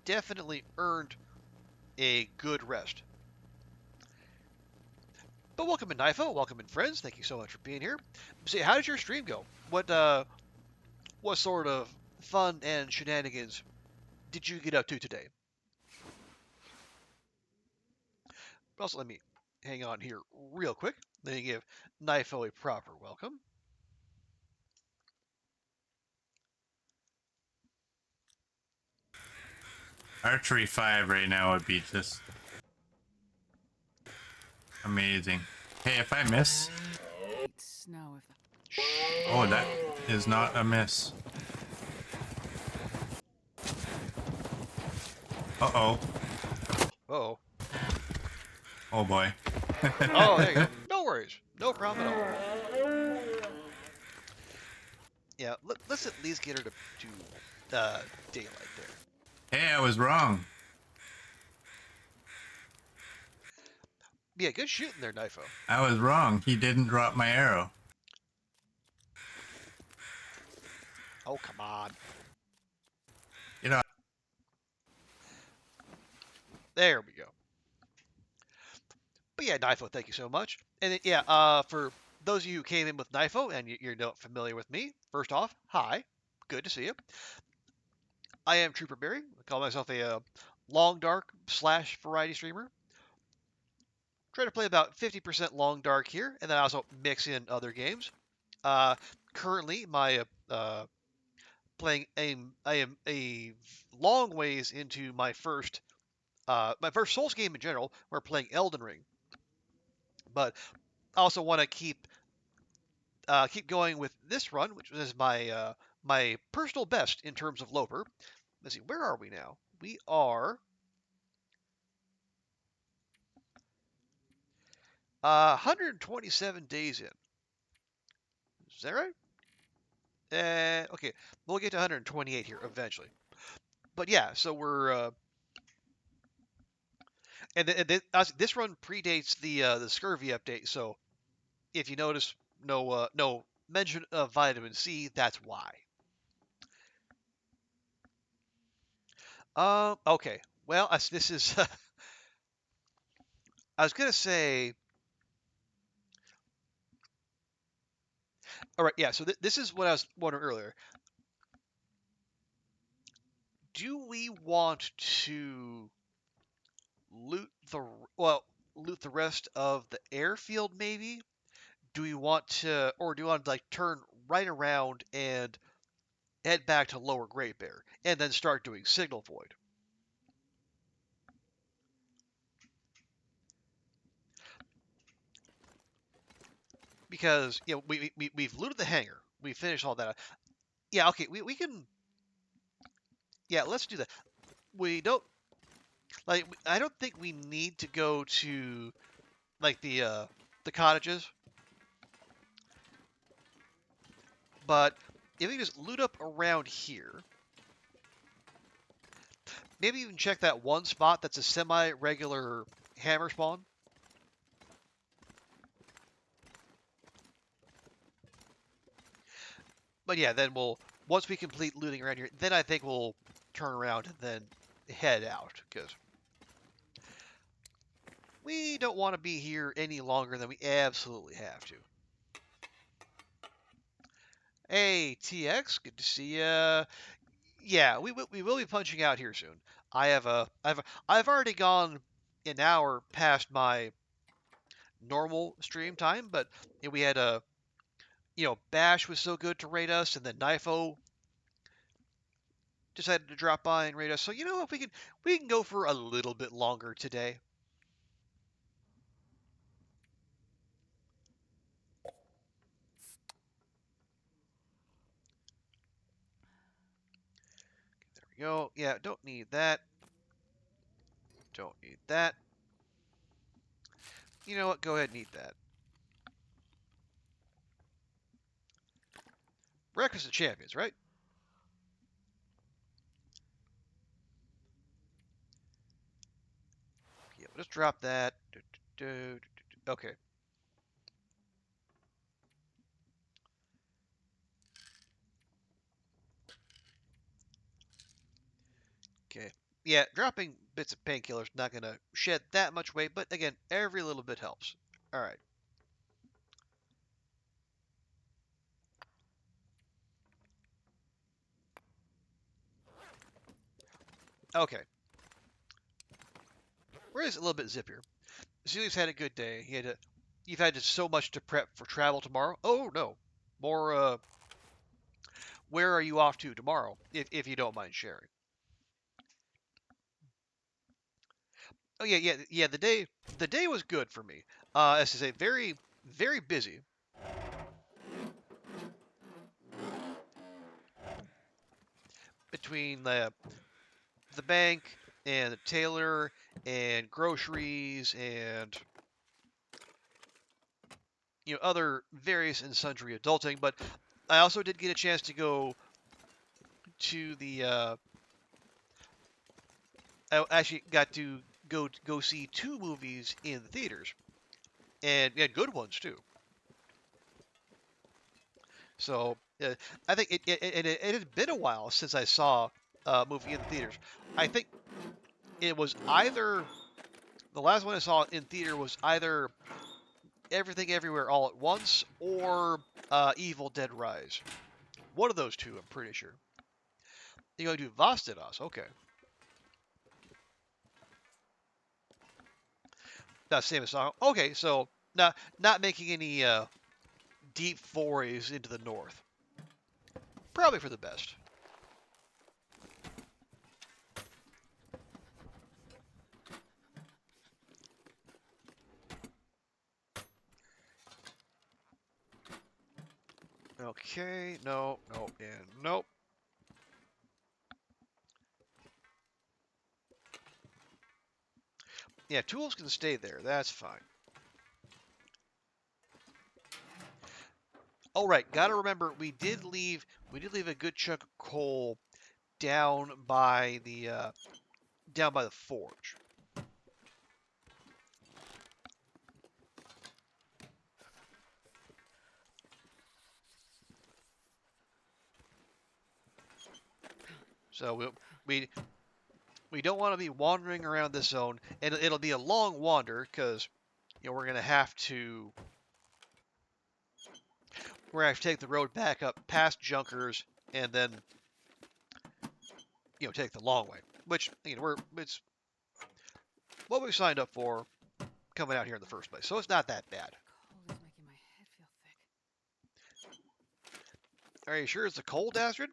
definitely earned a good rest. But welcome in, Nifo. Welcome in, friends. Thank you so much for being here. So, how did your stream go? What sort of fun and shenanigans did you get up to today? But also, let me hang on here real quick. Let me give Nifo a proper welcome. Archery 5 right now would be just amazing. Hey, if I miss... Snow if Oh, that is not a miss. Uh-oh. Uh-oh. Oh, boy. Oh, there you go. No worries. No problem at all. Yeah, let's at least get her to daylight there. Hey, I was wrong. Yeah, good shooting there, Nifo. I was wrong. He didn't drop my arrow. Oh, come on. You know... There we go. But yeah, Nifo, thank you so much. And then, yeah, for those of you who came in with Nifo and you're not familiar with me, first off, hi. Good to see you. I am Trooper Barry. I call myself a long dark / variety streamer. Try to play about 50% long dark here, and then I also mix in other games. Currently, my playing I am a long ways into my first Souls game in general. We're playing Elden Ring, but I also want to keep going with this run, which is my personal best in terms of Loper. Let's see, where are we now? We are 127 days in. Is that right? Okay, we'll get to 128 here eventually. But yeah, so we're this run predates the scurvy update. So if you notice no mention of vitamin C, that's why. Okay. Well, this is I was gonna say. All right, yeah. So this is what I was wondering earlier. do we want to loot the loot the rest of the airfield? Maybe. Do we want to, or do we want to like turn right around and head back to Lower Great Bear and then start doing Signal Void? Because we've looted the hangar, we finished all that. Yeah, okay, we can. Yeah, let's do that. We don't like. I don't think we need to go to like the cottages, but if we just loot up around here, maybe even check that one spot that's a semi-regular hammer spawn. But yeah, then once we complete looting around here, then I think we'll turn around and then head out, because we don't want to be here any longer than we absolutely have to. Hey, TX, good to see ya. Yeah, we will be punching out here soon. I've already gone an hour past my normal stream time, but we had Bash was so good to raid us, and then Knifo decided to drop by and raid us. So you know what, we can go for a little bit longer today. There we go. Yeah, don't need that. Don't need that. You know what? Go ahead and eat that. Breakfast of Champions, right? Yeah, we'll just drop that. Okay. Okay. Yeah, dropping bits of painkillers not going to shed that much weight, but again, every little bit helps. All right. Okay. Where is it a little bit zippier? Zelius had a good day. You've had just so much to prep for travel tomorrow. Oh no. More where are you off to tomorrow, if you don't mind sharing? Oh yeah. The day was good for me. As to say, very, very busy. Between the bank and the tailor and groceries and other various and sundry adulting, but I also did get a chance to go to the I actually got to go see 2 movies in the theaters, and yeah, good ones too. So I think it had been a while since I saw a movie in the theaters. I think it was either the last one I saw in theater was either Everything Everywhere All at Once or Evil Dead Rise. One of those two, I'm pretty sure. You go do Vastadas, okay. That's same as song. Okay, so not making any deep forays into the north. Probably for the best. Okay, no, and nope. Yeah, tools can stay there. That's fine. All right, gotta remember we did leave a good chunk of coal down by the forge. So we don't want to be wandering around this zone, and it'll be a long wander because we're gonna have to take the road back up past Junkers and then take the long way. Which it's what we signed up for coming out here in the first place. So it's not that bad. Cold is making my head feel thick. Are you sure it's the cold, Astrid?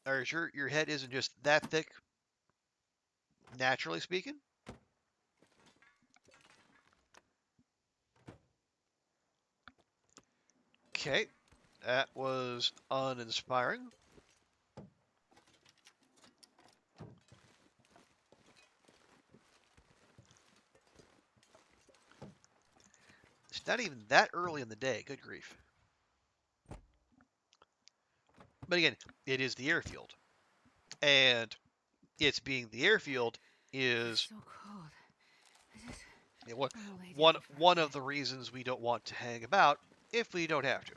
Are you sure your head isn't just that thick, naturally speaking? Okay, that was uninspiring. It's not even that early in the day, good grief. But again, it is the airfield. And it's being the airfield is So cold. I just yeah, wanna lay one down for a one of bit. the reasons we don't want to hang about if we don't have to.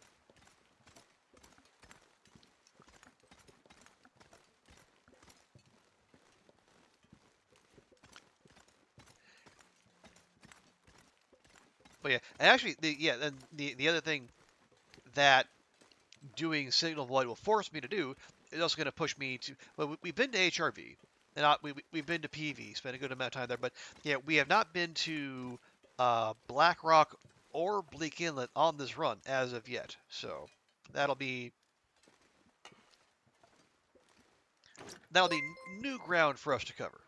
But yeah, and actually, the other thing that doing signal void will force me to do is also going to push me to. Well, we've been to HRV, and we've been to PV, spent a good amount of time there, but yeah, we have not been to Black Rock or Bleak Inlet on this run as of yet. So that'll be new ground for us to cover.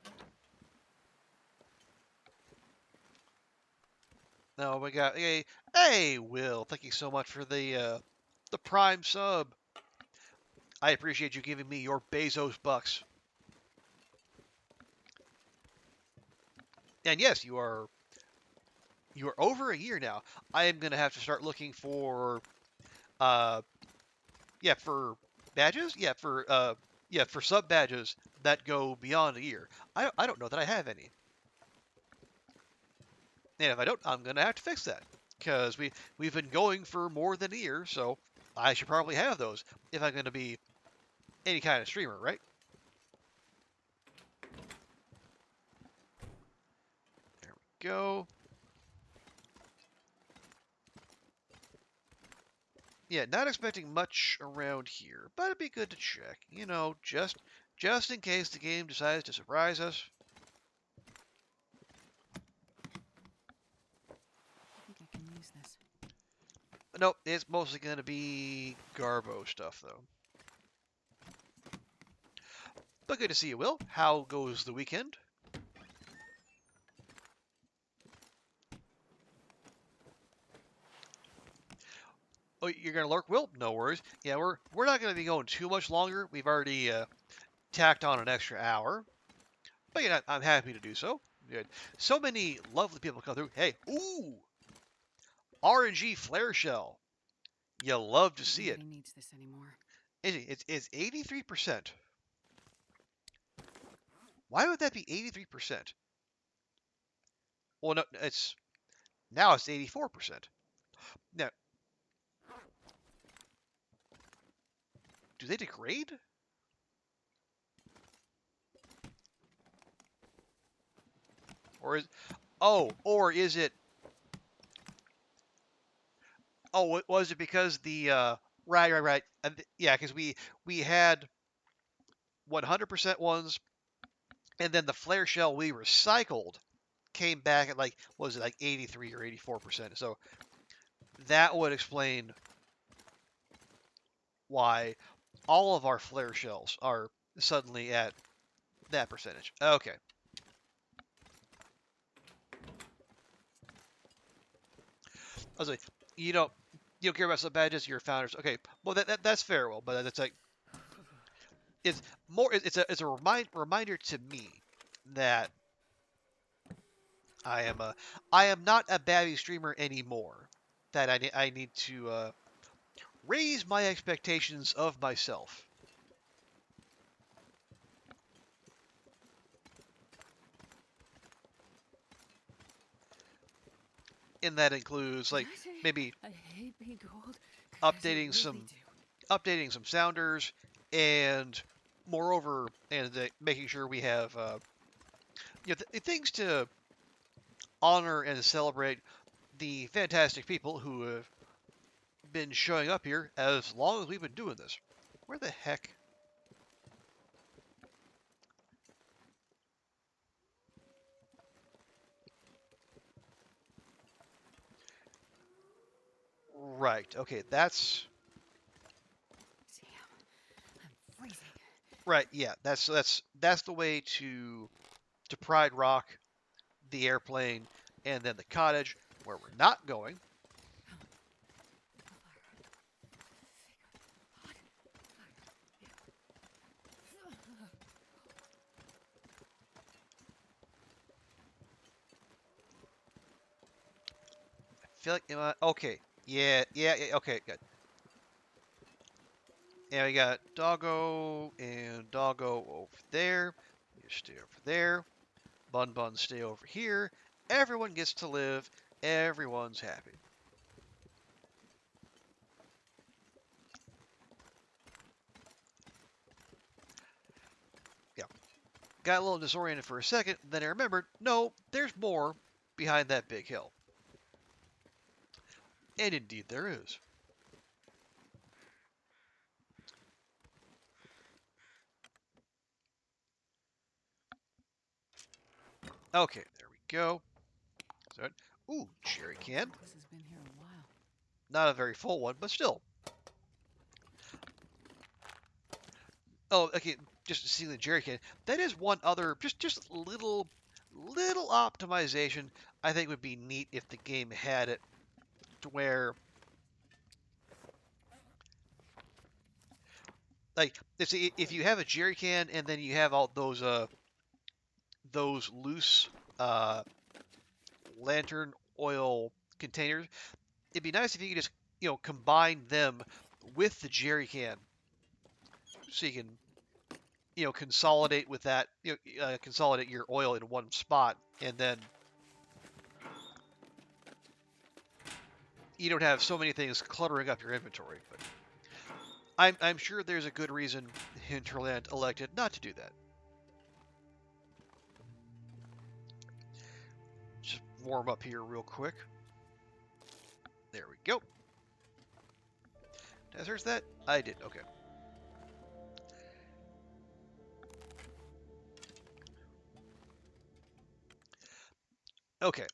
Now we got hey Will, thank you so much for the Prime sub. I appreciate you giving me your Bezos bucks. And yes, you are over a year now. I am gonna have to start looking for for badges. For sub badges that go beyond a year. I don't know that I have any. And if I don't, I'm gonna have to fix that. Because we've been going for more than a year, so I should probably have those if I'm gonna be any kind of streamer, right? There we go. Yeah, not expecting much around here, but it'd be good to check. Just in case the game decides to surprise us. I think I can use this. Nope, it's mostly going to be Garbo stuff, though. But good to see you, Will. How goes the weekend? Oh, you're going to lurk, Will? No worries. Yeah, we're not going to be going too much longer. We've already tacked on an extra hour. But yeah, I'm happy to do so. Good. So many lovely people come through. Hey, ooh! RNG flare shell. You love to see it. Nobody needs this anymore. It's 83%. Why would that be 83%? Well, no, now it's 84%. Now, do they degrade? Or is it? Oh, was it because the right? Yeah, because we had 100% ones, and then the flare shell we recycled came back at was it like 83 or 84%? So that would explain why all of our flare shells are suddenly at that percentage. Okay. I was like, you don't care about sub badges, you're founders. Okay, well that's fair, Will, but that's like it's more. It's a reminder to me that I am not a babby streamer anymore. That I need to raise my expectations of myself. And that includes Did I say maybe I hate being cold? 'Cause I updating really some do. sounders, and moreover, making sure we have things to honor and celebrate the fantastic people who have been showing up here as long as we've been doing this. Where the heck? Right. Okay, that's Damn, I'm freezing. right. Yeah, that's the way to Pride Rock, the airplane, and then the cottage, where we're not going. I feel like okay. Yeah. Okay, good. And we got Doggo and Doggo over there. You stay over there. Bun Bun stay over here. Everyone gets to live. Everyone's happy. Yeah. Got a little disoriented for a second, then I remembered, no, there's more behind that big hill. And indeed there is. Okay, there we go. So, ooh, jerry can. This has been here a while. Not a very full one, but still. Oh, okay, just seeing the jerry can. That is one other, just little optimization I think would be neat if the game had it to where, like, if you have a jerry can and then you have all those loose uh, lantern oil containers, it'd be nice if you could just combine them with the jerry can, so you can consolidate with that, consolidate your oil in one spot, and then you don't have so many things cluttering up your inventory. But I'm sure there's a good reason Hinterland elected not to do that. Just warm up here real quick. There we go. Did I search that? I did. Okay. Okay.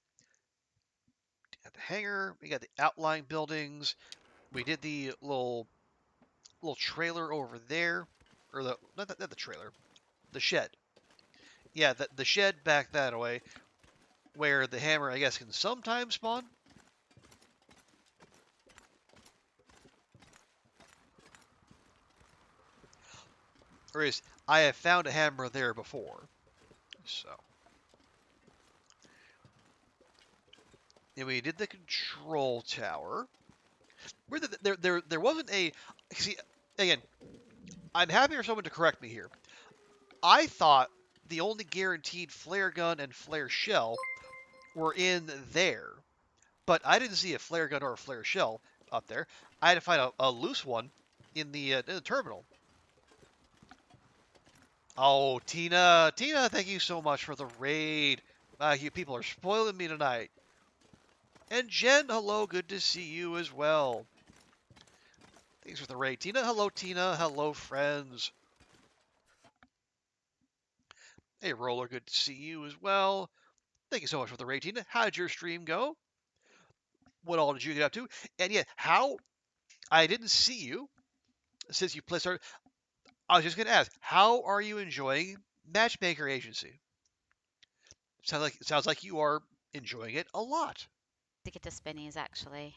Got the hangar. We got the outlying buildings. We did the little trailer over there, or not the trailer, the shed. Yeah, the shed back that way, where the hammer, I guess, can sometimes spawn. Or is I have found a hammer there before. So. And we did the control tower. Where there wasn't a. See, again, I'm happy for someone to correct me here. I thought the only guaranteed flare gun and flare shell were in there, but I didn't see a flare gun or a flare shell up there. I had to find a loose one in the terminal. Oh, Tina, thank you so much for the raid. You people are spoiling me tonight. And Jen, hello, good to see you as well. Thanks for the raid, Tina. Hello, friends. Hey, Roller, good to see you as well. Thank you so much for the raid, Tina. How did your stream go? What all did you get up to? And yeah, how I didn't see you since you started. I was just going to ask, how are you enjoying Matchmaker Agency? Sounds like you are enjoying it a lot. To get to spinnies, actually.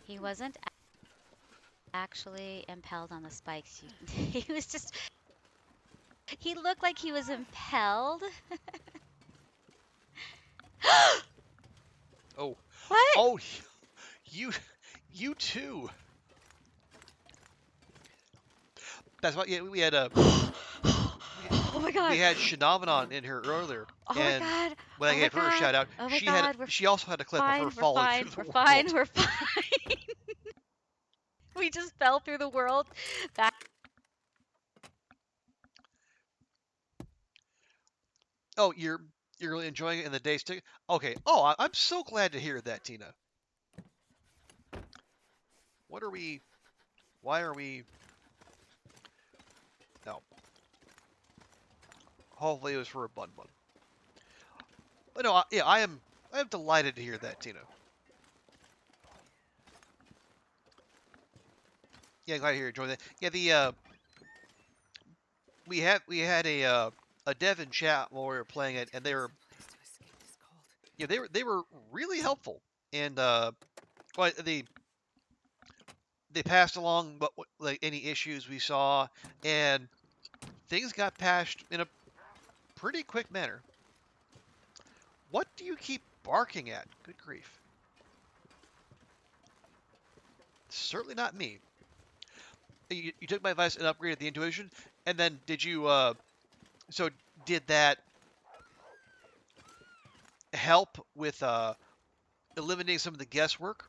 He wasn't actually impelled on the spikes. He was just. He looked like he was impelled. Oh. What? Oh, you too. That's why we had a. Oh my god. We had Shinovanon in here earlier, Oh and my god. when I gave her a shout out, Oh my she god. she also had a clip of her falling through the world. We're fine. We just fell through the world. Back. Oh, you're really enjoying it in the days too? Okay. Oh, I'm so glad to hear that, Tina. What are we? Why are we? No. Hopefully it was for a bun bun. But no, yeah, I am delighted to hear that, Tina. Yeah, glad to hear you enjoying that. Yeah, we had a dev in chat while we were playing it, and they were yeah they were really helpful, and well, they passed along what like any issues we saw, and things got patched in a pretty quick manner. What do you keep barking at? Good grief. Certainly not me. You took my advice and upgraded the intuition, and then did you, so did that help with eliminating some of the guesswork?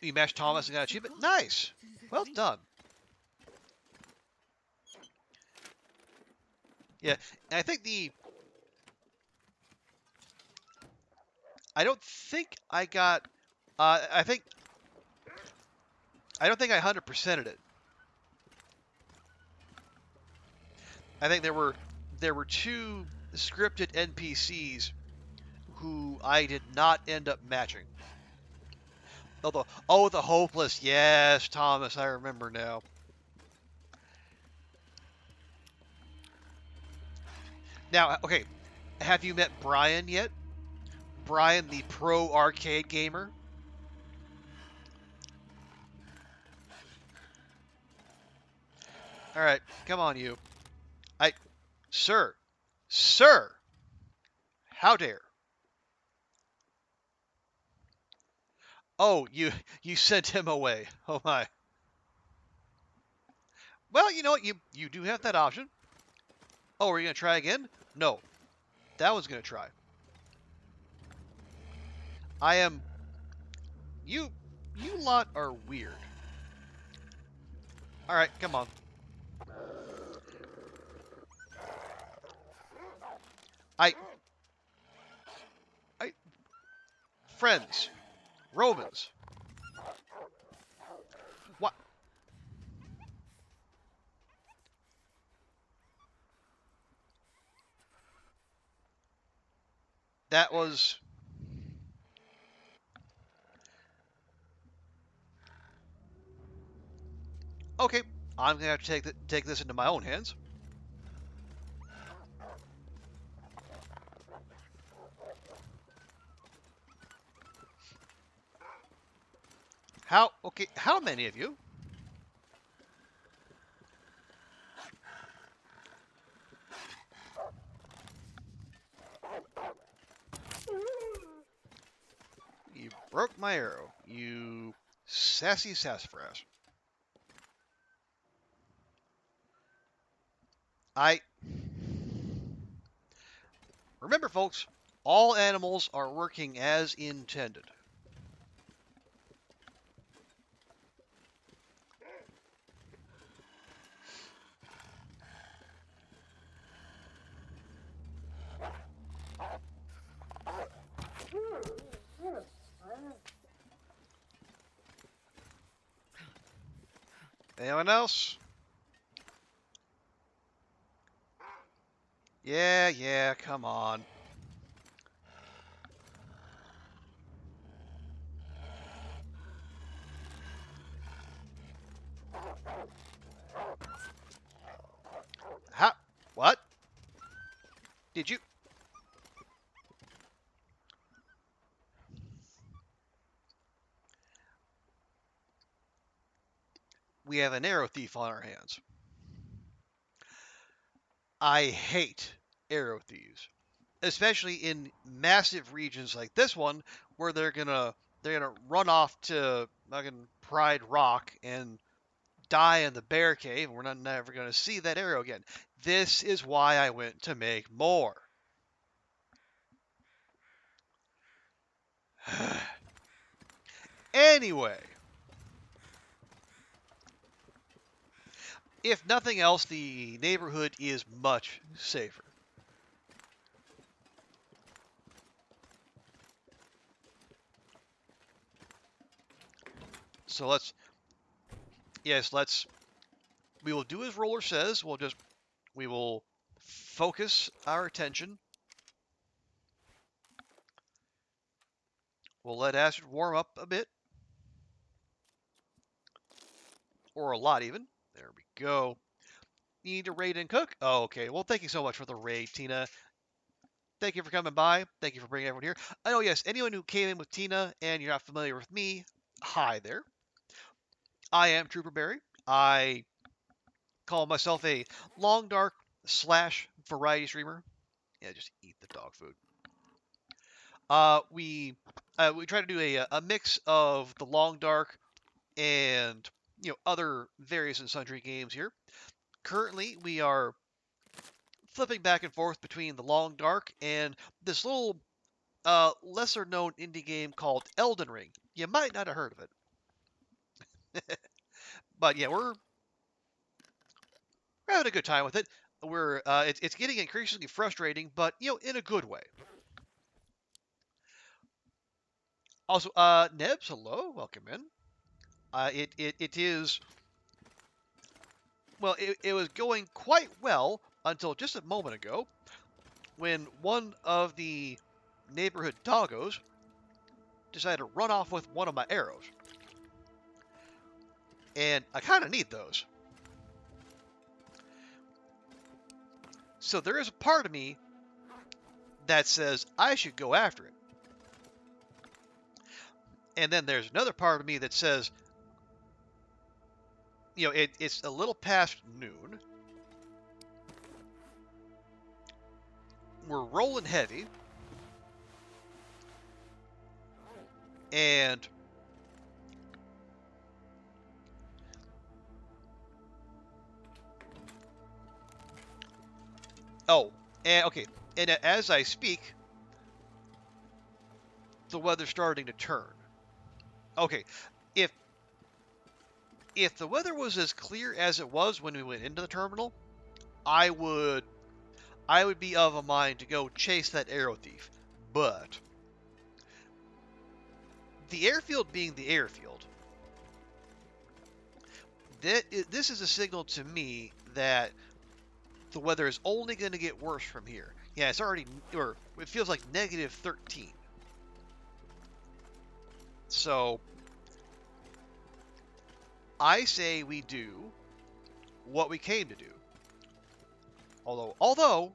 You matched Thomas and got an achievement? Nice! Well done. Yeah, and I think I don't think I got, I don't think I 100%ed it. I think there were two scripted NPCs who I did not end up matching. Oh, the hopeless. Yes, Thomas, I remember now. Now, okay, have you met Brian yet? Brian, the pro arcade gamer? All right, come on, you. Sir, how dare? Oh, you sent him away. Oh my. Well, you know what? You do have that option. Oh, are you gonna try again? No, that was gonna try. I am. You lot are weird. All right, come on. I friends, Romans. What? That was. Okay, I'm gonna have to take this into my own hands. How? Okay, how many of you? You broke my arrow. You sassy sassafras. Remember, folks, all animals are working as intended. Anyone else? Yeah, come on. How? What? Did you? We have an arrow thief on our hands. I hate arrow thieves, especially in massive regions like this one, where they're gonna run off to fucking Pride Rock and die in the bear cave, and we're not never gonna see that arrow again. This is why I went to make more. Anyway, if nothing else, the neighborhood is much safer. So let's, yes, let's, we will do as Roller says. We will focus our attention. We'll let Astrid warm up a bit. Or a lot even. There we go. Need to raid and cook? Oh, okay. Well, thank you so much for the raid, Tina. Thank you for coming by. Thank you for bringing everyone here. Oh, yes, anyone who came in with Tina and you're not familiar with me, hi there. I am Trooper Barry. I call myself a long dark / variety streamer. Yeah, just eat the dog food. We try to do a mix of the long dark and other various and sundry games here. Currently, we are flipping back and forth between the long dark and this little lesser known indie game called Elden Ring. You might not have heard of it. But yeah, we're having a good time with it. It's getting increasingly frustrating, but in a good way. Also, Nebs, hello, welcome in. It is, well, it was going quite well until just a moment ago when one of the neighborhood doggos decided to run off with one of my arrows. And I kind of need those. So there is a part of me that says I should go after it. And then there's another part of me that says, it's a little past noon. We're rolling heavy. And okay. And as I speak, the weather's starting to turn. Okay, if the weather was as clear as it was when we went into the terminal, I would be of a mind to go chase that arrow thief. But the airfield being the airfield, this is a signal to me that the weather is only going to get worse from here. Yeah, it's already, or it feels like -13. So I say we do what we came to do. Although,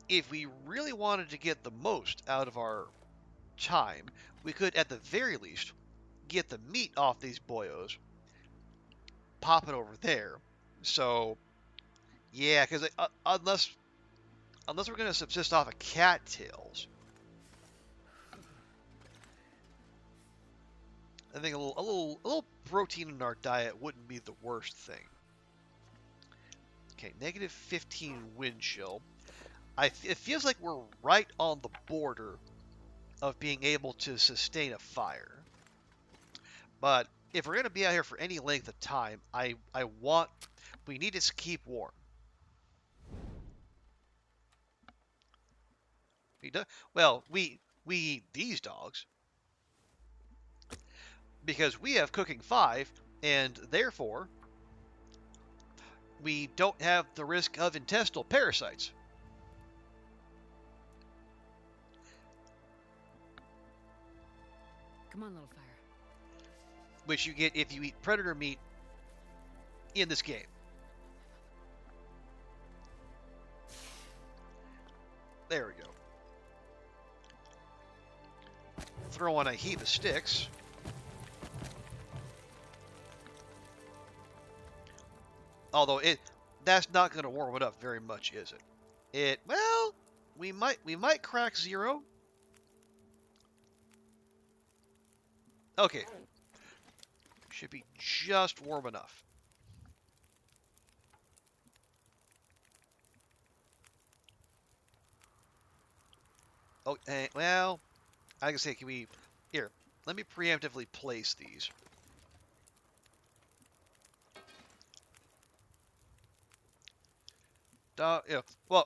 if we really wanted to get the most out of our time, we could at the very least get the meat off these boyos, pop it over there. So yeah, because unless we're going to subsist off of cattails, I think a little protein in our diet wouldn't be the worst thing. Okay, -15 wind chill. It feels like we're right on the border of being able to sustain a fire. But if we're going to be out here for any length of time, we need to keep warm. We eat these dogs because we have cooking 5, and therefore we don't have the risk of intestinal parasites. Come on, little fire. Which you get if you eat predator meat in this game. There we go. Throw on a heap of sticks. Although that's not going to warm it up very much, is it? Well, we might crack 0. Okay. Should be just warm enough. Oh, well, I can say, here, let me preemptively place these. Well,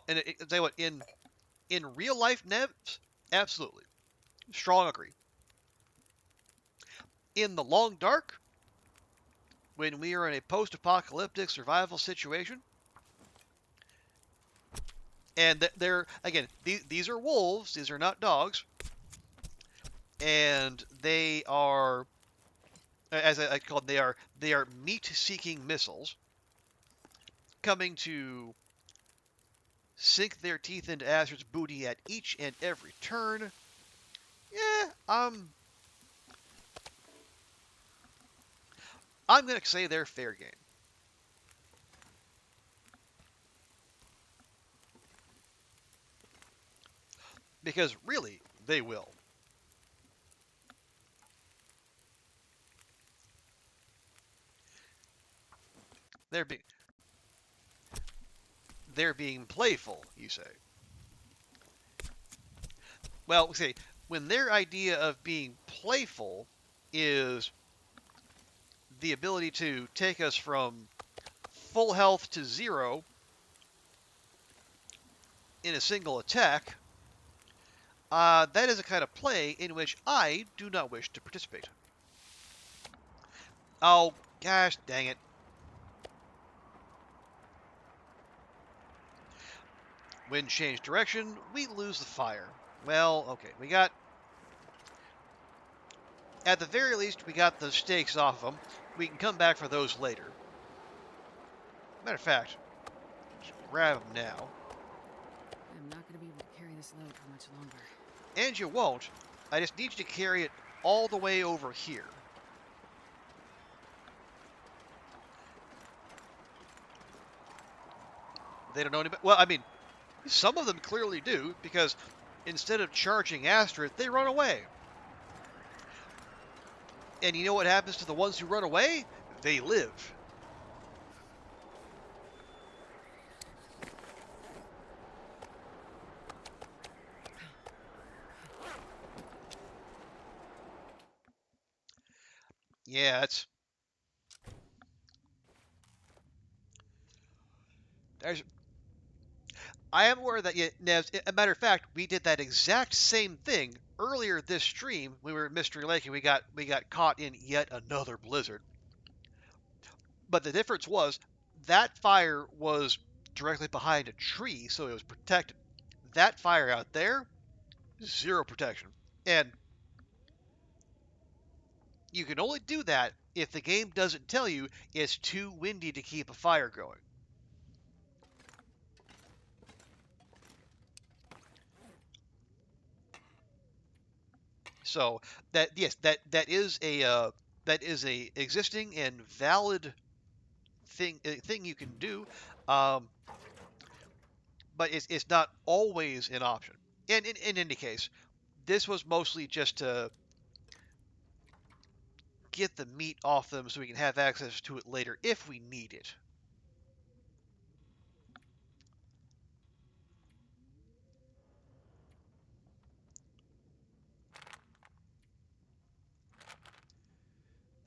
and tell you what, in real life, Nebs, absolutely. Strong agree. In the long dark, when we are in a post-apocalyptic survival situation, and they're, again, these are wolves, these are not dogs, and they are, as I call them, they are meat-seeking missiles coming to sink their teeth into Astrid's booty at each and every turn. Yeah, I'm gonna say they're fair game. Because really, they will. They're being playful, you say. Well, see, when their idea of being playful is the ability to take us from full health to 0 in a single attack, that is a kind of play in which I do not wish to participate. Oh, gosh dang it. Wind change direction, we lose the fire. Well, okay, we got... At the very least, we got the stakes off of them. We can come back for those later. Matter of fact, just grab them now. I'm not gonna be able to carry this load for much longer. And you won't. I just need you to carry it all the way over here. They don't know anybody. Well, I mean, some of them clearly do, because instead of charging Astrid, they run away. And you know what happens to the ones who run away? They live. Yeah, it's... I am aware that, as a matter of fact, we did that exact same thing earlier this stream. We were at Mystery Lake and we got caught in yet another blizzard. But the difference was that fire was directly behind a tree, so it was protected. That fire out there, 0 protection. And you can only do that if the game doesn't tell you it's too windy to keep a fire going. So that, yes, that is a existing and valid thing you can do, but it's not always an option. And in any case, this was mostly just to get the meat off them so we can have access to it later if we need it.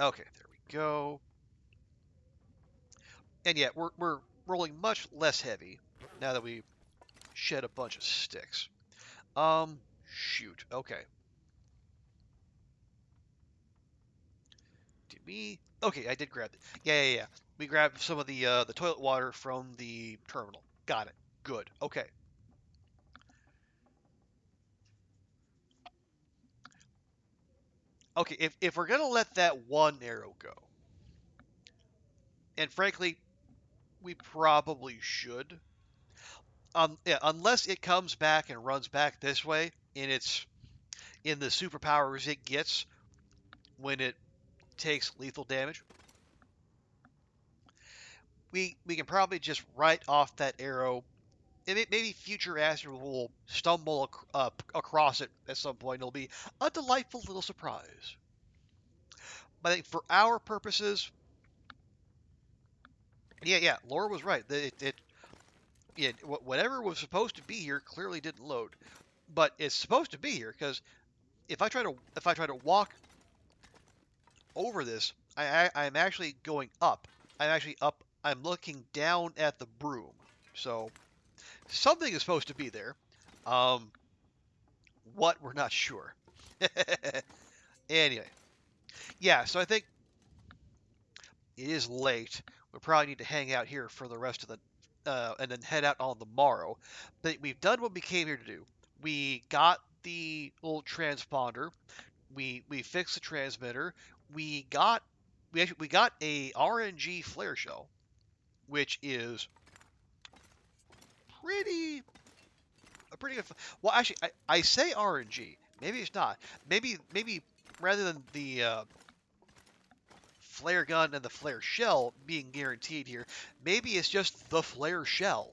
Okay, there we go. And yeah, we're rolling much less heavy now that we shed a bunch of sticks. Shoot. Okay. Did we? Okay, I did grab it. Yeah. We grabbed some of the toilet water from the terminal. Got it. Good. Okay. Okay, if we're gonna let that one arrow go, and frankly, we probably should. Yeah, unless it comes back and runs back this way, and it's in the superpowers it gets when it takes lethal damage, we can probably just write off that arrow. And maybe future Astrid will stumble across it at some point. It'll be a delightful little surprise. But I think for our purposes, yeah, Laura was right. Whatever was supposed to be here clearly didn't load, but it's supposed to be here because if I try to walk over this, I'm actually going up. I'm actually up. I'm looking down at the broom. So something is supposed to be there. What, we're not sure. Anyway, yeah. So I think it is late. We probably need to hang out here for the rest of the, and then head out on the morrow. But we've done what we came here to do. We got the little transponder. We fixed the transmitter. We got a RNG flare shell, which is pretty a pretty good. Well, actually, I say RNG. Maybe it's not. Maybe rather than the flare gun and the flare shell being guaranteed here, maybe it's just the flare shell.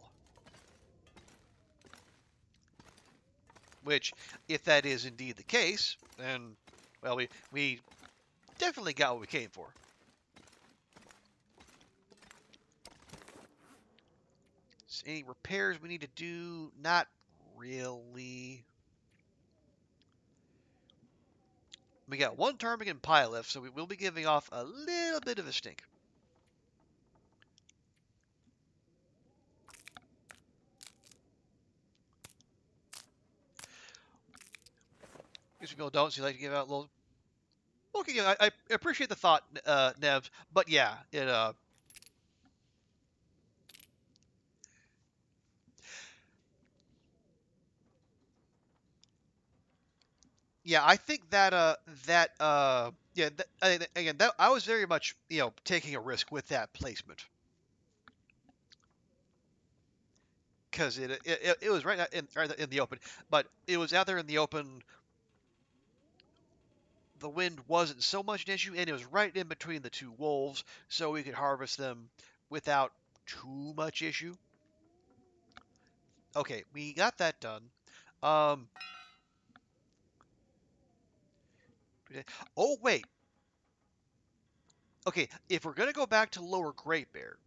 Which, if that is indeed the case, then well, we definitely got what we came for. So any repairs we need to do? Not really. We got one ptarmigan pie left, so we will be giving off a little bit of a stink. Guess we go don't. So you like to give out a little. Okay, yeah, I appreciate the thought, Nevs, but yeah, yeah, I think that yeah, again, that I was very much taking a risk with that placement because it was right in the open, but it was out there in the open. The wind wasn't so much an issue, and it was right in between the two wolves, so we could harvest them without too much issue. Okay, we got that done. Um, oh wait, okay, if we're gonna go back to Lower Great Bear,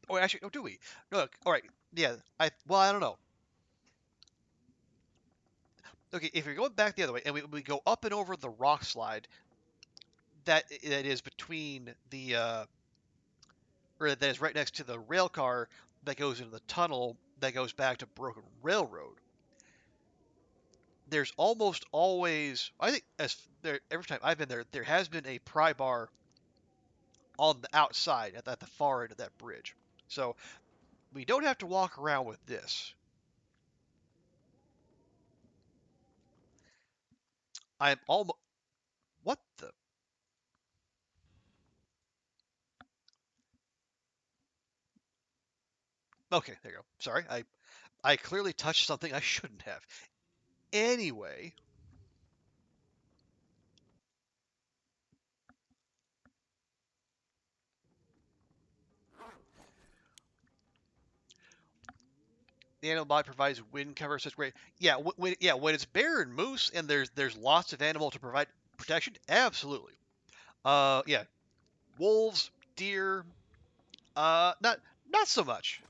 oh actually, oh do we? No, all right, yeah, I don't know. Okay, if you're going back the other way, and we go up and over the rock slide that is between the or that is right next to the rail car that goes into the tunnel that goes back to Broken Railroad. There's almost always, I think, every time I've been there, there has been a pry bar on the outside at the far end of that bridge. So we don't have to walk around with this. I'm almost. What the? Okay, there you go. Sorry, I clearly touched something I shouldn't have. Anyway, the animal body provides wind cover, so it's great. Yeah, when it's bear and moose, and there's lots of animal to provide protection, absolutely. Yeah, wolves, deer, not so much.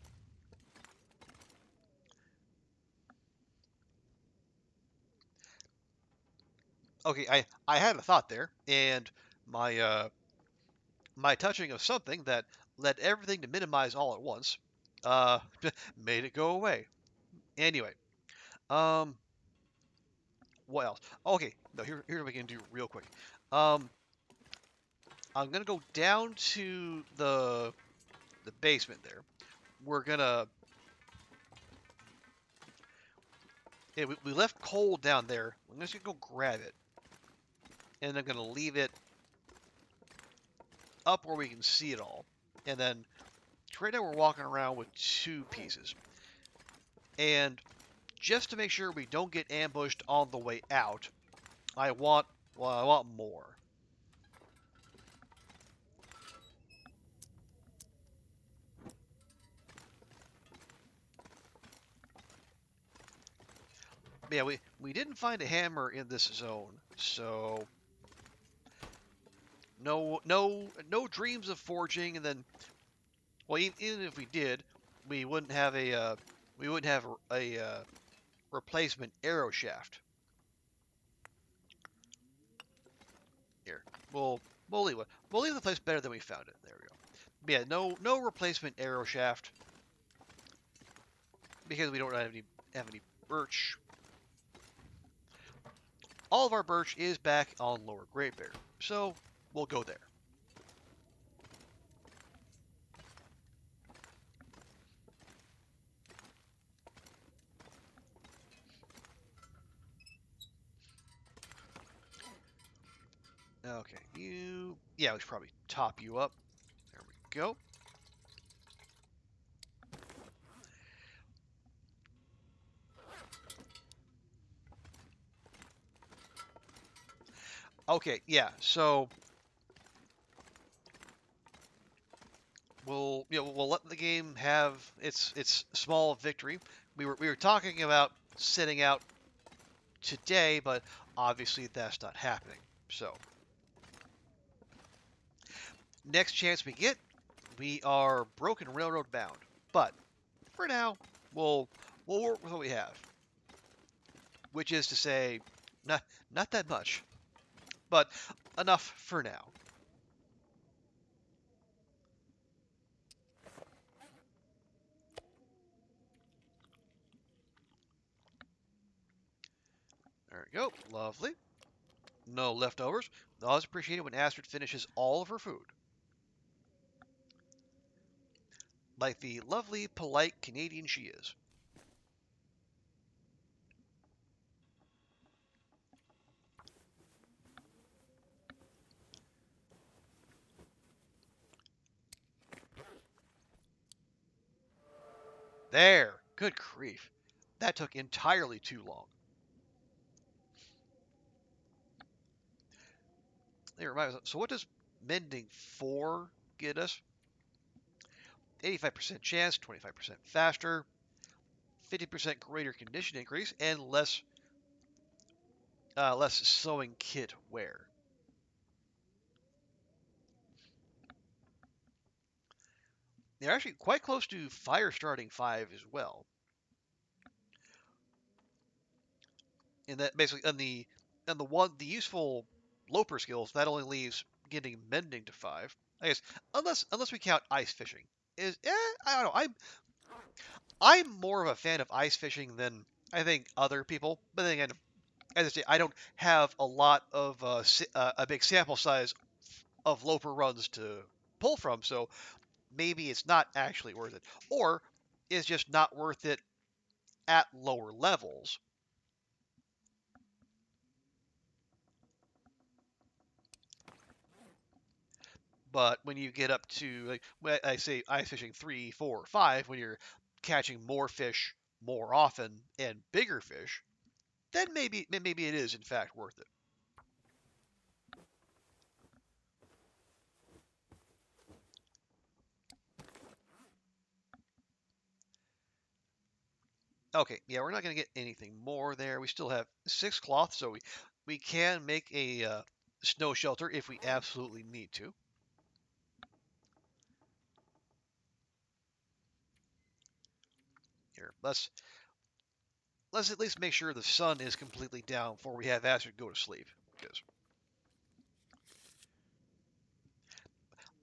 Okay, I had a thought there, and my my touching of something that led everything to minimize all at once, uh, made it go away. Anyway, um, what else? Okay, no, here's what we can do real quick. Um, I'm gonna go down to the basement there. We're gonna. Yeah, we left coal down there. I'm just gonna go grab it, and I'm gonna leave it up where we can see it all. And then right now we're walking around with two pieces. And just to make sure we don't get ambushed on the way out, I want more. Yeah, we didn't find a hammer in this zone, so no dreams of forging. And then, well, even if we did, we wouldn't have a replacement arrow shaft. Here, we'll we'll leave the place better than we found it. There we go. But yeah, no replacement arrow shaft because we don't have any birch. all of our birch is back on Lower Great Bear, so we'll go there. Okay, yeah, we should probably top you up. There we go. Okay, yeah, so we'll let the game have its small victory. We were talking about setting out today, but obviously that's not happening. So next chance we get, we are Broken Railroad bound. But for now, we'll work with what we have, which is to say, not that much, but enough for now. There we go. Lovely. No leftovers. Always appreciate it when Astrid finishes all of her food. Like the lovely, polite Canadian she is. There. Good grief. That took entirely too long. So what does mending 4 get us? 85% chance, 25% faster, 50% greater condition increase, and less sewing kit wear. They're actually quite close to fire starting 5 as well. And that basically the useful Loper skills that only leaves getting mending to 5. I guess unless we count ice fishing. I don't know. I'm more of a fan of ice fishing than I think other people. But then again, as I say, I don't have a lot of a big sample size of Loper runs to pull from, so maybe it's not actually worth it, or it's just not worth it at lower levels. But when you get up to, like, when I say ice fishing 3, 4, 5, when you're catching more fish more often and bigger fish, then maybe it is in fact worth it. Okay, yeah, we're not going to get anything more there. We still have 6 cloth, so we can make a snow shelter if we absolutely need to. Here, let's at least make sure the sun is completely down before we have Astrid go to sleep. Because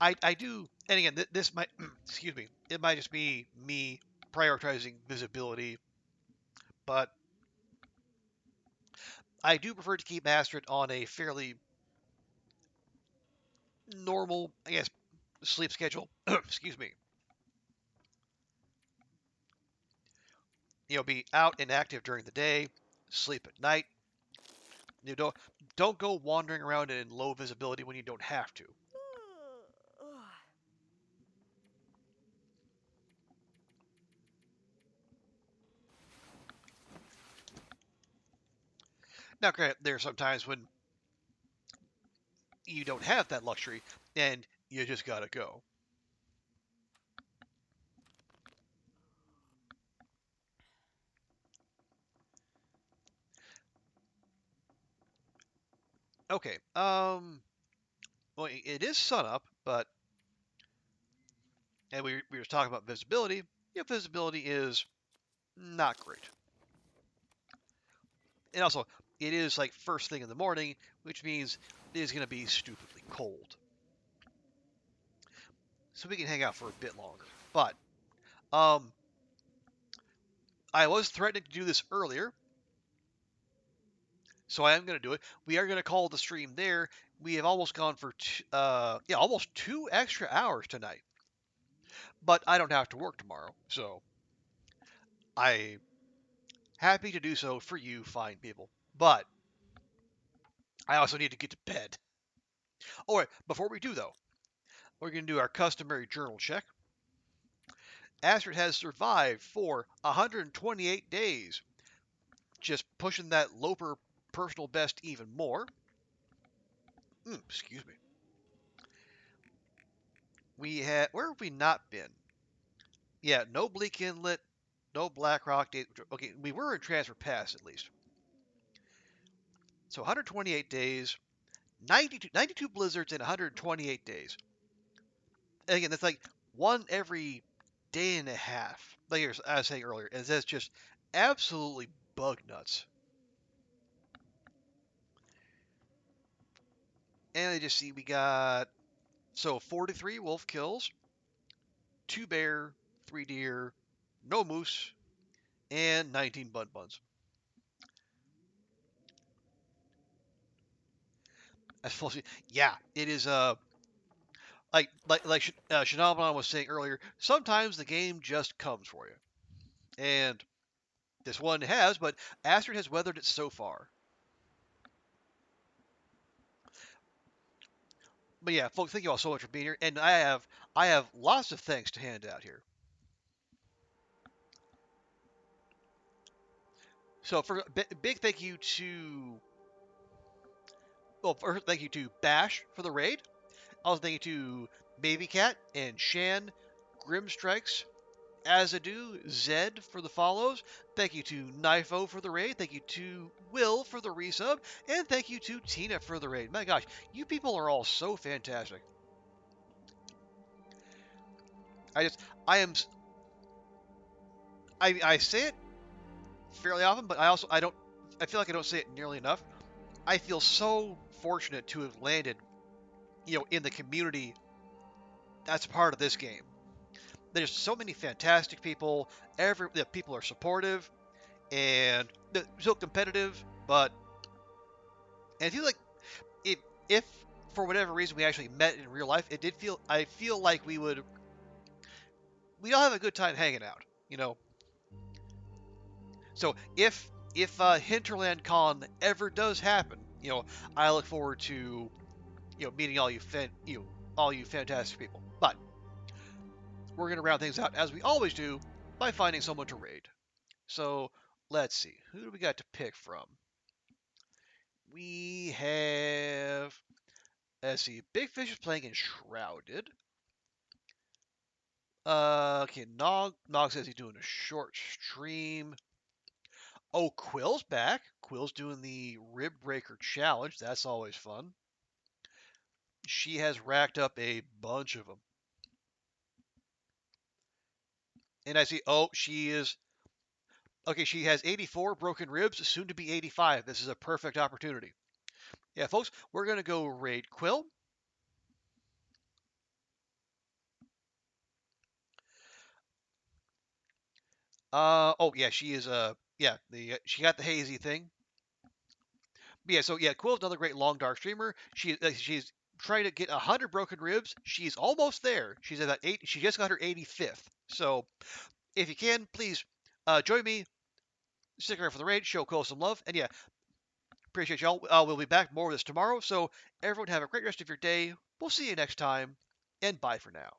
I do, and again, this might, excuse me, it might just be me prioritizing visibility, but I do prefer to keep Astrid on a fairly normal, I guess, sleep schedule. Excuse me. Be out and active during the day, sleep at night. You don't go wandering around in low visibility when you don't have to. Now, granted, there are some times when you don't have that luxury and you just gotta go. Okay. Well, it is sunup, but and we were talking about visibility. Yeah, visibility is not great. And also, it is like first thing in the morning, which means it is going to be stupidly cold. So we can hang out for a bit longer. But I was threatening to do this earlier, So I am going to do it. We are going to call the stream there. We have almost gone for almost 2 extra hours tonight. But I don't have to work tomorrow, so I'm happy to do so for you fine people. But I also need to get to bed. Oh, wait, before we do though, we're going to do our customary journal check. Astrid has survived for 128 days, just pushing that Loper personal best even more. Excuse me. Where have we not been? Yeah, no Bleak Inlet, no Black Rock. Okay, we were in Transfer Pass at least. So 128 days, 92 blizzards in 128 days. And again, that's like one every day and a half. Like I was saying earlier, and that's just absolutely bug nuts. And I just see we got 43 wolf kills, 2 bear, 3 deer, no moose, and 19 bun buns. Yeah, it is like Shinobanon was saying earlier. Sometimes the game just comes for you, and this one has. But Astrid has weathered it so far. But yeah, folks, thank you all so much for being here, and I have lots of thanks to hand out here. So for big thank you to first thank you to Bash for the raid. Also thank you to Baby Cat and Shan, Grim Strikes, Azadu, Zed for the follows. Thank you to Knifo for the raid. Thank you to Will for the resub. And thank you to Tina for the raid. My gosh, you people are all so fantastic. I say it fairly often, but I feel like I don't say it nearly enough. I feel so fortunate to have landed, in the community that's part of this game. There's so many fantastic people. The people are supportive and still competitive, but I feel like if for whatever reason we actually met in real life, I feel like we'd all have a good time hanging out, So if Hinterland Con ever does happen, I look forward to meeting all you fantastic people. But we're gonna round things out as we always do by finding someone to raid. So let's see, who do we got to pick from? We have, let's see, Big Fish is playing Enshrouded. Okay, Nog says he's doing a short stream. Oh, Quill's back. Quill's doing the Rib Breaker Challenge. That's always fun. She has racked up a bunch of them. And I see, she is, okay, she has 84 broken ribs, soon to be 85. This is a perfect opportunity. Yeah, folks, we're going to go raid Quill. Yeah, she is, she got the hazy thing. But yeah, so yeah, Quill's another great long dark streamer. She's trying to get 100 broken ribs. She's almost there. She's at 8. She just got her 85th. So if you can, please join me. Stick around for the raid. Show Quill some love. And yeah, appreciate y'all. We'll be back more of this tomorrow. So everyone have a great rest of your day. We'll see you next time. And bye for now.